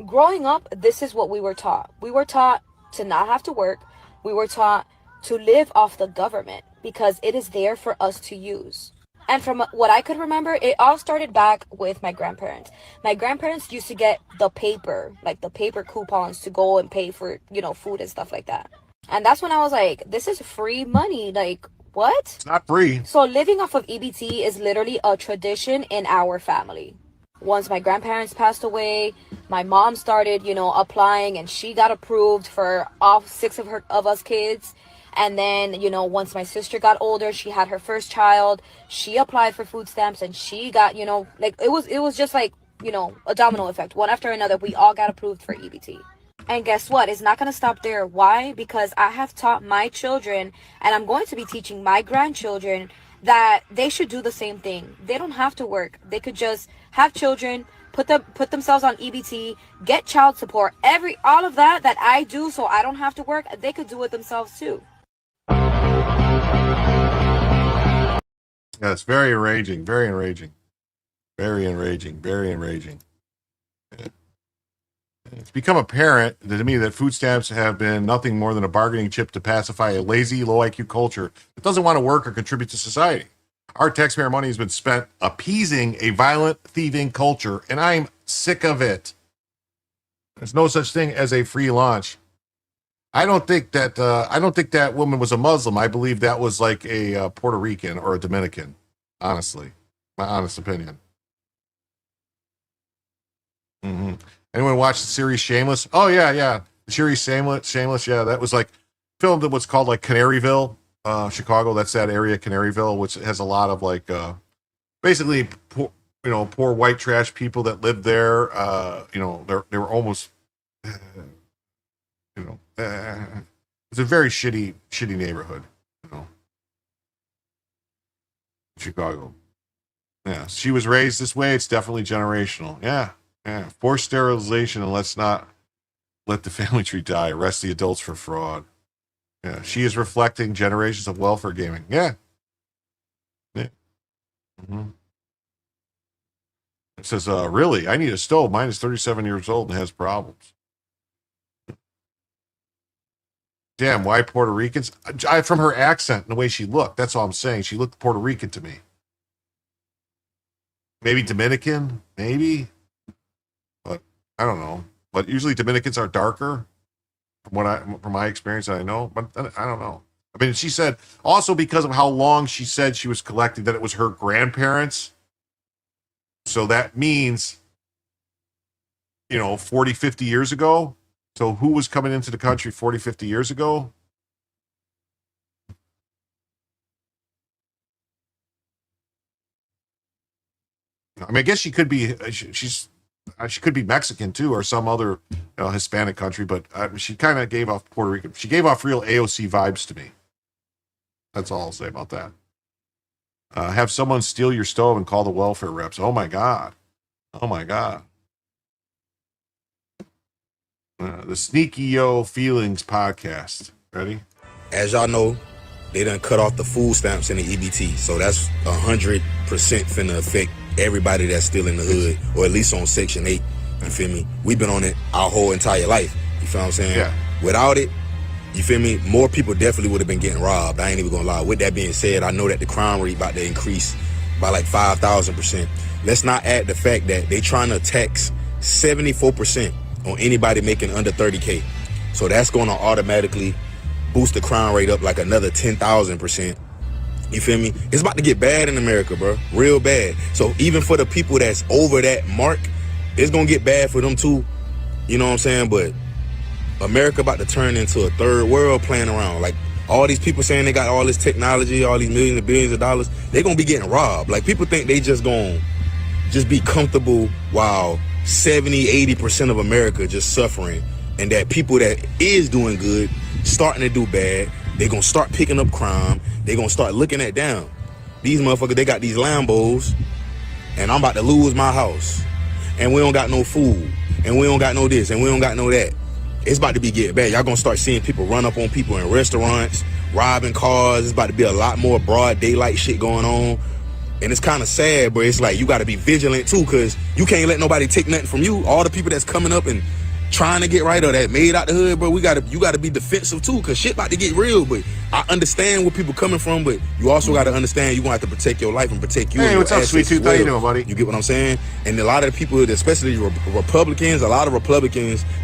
S3: Growing up, this is what we were taught. We were taught to not have to work. We were taught to live off the government because it is there for us to use. And from what I could remember, it all started back with my grandparents. My grandparents used to get the paper, like the paper coupons to go and pay for, food and stuff like that. And that's when I was like, this is free money. Like, what?
S2: It's not free.
S3: So living off of EBT is literally a tradition in our family. Once my grandparents passed away, my mom started, applying, and she got approved for all 6 of us kids. And then, once my sister got older, she had her first child, she applied for food stamps, and she got, it was just like, a domino effect. One after another, we all got approved for EBT. And guess what? It's not going to stop there. Why? Because I have taught my children, and I'm going to be teaching my grandchildren, that they should do the same thing. They don't have to work. They could just have children, put themselves on EBT, get child support, all of that I do so I don't have to work. They could do it themselves too.
S2: Yeah, it's very enraging, very enraging. Very enraging, very enraging. It's become apparent to me that food stamps have been nothing more than a bargaining chip to pacify a lazy, low IQ culture that doesn't want to work or contribute to society. Our taxpayer money has been spent appeasing a violent, thieving culture, and I'm sick of it. There's no such thing as a free lunch. I don't think that woman was a Muslim. I believe that was like a Puerto Rican or a Dominican. Honestly, my honest opinion. Mm-hmm. Anyone watch the series Shameless? Oh yeah. The series Shameless. Yeah, that was like filmed in what's called like Canaryville, Chicago. That's that area, Canaryville, which has a lot of like basically poor white trash people that lived there. They were almost it's a very shitty neighborhood, Chicago. Yeah, she was raised this way. It's definitely generational. Yeah. Forced sterilization, and let's not let the family tree die. Arrest the adults for fraud. Yeah, she is reflecting generations of welfare gaming. Yeah. Mm-hmm. It says, really, I need a stove. Mine is 37 years old and has problems. Damn, why Puerto Ricans? From her accent and the way she looked, that's all I'm saying. She looked Puerto Rican to me. Maybe Dominican, maybe. But I don't know. But usually Dominicans are darker, from my experience that I know. But I don't know. I mean, she said also because of how long she said she was collecting, that it was her grandparents. So that means, 40, 50 years ago. So who was coming into the country 40, 50 years ago? I mean, I guess she could be. She could be Mexican too, or some other Hispanic country. But she kind of gave off Puerto Rican. She gave off real AOC vibes to me. That's all I'll say about that. Have someone steal your stove and call the welfare reps. Oh my god. The Sneaky Yo Feelings podcast. Ready?
S1: As y'all know, they done cut off the food stamps and the EBT. So that's 100% finna affect everybody that's still in the hood, or at least on Section 8. You feel me? We've been on it our whole entire life. You feel what I'm saying?
S2: Yeah.
S1: Without it, you feel me? More people definitely would have been getting robbed. I ain't even gonna lie. With that being said, I know that the crime rate about to increase by like 5,000%. Let's not add the fact that they trying to tax 74% on anybody making under 30K. So that's going to automatically boost the crime rate up like another 10,000%. You feel me? It's about to get bad in America, bro. Real bad. So even for the people that's over that mark, it's going to get bad for them too. You know what I'm saying? But America about to turn into a third world playing around. Like all these people saying they got all this technology, all these millions and billions of dollars, they're going to be getting robbed. Like people think they just going to just be comfortable while 70-80% of America just suffering, and that people that is doing good starting to do bad. They're gonna start picking up crime. They're gonna start looking at down. These motherfuckers, they got these Lambos, and I'm about to lose my house, and we don't got no food, and we don't got no this, and we don't got no that. It's about to be getting bad. Y'all gonna start seeing people run up on people in restaurants, robbing cars. It's about to be a lot more broad daylight shit going on. And it's kind of sad, but it's like you got to be vigilant too, because you can't let nobody take nothing from you. All the people that's coming up and trying to get right or that made out the hood, bro, you got to be defensive too, because shit about to get real. But I understand where people coming from, but you also got to understand you're going to have to protect your life and protect you.
S2: Hey, what's up, Sweet Tooth? How you doing, buddy?
S1: You get what I'm saying? And a lot of the people, especially Republicans,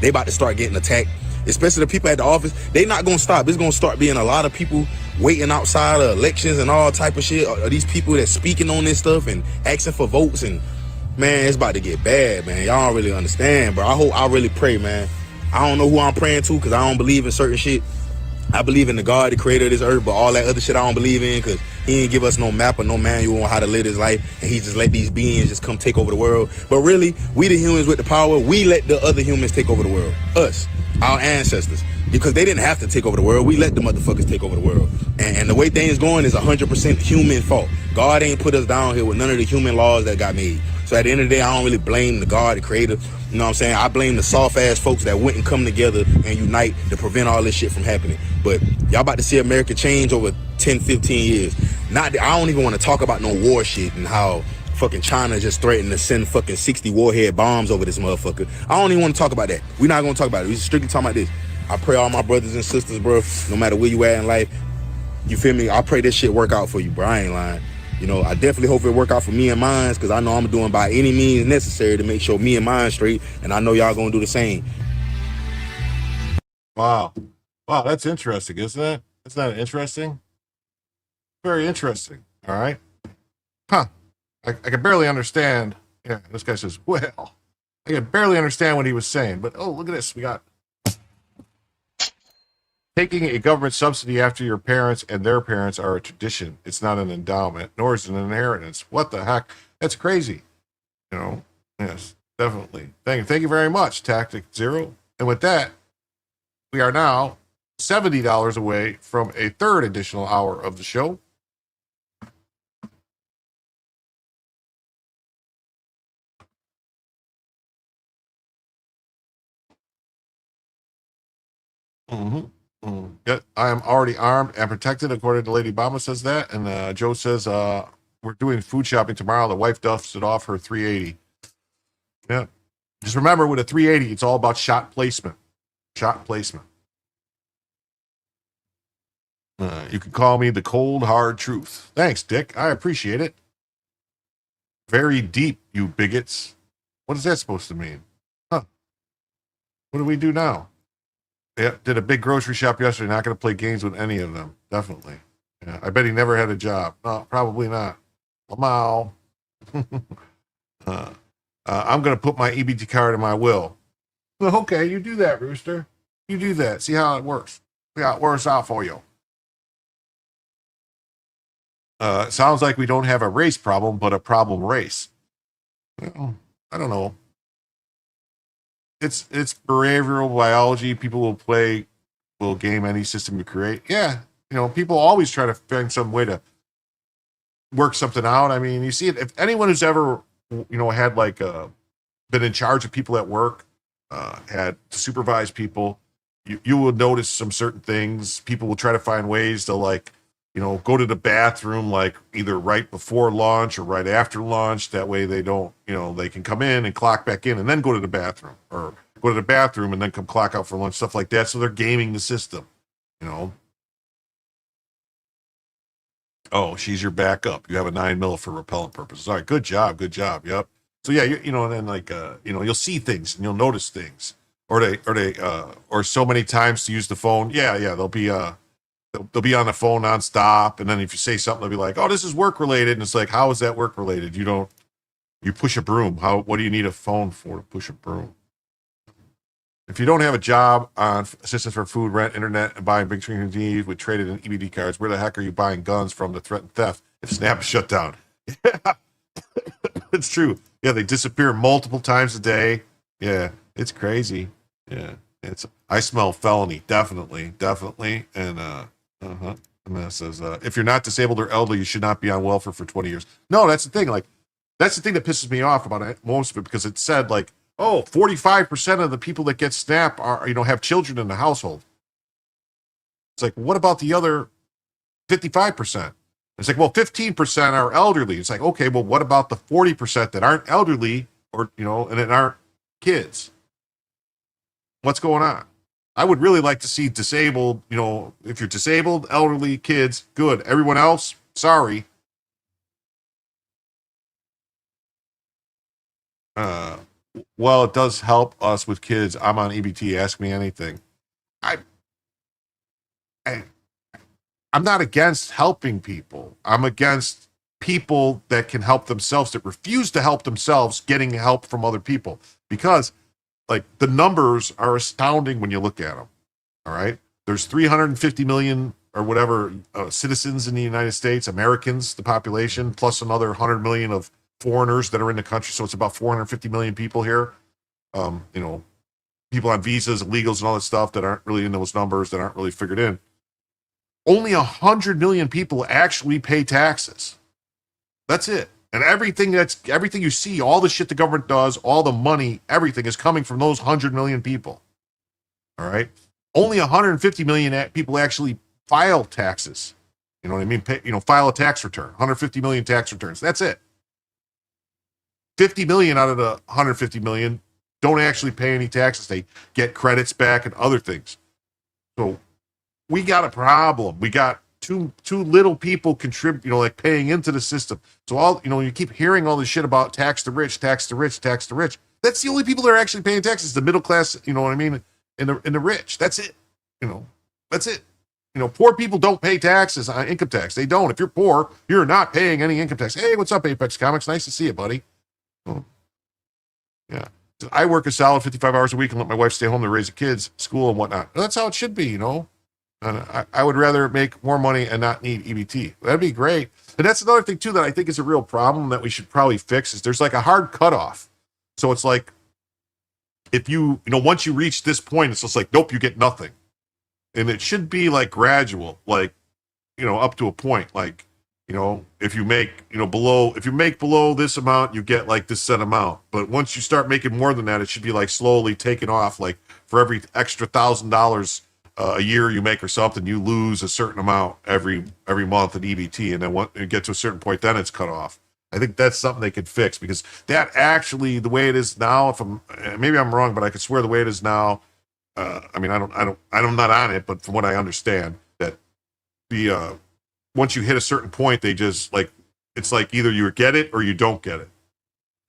S1: they about to start getting attacked. Especially the people at the office, they not gonna stop. It's gonna start being a lot of people waiting outside of elections and all type of shit. Or these people that speaking on this stuff and asking for votes, and man, it's about to get bad, man. Y'all don't really understand, bro. I really pray, man. I don't know who I'm praying to, because I don't believe in certain shit. I believe in the God, the creator of this earth, but all that other shit I don't believe in, because he ain't give us no map or no manual on how to live his life, and he just let these beings just come take over the world. But really, we the humans with the power, we let the other humans take over the world. Us. our ancestors, because they didn't have to take over the world. We let the motherfuckers take over the world. And the way things going is 100% human fault. God ain't put us down here with none of the human laws that got made. So at the end of the day, I don't really blame the God, the creator. You know what I'm saying? I blame the soft ass folks that wouldn't come together and unite to prevent all this shit from happening. But y'all about to see America change over 10, 15 years. I don't even want to talk about no war shit and how fucking China just threatened to send fucking 60 warhead bombs over this motherfucker. I don't even want to talk about that. We're not going to talk about it. We're strictly talking about this. I pray all my brothers and sisters, bro, no matter where you at in life, you feel me? I pray this shit work out for you, bro. I ain't lying. You know, I definitely hope it work out for me and mine, because I know I'm doing by any means necessary to make sure me and mine straight, and I know y'all gonna do the same.
S2: Wow, that's interesting, isn't it? Isn't that interesting? Very interesting. All right. Huh. I can barely understand. Yeah, this guy says, well, I can barely understand what he was saying, but oh, look at this. We got taking a government subsidy after your parents and their parents are a tradition. It's not an endowment, nor is it an inheritance. What the heck? That's crazy. You know, yes, definitely. Thank you very much, Tactic Zero. And with that, we are now $70 away from a third additional hour of the show. Yeah, I am already armed and protected, according to Lady Obama says that. And Joe says, we're doing food shopping tomorrow. The wife dusts it off her 380. Yeah. Just remember, with a 380, it's all about shot placement. Shot placement. You can call me the cold, hard truth. Thanks, Dick. I appreciate it. Very deep, you bigots. What is that supposed to mean? Huh. What do we do now? Yeah, did a big grocery shop yesterday. Not going to play games with any of them. Definitely. Yeah, I bet he never had a job. No, probably not. Lamau. I'm going to put my EBT card in my will. Well, okay, you do that, Rooster. You do that. See how it works. See how it works out for you. It sounds like we don't have a race problem, but a problem race. Well, I don't know. It's behavioral biology. People will game any system you create. Yeah, you know, people always try to find some way to work something out. I mean, you see it. If anyone who's ever, you know, had like been in charge of people at work, had to supervise people, you will notice some certain things. People will try to find ways to, like, you know, go to the bathroom, like either right before lunch or right after lunch. That way they don't, you know, they can come in and clock back in and then go to the bathroom, or go to the bathroom and then come clock out for lunch, stuff like that. So they're gaming the system, you know. Oh, she's your backup. You have a 9mm for repellent purposes. All right, good job. Yep. So yeah, you know, and then like, you know, you'll see things and you'll notice things, or so many times to use the phone. Yeah. They'll be on the phone nonstop. And then if you say something, they'll be like, oh, this is work related. And it's like, how is that work related? You push a broom. What do you need a phone for to push a broom? If you don't have a job on assistance for food, rent, internet, and buying big screen TVs with traded and EBD cards, where the heck are you buying guns from to threaten theft if Snap is shut down? Yeah, it's true. Yeah, they disappear multiple times a day. Yeah, it's crazy. Yeah, I smell felony, definitely. And and that says, if you're not disabled or elderly, you should not be on welfare for 20 years. No, that's the thing. Like, that's the thing that pisses me off about it, most of it, because it said, like, oh, 45% of the people that get SNAP are, you know, have children in the household. It's like, what about the other 55%? It's like, well, 15% are elderly. It's like, okay, well, what about the 40% that aren't elderly, or, you know, and that aren't kids? What's going on? I would really like to see disabled, you know, if you're disabled, elderly, kids, good. Everyone else, sorry. Well, it does help us with kids. I'm on EBT. Ask me anything. I'm not against helping people. I'm against people that can help themselves, that refuse to help themselves, getting help from other people. Because, like, the numbers are astounding when you look at them. All right? There's 350 million or whatever citizens in the United States, Americans, the population, plus another 100 million of foreigners that are in the country. So it's about 450 million people here. You know, people on visas, illegals, and all that stuff that aren't really in those numbers, that aren't really figured in. Only 100 million people actually pay taxes. That's it. And everything you see, all the shit the government does, all the money, everything is coming from those 100 million people. All right. Only 150 million people actually file taxes. You know what I mean? File a tax return. 150 million tax returns. That's it. 50 million out of the 150 million don't actually pay any taxes. They get credits back and other things. So we got a problem. We got too little people contribute, like paying into the system. So all, you keep hearing all this shit about tax the rich, tax the rich, tax the rich. That's the only people that are actually paying taxes. The middle class, you know what I mean? And the rich. That's it. That's it. Poor people don't pay taxes on income tax. They don't. If you're poor, you're not paying any income tax. Hey, what's up, Apex Comics? Nice to see you, buddy. Oh. Yeah. So I work a solid 55 hours a week and let my wife stay home to raise the kids, school, and whatnot. That's how it should be, And I would rather make more money and not need EBT. That'd be great. And that's another thing, too, that I think is a real problem that we should probably fix is there's like a hard cutoff. So it's like, if once you reach this point, it's just like, nope, you get nothing. And it should be like gradual, like, up to a point. Like, if you make, below this amount, you get like this set amount. But once you start making more than that, it should be like slowly taken off. Like for every extra $1,000 a year you make or something, you lose a certain amount every month in EBT. And then when you get to a certain point, then it's cut off. I think that's something they could fix because that actually, the way it is now, maybe I'm wrong, but I could swear the way it is now, I'm not on it, but from what I understand, that once you hit a certain point, they just it's like either you get it or you don't get it.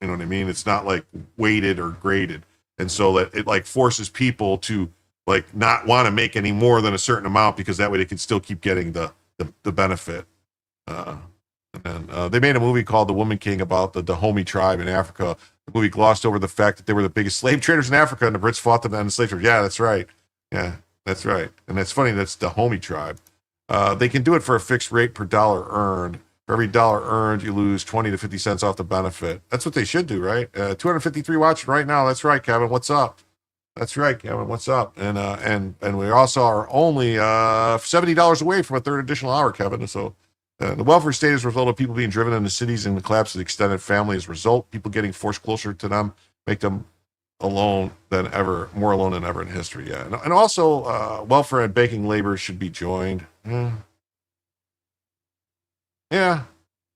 S2: You know what I mean? It's not like weighted or graded. And so that it like forces people to like not want to make any more than a certain amount because that way they can still keep getting the benefit. And then they made a movie called The Woman King about the Dahomey tribe in Africa. The movie glossed over the fact that they were the biggest slave traders in Africa and the Brits fought them to end the slave trade. Yeah, that's right. Yeah, that's right. And that's funny. That's the Dahomey tribe. They can do it for a fixed rate per dollar earned. For every dollar earned, you lose 20 to 50 cents off the benefit. That's what they should do, right? 253 watching right now. That's right, Kevin. What's up? That's right, Kevin. What's up? And we also are only $70 away from a third additional hour, Kevin. So the welfare state is a result of people being driven into cities and the collapse of the extended family as a result. People getting forced closer to them make them more alone than ever in history. Yeah, and also welfare and banking labor should be joined. Yeah,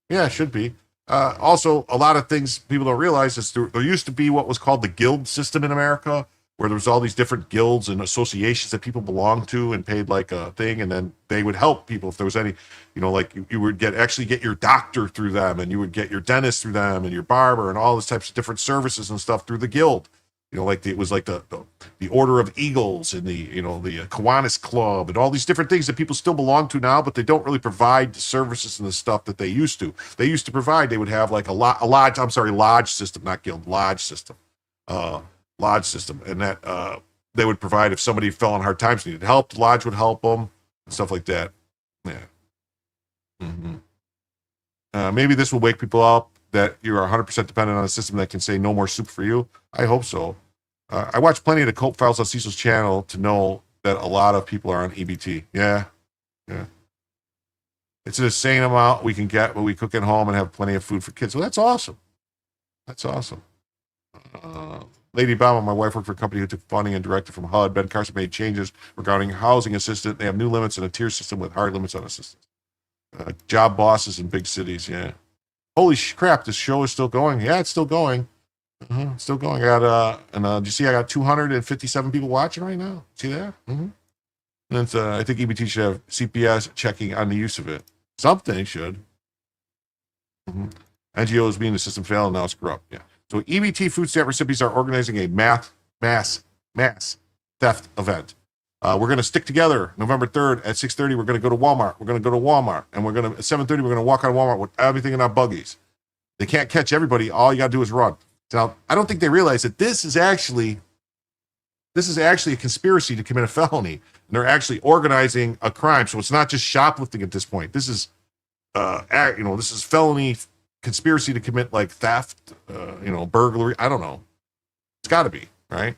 S2: it should be. Also, a lot of things people don't realize is there used to be what was called the guild system in America, where there was all these different guilds and associations that people belonged to and paid like a thing, and then they would help people if there was any, like you would actually get your doctor through them, and you would get your dentist through them, and your barber, and all these types of different services and stuff through the guild. It was like the Order of Eagles and the Kiwanis Club and all these different things that people still belong to now, but they don't really provide the services and the stuff that they used to. They used to provide. They would have like a lodge system, not guild, lodge system, and that they would provide if somebody fell on hard times, needed help. The lodge would help them and stuff like that. Yeah. Maybe this will wake people up that you're 100% dependent on a system that can say no more soup for you. I hope so. I watch plenty of the Cult Files on Cecil's channel to know that a lot of people are on EBT. Yeah. It's an insane amount we can get when we cook at home and have plenty of food for kids. So that's awesome. Lady Obama, my wife, worked for a company who took funding and directed from HUD. Ben Carson made changes regarding housing assistance. They have new limits and a tier system with hard limits on assistance. Job bosses in big cities, yeah. Holy crap, this show is still going. Yeah, it's still going. It's still going. I got, do you see I got 257 people watching right now? See that? And it's, I think EBT should have CPS checking on the use of it. Something should. NGOs being the system failed, now it's corrupt. Yeah. So EBT food stamp recipients are organizing a mass theft event. We're going to stick together November 3rd at 6:30. We're going to go to Walmart. And we're going to, at 7:30, we're going to walk on Walmart with everything in our buggies. They can't catch everybody. All you got to do is run. Now, I don't think they realize that this is actually a conspiracy to commit a felony. And they're actually organizing a crime. So it's not just shoplifting at this point. This is, this is felony conspiracy to commit like theft, burglary. I don't know. It's got to be, right?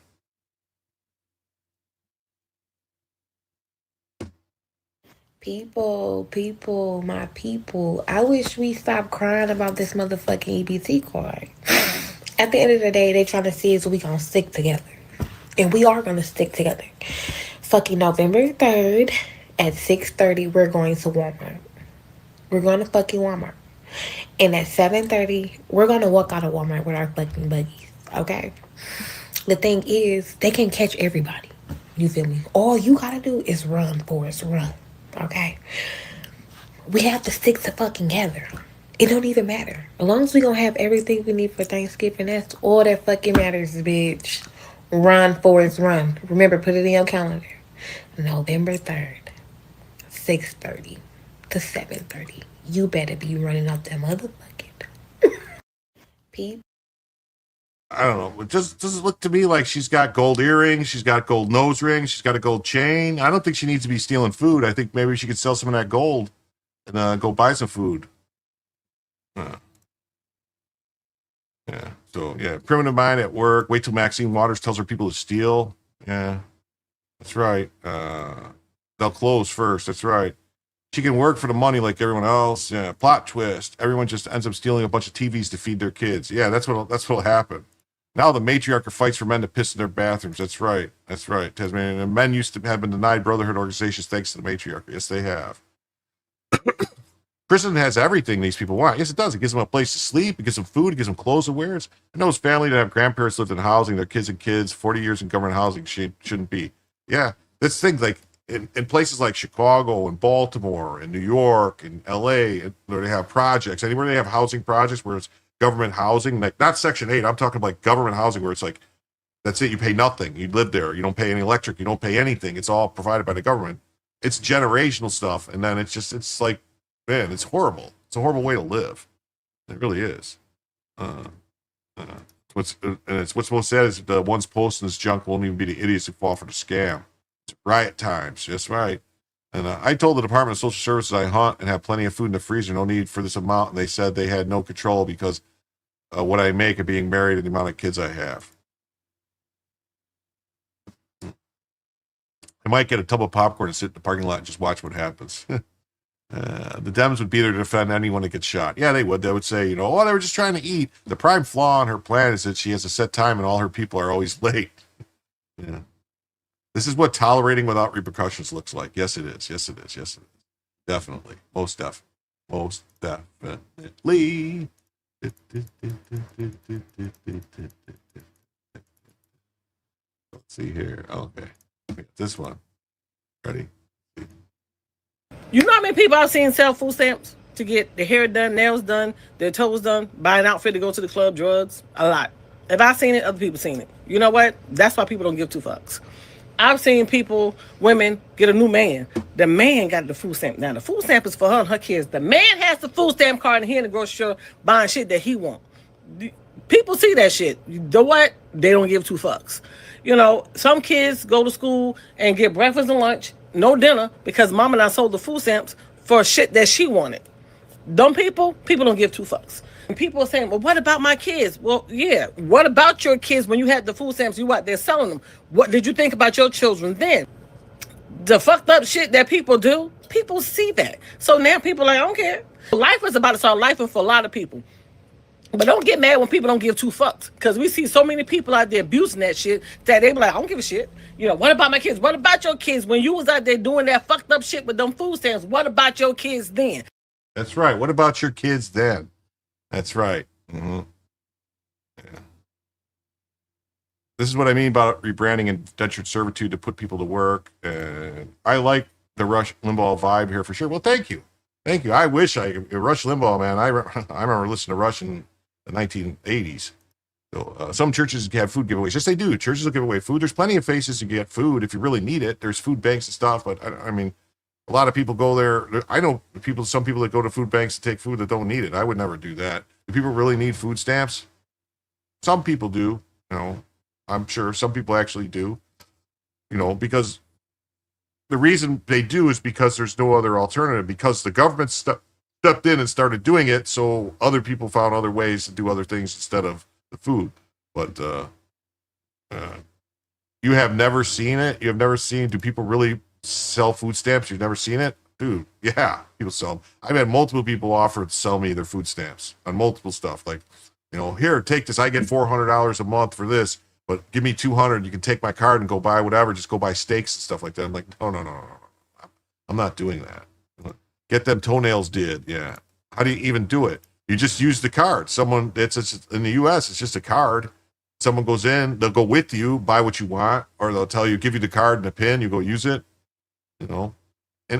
S20: People, my people. I wish we stopped crying about this motherfucking EBT card. At the end of the day, they trying to see is we gonna stick together. And we are gonna stick together. Fucking November 3rd at 6:30, we're going to Walmart. We're going to fucking Walmart. And at 7:30, we're gonna walk out of Walmart with our fucking buggies. Okay? The thing is, they can catch everybody. You feel me? All you gotta do is run, Forrest, run. Okay? We have to stick to fucking together. It don't even matter. As long as we gonna have everything we need for Thanksgiving, that's all that fucking matters, bitch. Run, Forrest, run. Remember, put it in your calendar. November 3rd, 6:30 to 7:30. You better be running up that motherfucking peep.
S2: I don't know. It just doesn't look to me like she's got gold earrings. She's got gold nose rings. She's got a gold chain. I don't think she needs to be stealing food. I think maybe she could sell some of that gold and go buy some food. Yeah. So, yeah. Primitive mind at work. Wait till Maxine Waters tells her people to steal. Yeah. That's right. They'll close first. That's right. She can work for the money like everyone else. Yeah. Plot twist. Everyone just ends up stealing a bunch of TVs to feed their kids. Yeah, that's what'll happen. Now the matriarch fights for men to piss in their bathrooms. That's right. That's right. Tasmanian. And men used to have been denied brotherhood organizations thanks to the matriarch. Yes, they have. Prison has everything these people want. Yes, it does. It gives them a place to sleep. It gives them food. It gives them clothes to wear. I know his family to have grandparents lived in housing, their kids and kids. 40 years in government housing shouldn't be. Yeah, that's things like in places like Chicago and Baltimore and New York and LA, where they have projects, anywhere they have housing projects where it's government housing, like not Section 8. I'm talking about government housing where it's like, that's it. You pay nothing. You live there. You don't pay any electric. You don't pay anything. It's all provided by the government. It's generational stuff. And then it's like, man, it's horrible. It's a horrible way to live. It really is. What's most sad is the ones posting this junk won't even be the idiots who fall for the scam. It's riot times. That's right. And I told the Department of Social Services I hunt and have plenty of food in the freezer, no need for this amount. And they said they had no control because what I make of being married and the amount of kids I have. I might get a tub of popcorn and sit in the parking lot and just watch what happens. The Dems would be there to defend anyone that gets shot. Yeah, they would. They would say, oh, they were just trying to eat. The prime flaw in her plan is that she has a set time and all her people are always late. Yeah. This is what tolerating without repercussions looks like. Yes, it is. Yes, it is. Yes, it is. Definitely. Most definitely. Most definitely. Let's see here. Okay. This one. Ready?
S21: You know how many people I've seen sell food stamps to get their hair done, nails done, their toes done, buy an outfit to go to the club, drugs? A lot. If I've seen it, other people seen it. You know what? That's why people don't give two fucks. I've seen people, women, get a new man. The man got the food stamp. Now, the food stamp is for her and her kids. The man has the food stamp card and he in the grocery store buying shit that he want. People see that shit. You know what? They don't give two fucks. Some kids go to school and get breakfast and lunch, no dinner, because mama done sold the food stamps for shit that she wanted. Dumb people don't give two fucks. And people are saying, well, what about my kids? Well, yeah, what about your kids when you had the food stamps? You out there selling them. What did you think about your children then? The fucked up shit that people do, people see that. So now people are like, I don't care. Life is about to start life for a lot of people. But don't get mad when people don't give two fucks. Because we see so many people out there abusing that shit that they be like, I don't give a shit. What about my kids? What about your kids? When you was out there doing that fucked up shit with them food stamps, what about your kids then?
S2: That's right. What about your kids then? That's right. Mm-hmm. Yeah. This is what I mean about rebranding indentured servitude to put people to work. And I like the Rush Limbaugh vibe here for sure. Well, thank you. Thank you. I wish Rush Limbaugh, man. I remember listening to Rush in the 1980s. So some churches have food giveaways. Yes, they do. Churches will give away food. There's plenty of places to get food if you really need it. There's food banks and stuff. But I mean, a lot of people go there. I know some people that go to food banks to take food that don't need it. I would never do that. Do people really need food stamps? Some people do. I'm sure some people actually do. Because the reason they do is because there's no other alternative, because the government stepped in and started doing it, so other people found other ways to do other things instead of the food. But you have never seen it? You have never seen, do people really sell food stamps? You've never seen it? dude, yeah, people sell them. I've had multiple people offer to sell me their food stamps on multiple stuff. Like, here, take this. I get $400 a month for this, but give me $200. You can take my card and go buy whatever. Just go buy steaks and stuff like that. I'm like, no. I'm not doing that. Get them toenails did. Yeah. How do you even do it? You just use the card. Someone, it's in the U.S., it's just a card. Someone goes in, they'll go with you, buy what you want, or they'll tell you, give you the card and a pin, you go use it. In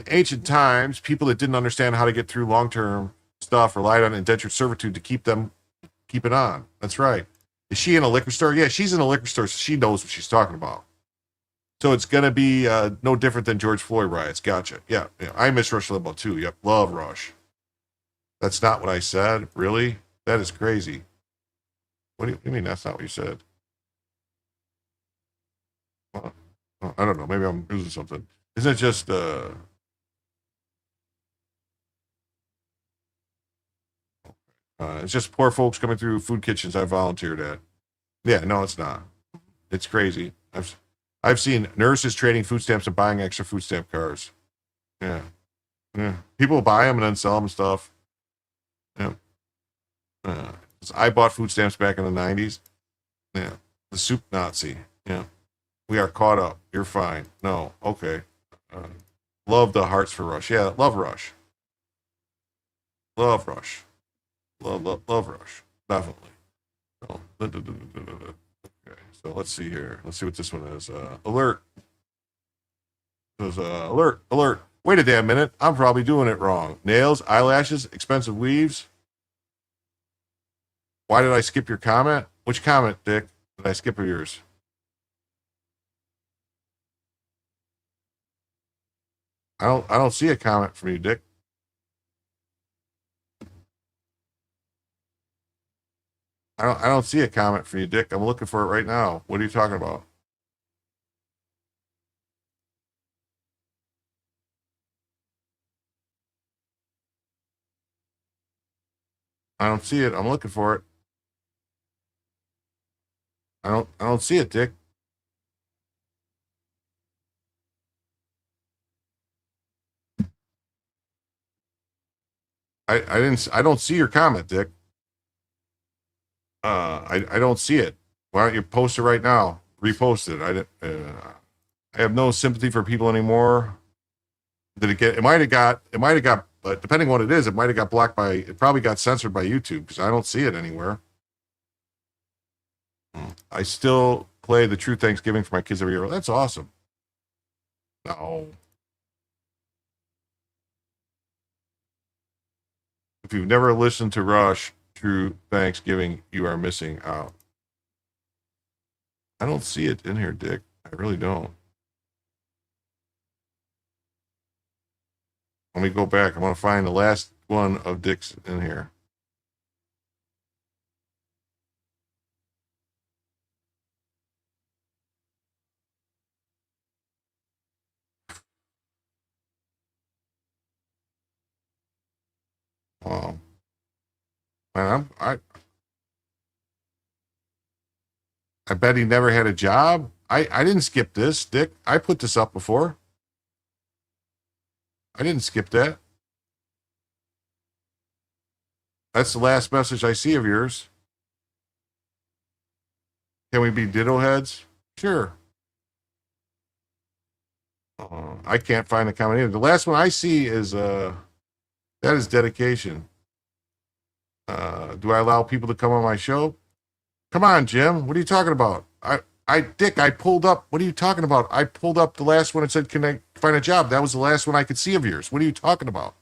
S2: ancient times, people that didn't understand how to get through long-term stuff relied on indentured servitude to keep it on. That's right. Is she in a liquor store? Yeah, she's in a liquor store, so she knows what she's talking about. So it's going to be no different than George Floyd riots. Gotcha. Yeah. I miss Rush Limbaugh too. Yep. Love Rush. That's not what I said. Really? That is crazy. What do you mean that's not what you said? Well, I don't know. Maybe I'm losing something. Isn't it just it's just poor folks coming through food kitchens I volunteered at. Yeah, no, it's not. It's crazy. I've seen nurses trading food stamps and buying extra food stamp cards. Yeah. People buy them and then sell them and stuff. Yeah. I bought food stamps back in the 90s. Yeah. The soup Nazi. Yeah. We are caught up. You're fine. No. Okay. Love the hearts for Rush. Yeah. Love Rush. Love Rush. Love Rush. Definitely. Okay. So let's see here. Let's see what this one is. Alert. It says, alert. Wait a damn minute. I'm probably doing it wrong. Nails, eyelashes, expensive weaves. Why did I skip your comment? Which comment, Dick? Did I skip of yours? I don't see a comment from you, Dick. I don't see a comment from you, Dick. I'm looking for it right now. What are you talking about? I don't see it. I'm looking for it. I don't see it, Dick. I don't see your comment, Dick. I don't see it. Why don't you post it right now? Repost it. I have no sympathy for people anymore. It might have got, but depending on what it is, it might have got blocked it probably got censored by YouTube because I don't see it anywhere. I still play the True Thanksgiving for my kids every year. That's awesome. No. If you've never listened to Rush True Thanksgiving, you are missing out. I don't see it in here, Dick. I really don't. Let me go back. I want to find the last one of Dick's in here. Man, I bet he never had a job. I didn't skip this, Dick. I put this up before. I didn't skip that. That's the last message I see of yours. Can we be ditto heads? Sure. I can't find the comment either. The last one I see is that is dedication. Do I allow people to come on my show? Come on, Jim. What are you talking about? Dick, I pulled up. What are you talking about? I pulled up the last one and said, can I find a job? That was the last one I could see of yours. What are you talking about?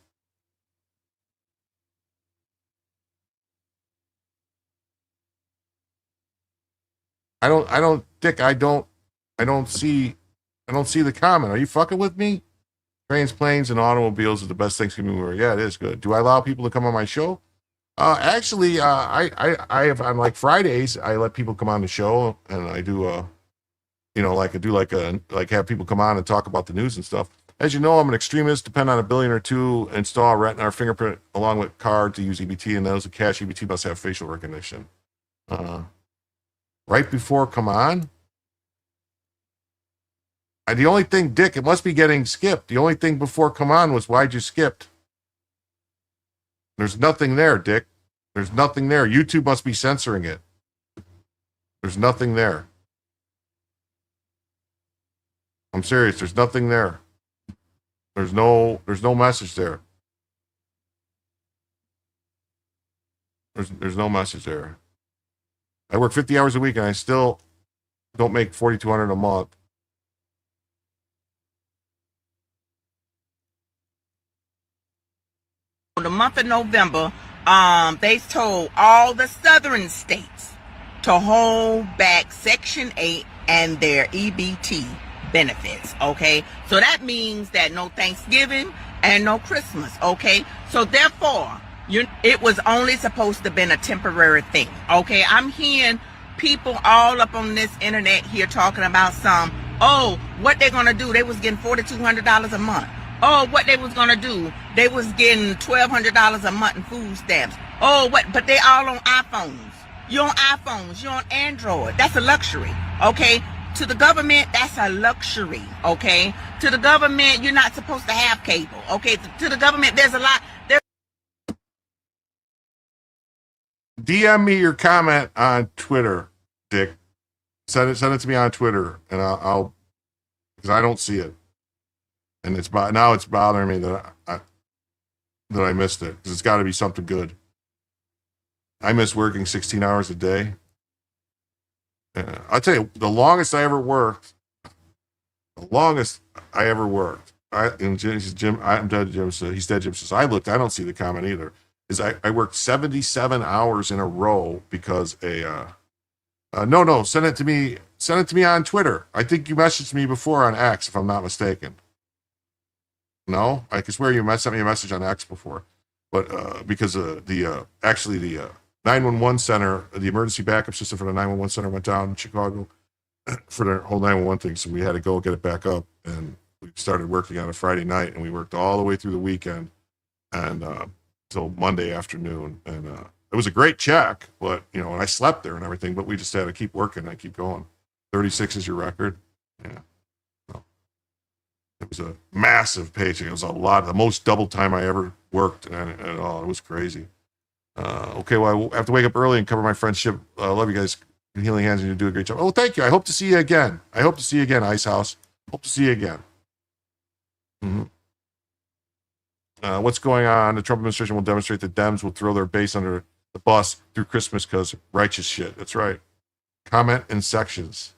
S2: Dick, I don't see the comment. Are you fucking with me? Trains, planes, and automobiles is the best Thanksgiving movie. Yeah, it is good. Do I allow people to come on my show? Actually, I have on like Fridays, I let people come on the show and I do, have people come on and talk about the news and stuff. As you know, I'm an extremist, depend on $1 billion or $2 billion, install retina fingerprint along with card to use EBT, and those who cash EBT must have facial recognition. Right before come on, The only thing, Dick, it must be getting skipped. The only thing before come on was why'd you skipped? There's nothing there, Dick. There's nothing there. YouTube must be censoring it. There's nothing there. I'm serious. There's nothing there. There's no message there. There's no message there. I work 50 hours a week and I still don't make $4,200 a month.
S4: The month of November, they told all the southern states to hold back Section 8 and their EBT benefits, okay? So that means that no Thanksgiving and no Christmas, okay? So therefore, it was only supposed to have been a temporary thing, okay? I'm hearing people all up on this internet here talking about what they're gonna do. They was getting $4,200 a month. Oh, what they was gonna do? They was getting $1,200 a month in food stamps. But they all on iPhones. You're on iPhones. You're on Android. That's a luxury, okay? To the government, that's a luxury, okay? To the government, you're not supposed to have cable, okay? To the government, there's a lot.
S2: DM me your comment on Twitter, Dick. Send it to me on Twitter, and I'll because I don't see it, and it's bothering me that I missed it, because it's got to be something good. I miss working 16 hours a day. I'll tell you, the longest I ever worked. I'm dead. Jim says he's dead. Jim says I looked. I don't see the comment either. I worked 77 hours in a row because no, send it to me. Send it to me on Twitter. I think you messaged me before on X, if I'm not mistaken. No, I can swear you sent me a message on X before, but because the 911 center, the emergency backup system for the 911 center went down in Chicago for their whole 911 thing, so we had to go get it back up, and we started working on a Friday night, and we worked all the way through the weekend, and till Monday afternoon, and it was a great check, but and I slept there and everything, but we just had to keep working and keep going. 36 is your record. Yeah. So, it was a massive paycheck. It was a lot, the most double time I ever worked, and it was crazy. Okay, well, I have to wake up early and cover my friend's ship. Love you guys. Healing Hands, and you do a great job. Oh, thank you. I hope to see you again. Ice House. Hope to see you again. Mm-hmm. What's going on? The Trump administration will demonstrate that Dems will throw their base under the bus through Christmas because righteous shit. That's right. Comment in sections.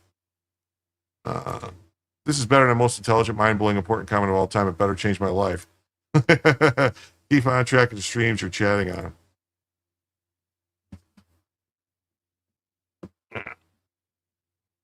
S2: This is better than most intelligent, mind-blowing, important comment of all time. It better change my life. Keep on track of the streams you're chatting on.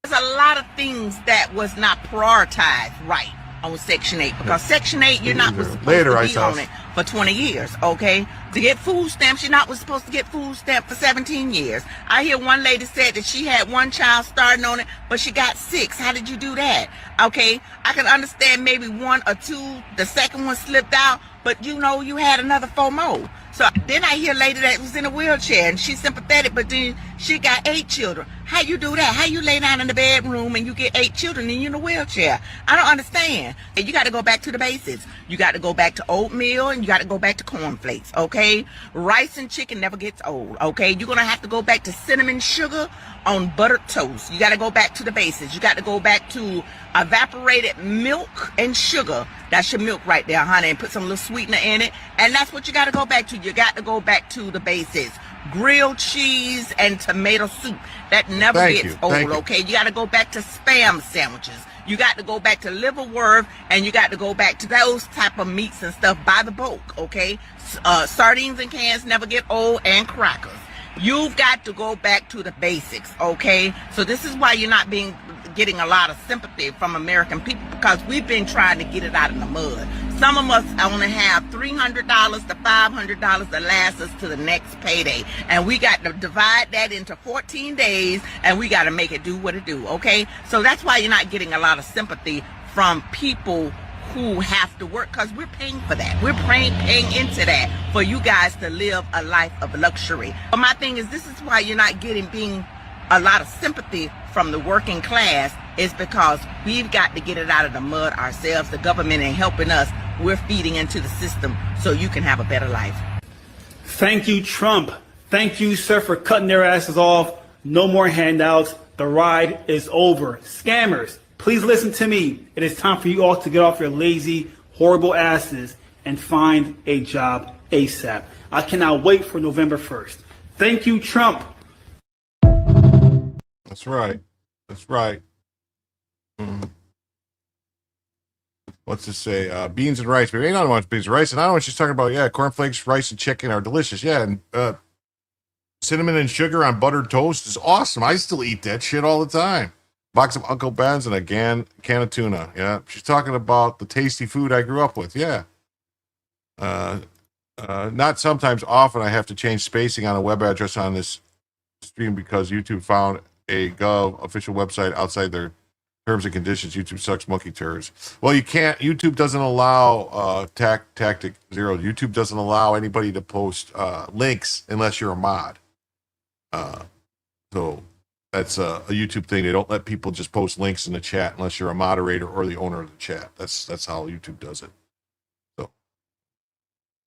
S4: There's a lot of things that was not prioritized right on Section 8, because Section 8, you're not supposed to be on it for 20 years, okay? To get food stamps, you're not supposed to get food stamp for 17 years. I hear one lady said that she had one child starting on it, but she got 6. How did you do that? Okay, I can understand maybe 1 or 2, the second one slipped out, but you had another 4 more. So then I hear a lady that was in a wheelchair, and she's sympathetic, but then she got 8 children. How you do that? How you lay down in the bedroom and you get 8 children and you're in a wheelchair? I don't understand. And you got to go back to the basics. You got to go back to oatmeal, and you got to go back to cornflakes, okay? Rice and chicken never gets old, okay? You're going to have to go back to cinnamon sugar on buttered toast. You got to go back to the basics. You got to go back to evaporated milk and sugar. That's your milk right there, honey, and put some little sweetener in it. And that's what you got to go back to. You got to go back to the basics. Grilled cheese and tomato soup. That never gets old, okay? You got to go back to Spam sandwiches. You got to go back to liverwurst, and you got to go back to those type of meats and stuff by the bulk, okay? Sardines and cans never get old, and crackers. You've got to go back to the basics, okay? So this is why you're not getting a lot of sympathy from American people, because we've been trying to get it out of the mud. Some of us only have $300 to $500 to last us to the next payday. And we got to divide that into 14 days, and we got to make it do what it do, okay? So that's why you're not getting a lot of sympathy from people who have to work, because we're paying for that. We're paying into that for you guys to live a life of luxury. But my thing is, this is why you're not getting a lot of sympathy from the working class is because we've got to get it out of the mud ourselves. The government ain't helping us. We're feeding into the system so you can have a better life.
S5: Thank you, Trump. Thank you, sir, for cutting their asses off. No more handouts. The ride is over. Scammers, please listen to me. It is time for you all to get off your lazy, horrible asses and find a job ASAP. I cannot wait for November 1st. Thank you, Trump.
S2: That's right. That's right. What's this say? Beans and rice. But ain't not much beans and rice. And I don't know what she's talking about. Yeah, cornflakes, rice, and chicken are delicious. Yeah, and cinnamon and sugar on buttered toast is awesome. I still eat that shit all the time. Box of Uncle Ben's and a can of tuna. Yeah, she's talking about the tasty food I grew up with. Yeah. Not sometimes, often I have to change spacing on a web address on this stream because YouTube found a Gov official website outside their terms and conditions. YouTube sucks monkey turds. Well, you can't. YouTube doesn't allow tactic zero. YouTube doesn't allow anybody to post links unless you're a mod. So that's a YouTube thing. They don't let people just post links in the chat unless you're a moderator or the owner of the chat. That's how YouTube does it. So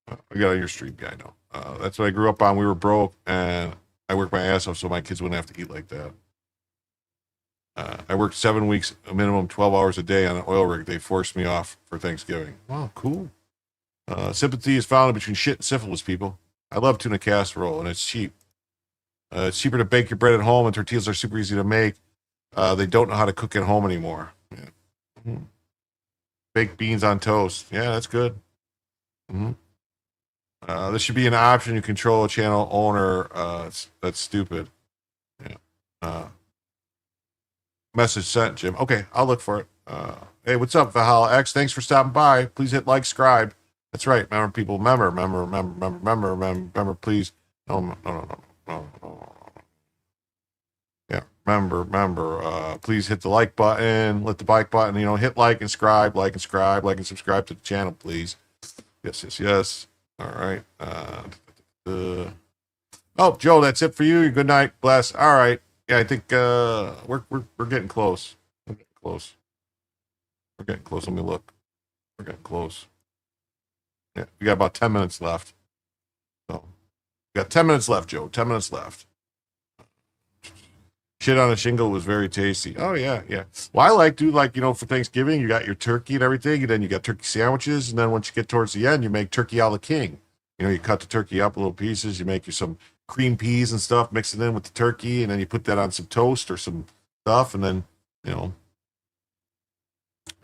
S2: I got on your stream guy now. That's what I grew up on. We were broke and I worked my ass off so my kids wouldn't have to eat like that. I worked 7 weeks, a minimum 12 hours a day on an oil rig. They forced me off for Thanksgiving. Oh, cool. Sympathy is found between shit and syphilis, people. I love tuna casserole, and it's cheap. It's cheaper to bake your bread at home, and tortillas are super easy to make. They don't know how to cook at home anymore. Yeah. Mm-hmm. Baked beans on toast. Yeah, that's good. Mm-hmm. This should be an option. You control a channel owner. That's stupid. Yeah. Message sent, Jim. Okay, I'll look for it. Hey, what's up, Valhalla X? Thanks for stopping by. Please hit like, subscribe. That's right. Remember, people. Remember, please. No. Yeah, remember. Please hit the like button. Hit the like button. Hit like and subscribe, like and subscribe to the channel, please. Yes. All right. Oh, Joe, that's it for you. Good night. Bless. All right. Yeah, I think we're getting close. We're getting close. Let me look. We're getting close. Yeah, we got about 10 minutes left. So we got 10 minutes left, Joe. 10 minutes left. Shit on a shingle was very tasty. Oh yeah. Well, I for Thanksgiving, you got your turkey and everything, and then you got turkey sandwiches, and then once you get towards the end, you make turkey a la king. You cut the turkey up little pieces, you make you some cream peas and stuff, mix it in with the turkey, and then you put that on some toast or some stuff, and then, I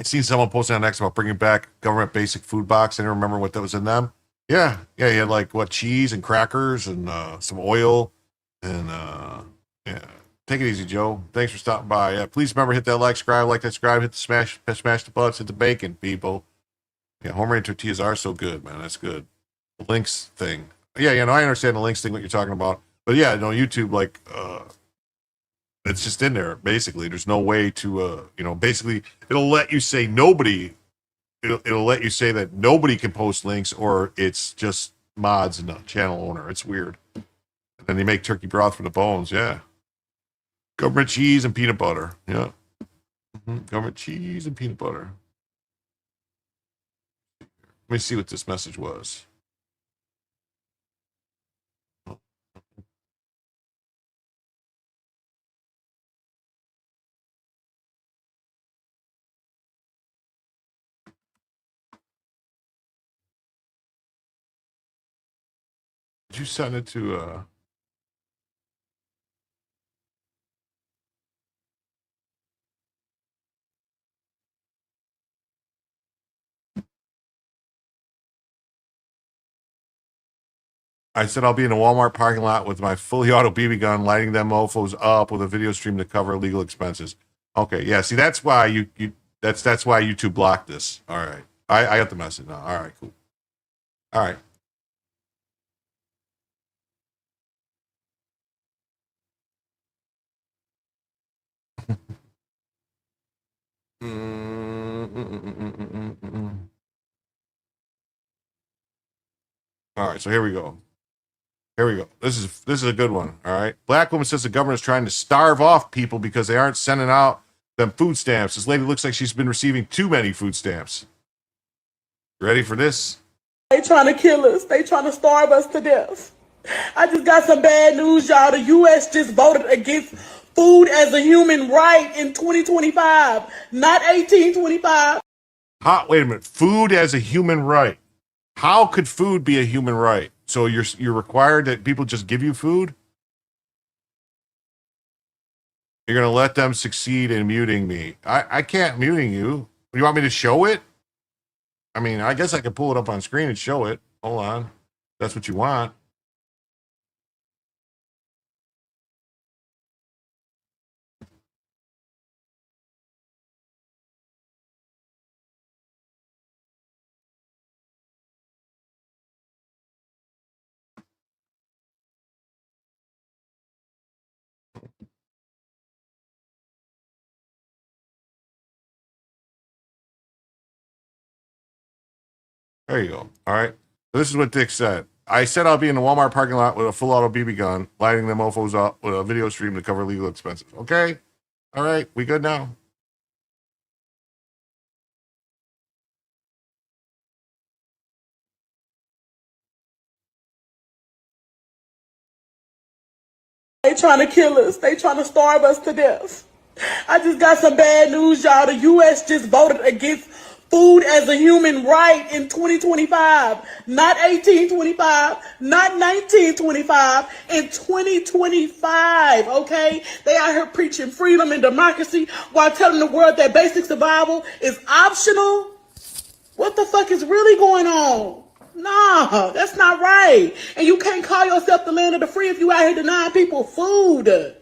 S2: seen someone posting on X about bringing back government basic food box. I don't remember what that was in them. Yeah, you had cheese and crackers and some oil, and yeah. Take it easy, Joe. Thanks for stopping by. Yeah, please remember, hit that like, subscribe, hit the smash the butts, hit the bacon, people. Yeah, homemade tortillas are so good, man. That's good. The links thing. Yeah, I understand the links thing, what you're talking about. But yeah, YouTube, it's just in there, basically. There's no way to, basically, it'll let you say nobody, it'll let you say that nobody can post links, or it's just mods and a channel owner. It's weird. And then they make turkey broth from the bones, yeah. Government cheese and peanut butter. Yeah. Mm-hmm. Government cheese and peanut butter. Let me see what this message was. Did you send it to I said I'll be in a Walmart parking lot with my fully auto BB gun, lighting them mofos up with a video stream to cover legal expenses. Okay, yeah. See, that's why that's why YouTube blocked this. All right, I got the message now. All right, cool. All right. All right, so here we go. Here we go. This is a good one. All right. Black woman says the government is trying to starve off people because they aren't sending out them food stamps. This lady looks like she's been receiving too many food stamps. Ready for this?
S6: They trying to kill us. They trying to starve us to death. I just got some bad news, y'all. The U.S. just voted against food as a human right in 2025, not 1825.
S2: Wait a minute. Food as a human right. How could food be a human right? So you're required that people just give you food? You're going to let them succeed in muting me. I can't muting you. You want me to show it? I mean, I guess I could pull it up on screen and show it. Hold on. That's what you want. There you go. All right. So this is what Dick said. I said I'll be in the Walmart parking lot with a full auto BB gun, lighting the mofos up with a video stream to cover legal expenses. Okay. All right. We good now?
S6: They trying to kill us. They trying to starve us to death. I just got some bad news, y'all. The U.S. just voted against food as a human right in 2025, not 1825, not 1925, in 2025, okay? They out here preaching freedom and democracy while telling the world that basic survival is optional. What the fuck is really going on? Nah, that's not right. And you can't call yourself the land of the free if you out here denying people food.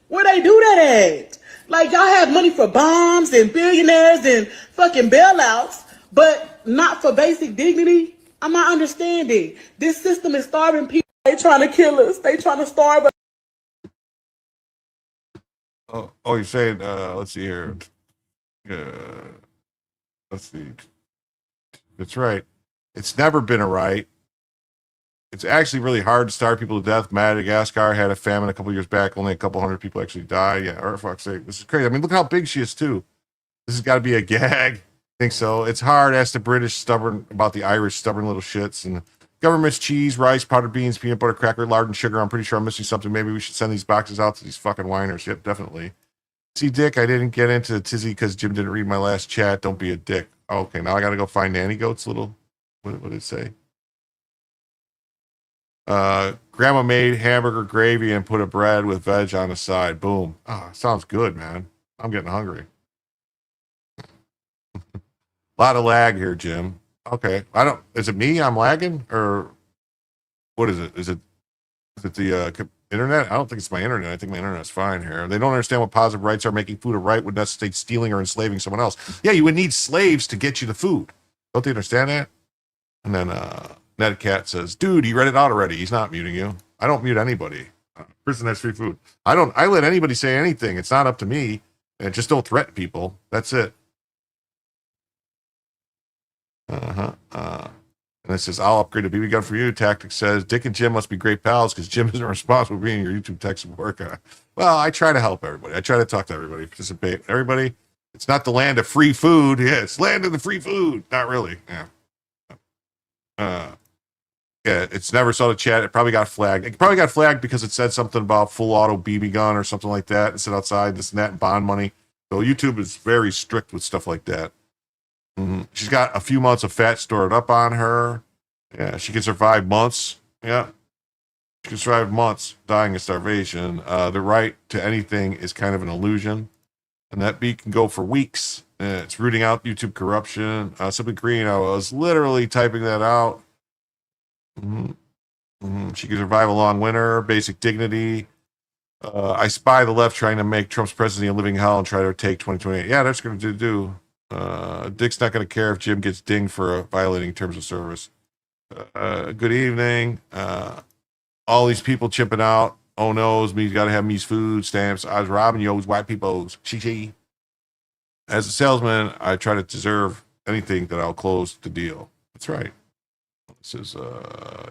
S6: Where they do that at? Like, y'all have money for bombs and billionaires and fucking bailouts, but not for basic dignity? I'm not understanding. This system is starving people. They trying to kill us. They trying to starve us.
S2: Oh, you're saying, let's see here. Let's see. That's right. It's never been a right. It's actually really hard to starve people to death. Madagascar had a famine a couple years back. Only a couple hundred people actually died. Yeah, or fuck's sake. This is crazy. I mean, look how big she is, too. This has got to be a gag. I think so. It's hard. Ask the British stubborn about the Irish stubborn little shits. And government's cheese, rice, powdered beans, peanut butter, cracker, lard, and sugar. I'm pretty sure I'm missing something. Maybe we should send these boxes out to these fucking whiners. Yep, definitely. See, Dick, I didn't get into the tizzy because Jim didn't read my last chat. Don't be a dick. Okay, now I got to go find Nanny Goat's little... What did it say? Grandma made hamburger gravy and put a bread with veg on the side. Boom. Oh, sounds good, man. I'm getting hungry. A lot of lag here, Jim. Okay. Is it me I'm lagging? Or what is it? Is it the internet? I don't think it's my internet. I think my internet's fine here. They don't understand what positive rights are. Making food a right would necessitate stealing or enslaving someone else. Yeah, you would need slaves to get you the food. Don't they understand that? And then Ned Cat says, dude, he read it out already. He's not muting you. I don't mute anybody. Prison has free food. I let anybody say anything. It's not up to me. And just don't threaten people. That's it. And it says, I'll upgrade a BB gun for you. Tactic says, Dick and Jim must be great pals because Jim isn't responsible for being your YouTube tech support guy. Well, I try to help everybody. I try to talk to everybody, participate. Everybody, it's not the land of free food. Yeah, it's land of the free food. Not really. Yeah. Yeah, it's never saw the chat. It probably got flagged. It probably got flagged because it said something about full auto BB gun or something like that. It said outside this and that and bond money. So YouTube is very strict with stuff like that. Mm-hmm. She's got a few months of fat stored up on her. Yeah, she can survive months. Yeah, she can survive months dying of starvation. The right to anything is kind of an illusion, and that beat can go for weeks. It's rooting out YouTube corruption. Simply Green, I was literally typing that out. She can survive a long winter, basic dignity. I spy the left trying to make Trump's presidency a living hell and try to take 2028. Yeah, that's going to do. Dick's not going to care if Jim gets dinged for violating terms of service. Good evening. All these people chipping out. Oh no's, me's got to have me's food stamps. I was robbing yo's white people's. She. As a salesman, I try to deserve anything that I'll close the deal. That's right. Says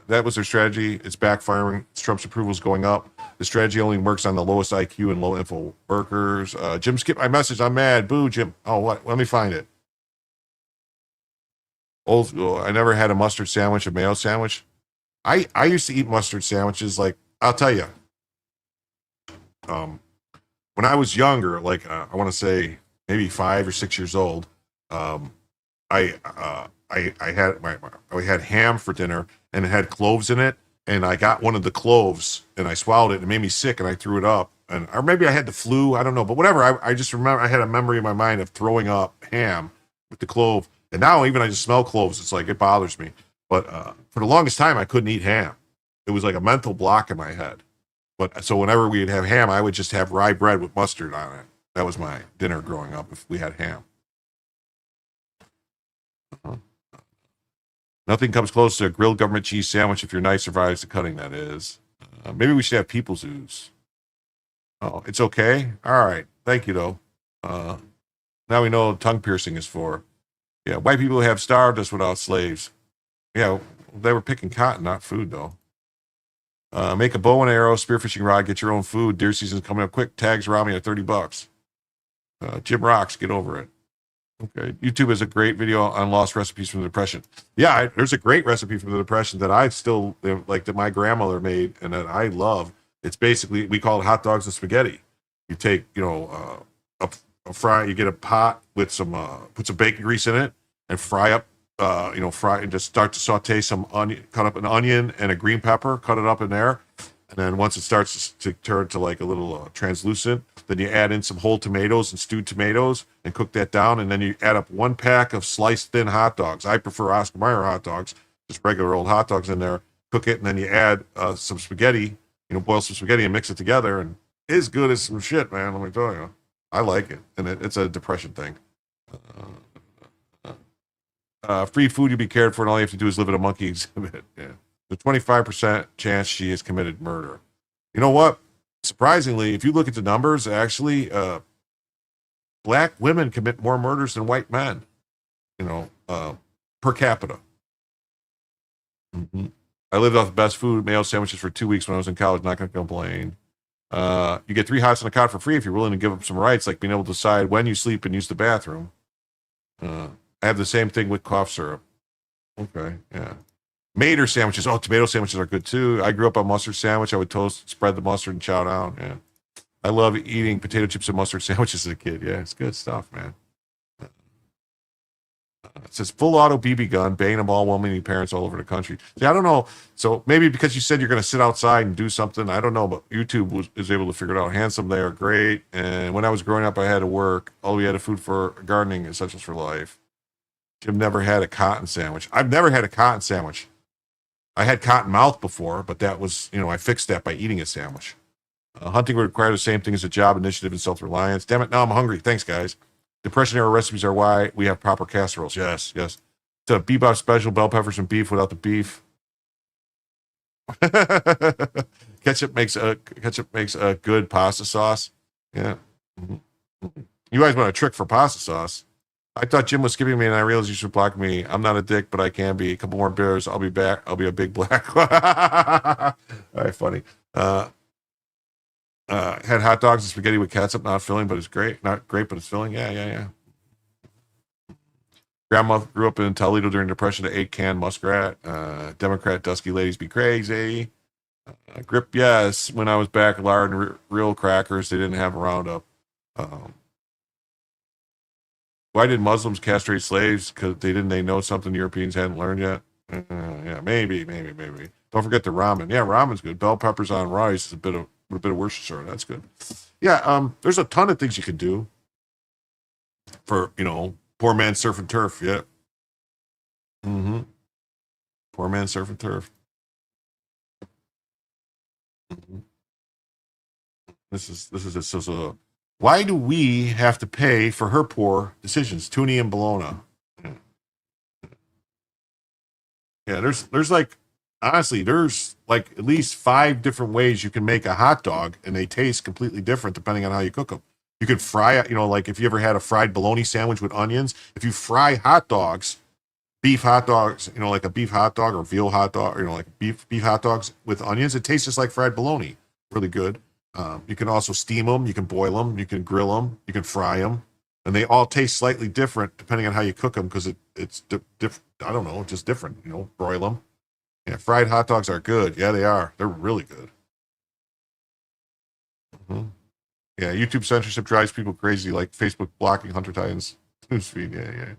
S2: that was their strategy. It's backfiring. Trump's approval is going up. The strategy only works on the lowest IQ and low info workers. Jim skipped my message. I'm mad. Boo, Jim. Oh, what? Let me find it. Old school. I never had a mustard sandwich, a mayo sandwich. I used to eat mustard sandwiches. Like, I'll tell you. When I was younger, like I want to say maybe 5 or 6 years old, I had ham for dinner and it had cloves in it, and I got one of the cloves and I swallowed it and it made me sick and I threw it up, or maybe I had the flu, I don't know, but whatever. I just remember I had a memory in my mind of throwing up ham with the clove, and now even I just smell cloves, it's like it bothers me. But for the longest time I couldn't eat ham. It was like a mental block in my head. But so whenever we'd have ham, I would just have rye bread with mustard on it. That was my dinner growing up if we had ham. Nothing comes close to a grilled government cheese sandwich if your knife survives the cutting, that is. Maybe we should have people's ooze. Oh, it's okay? All right. Thank you, though. Now we know what tongue piercing is for. Yeah, white people have starved us without slaves. Yeah, they were picking cotton, not food, though. Make a bow and arrow, spearfishing rod, get your own food. Deer season's coming up quick. Tags around me at $30. Jim rocks, get over it. Okay. YouTube has a great video on lost recipes from the Depression. Yeah, there's a great recipe from the Depression that I still like, that my grandmother made and that I love. It's basically, we call it hot dogs and spaghetti. You take, a fry, you get a pot with some, put some bacon grease in it and fry up, fry and just start to saute some onion, cut up an onion and a green pepper, cut it up in there. And then once it starts to turn to like a little translucent, then you add in some whole tomatoes and stewed tomatoes and cook that down. And then you add up 1 pack of sliced thin hot dogs. I prefer Oscar Mayer hot dogs, just regular old hot dogs in there. Cook it, and then you add some spaghetti, boil some spaghetti and mix it together. And it's good as some shit, man. Let me tell you. I like it. And it's a Depression thing. Free food, you be cared for, and all you have to do is live at a monkey exhibit. Yeah. There's a 25% chance she has committed murder. You know what? Surprisingly, if you look at the numbers, actually, black women commit more murders than white men, per capita. Mm-hmm. I lived off the best food, mayo sandwiches for 2 weeks when I was in college, not going to complain. You get 3 hots on a cot for free if you're willing to give up some rights, like being able to decide when you sleep and use the bathroom. I have the same thing with cough syrup. Okay, yeah. Mater sandwiches. Oh, tomato sandwiches are good too. I grew up on mustard sandwich. I would toast, spread the mustard, and chow down. Yeah. I love eating potato chips and mustard sandwiches as a kid. Yeah, it's good stuff, man. It says full auto BB gun, bane of all well-meaning parents all over the country. See, I don't know. So maybe because you said you're going to sit outside and do something, I don't know, but YouTube is able to figure it out. Handsome, they are great. And when I was growing up, I had to work. All we had food for gardening, essentials for life. Jim never had a cotton sandwich. I've never had a cotton sandwich. I had cotton mouth before, but that was, I fixed that by eating a sandwich. Hunting would require the same thing as a job, initiative, and self-reliance. Damn it, now I'm hungry. Thanks, guys. Depression-era recipes are why we have proper casseroles. Yes. It's a bebop special, bell peppers and beef without the beef. Ketchup makes a good pasta sauce. Yeah. Mm-hmm. You guys want a trick for pasta sauce? I thought Jim was skipping me, and I realized you should block me. I'm not a dick, but I can be. A couple more beers, I'll be back. I'll be a big black. All right, funny. Had hot dogs and spaghetti with ketchup, not filling, but it's great. Not great, but it's filling. Yeah. Grandma grew up in Toledo during the Depression to 8-can muskrat. Democrat dusky ladies be crazy. Grip, yes. When I was back, lard and real crackers. They didn't have a Roundup. Why did Muslims castrate slaves? Because they know something Europeans hadn't learned yet? Yeah, maybe. Don't forget the ramen. Yeah, ramen's good. Bell peppers on rice is a bit of Worcestershire. That's good. Yeah, there's a ton of things you can do for, poor man surf and turf. Yeah. Mm-hmm. Poor man surf and turf. Mm-hmm. This is it. So why do we have to pay for her poor decisions? Toonie and Bologna. Yeah, there's like, honestly, there's like at least 5 different ways you can make a hot dog, and they taste completely different depending on how you cook them. You can fry it, like if you ever had a fried bologna sandwich with onions, if you fry hot dogs, beef hot dogs, like a beef hot dog or veal hot dog, like beef hot dogs with onions. It tastes just like fried bologna. Really good. You can also steam them, you can boil them, you can grill them, you can fry them, and they all taste slightly different depending on how you cook them because it's different. I don't know, just different. Broil them. Yeah, fried hot dogs are good. Yeah, they are. They're really good. Mm-hmm. Yeah, YouTube censorship drives people crazy, like Facebook blocking Hunter Titan's newsfeed. Yeah.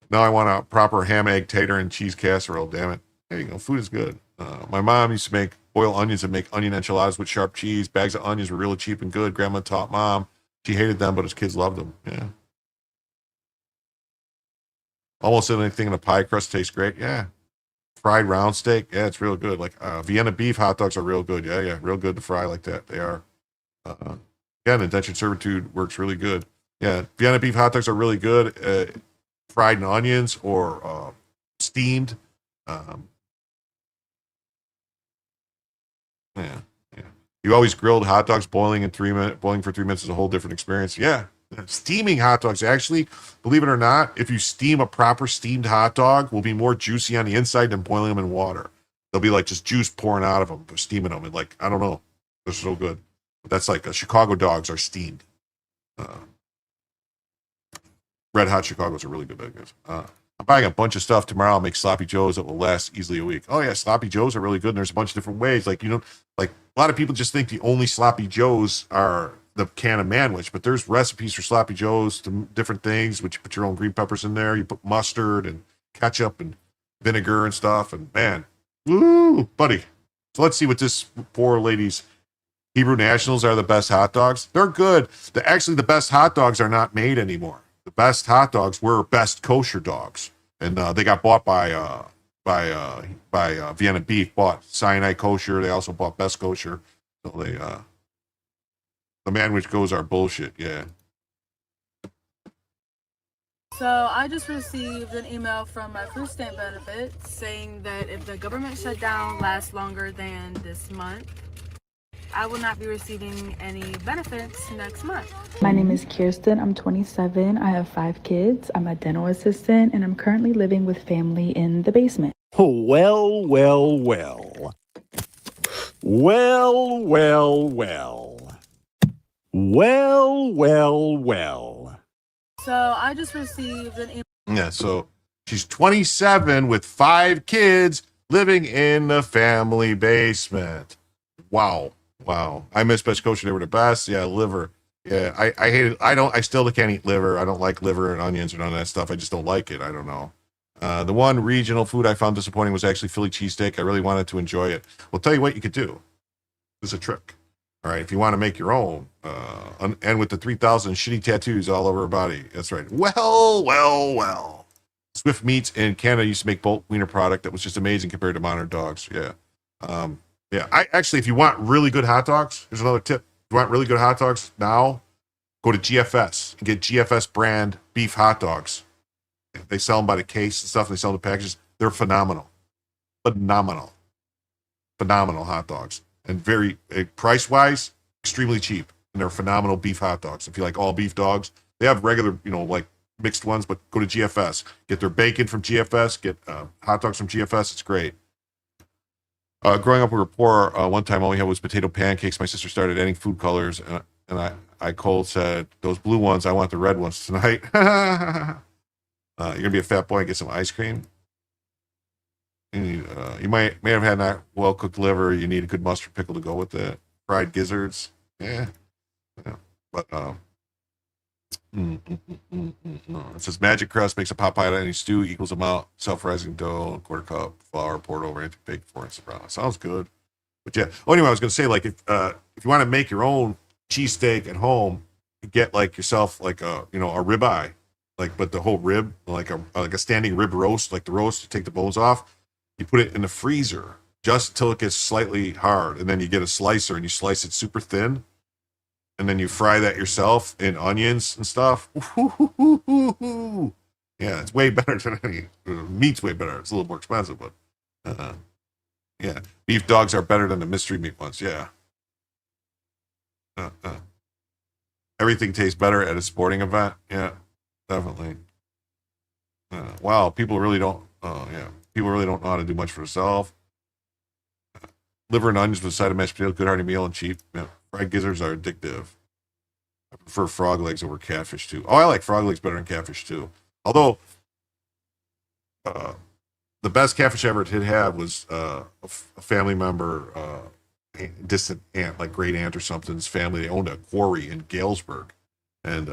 S2: Now I want a proper ham, egg, tater, and cheese casserole. Damn it. There you go. Food is good. My mom used to boil onions and make onion enchiladas with sharp cheese. Bags of onions were really cheap and good. Grandma taught mom. She hated them, but his kids loved them. Yeah. Almost anything in a pie crust tastes great. Yeah. Fried round steak. Yeah, it's real good. Like Vienna beef hot dogs are real good. Yeah. Real good to fry like that. They are. And indentured servitude works really good. Yeah. Vienna beef hot dogs are really good. Fried in onions or steamed. Yeah. You always grilled hot dogs. Boiling for 3 minutes is a whole different experience. Yeah. Steaming hot dogs, actually, believe it or not, if you steam a proper steamed hot dog, will be more juicy on the inside than boiling them in water. They'll be like just juice pouring out of them, steaming them. And like, I don't know. They're so good. But that's like Chicago dogs are steamed. Red hot Chicagos are really good. I'm buying a bunch of stuff tomorrow. I'll make sloppy joes that will last easily a week. Oh yeah, sloppy joes are really good. And there's a bunch of different ways. Like, like a lot of people just think the only sloppy joes are the can of manwich, but there's recipes for sloppy joes to different things, which you put your own green peppers in there. You put mustard and ketchup and vinegar and stuff. And man, woo, buddy. So let's see what this poor lady's Hebrew Nationals are the best hot dogs. They're good. Actually, the best hot dogs are not made anymore. The best hot dogs were Best Kosher dogs, and they got bought by Vienna Beef. Bought Sinai Kosher. They also bought Best Kosher. So they the manwich goes are bullshit. Yeah.
S8: So I just received an email from my food stamp benefits saying that if the government shutdown lasts longer than this month, I will not be receiving any benefits next month.
S9: My name is Kirsten. I'm 27. I have 5 kids. I'm a dental assistant, and I'm currently living with family in the basement.
S22: Well. Well.
S8: So I just received an email.
S2: Yeah, so she's 27 with 5 kids living in the family basement. Wow. I miss Best Kosher. They were the best. Yeah, liver. Yeah, I hate it. I still can't eat liver. I don't like liver and onions and none of that stuff. I just don't like it. I don't know. The one regional food I found disappointing was actually Philly cheesesteak. I really wanted to enjoy it. Well, tell you what you could do. There's a trick. All right, if you want to make your own, and with the 3,000 shitty tattoos all over her body. That's right. Well. Swift Meats in Canada used to make bulk wiener product that was just amazing compared to modern dogs. Yeah. Yeah, I actually, if you want really good hot dogs, here's another tip. If you want really good hot dogs now, go to GFS and get GFS brand beef hot dogs. They sell them by the case and stuff. They sell the packages. They're phenomenal. Phenomenal hot dogs. And very, price-wise, extremely cheap. And they're phenomenal beef hot dogs. If you like all beef dogs, they have regular, like mixed ones, but go to GFS. Get their bacon from GFS. Get hot dogs from GFS. It's great. Growing up, we were poor. One time, all we had was potato pancakes. My sister started adding food colors, and I cold said, "Those blue ones, I want the red ones tonight." You're gonna be a fat boy and get some ice cream. You may have had that well cooked liver. You need a good mustard pickle to go with it. Fried gizzards, yeah. But it says magic crust makes a pot pie out of any stew equals amount self-rising dough, quarter cup flour poured over anything baked before it's brown. Sounds good. But yeah. Anyway, I was gonna say, like, if you want to make your own cheesesteak at home, you get like yourself like a ribeye, like, but the whole rib, like a standing rib roast, like the roast, you take the bones off, you put it in the freezer just until it gets slightly hard, and then you get a slicer and you slice it super thin. And then you fry that yourself in onions and stuff. Yeah, it's way better than any meat's way better. It's a little more expensive, but yeah, beef dogs are better than the mystery meat ones. Yeah, everything tastes better at a sporting event. Yeah, definitely. Wow, people really don't. People really don't know how to do much for themselves. Liver and onions with a side of mashed potatoes, good hearty meal and cheap. Yeah. Fried gizzards are addictive. I prefer frog legs over catfish too. Oh, I like frog legs better than catfish too. Although the best catfish I ever did have was a family member, distant aunt, like great aunt or something's family. They owned a quarry in Galesburg, and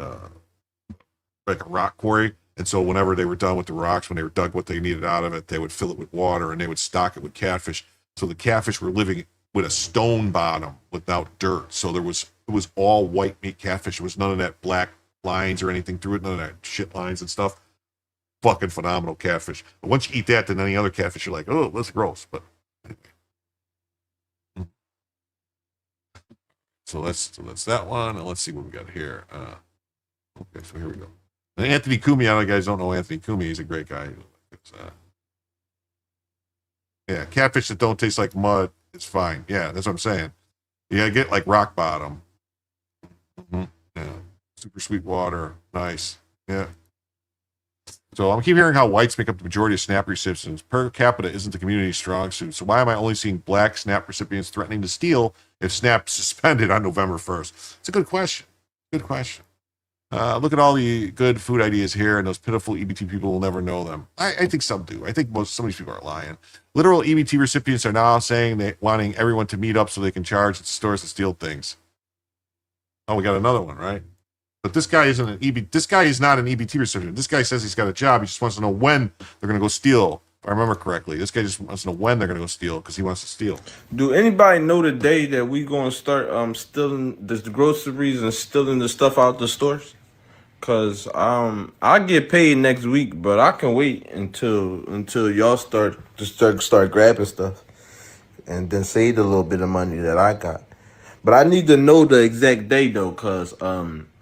S2: like a rock quarry. And so whenever they were done with the rocks, when they were dug what they needed out of it, they would fill it with water and they would stock it with catfish. So the catfish were living with a stone bottom without dirt. So it was all white meat catfish. There was none of that black lines or anything through it, none of that shit lines and stuff. Fucking phenomenal catfish. But once you eat that, then any other catfish, you're like, oh, that's gross. But anyway. So that's that one. And let's see what we got here. Okay, so here we go. And Anthony Cumia, I know you guys don't know Anthony Cumia. He's a great guy. Yeah, catfish that don't taste like mud is fine. Yeah, that's what I'm saying. You gotta get like rock bottom. Mm-hmm. Yeah, super sweet water. Nice. Yeah. So I'm keep hearing how whites make up the majority of SNAP recipients. Per capita isn't the community's strong suit. So why am I only seeing black SNAP recipients threatening to steal if SNAP suspended on November 1st? It's a good question. Good question. Look at all the good food ideas here, and those pitiful EBT people will never know them. I think some do. I think some of these people are lying. Literal EBT recipients are now saying they wanting everyone to meet up so they can charge at stores and steal things. Oh, we got another one, right? But this guy isn't an EBT. This guy is not an EBT recipient. This guy says he's got a job. He just wants to know when they're going to go steal. If I remember correctly, this guy just wants to know when they're going to go steal because he wants to steal.
S7: Do anybody know the day that we going to start stealing the groceries and stealing the stuff out the stores? Cause I get paid next week, but I can wait until y'all start grabbing stuff, and then save the little bit of money that I got. But I need to know the exact day though, cause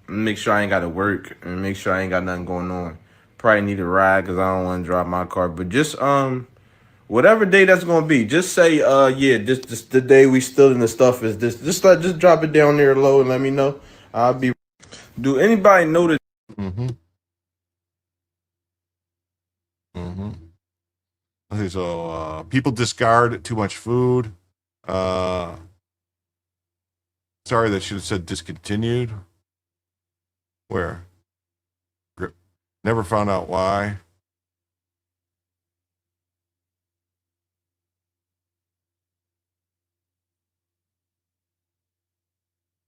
S7: make sure I ain't got to work and make sure I ain't got nothing going on. Probably need a ride cause I don't want to drive my car. But just whatever day that's gonna be, just say yeah, this the day we stealing the stuff is this. Just drop it down there low and let me know. I'll be. Do anybody know that?
S2: Mm-hmm. Okay, so people discard too much food. Sorry, that should have said discontinued. Where? Never found out why.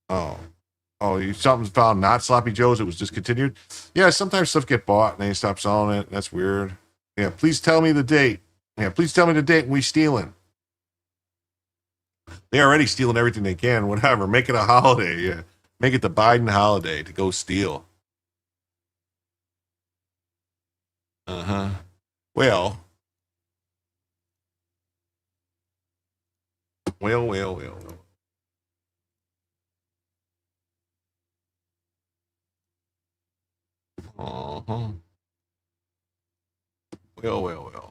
S2: Oh, something's found not Sloppy Joe's. It was discontinued. Yeah, sometimes stuff get bought and they stop selling it. That's weird. Yeah, please tell me the date. Yeah, please tell me the date we stealing. They're already stealing everything they can. Whatever. Make it a holiday. Yeah, make it the Biden holiday to go steal. Well. Well.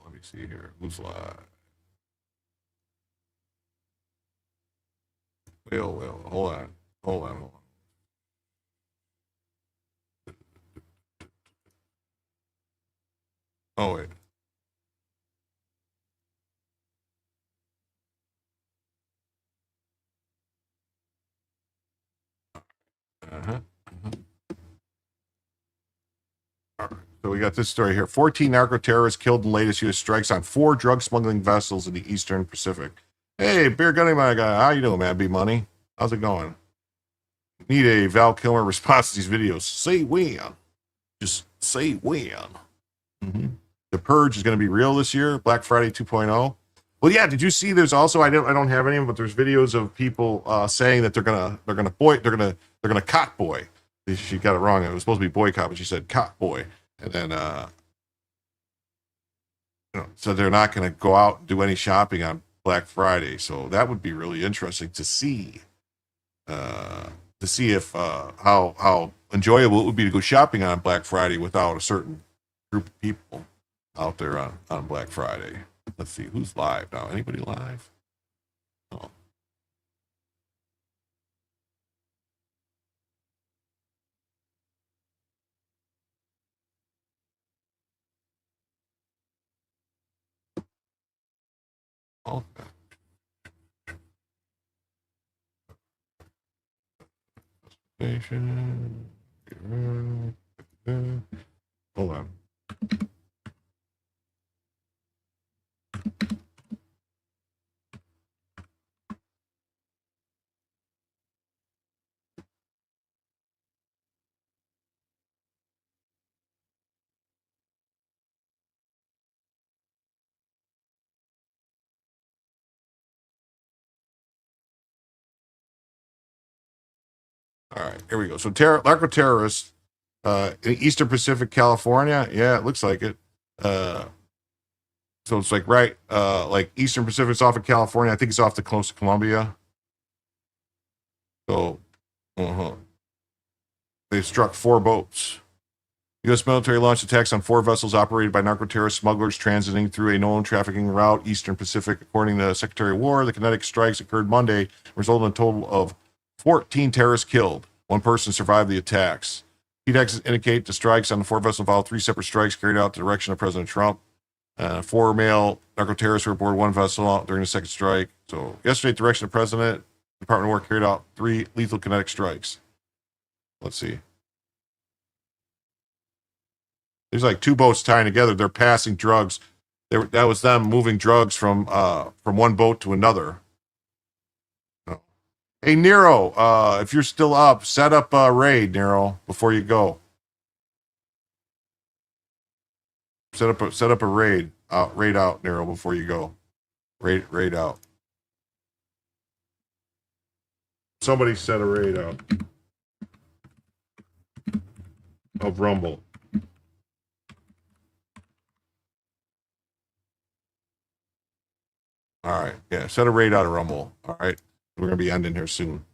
S2: Let me see here. Who's live? Well. Hold on. Oh, wait. All right. So we got this story here. 14 narco-terrorists killed in latest U.S. strikes on 4 drug smuggling vessels in the Eastern Pacific. Hey, Beer Gunny, my guy. How you doing, man? B Money. How's it going? Need a Val Kilmer response to these videos. Say when. Just say when. The Purge is going to be real this year. Black Friday 2.0. Well, yeah. Did you see? There's also I don't have any of them, but there's videos of people saying that they're gonna cot boy. She got it wrong. It was supposed to be boycott, but she said cot boy, and then so they're not going to go out and do any shopping on Black Friday. So that would be really interesting to see. If how enjoyable it would be to go shopping on Black Friday without a certain group of people out there on Black Friday. Let's see who's live now. Anybody live? Oh. Okay. Hold on. All right, here we go. So narco terrorists in Eastern Pacific, California. Yeah, it looks like it. So it's like like Eastern Pacific's off of California. I think it's off the coast of Colombia. So, they struck 4 boats. U.S. military launched attacks on 4 vessels operated by narco-terrorist smugglers transiting through a known trafficking route, Eastern Pacific. According to the Secretary of War, the kinetic strikes occurred Monday, resulting in a total of 14 terrorists killed. 1 person survived the attacks. PDACs indicate the strikes on the 4 vessels involved 3 separate strikes carried out in the direction of President Trump. 4 male narco-terrorists were aboard 1 vessel during the second strike. So yesterday, at the direction of the President, the Department of War carried out 3 lethal kinetic strikes. Let's see. There's like 2 boats tying together. They're passing drugs. That was them moving drugs from one boat to another. Hey, Nero, if you're still up, set up a raid, Nero, before you go. Set up a raid. Raid out, Nero, before you go. Raid out. Somebody set a raid out of Rumble. All right, yeah, set a raid out of Rumble. All right, we're gonna be ending here soon.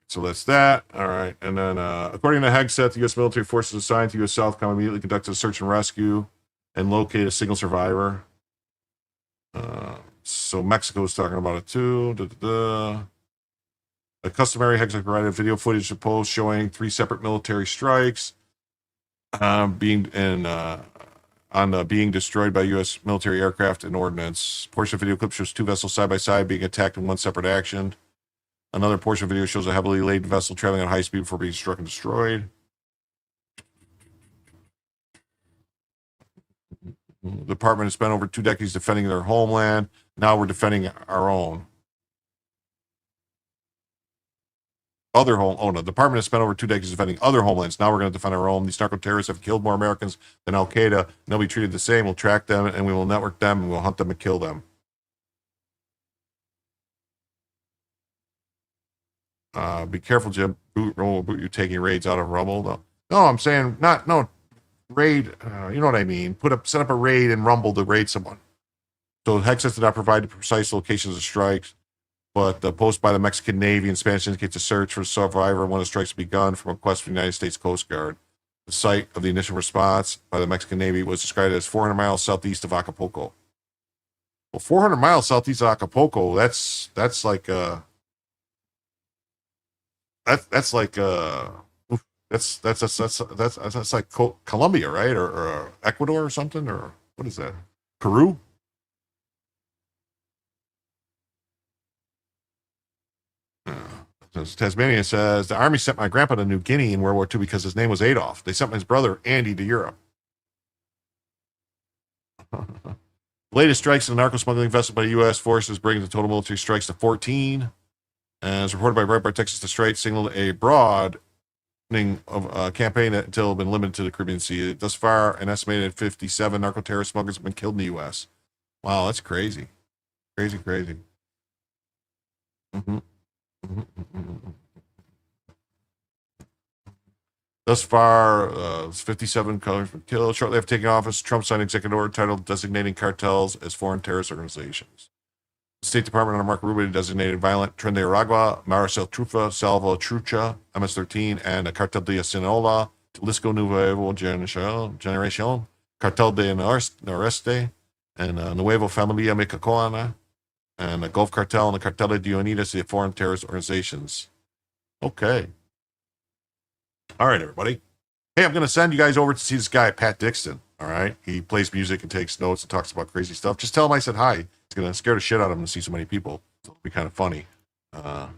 S2: So that's that. All right, and then according to Hegseth, the U.S. military forces assigned to U.S. Southcom immediately conducted a search and rescue and located a single survivor. So Mexico was talking about it too. A customary Hegseth provided video footage to post showing 3 separate military strikes being destroyed by U.S. military aircraft and ordnance. Portion of video clip shows 2 vessels side by side being attacked in one separate action. Another portion of video shows a heavily laden vessel traveling at high speed before being struck and destroyed. The department has spent over 2 decades defending their homeland. Now we're defending our own. The department has spent over 2 decades defending other homelands. Now we're going to defend our own. These narco terrorists have killed more Americans than Al Qaeda, and they'll be treated the same. We'll track them, and we will network them, and we'll hunt them and kill them. Be careful, Jim. You're taking raids out of Rumble. No, I'm saying raid. You know what I mean. Set up a raid in Rumble to raid someone. So Hegseth did not provide the precise locations of strikes, but the post by the Mexican Navy in Spanish indicates a search for the survivor when the strikes begun from a request from the United States Coast Guard. The site of the initial response by the Mexican Navy was described as 400 miles southeast of Acapulco. Well, 400 miles southeast of Acapulco. That's like that's like Colombia, right? Or Ecuador or something, or what is that? Peru? Tasmania says the army sent my grandpa to New Guinea in World War II because his name was Adolf. They sent his brother Andy to Europe. The latest strikes in the narco smuggling vessel by U.S. forces bringing the total military strikes to 14. As reported by Breitbart, Texas, the strike signaled a broadening of campaign that until been limited to the Caribbean Sea. Thus far, an estimated 57 narco-terrorist smugglers have been killed in the U.S. Wow, that's crazy. Crazy. Thus far, 57 colors were killed. Shortly after taking office, Trump signed an executive order titled designating cartels as foreign terrorist organizations. The State Department under Marco Rubio designated Violent Tren de Aragua, Maricel Trufa, Salvo Trucha, MS-13, and Cartel de Sinaloa, Jalisco Nuevo Generacion, Cartel de Noreste, and Nuevo Familia Mexicoana, and the Gulf Cartel and the Cartel de Unidas, the foreign terrorist organizations. Okay. All right, everybody. Hey, I'm going to send you guys over to see this guy, Pat Dixon. All right. He plays music and takes notes and talks about crazy stuff. Just tell him I said hi. It's going to scare the shit out of him to see so many people. It'll be kind of funny. No,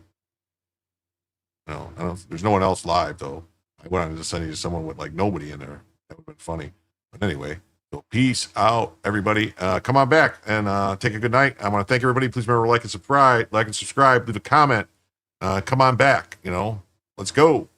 S2: there's no one else live, though. I went on to send you to someone with like nobody in there. That would have been funny. But anyway, so peace out, everybody. Come on back and take a good night. I want to thank everybody. Please remember to like and subscribe, leave a comment. Come on back. Let's go.